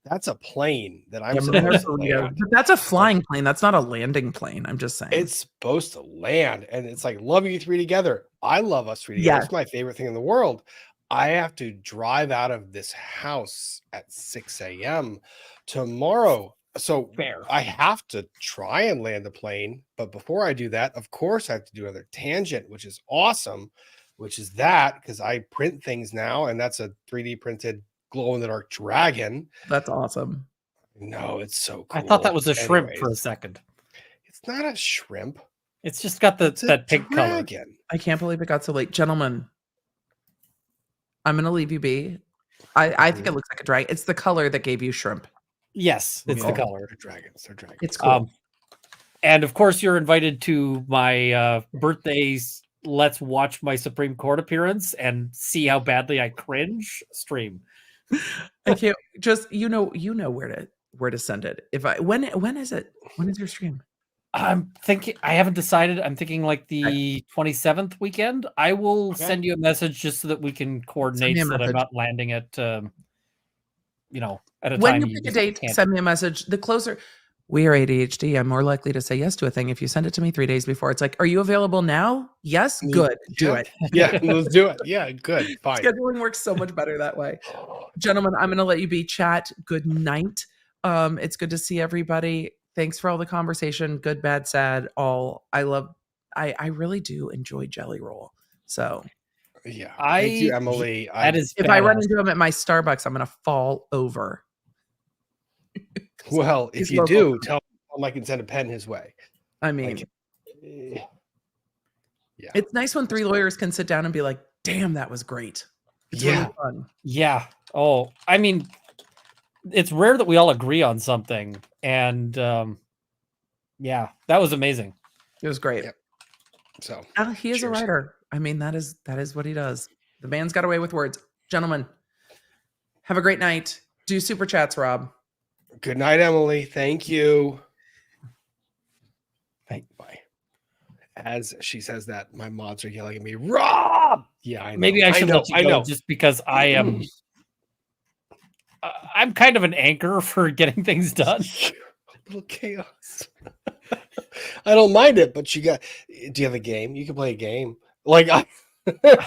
that's a plane that I'm supposed to land. But that's a flying plane. That's not a landing plane. I'm just saying. It's supposed to land, and it's like, love you three together. I love us three together. Yes. It's my favorite thing in the world. I have to drive out of this house at 6 a.m. tomorrow. So fair. I have to try and land the plane. But before I do that, of course, I have to do another tangent, which is awesome, which is that because I print things now, and that's a 3D printed glow-in-the-dark dragon. That's awesome. No, it's so cool. I thought that was a shrimp for a Anyways, second. it's not a shrimp. It's just got It's that a pink color. dragon. I can't believe it got so late. Gentlemen, I'm going to leave you be. I think it looks like a dragon. It's the color that gave you shrimp. Yes, it's the color. They're dragons. They're dragons. It's cool. And of course, you're invited to my birthday's Let's Watch My Supreme Court appearance and see how badly I cringe stream. I can't just you know where to send it. If when is it? When is your stream? I'm thinking I haven't decided. I'm thinking like the 27th weekend. I will send you a message just so that we can coordinate me a so that I'm message. not landing at at a When time you pick a just date, can't. send me a message. The closer we are ADHD, I'm more likely to say yes to a thing if you send it to me 3 days before. It's like, are you available now? Yes, good. Do it. Yeah, let's do it. Yeah, good. Fine. Scheduling works so much better that way. Gentlemen, I'm going to let you be. Chat. Good night. It's good to see everybody. Thanks for all the conversation. Good, bad, sad, all. I really do enjoy Jelly Roll. So Yeah. Thank you, Emily. That is If I run badass. into him at my Starbucks, I'm gonna fall over. Well, if He's you local. do, tell him I can send a pen his way. I mean, Like, yeah. it's nice when three lawyers can sit down and be like, "Damn, that was great." It's Yeah. really fun. Yeah. Oh, I mean, it's rare that we all agree on something, and yeah, that was amazing. It was great. Yep. So He is a cheers. writer. I mean, that is what he does. The man's got away with words. Gentlemen, have a great night. Do super chats, Rob. Good night, Emily. Thank you. Bye. As she says that, my mods are yelling at me, Rob. Yeah, I know. Maybe I should let you go know. just because I am. I'm kind of an anchor for getting things done. A little chaos. I don't mind it, but do you have a game? You can play a game. Like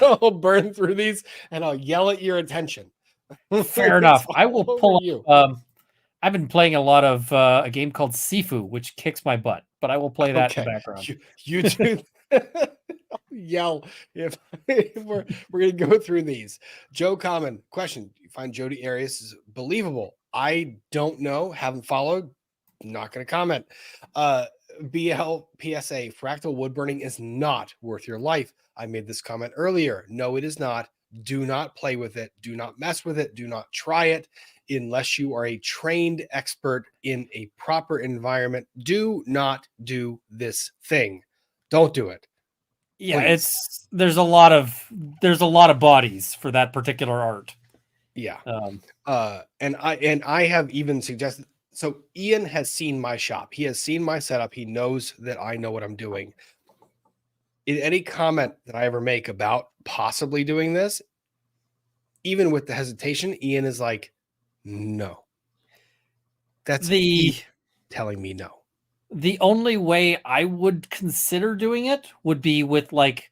I'll burn through these and I'll yell at your attention. Fair enough. It's I will all pull over you. I've been playing a lot of a game called Sifu, which kicks my butt, but I will play that in the background. You do yell if we're gonna go through these. Joe Common question: you find Jody Arias is believable? I don't know, haven't followed, not gonna comment. BL PSA: fractal wood burning is not worth your life. I made this comment earlier. No, it is not. Do not play with it. Do not mess with it. Do not try it unless you are a trained expert in a proper environment. Do not do this thing. Don't do it. Yeah, Please. there's a lot of bodies for that particular art. Yeah. And I have even suggested, so Ian has seen my shop. He has seen my setup. He knows that I know what I'm doing. In any comment that I ever make about possibly doing this, even with the hesitation, Ian is like, no. That's telling me no. The only way I would consider doing it would be with like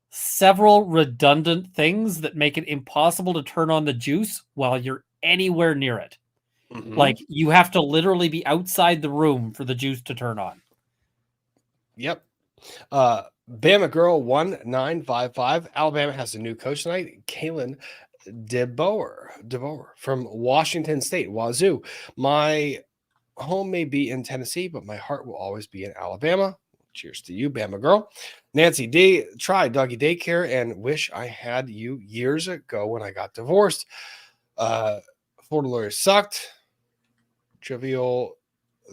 several redundant things that make it impossible to turn on the juice while you're anywhere near it. Mhm. Like you have to literally be outside the room for the juice to turn on. Yep. Bama Girl 1955. Alabama has a new coach tonight. Kalen DeBoer from Washington State, Wazoo. My home may be in Tennessee, but my heart will always be in Alabama. Cheers to you, Bama Girl. Nancy D. Tried doggy daycare and wish I had you years ago when I got divorced. Florida lawyers sucked. Trivial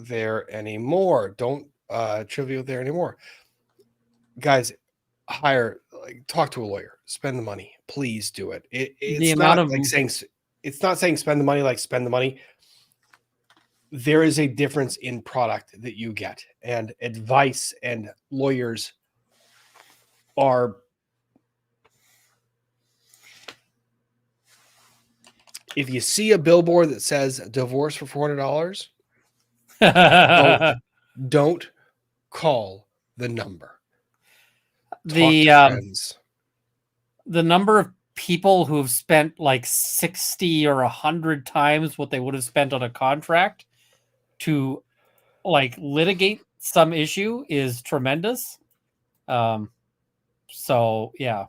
there anymore. Don't trivial there anymore. Guys, talk to a lawyer. Spend the money. Please do it. It's not saying spend the money like spend the money. There is a difference in product that you get, and advice and lawyers are. If you see a billboard that says divorce for $400, don't call the number. The number of people who have spent like 60 or 100 times what they would have spent on a contract to like litigate some issue is tremendous. So yeah.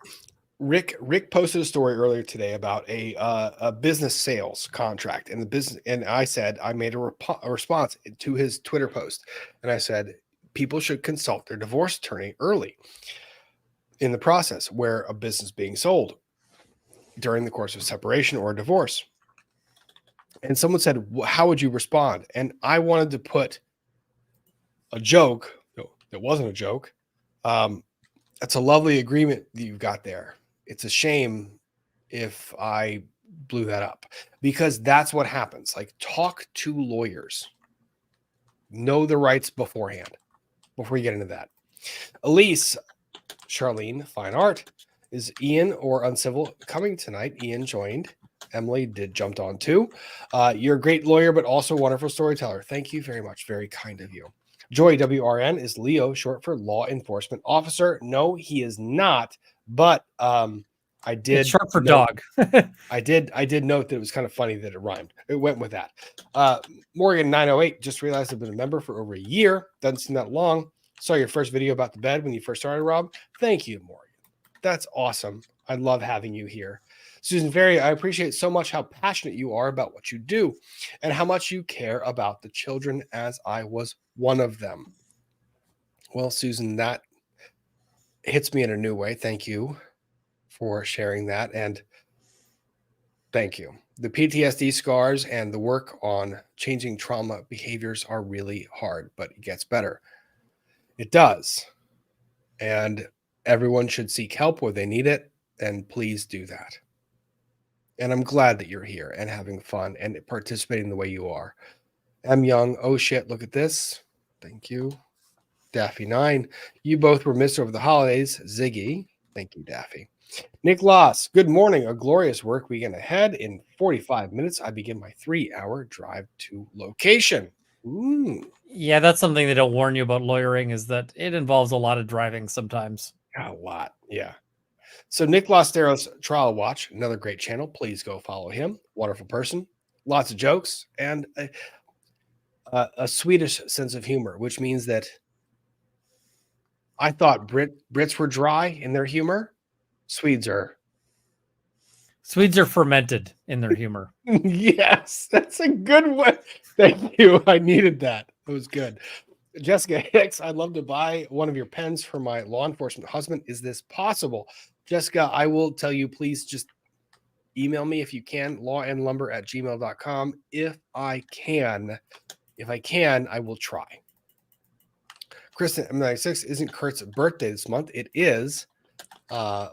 Rick posted a story earlier today about a business sales contract, and I said, I made a response to his Twitter post, and I said people should consult their divorce attorney early in the process where a business is being sold during the course of separation or a divorce. And someone said, how would you respond? And I wanted to put a joke. No, it wasn't a joke. That's a lovely agreement that you've got there. It's a shame if I blew that up, because that's what happens. Like, talk to lawyers. Know the rights beforehand before you get into that. Elise, Charlene, fine art. Is Ian or Uncivil coming tonight? Ian joined. Emily jumped on too. You're a great lawyer, but also a wonderful storyteller. Thank you very much. Very kind of you. Joy WRN, is Leo short for law enforcement officer? No, he is not. But I did. It's short for dog. I did note that it was kind of funny that it rhymed. It went with that. Morgan 908, just realized I've been a member for over a year. Doesn't seem that long. Saw your first video about the bed when you first started, Rob. Thank you, Morgan. That's awesome. I love having you here. Susan Ferry, I appreciate so much how passionate you are about what you do and how much you care about the children, as I was one of them. Well, Susan, that hits me in a new way. Thank you for sharing that. And thank you. The PTSD scars and the work on changing trauma behaviors are really hard, but it gets better. It does. And everyone should seek help where they need it. And please do that. And I'm glad that you're here and having fun and participating the way you are. M. Young, oh shit, look at this. Thank you. Daffy 9, you both were missed over the holidays. Ziggy, thank you, Daffy. Nick Loss, good morning. A glorious work weekend ahead. In 45 minutes, I begin my 3-hour drive to location. Ooh. Yeah, that's something they don't warn you about lawyering, is that it involves a lot of driving sometimes. A lot, yeah. So Nick Lostero's Trial Watch, another great channel. Please go follow him. Wonderful person. Lots of jokes and a Swedish sense of humor, which means that I thought Brits were dry in their humor. Swedes are fermented in their humor. Yes, that's a good one. Thank you. I needed that. It was good. Jessica Hicks, I'd love to buy one of your pens for my law enforcement husband. Is this possible? Jessica, I will tell you, please just email me if you can, lawandlumber@gmail.com. If I can, I will try. Kristen, M96, isn't Kurt's birthday this month? It is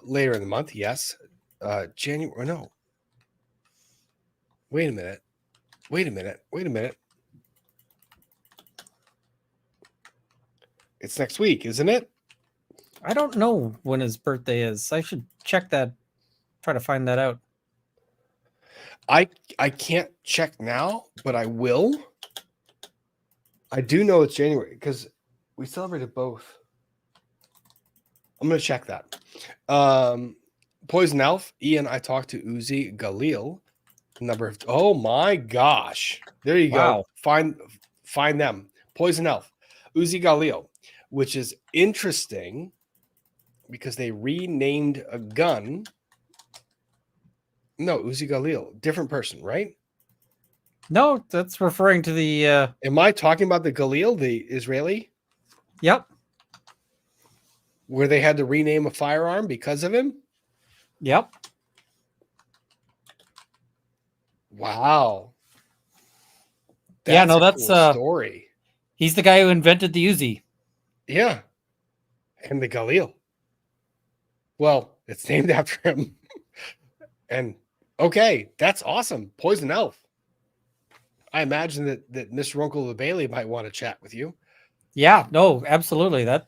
later in the month, yes. January, no. Wait a minute. It's next week, isn't it? I don't know when his birthday is. I should check that, try to find that out. I can't check now, but I will. I do know it's January because we celebrated both. I'm going to check that. Poison Elf, Ian, I talked to Uzi Galil. Oh my gosh. There you go. Find them. Poison Elf, Uzi Galil, which is interesting because they renamed a gun. No, Uzi Galil, different person, right? No, that's referring to the Am I talking about the Galil, the Israeli? Yep. Where they had to rename a firearm because of him? Yep. Wow. That's a cool story. He's the guy who invented the Uzi. Yeah. And the Galil. Well, it's named after him. And okay, that's awesome. Poison Elf. I imagine that Mr. Runkle the Bailey might want to chat with you. Yeah, no, absolutely. That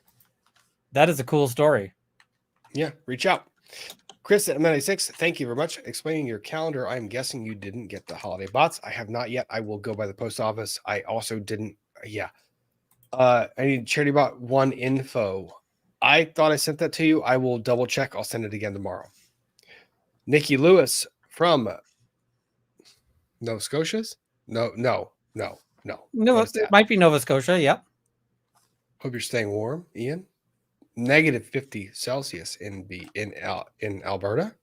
is a cool story. Yeah, reach out. Chris at M96, thank you very much. Explaining your calendar, I'm guessing you didn't get the holiday bots. I have not yet. I will go by the post office. I also didn't. Yeah. I need charity bot 1 info. I thought I sent that to you. I will double check. I'll send it again tomorrow. Nikki Lewis from Nova Scotia's? No. No, it might be Nova Scotia. Yep. Hope you're staying warm, Ian. Negative 50 Celsius in Alberta.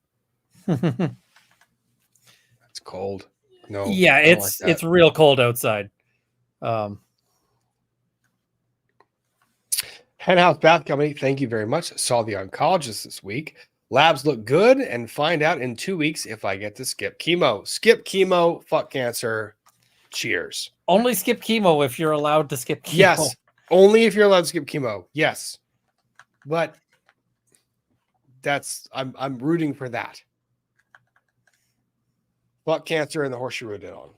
That's cold. No. Yeah, it's real cold outside. Henhouse Bath Company, thank you very much. Saw the oncologist this week. Labs look good and find out in 2 weeks if I get to skip chemo. Skip chemo, fuck cancer. Cheers. Only skip chemo if you're allowed to skip chemo. Yes, only if you're allowed to skip chemo. Yes. But I'm rooting for that. Fuck cancer and the horseshoe road on.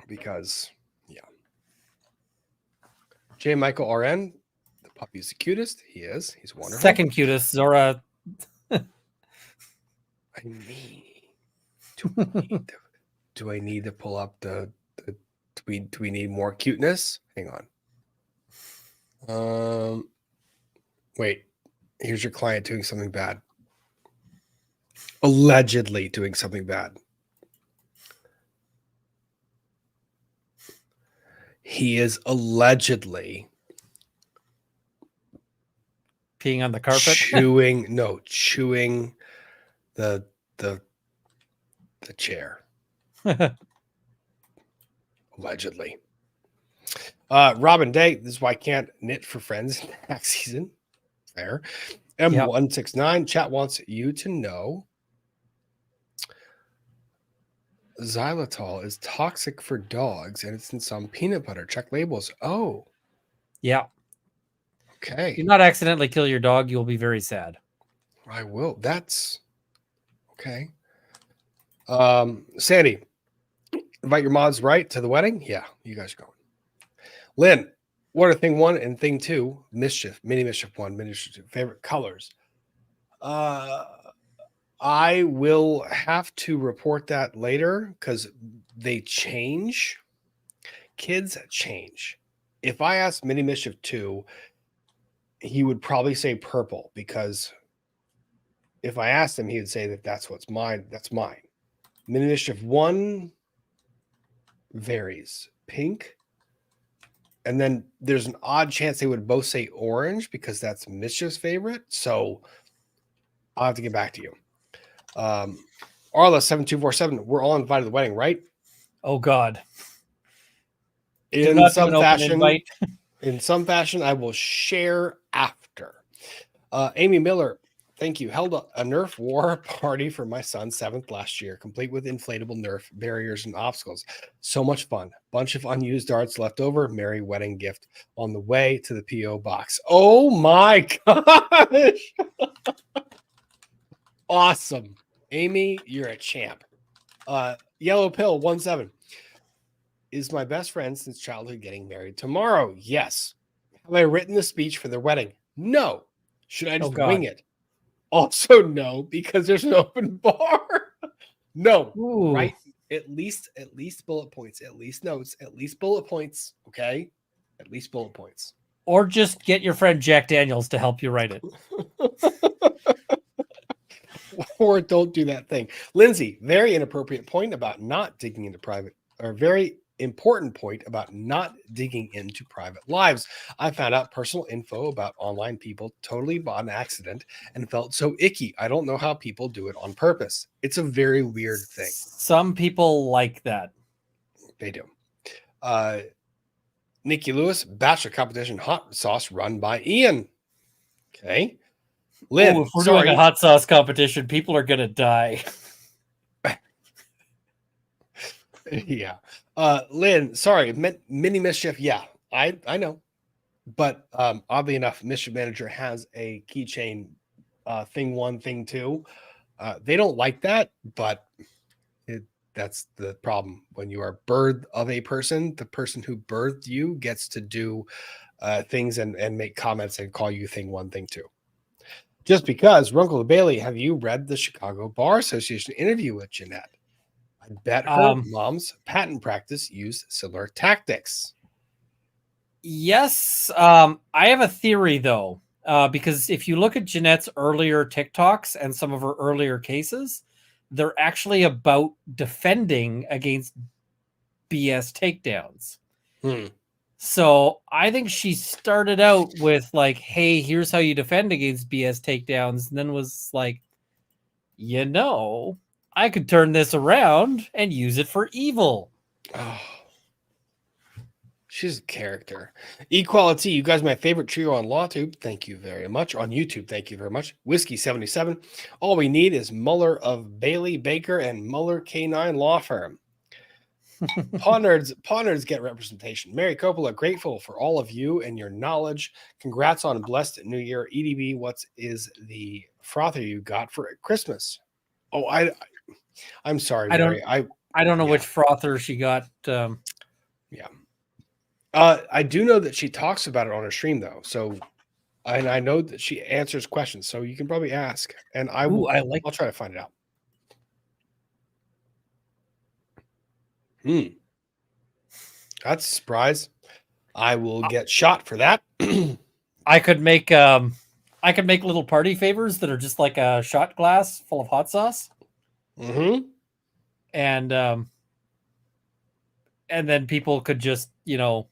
Because, yeah. J. Michael RN, the puppy's the cutest. He is. He's wonderful. Second cutest, Zora. I mean, do I need to pull up do we need more cuteness? Hang on. Wait. Here's your client doing something bad. Allegedly doing something bad. He is allegedly peeing on the carpet. chewing the chair, allegedly. Robin Day, this is why I can't knit for friends in tax season. Fair. M169, chat wants you to know xylitol is toxic for dogs and it's in some peanut butter. Check labels. Oh, Yeah. okay. Do not accidentally kill your dog. You'll be very sad. I will. That's okay. Sandy, invite your mods right to the wedding. Yeah, you guys are going. Lynn, what are thing 1 and thing 2? Mischief, mini mischief 1, mini mischief 2. Favorite colors. I will have to report that later because they change. Kids change. If I asked Mini Mischief 2, he would probably say purple because if I asked him, he would say that that's what's mine. That's mine. Mini Mischief 1 varies. Pink. And then there's an odd chance they would both say orange because that's Mischief's favorite. So I'll have to get back to you. Arla 7247, we're all invited to the wedding, right? Oh God. Do In not do some an open fashion, invite. in some fashion, I will share after. Amy Miller, thank you. Held a Nerf war party for my son's 7th last year, complete with inflatable Nerf barriers and obstacles. So much fun. Bunch of unused darts left over. Merry wedding gift on the way to the P.O. box. Oh my gosh. Awesome. Amy, you're a champ. Yellow Pill 17 is my best friend since childhood getting married tomorrow. Yes. Have I written the speech for their wedding? No. Should I just wing it? Also, no, because there's an open bar. No. Ooh. Right? At least bullet points, at least notes, at least bullet points. Okay. At least bullet points. Or just get your friend Jack Daniels to help you write it. Or don't do that thing. Lindsay, very inappropriate point about not digging into private, or very important point about not digging into private lives. I found out personal info about online people totally by an accident and felt so icky. I don't know how people do it on purpose. It's a very weird thing. Some people like that. They do. Nikki Lewis, bachelor competition hot sauce run by Ian. Okay. Lynn, if we're doing a hot sauce competition, people are gonna die. Yeah. Lynn, sorry, mini mischief. Yeah, I know. But oddly enough, Mischief Manager has a keychain thing 1, thing 2. They don't like that, but that's the problem. When you are birthed of a person, the person who birthed you gets to do things and make comments and call you thing 1, thing 2. Just because, Runkle Bailey, have you read the Chicago Bar Association interview with Jeanette? I bet her mom's patent practice used similar tactics. Yes. I have a theory, though, because if you look at Jeanette's earlier TikToks and some of her earlier cases, they're actually about defending against BS takedowns. So I think she started out with like, hey, here's how you defend against BS takedowns. And then was like, I could turn this around and use it for evil. Oh, she's a character. Equality, you guys, my favorite trio on LawTube. Thank you very much. On YouTube, thank you very much. Whiskey 77. All we need is Muller of Bailey Baker and Muller K9 Law Firm. Paw nerds get representation. Mary Coppola, grateful for all of you and your knowledge. Congrats on a blessed new year. EDB, what is the frother you got for Christmas? Oh, I'm sorry, Mary. I don't know which frother she got. Yeah. I do know that she talks about it on her stream though. So, and I know that she answers questions. So you can probably ask, and I'll try to find it out. That's a surprise. I will get shot for that. I could make little party favors that are just like a shot glass full of hot sauce. And then people could just, is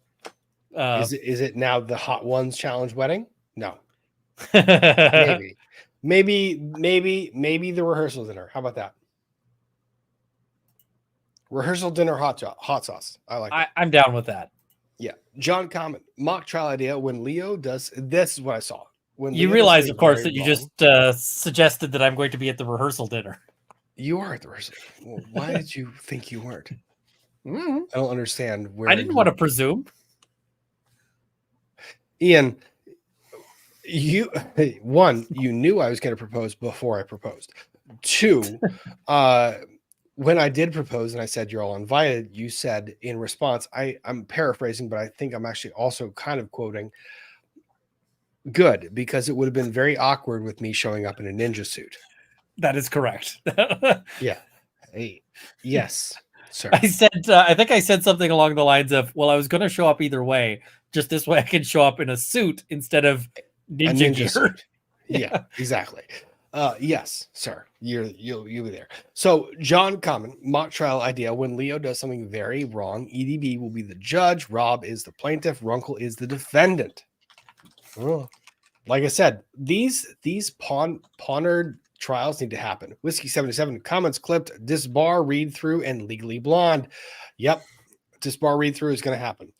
it now the Hot Ones Challenge wedding? No. Maybe the rehearsal dinner. How about that? Rehearsal dinner hot sauce. I like that. I'm down with that. Yeah. John Comment, mock trial idea when Leo does. This is what I saw. When You Leo does realize, something of course, very that you wrong- just suggested that I'm going to be at the rehearsal dinner. You are at the rehearsal. Well, why did you think you weren't? Mm, I don't understand where I didn't want to presume. Ian, you knew I was going to propose before I proposed. 2, when I did propose and I said you're all invited, you said in response, I'm paraphrasing, but I think I'm actually also kind of quoting, good, because it would have been very awkward with me showing up in a ninja suit. That is correct. Yeah. Hey, yes, sir. I said, I think I said something along the lines of, well, I was going to show up either way. Just this way I can show up in a suit instead of ninja gear. Suit. Yeah, exactly. Yes, sir. You'll be there. So John Common, mock trial idea. When Leo does something very wrong, EDB will be the judge. Rob is the plaintiff. Runkle is the defendant. Oh, like I said, these Paw Nerd trials need to happen. Whiskey 77 comments clipped. Disbar read through and Legally Blonde. Yep, Disbar read through is going to happen.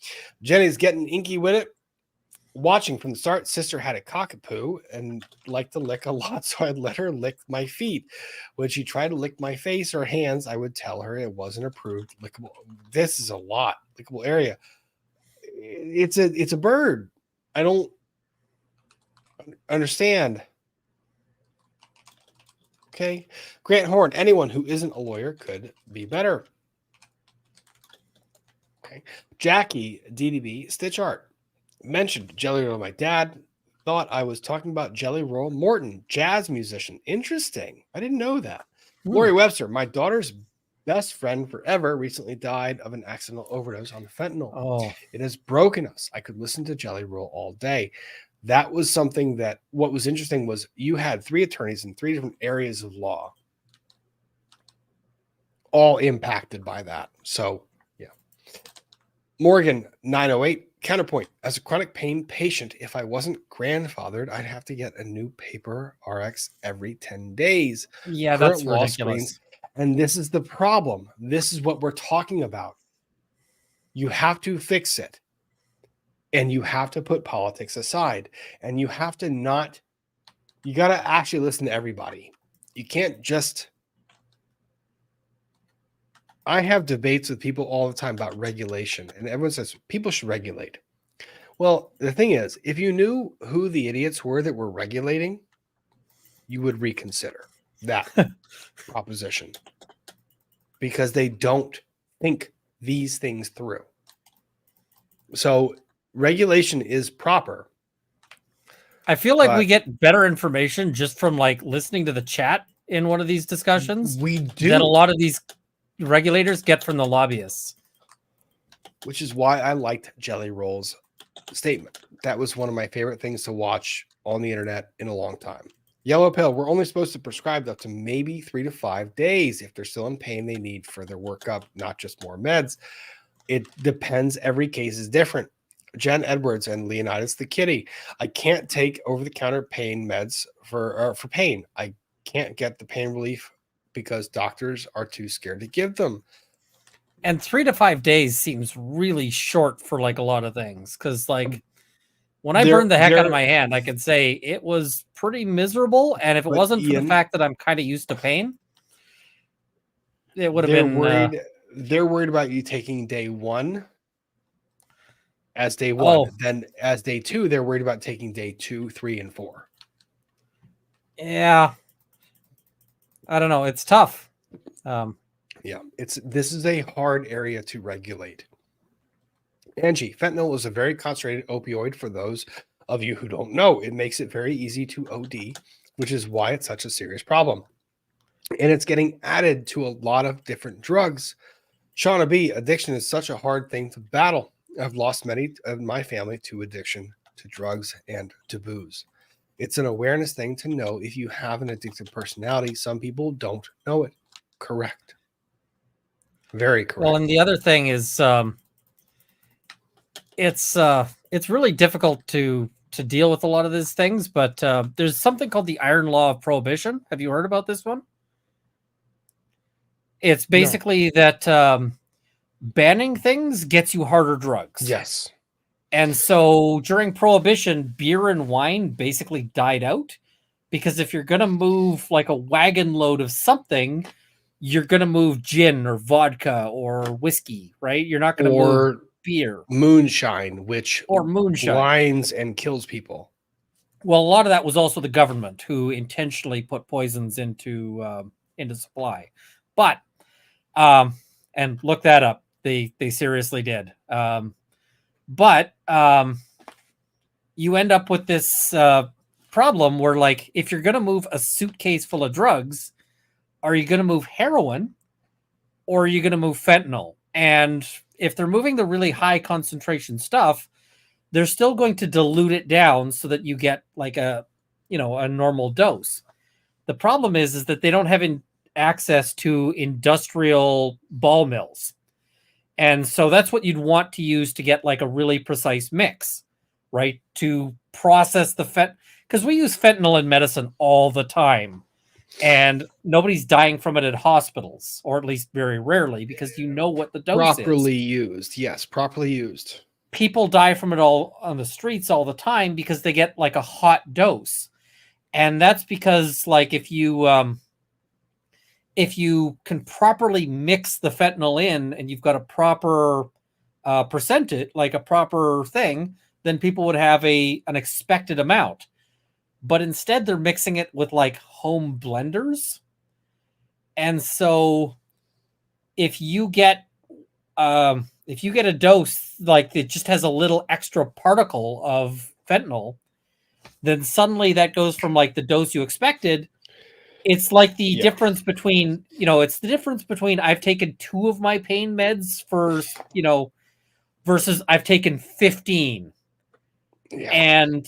Jenny's getting inky with it. Watching from the start, sister had a cockapoo and liked to lick a lot, so I'd let her lick my feet. When she tried to lick my face or hands, I would tell her it wasn't approved lickable. This is a lot lickable area. It's a bird. I don't understand. Okay, Grant Horn. Anyone who isn't a lawyer could be better. Okay, Jackie DDB Stitch Art. Mentioned Jelly Roll. My dad thought I was talking about Jelly Roll Morton, jazz musician. Interesting. I didn't know that. Lori Webster, my daughter's best friend forever, recently died of an accidental overdose on fentanyl. Oh, It has broken us. I could listen to Jelly Roll all day. That was something that what was interesting was you had 3 attorneys in 3 different areas of law, all impacted by that. So, yeah. Morgan 908. Counterpoint, as a chronic pain patient, if I wasn't grandfathered, I'd have to get a new paper RX every 10 days. yeah, Current that's law ridiculous. screens, and this is the problem. This is what we're talking about. You have to fix it, and you have to put politics aside, and you have to not, you got to actually listen to everybody. You can't just, I have debates with people all the time about regulation, and everyone says people should regulate. Well, the thing is, if you knew who the idiots were that were regulating, you would reconsider that proposition because they don't think these things through. So regulation is proper. I feel like But- we get better information just from like listening to the chat in one of these discussions We do. that a lot of these regulators get from the lobbyists. Which is why I liked Jelly Roll's statement. That was one of my favorite things to watch on the internet in a long time. Yellow pill, we're only supposed to prescribe up to maybe 3 to 5 days. If they're still in pain, they need further workup, not just more meds. It depends. Every case is different. Jen Edwards and Leonidas the Kitty. I can't take over-the-counter pain meds for pain. I can't get the pain relief because doctors are too scared to give them. And 3 to 5 days seems really short for like a lot of things. Because like when I burned the heck out of my hand, I could say it was pretty miserable. And if it wasn't for the fact that I'm kind of used to pain, it would have been. They're worried about you taking day 1 as day 1. Oh. Then as day 2, they're worried about taking day 2, 3, and 4. Yeah. I don't know. It's tough. Yeah, this is a hard area to regulate. Angie, fentanyl is a very concentrated opioid for those of you who don't know. It makes it very easy to OD, which is why it's such a serious problem. And it's getting added to a lot of different drugs. Shauna B, addiction is such a hard thing to battle. I've lost many of my family to addiction, to drugs, and to booze. It's an awareness thing to know if you have an addictive personality. Some people don't know it. Correct. Very correct. Well, and the other thing is, it's really difficult to to deal with a lot of these things, but there's something called the Iron Law of Prohibition. Have you heard about this one? It's basically that banning things gets you harder drugs. Yes. And so during Prohibition, beer and wine basically died out, because if you're going to move like a wagon load of something, you're going to move gin or vodka or whiskey, right? You're not going to move beer. Moonshine, which Or moonshine. blinds and kills people. Well, a lot of that was also the government who intentionally put poisons into supply. But and look that up. They seriously did. But you end up with this problem where, like, if you're going to move a suitcase full of drugs, are you going to move heroin or are you going to move fentanyl? And if they're moving the really high concentration stuff, they're still going to dilute it down so that you get like a normal dose. The problem is that they don't have access to industrial ball mills. And so that's what you'd want to use to get like a really precise mix, right? To process the because we use fentanyl in medicine all the time. And nobody's dying from it at hospitals, or at least very rarely, because you know what the dose is. Properly used. Yes, properly used. People die from it all on the streets all the time because they get like a hot dose. And that's because, like, if you can properly mix the fentanyl in and you've got a proper percentage, like a proper thing, then people would have an expected amount. But instead they're mixing it with like home blenders. And so if you get a dose like it just has a little extra particle of fentanyl, then suddenly that goes from like the dose you expected. It's like the difference between, it's the difference between I've taken 2 of my pain meds for, versus I've taken 15. Yeah. And,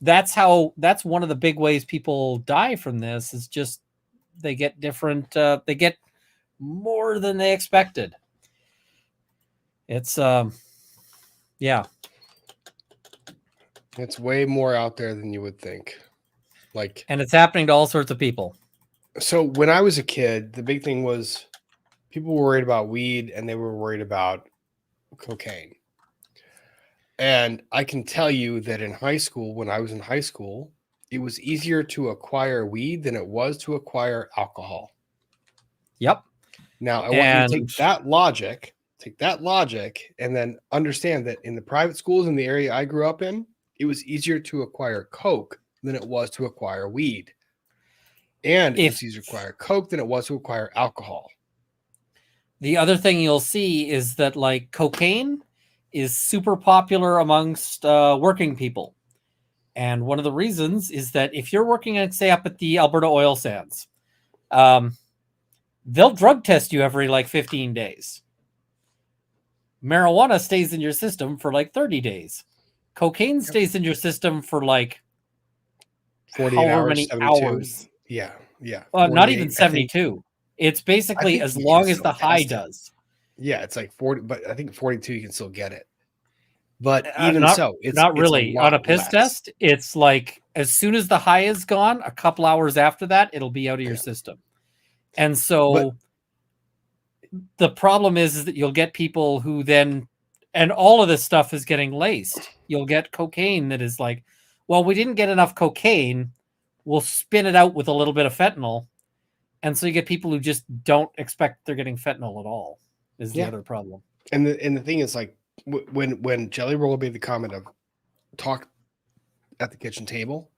that's one of the big ways people die from this is just they get different, they get more than they expected. It's, yeah. It's way more out there than you would think. And it's happening to all sorts of people. So when I was a kid, the big thing was people were worried about weed and they were worried about cocaine. And I can tell you that in high school, when I was in high school, it was easier to acquire weed than it was to acquire alcohol. Yep. Now, I want you to take that logic and then understand that in the private schools in the area I grew up in, it was easier to acquire coke than it was to acquire weed. And it's easier to acquire coke than it was to acquire alcohol. The other thing you'll see is that like cocaine is super popular amongst working people. And one of the reasons is that if you're working at, say, up at the Alberta oil sands, they'll drug test you every like 15 days. Marijuana stays in your system for like 30 days. Cocaine stays in your system for like 48 however hours, many 72. hours. Yeah. Well, not even 72. It's basically as long as the high does. Yeah, it's like 40, but I think 42 you can still get it. But it's not really on a piss test. It's like as soon as the high is gone, a couple hours after that, it'll be out of your system. And so the problem is that you'll get people who then, and all of this stuff is getting laced. You'll get cocaine that is like, well, we didn't get enough cocaine. We'll spin it out with a little bit of fentanyl. And so you get people who just don't expect they're getting fentanyl at all is the other problem. And the thing is, like, when Jelly Roll made the comment of talk at the kitchen table,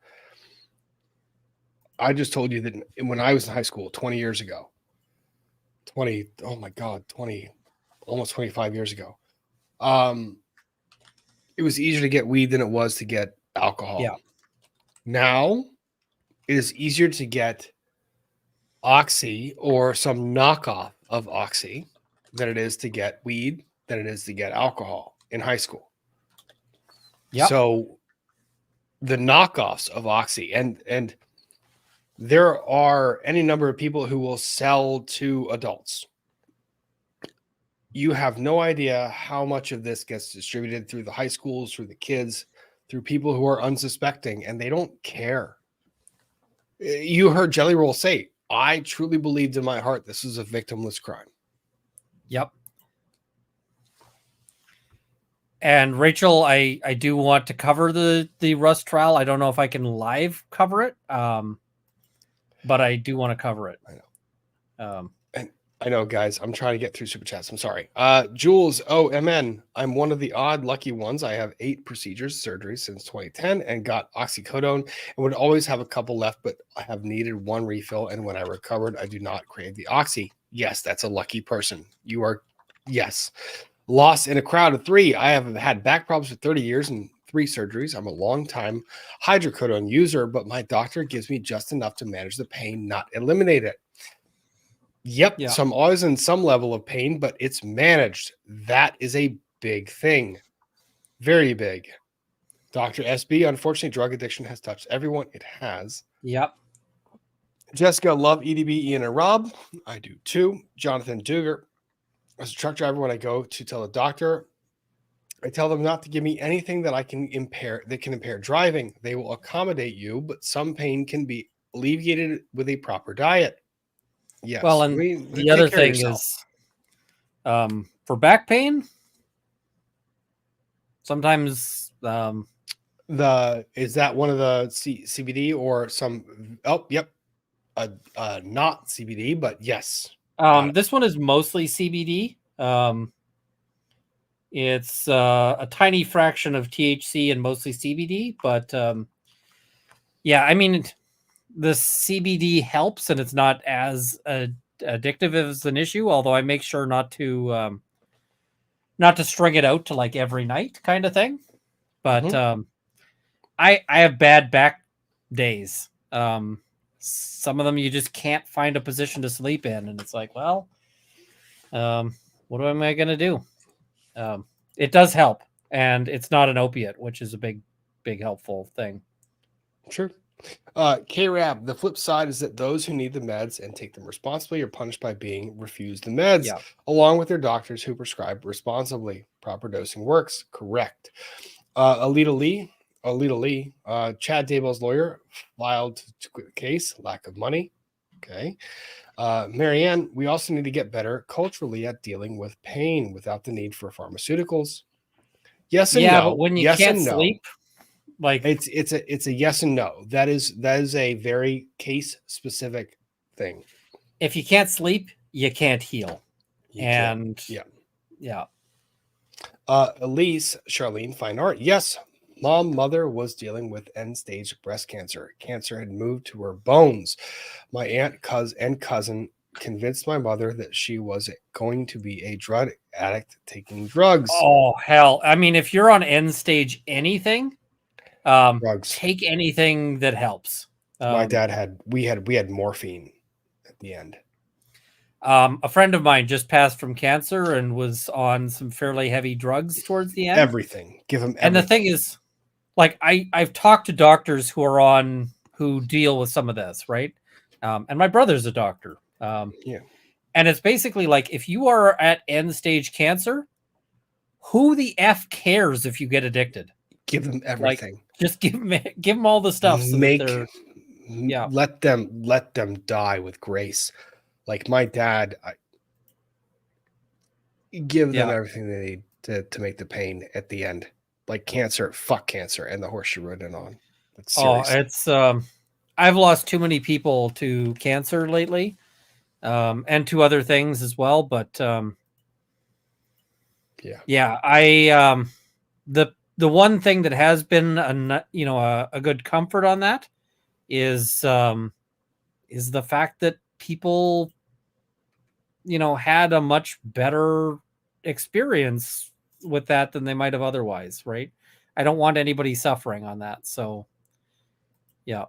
I just told you that when I was in high school 20 years ago, almost 25 years ago, it was easier to get weed than it was to get alcohol. Yeah. Now it is easier to get Oxy or some knockoff of Oxy than it is to get weed, than it is to get alcohol in high school. Yeah. So the knockoffs of Oxy, and there are any number of people who will sell to adults. You have no idea how much of this gets distributed through the high schools, through the kids, through people who are unsuspecting and they don't care. You heard Jelly Roll say, I truly believed in my heart this is a victimless crime. Yep. And Rachel, I do want to cover the Rust trial. I don't know if I can live cover it, but I do want to cover it. I know. And I know, guys, I'm trying to get through super chats. I'm sorry. Jules OMN. I'm one of the odd lucky ones. I have 8 procedures, surgeries since 2010 and got oxycodone and would always have a couple left, but I have needed 1 refill. And when I recovered, I do not crave the oxy. Yes, that's a lucky person. You are, yes. Lost in a crowd of 3. I have had back problems for 30 years and 3 surgeries. I'm a long time hydrocodone user, but my doctor gives me just enough to manage the pain, not eliminate it. Yep. Yeah. So I'm always in some level of pain, but it's managed. That is a big thing. Very big. Dr. SB, unfortunately, drug addiction has touched everyone. It has. Yep. Jessica, love EDB, Ian, and Rob. I do too. Jonathan Duger. As a truck driver, when I go to tell a doctor, I tell them not to give me anything that can impair driving. They will accommodate you, but some pain can be alleviated with a proper diet. Yes. Well, and the other thing is, for back pain, sometimes is that one of the CBD or some? Oh, yep. Not CBD, but yes. This one is mostly CBD. It's a tiny fraction of THC and mostly CBD, but yeah, I mean, the CBD helps and it's not as addictive as an issue, although I make sure not to string it out to like every night kind of thing. But I have bad back days. Some of them you just can't find a position to sleep in, and it's like, well, what am I going to do? It does help, and it's not an opiate, which is a big helpful thing. Sure. K-Rab, the flip side is that those who need the meds and take them responsibly are punished by being refused the meds, along with their doctors who prescribe responsibly. Proper dosing works. Correct. Alita Lee, Chad Daybell's lawyer filed to quit the case. Lack of money. Okay. Marianne, we also need to get better culturally at dealing with pain without the need for pharmaceuticals. Yes and no. But when you yes can't and no. sleep, like it's a yes and no. That is a very case specific thing. If you can't sleep, you can't heal. Yeah. Elise, Charlene, fine art. Yes, mother was dealing with end-stage breast cancer. Cancer had moved to her bones. My aunt, cousin convinced my mother that she was going to be a drug addict taking drugs. Oh hell! I mean, if you're on end-stage anything, drugs. Take anything that helps. My dad had morphine at the end. A friend of mine just passed from cancer and was on some fairly heavy drugs towards the end. Everything. Give him everything. And the thing is, like, I've talked to doctors who deal with some of this, right? And my brother's a doctor. Yeah. And it's basically like, if you are at end stage cancer, who the F cares if you get addicted? Give them everything. Like, just give them all the stuff. So let them die with grace. Like my dad, give them everything they need to make the pain at the end. Like cancer, fuck cancer, and the horse you rode in on. It's I've lost too many people to cancer lately, and to other things as well. But the one thing that has been a good comfort on that is the fact that people had a much better experience with that than they might have otherwise, right? I don't want anybody suffering on that. So yeah.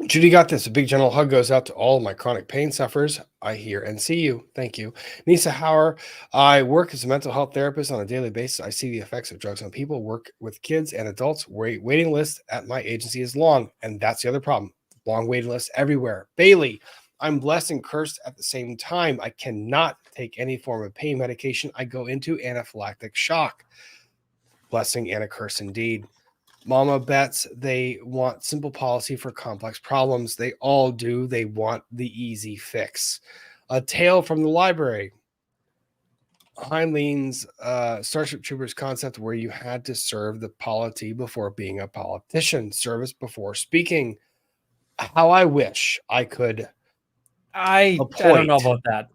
Judy got this. A big general hug goes out to all of my chronic pain sufferers. I hear and see you. Thank you. Nisa Hauer, I work as a mental health therapist on a daily basis. I see the effects of drugs on people, work with kids and adults. Waiting list at my agency is long. And that's the other problem. Long waiting lists everywhere. Bailey, I'm blessed and cursed at the same time. I cannot take any form of pain medication. I go into anaphylactic shock. Blessing and a curse indeed. Mama bets they want simple policy for complex problems. They all do. They want the easy fix. A tale from the library. Heinlein's Starship Troopers concept where you had to serve the polity before being a politician. Service before speaking. How I wish I could I don't know appoint. about that.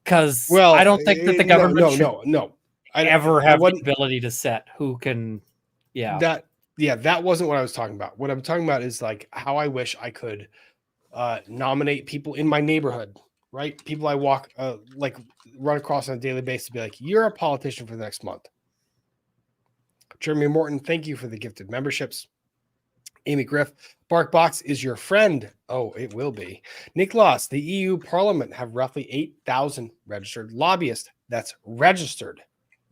Because Well, I don't think that the government should no. ever I have the wouldn't- ability to set who can. Yeah. That wasn't what I was talking about. What I'm talking about is like how I wish I could nominate people in my neighborhood, right? People I walk like run across on a daily basis, be like, you're a politician for the next month. Jeremy Morton, thank you for the gifted memberships. Amy Griff, BarkBox is your friend. Oh, it will be. Nick Loss, the EU Parliament have roughly 8,000 registered lobbyists. That's registered.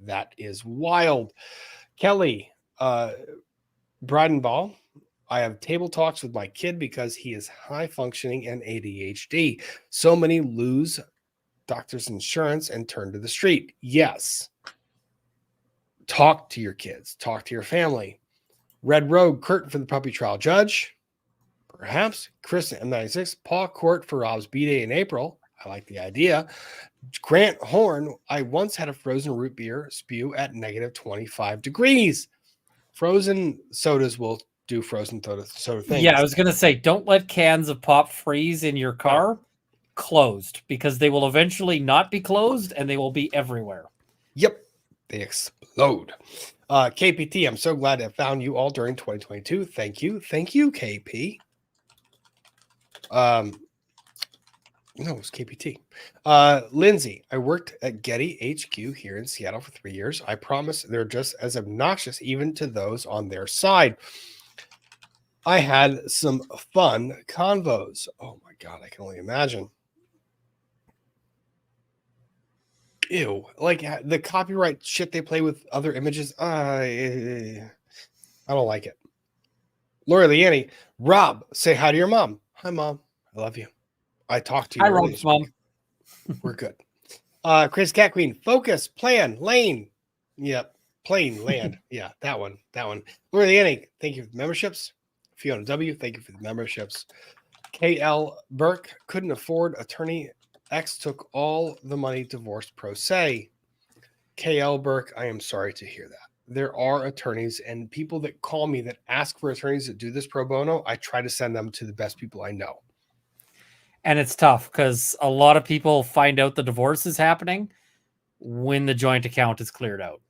That is wild. Kelly, Breidenball, I have table talks with my kid because he is high functioning and ADHD. So many lose doctor's insurance and turn to the street. Yes. Talk to your kids. Talk to your family. Red Rogue, Curtin for the puppy trial judge. Perhaps. Chris M96, Paw Court for Rob's B-Day in April. I like the idea. Grant Horn, I once had a frozen root beer spew at negative 25 degrees. Frozen sodas will do frozen soda things. Yeah, I was going to say, don't let cans of pop freeze in your car closed, because they will eventually not be closed and they will be everywhere. Yep. They explode. KPT, I'm so glad to have found you all during 2022. Thank you. Thank you, KP. No, it was KPT. Lindsay, I worked at Getty HQ here in Seattle for 3 years. I promise they're just as obnoxious even to those on their side. I had some fun convos. Oh my God, I can only imagine. Ew, like the copyright shit they play with other images. I don't like it. Laura Leanne, Rob, say hi to your mom. Hi, Mom. I love you. I talked to you. Hi, earlier Rob's this mom. week. We're good. Chris Cat Queen, focus, plan, lane. Yep, plane, land. Yeah, that one. Laura Leanne, thank you for the memberships. Fiona W, thank you for the memberships. KL Burke, couldn't afford attorney. X took all the money, divorced pro se. KL Burke, I am sorry to hear that. There are attorneys and people that call me that ask for attorneys that do this pro bono. I try to send them to the best people I know. And it's tough because a lot of people find out the divorce is happening when the joint account is cleared out.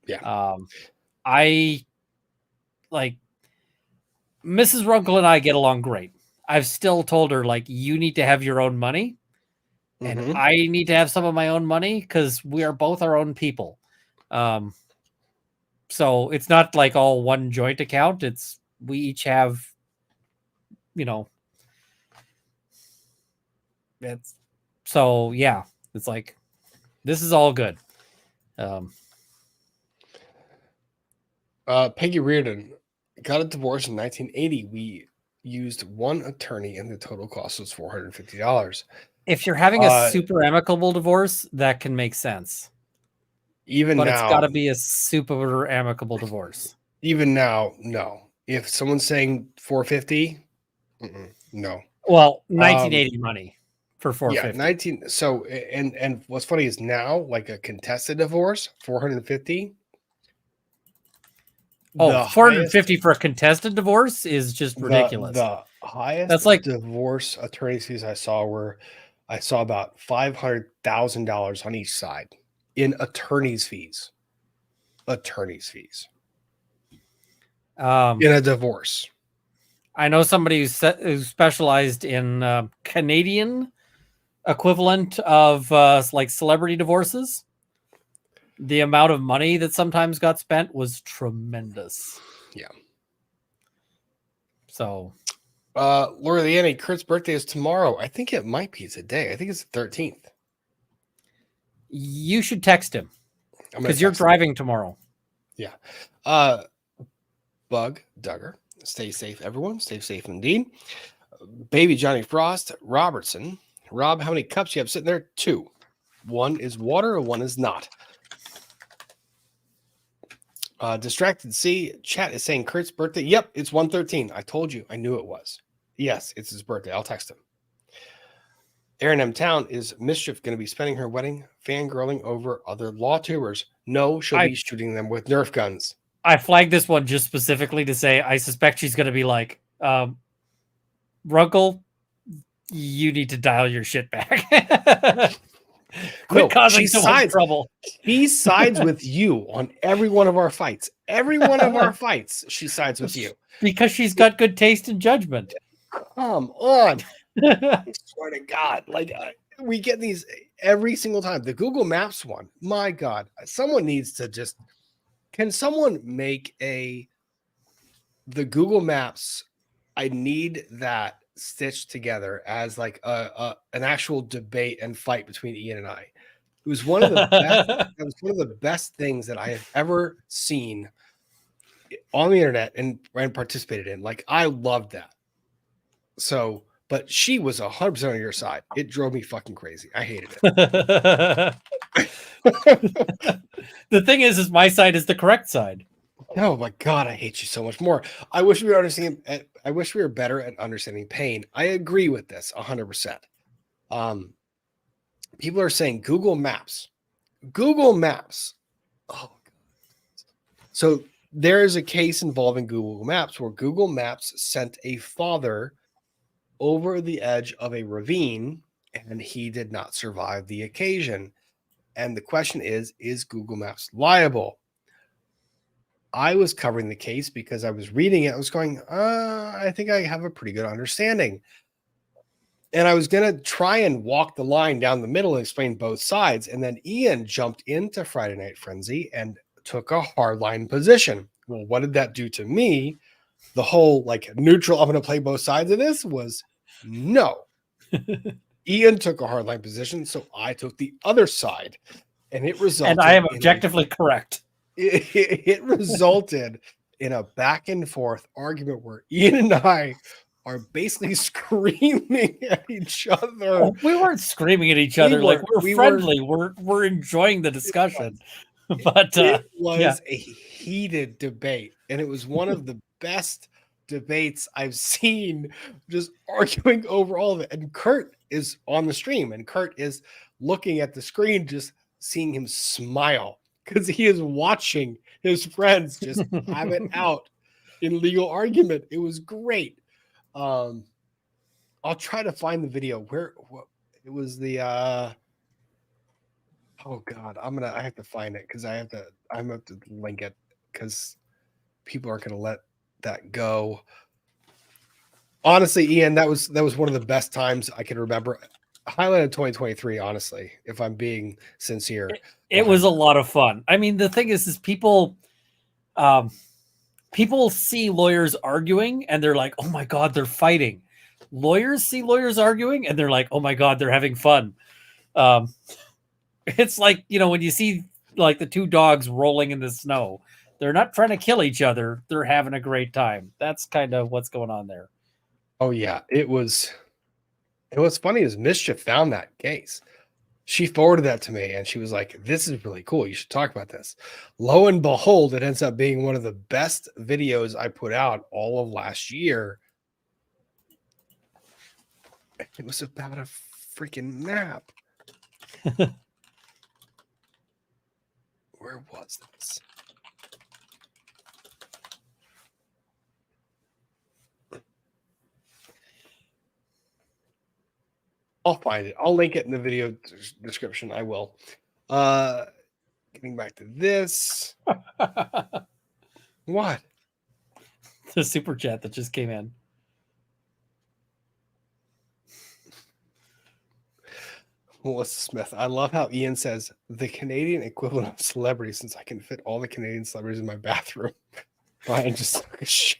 Yeah. I like Mrs. Runkle and I get along great. I've still told her, like, you need to have your own money. And I need to have some of my own money because we are both our own people. So it's not like all one joint account. It's we each have, it's so yeah. It's like this is all good. Peggy Reardon got a divorce in 1980. We used one attorney and the total cost was $450. If you're having a super amicable divorce, that can make sense. But now, it's got to be a super amicable divorce. Even now, no. If someone's saying $450, no. Well, 1980 money for $450. Yeah, So, and what's funny is now, like a contested divorce, $450. Oh, $450 for a contested divorce is just ridiculous. The highest that's like divorce attorney fees I saw about $500,000 on each side in attorney's fees. Attorney's fees. In a divorce. I know somebody who specialized in Canadian equivalent of like celebrity divorces. The amount of money that sometimes got spent was tremendous. Yeah. So, Laura Leanne, Kurt's birthday is tomorrow. I think it might be today. I think it's the 13th. You should text him because you're driving tomorrow. Yeah. Bug Duggar, stay safe, everyone. Stay safe indeed. Baby Johnny Frost Robertson. Rob, how many cups you have sitting there? 2. One is water and one is not. Distracted C. Chat is saying Kurt's birthday. Yep, it's 113. I told you. I knew it was. Yes, it's his birthday. I'll text him. Aaron M. Town, is Mischief going to be spending her wedding fangirling over other law tubers? No, she'll be shooting them with Nerf guns. I flagged this one just specifically to say I suspect she's going to be like, Runkle, you need to dial your shit back. Quit causing so much trouble. She sides with you on every one of our fights. Every one of our fights, she sides with you. Because she's got good taste and judgment. Come on. I swear to God. Like, we get these every single time. The Google Maps one, my God. Someone needs to just... Can someone make the Google Maps? I need that stitched together as like an actual debate and fight between Ian and I. It was one of the best. It was one of the best things that I have ever seen on the internet and participated in. Like, I loved that. So, but she was 100% on your side. It drove me fucking crazy. I hated it. The thing is my side is the correct side. Oh my God, I hate you so much more. I wish we were understanding. I wish we were better at understanding pain. I agree with this 100%. People are saying Google Maps. Google Maps. Oh, God. So there is a case involving Google Maps where Google Maps sent a father over the edge of a ravine, and he did not survive the occasion. And the question is Google Maps liable? I was covering the case because I was reading it. I was going, I think I have a pretty good understanding. And I was going to try and walk the line down the middle and explain both sides. And then Ian jumped into Friday Night Frenzy and took a hardline position. Well, what did that do to me? The whole like neutral, I'm going to play both sides of this was no. Ian took a hardline position, so I took the other side. And it resulted. And I am objectively correct. It resulted in a back and forth argument where Ian and I are basically screaming at each other. Oh, we weren't screaming at each other. We're friendly. We're enjoying the discussion. But it was a heated debate, and it was one of the best debates I've seen, just arguing over all of it. And Kurt is on the stream, and Kurt is looking at the screen, just seeing him smile because he is watching his friends just have it out in legal argument. It was great. I'll try to find the video where it was the oh God, I have to find it because I'm gonna have to link it because people aren't gonna let that go. Honestly, Ian, that was one of the best times I can remember. Highlight of 2023, honestly, if I'm being sincere. It was a lot of fun. I mean, the thing is people see lawyers arguing and they're like, oh my God, they're fighting. Lawyers see lawyers arguing and they're like, oh my God, they're having fun. It's like, when you see like the two dogs rolling in the snow, they're not trying to kill each other. They're having a great time. That's kind of what's going on there. Oh yeah, it was. And what's funny is Mischief found that case. She forwarded that to me and she was like, this is really cool. You should talk about this. Lo and behold, it ends up being one of the best videos I put out all of last year. It was about a freaking map. Where was this? I'll find it. I'll link it in the video description. I will. Getting back to this. What? The super chat that just came in. Melissa Smith. I love how Ian says the Canadian equivalent of celebrity, since I can fit all the Canadian celebrities in my bathroom. Brian just took a shit.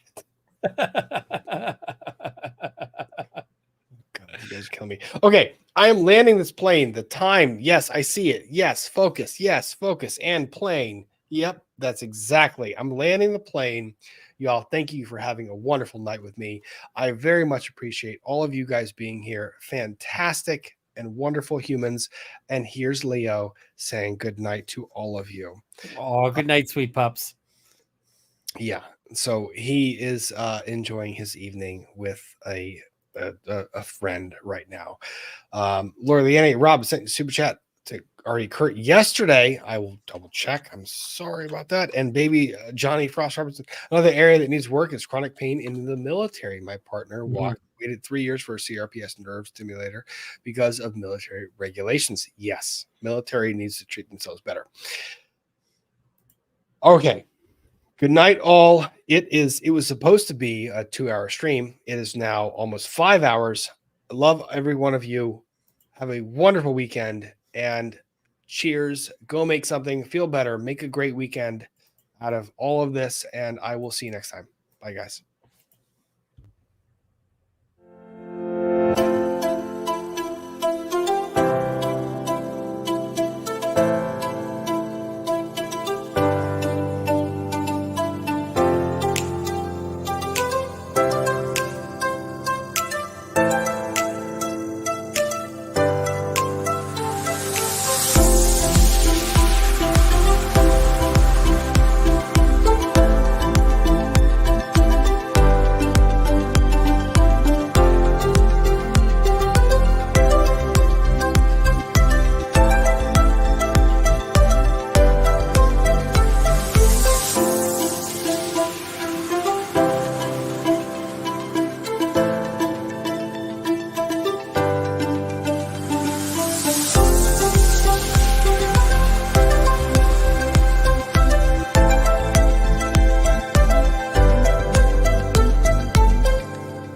You guys kill me. Okay, I am landing this plane. The time, yes, I see it. Yes, focus, and plane. Yep, That's exactly. I'm landing the plane. Y'all, thank you for having a wonderful night with me. I very much appreciate all of you guys being here. Fantastic and wonderful humans. And here's Leo saying good night to all of you. Oh, good night, sweet pups. Yeah. So he is enjoying his evening with a friend right now. Laura Leanne, Rob sent super chat to Ari Kurt yesterday. I will double check. I'm sorry about that. And baby Johnny Frost Robertson. Another area that needs work is chronic pain in the military. My partner waited 3 years for a CRPS nerve stimulator because of military regulations. Yes, military needs to treat themselves better. Okay. Good night, all. It was supposed to be a 2-hour stream. It is now almost 5 hours. I love every one of you. Have a wonderful weekend and cheers. Go make something, feel better, make a great weekend out of all of this. And I will see you next time. Bye, guys.